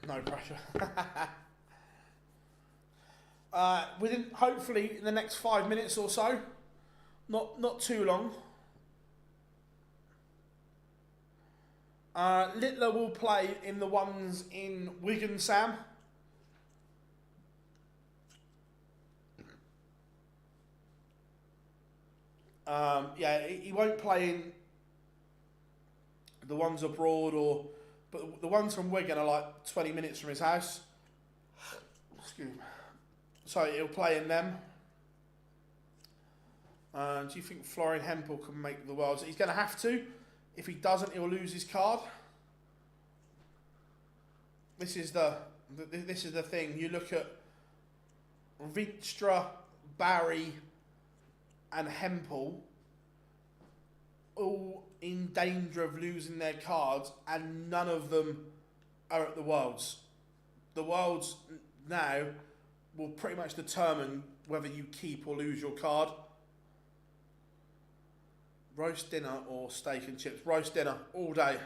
No pressure. Within, hopefully, in the next 5 minutes or so. Not too long. Littler will play in the ones in Wigan, Sam. Yeah, he won't play in the ones abroad, but the ones from Wigan are like 20 minutes from his house. Excuse me. So he'll play in them. Do you think Florian Hempel can make the Worlds? He's going to have to. If he doesn't, he'll lose his card. This is the thing. You look at Rienstra, Barry, and Hempel, all in danger of losing their cards, and none of them are at the Worlds. The Worlds now will pretty much determine whether you keep or lose your card. Roast dinner or steak and chips? Roast dinner all day.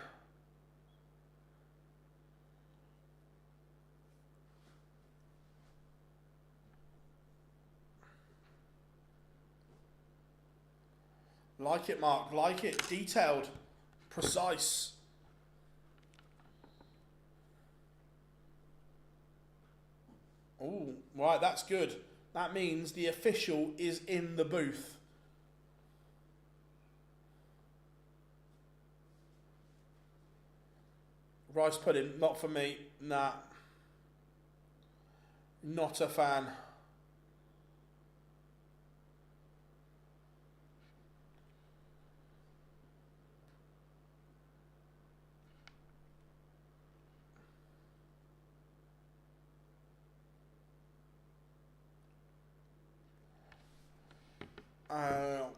Like it, Mark. Like it. Detailed. Precise. Oh, right. That's good. That means the official is in the booth. Rice pudding, not for me. Nah. Not a fan.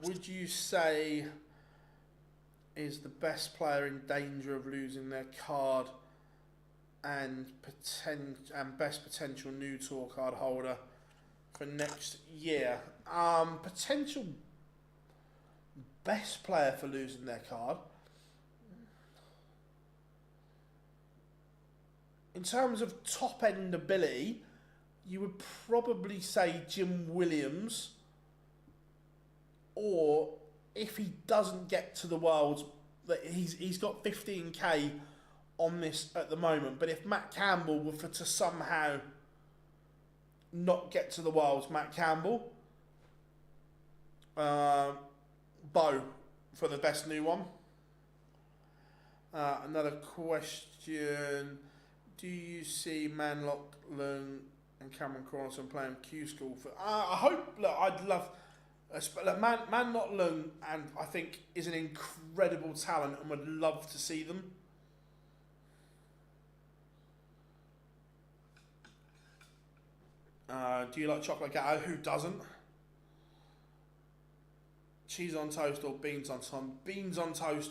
Would you say is the best player in danger of losing their card and best potential new tour card holder for next year? Potential best player for losing their card. In terms of top end ability, you would probably say Jim Williams. Or if he doesn't get to the Worlds, that he's got 15k on this at the moment. But if Matt Campbell were to somehow not get to the Worlds, Matt Campbell, Bo for the best new one. Another question: do you see Manlock Lung and Cameron Cornerson playing Q School for? I hope. Look, I'd love. Man Not Lung, and I think is an incredible talent and would love to see them. Do you like chocolate gâteau? Who doesn't? Cheese on toast or beans on toast? Beans on toast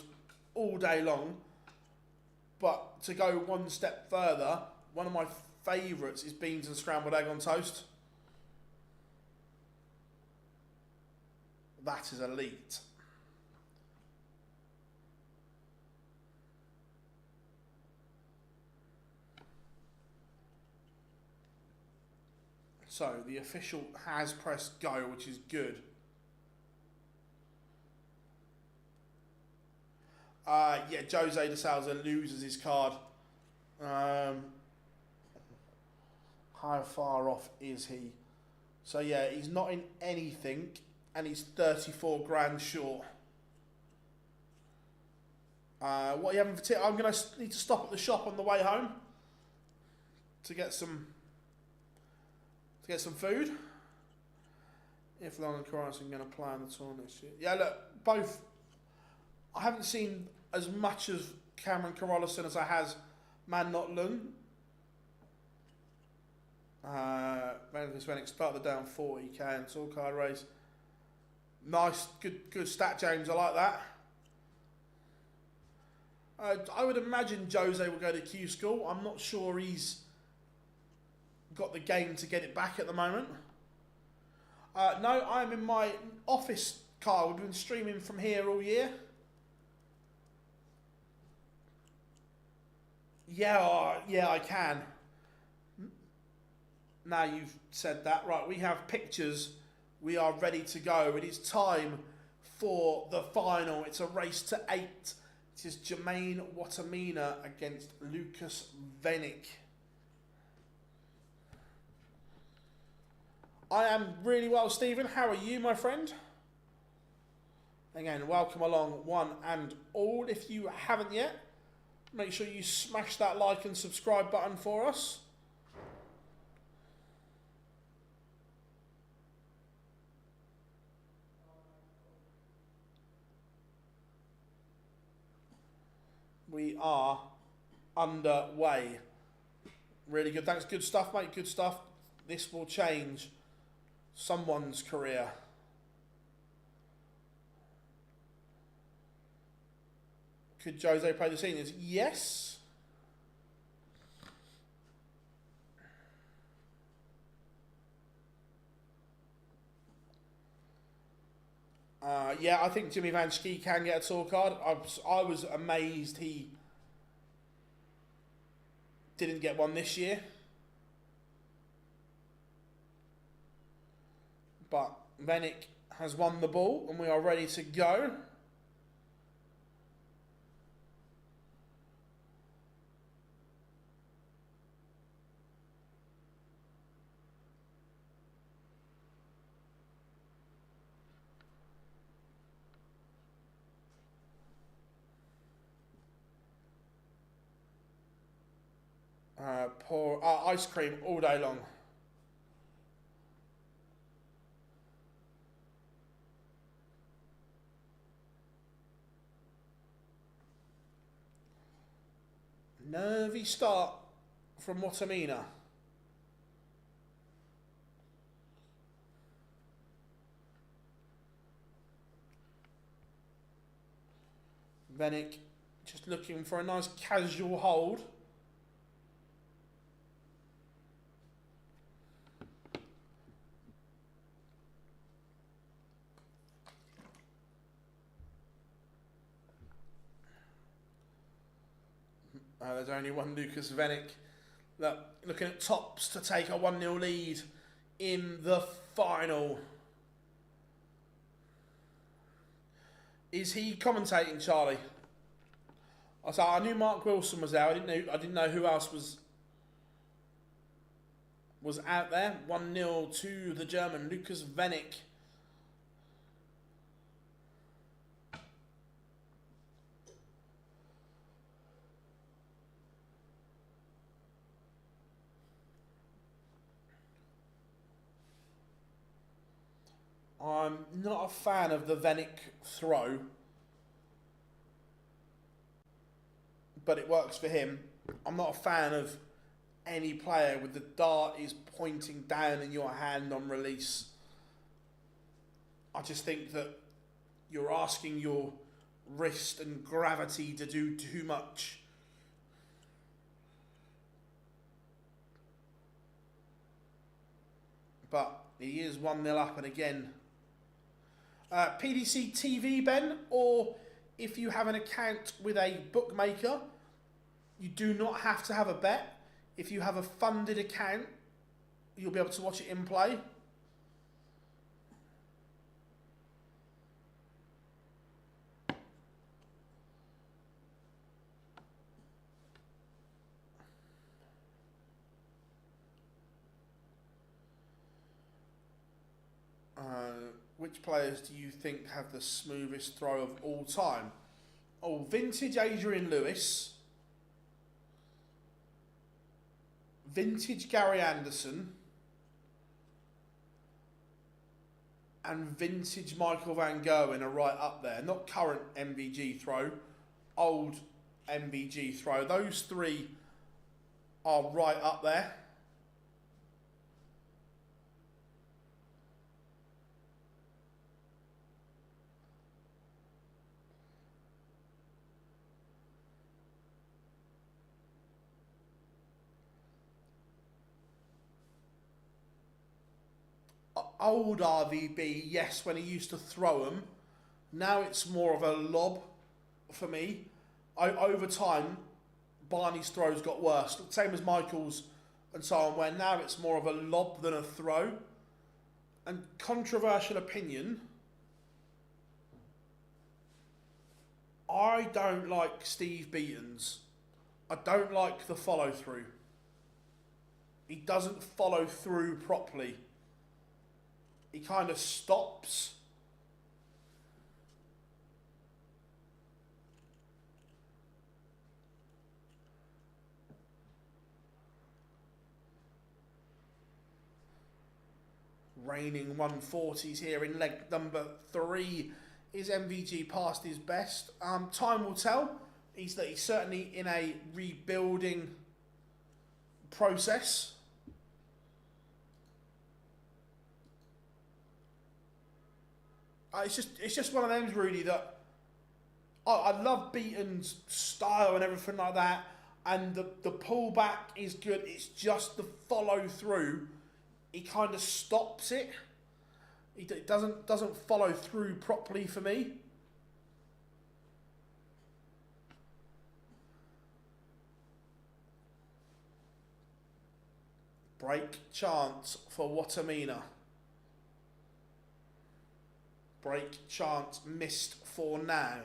all day long. But to go one step further, one of my favourites is beans and scrambled egg on toast. That is elite. So the official has pressed go, which is good. Yeah, Jose de Souza loses his card. How far off is he? So yeah, he's not in anything. And he's 34 grand short. What are you having for tea? I'm going to need to stop at the shop on the way home to get some food. If Long and Corus are going to play on the tour next year. Yeah, look, both. I haven't seen as much of Cameron Carolison as I has Man Not Lung. Managers when it started down 40k and tour card race. Nice, good stat, James. I like that. I would imagine Jose will go to Q School. I'm not sure he's got the game to get it back at the moment. No, I'm in my office car. We've been streaming from here all year. Yeah, yeah, I can. now you've said that. Right, we have pictures. We are ready to go. It is time for the final. It's a race to 8. It is Jermaine Watamina against Lucas Venick. I am really well, Stephen. How are you, my friend? Again, welcome along, one and all. If you haven't yet, make sure you smash that like and subscribe button for us. We are underway. Really good. Thanks. Good stuff, mate. Good stuff. This will change someone's career. Could Jose play the seniors? Yes. Yeah, I think Jimmy Van Schie can get a tour card. I was amazed he didn't get one this year. But Venick has won the ball and we are ready to go. Pour ice cream all day long. Nervy start from Watamina. Venick just looking for a nice casual hold. There's only one Lucas Venick. Looking at tops to take a 1-0 lead in the final. Is he commentating, Charlie? I knew Mark Wilson was there. I didn't know who else was out there. 1-0 to the German Lucas Venick. I'm not a fan of the Venick throw, but it works for him. I'm not a fan of any player with the dart is pointing down in your hand on release. I just think that you're asking your wrist and gravity to do too much. But he is 1-0 up, and again, PDC TV, Ben, or if you have an account with a bookmaker, you do not have to have a bet. If you have a funded account, you'll be able to watch it in play. Which players do you think have the smoothest throw of all time? Oh, vintage Adrian Lewis. Vintage Gary Anderson. And vintage Michael Van Gerwen are right up there. Not current MVG throw, old MVG throw. Those three are right up there. Old RVB, yes, when he used to throw them. Now it's more of a lob for me. Over time, Barney's throws got worse. Same as Michael's and so on, where now it's more of a lob than a throw. And controversial opinion, I don't like Steve Beaton's. I don't like the follow through. He doesn't follow through properly. He kind of stops. Reigning 140s here in leg number 3. Is MVG past his best? Time will tell. He's certainly in a rebuilding process. It's just one of them, really, that I love Beaton's style and everything like that, and the pullback is good. It's just the follow through. He kind of stops it. He doesn't follow through properly for me. Break chance for Watamina. Break chance missed for now.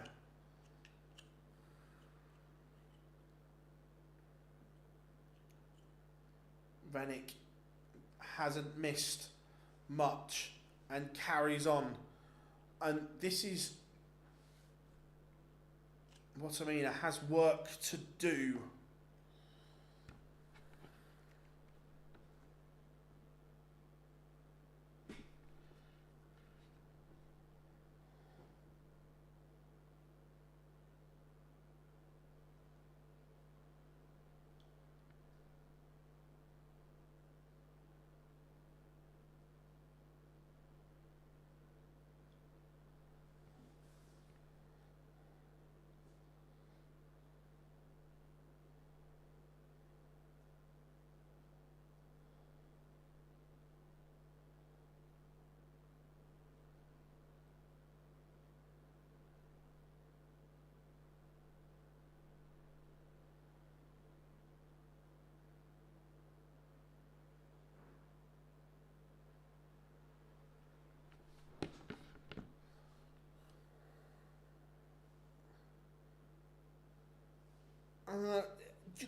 Vanek hasn't missed much and carries on. And this is Watamina has work to do.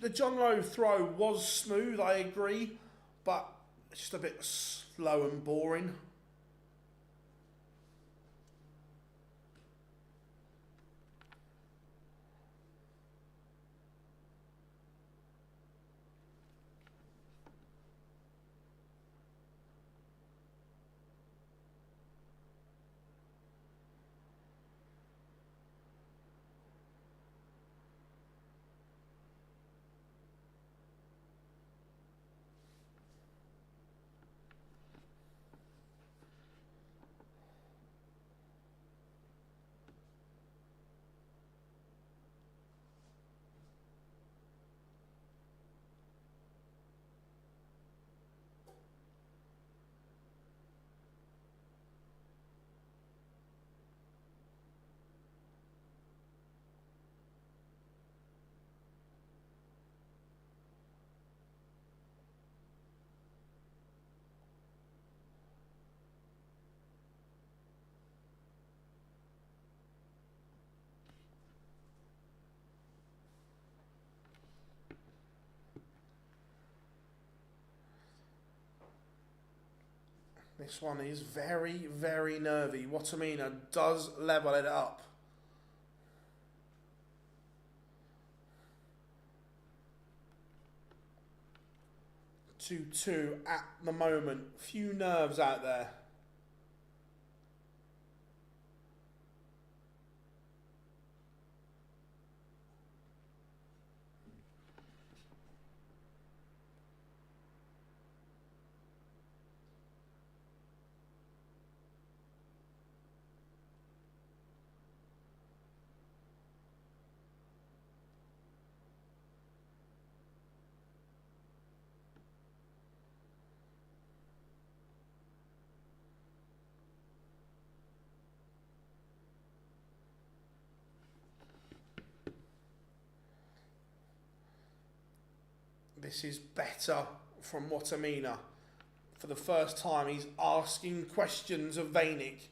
The John Lowe throw was smooth, I agree, but it's just a bit slow and boring. This one is very, very nervy. Watamina does level it up. Two at the moment. Few nerves out there. This is better from Watamina. For the first time, he's asking questions of Vanek.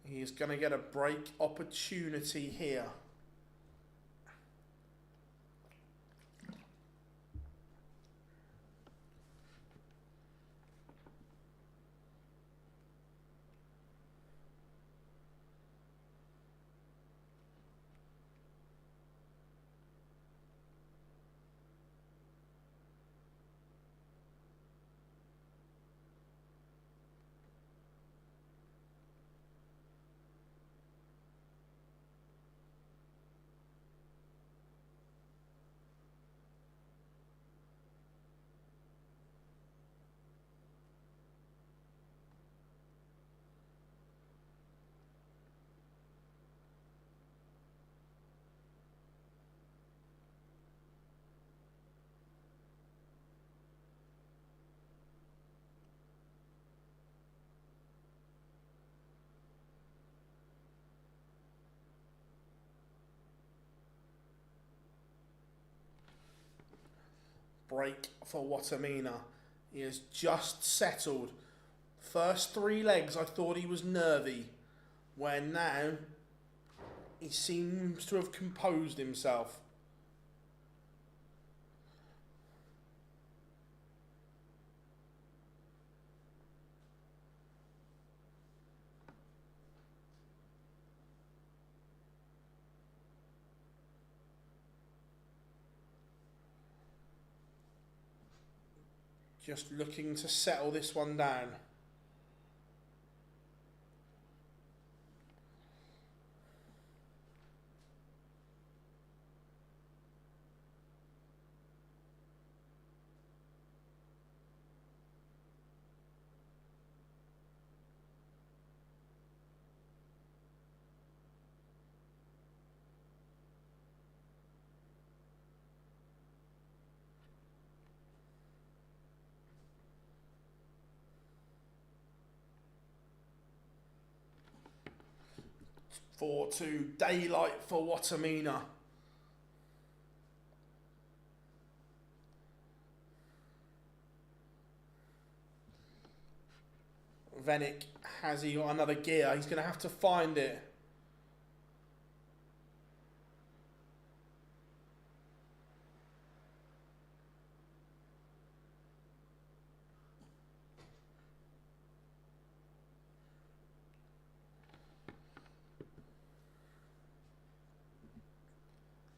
He's going to get a break opportunity here. Break for Watamina. He has just settled. First 3 legs, I thought he was nervy. Where now, he seems to have composed himself. Just looking to settle this one down. Four to daylight for Watamina. Vanek, has he got another gear? He's going to have to find it.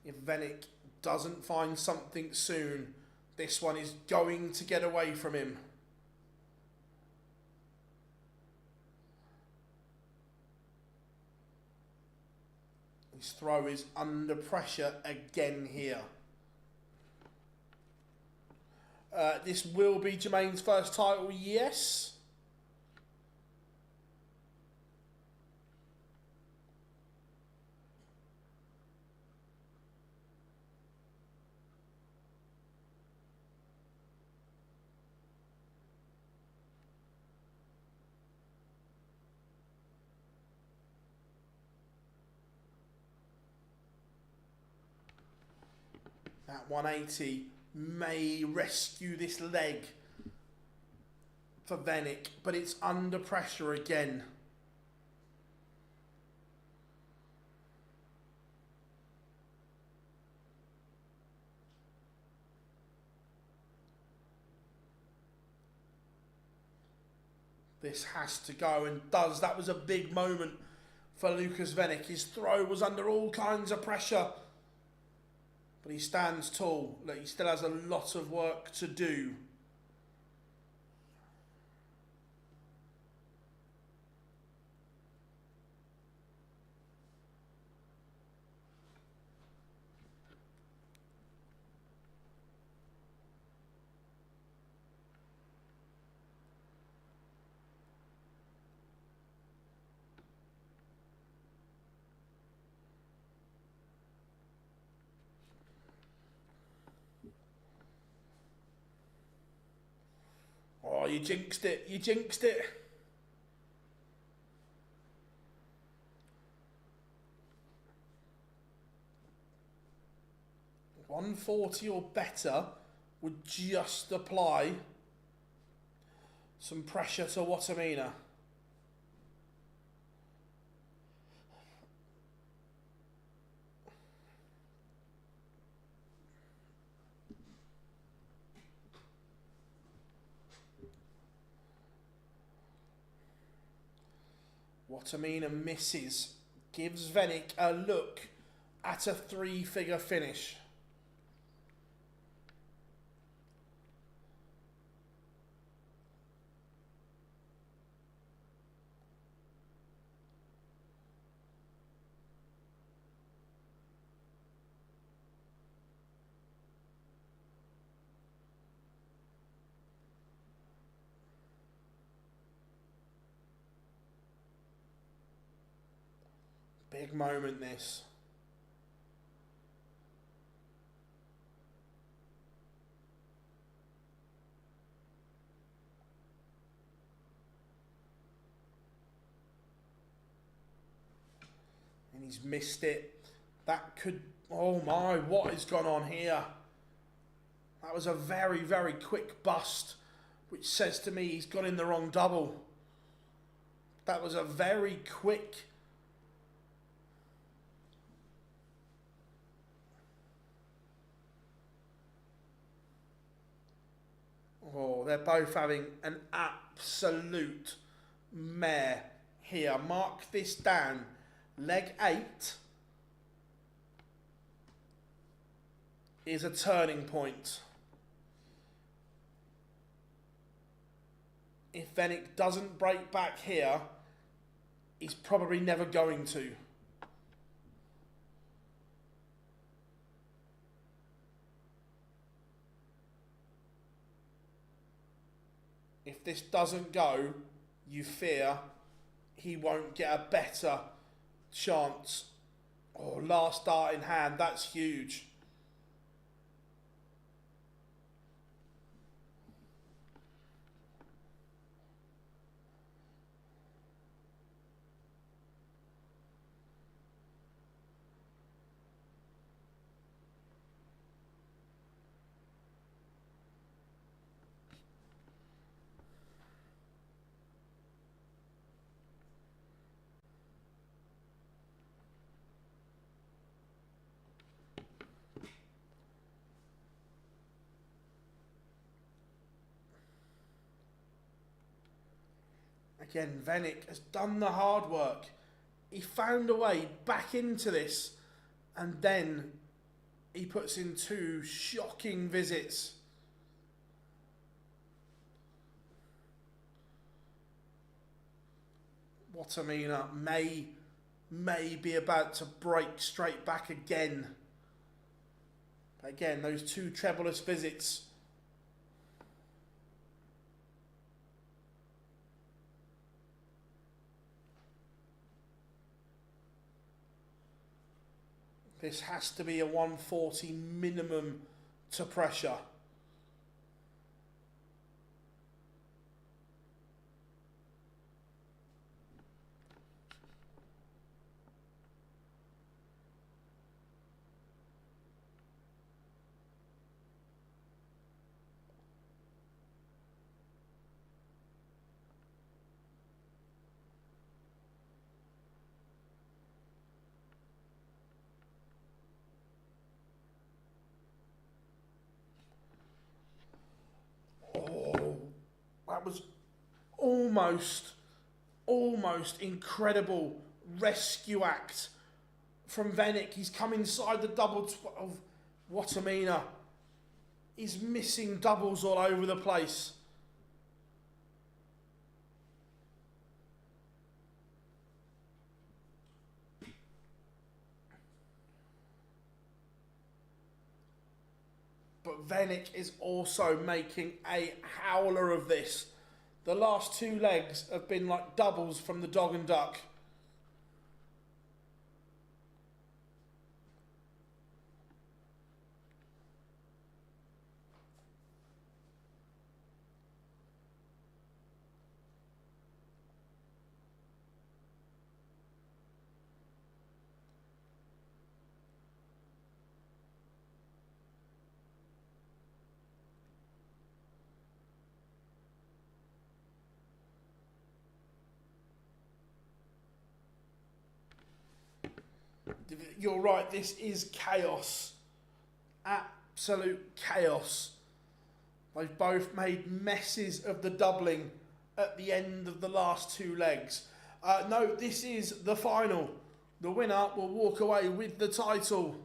If Vanek doesn't find something soon, this one is going to get away from him. His throw is under pressure again here. This will be Jermaine's first title, yes. That 180 may rescue this leg for Vanek, but it's under pressure again. This has to go, and does. That was a big moment for Lucas Vanek. His throw was under all kinds of pressure. But he stands tall. He still has a lot of work to do. you jinxed it. You jinxed it. $140 or better would just apply some pressure to Watamina. Watamina misses, gives Venik a look at a 3-figure finish. Big moment this. And he's missed it. That could, oh my, what has gone on here? That was a very, very quick bust, which says to me he's got in the wrong double. That was a very quick. Oh, they're both having an absolute mare here. Mark this down. Leg 8 is a turning point. If Venik doesn't break back here, he's probably never going to. If this doesn't go, you fear he won't get a better chance. Oh, last dart in hand, that's huge. Again, Venik has done the hard work. He found a way back into this, and then he puts in 2 shocking visits. Watamina may be about to break straight back again. Again, those 2 trebleless visits. This has to be a 140 minimum to pressure. That was almost incredible rescue act from Venik. He's come inside the double 12. Watamina is missing doubles all over the place. But Venik is also making a howler of this. The last 2 legs have been like doubles from the dog and duck. You're right, this is chaos. Absolute chaos. They've both made messes of the doubling at the end of the last two legs. No, this is the final. The winner will walk away with the title.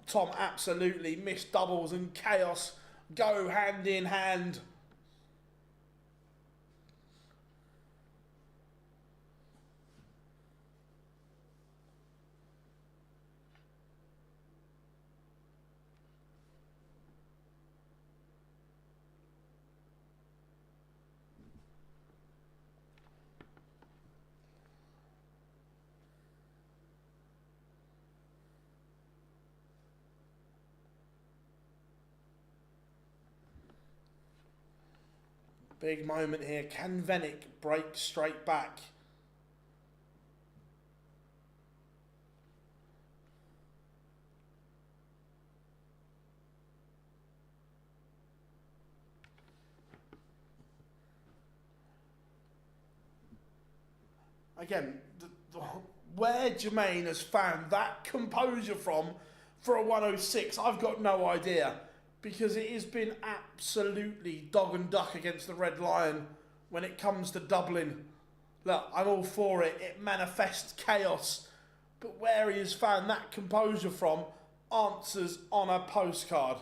Tom, absolutely. Missed doubles and chaos go hand in hand. Big moment here. Can Venik break straight back? Again, where Jermaine has found that composure from for a 106, I've got no idea. Because it has been absolutely dog and duck against the Red Lion when it comes to doubling. Look, I'm all for it. It manifests chaos. But where he has found that composure from answers on a postcard.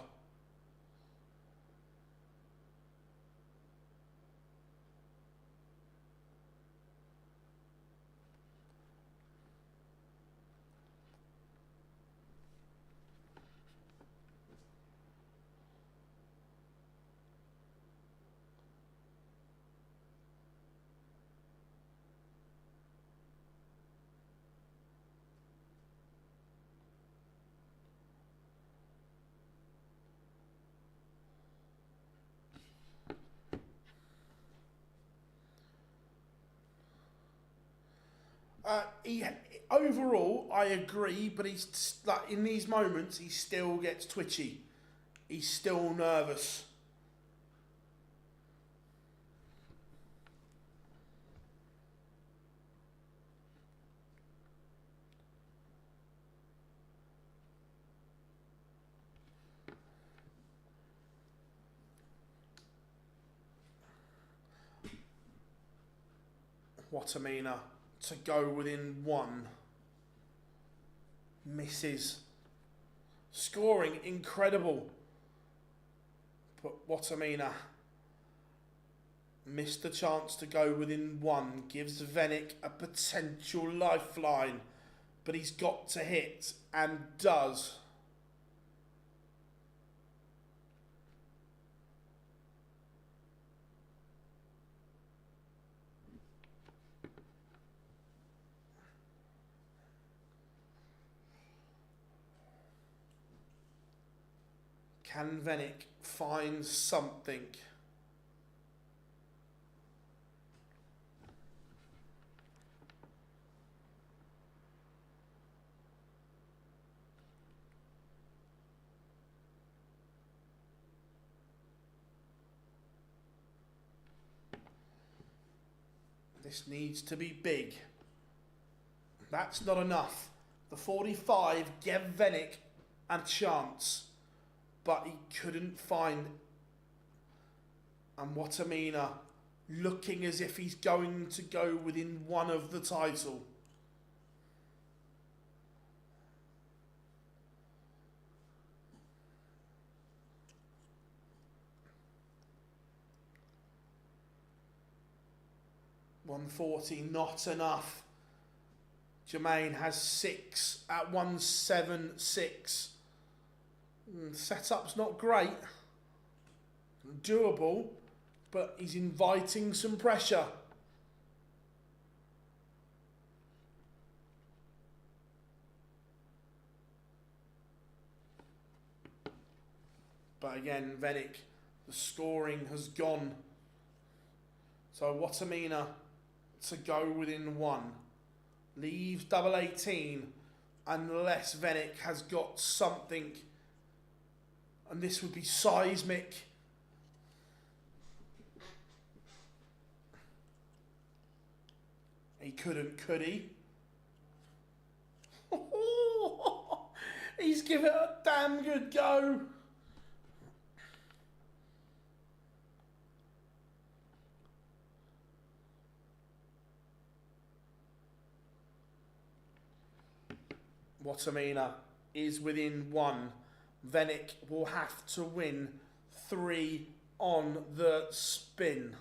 Overall, I agree, but he's like in these moments, he still gets twitchy. He's still nervous. Watamina to go within one. Misses. Scoring incredible. But Watamina missed the chance to go within one. Gives Venik a potential lifeline. But he's got to hit and does. Can Venik find something? This needs to be big. That's not enough. The 45 gave Venik a chance. But he couldn't find. And Watamina looking as if he's going to go within one of the title. $140, not enough. Jermaine has 6 at 176. Setup's not great. Doable, but he's inviting some pressure. But again, Venik, the scoring has gone. So Watamina to go within one. Leaves double 18 unless Venik has got something And this would be seismic. He couldn't, could he? He's given it a damn good go. Watamina is within 1. Venik will have to win 3 on the spin.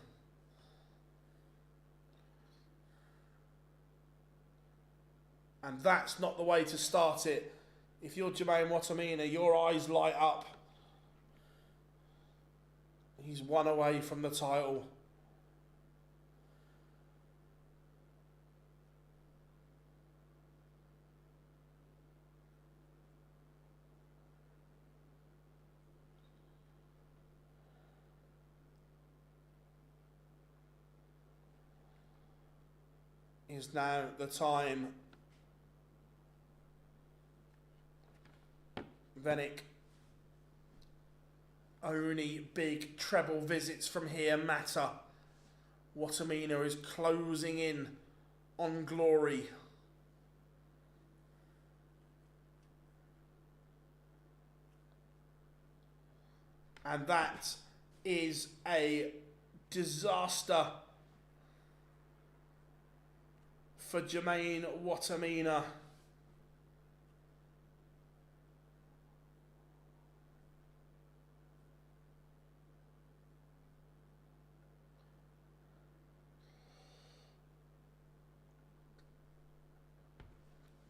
And that's not the way to start it. If you're Jermaine Watamina, your eyes light up. He's 1 away from the title. Is now the time. Venik, only big treble visits from here matter. Watamina is closing in on glory. And that is a disaster for Jermaine Watamina.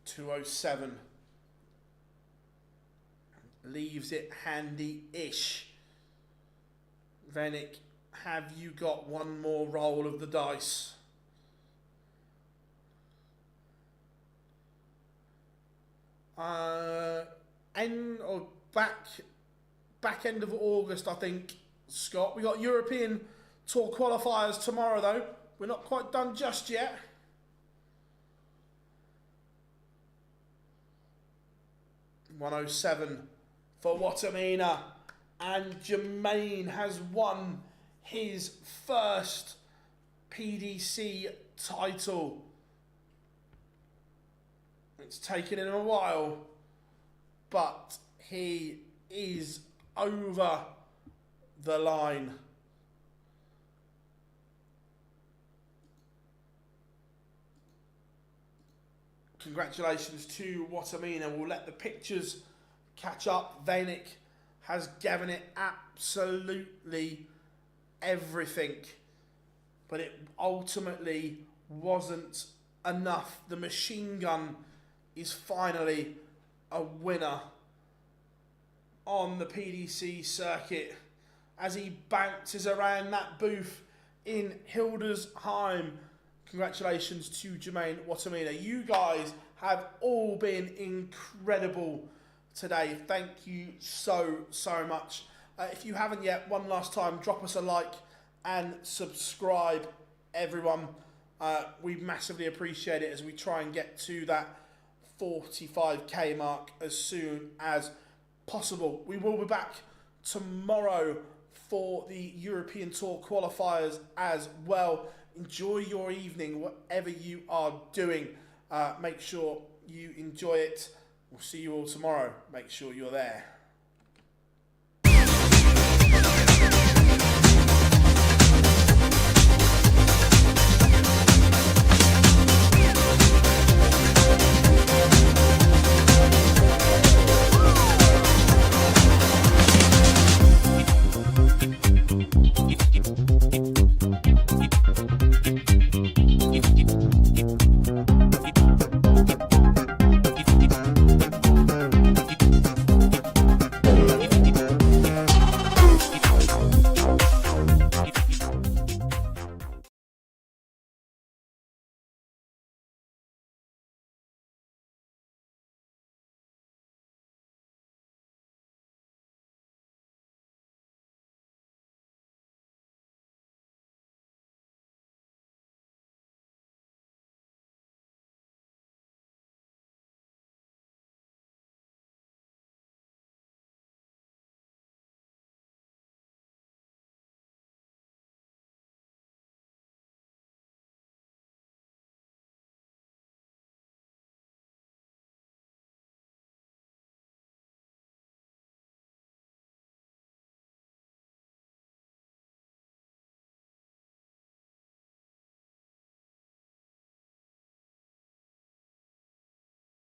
.207 leaves it handy-ish. Venik, have you got one more roll of the dice? Back end of August, I think, Scott. We got European Tour qualifiers tomorrow, though. We're not quite done just yet. .107 for Watamina, and Jermaine has won his first PDC title. It's taken him a while, but he is over the line. Congratulations to Watamina. We'll let the pictures catch up. Venik has given it absolutely everything, but it ultimately wasn't enough. The machine gun is finally a winner on the PDC circuit as he bounces around that booth in Hildesheim. Congratulations to Jermaine Watamina. You guys have all been incredible today. Thank you so much. If you haven't yet, one last time, drop us a like and subscribe, everyone. We massively appreciate it as we try and get to that 45k mark as soon as possible. We will be back tomorrow for the European Tour qualifiers as well. Enjoy your evening, whatever you are doing. Make sure you enjoy it. We'll see you all tomorrow. Make sure you're there.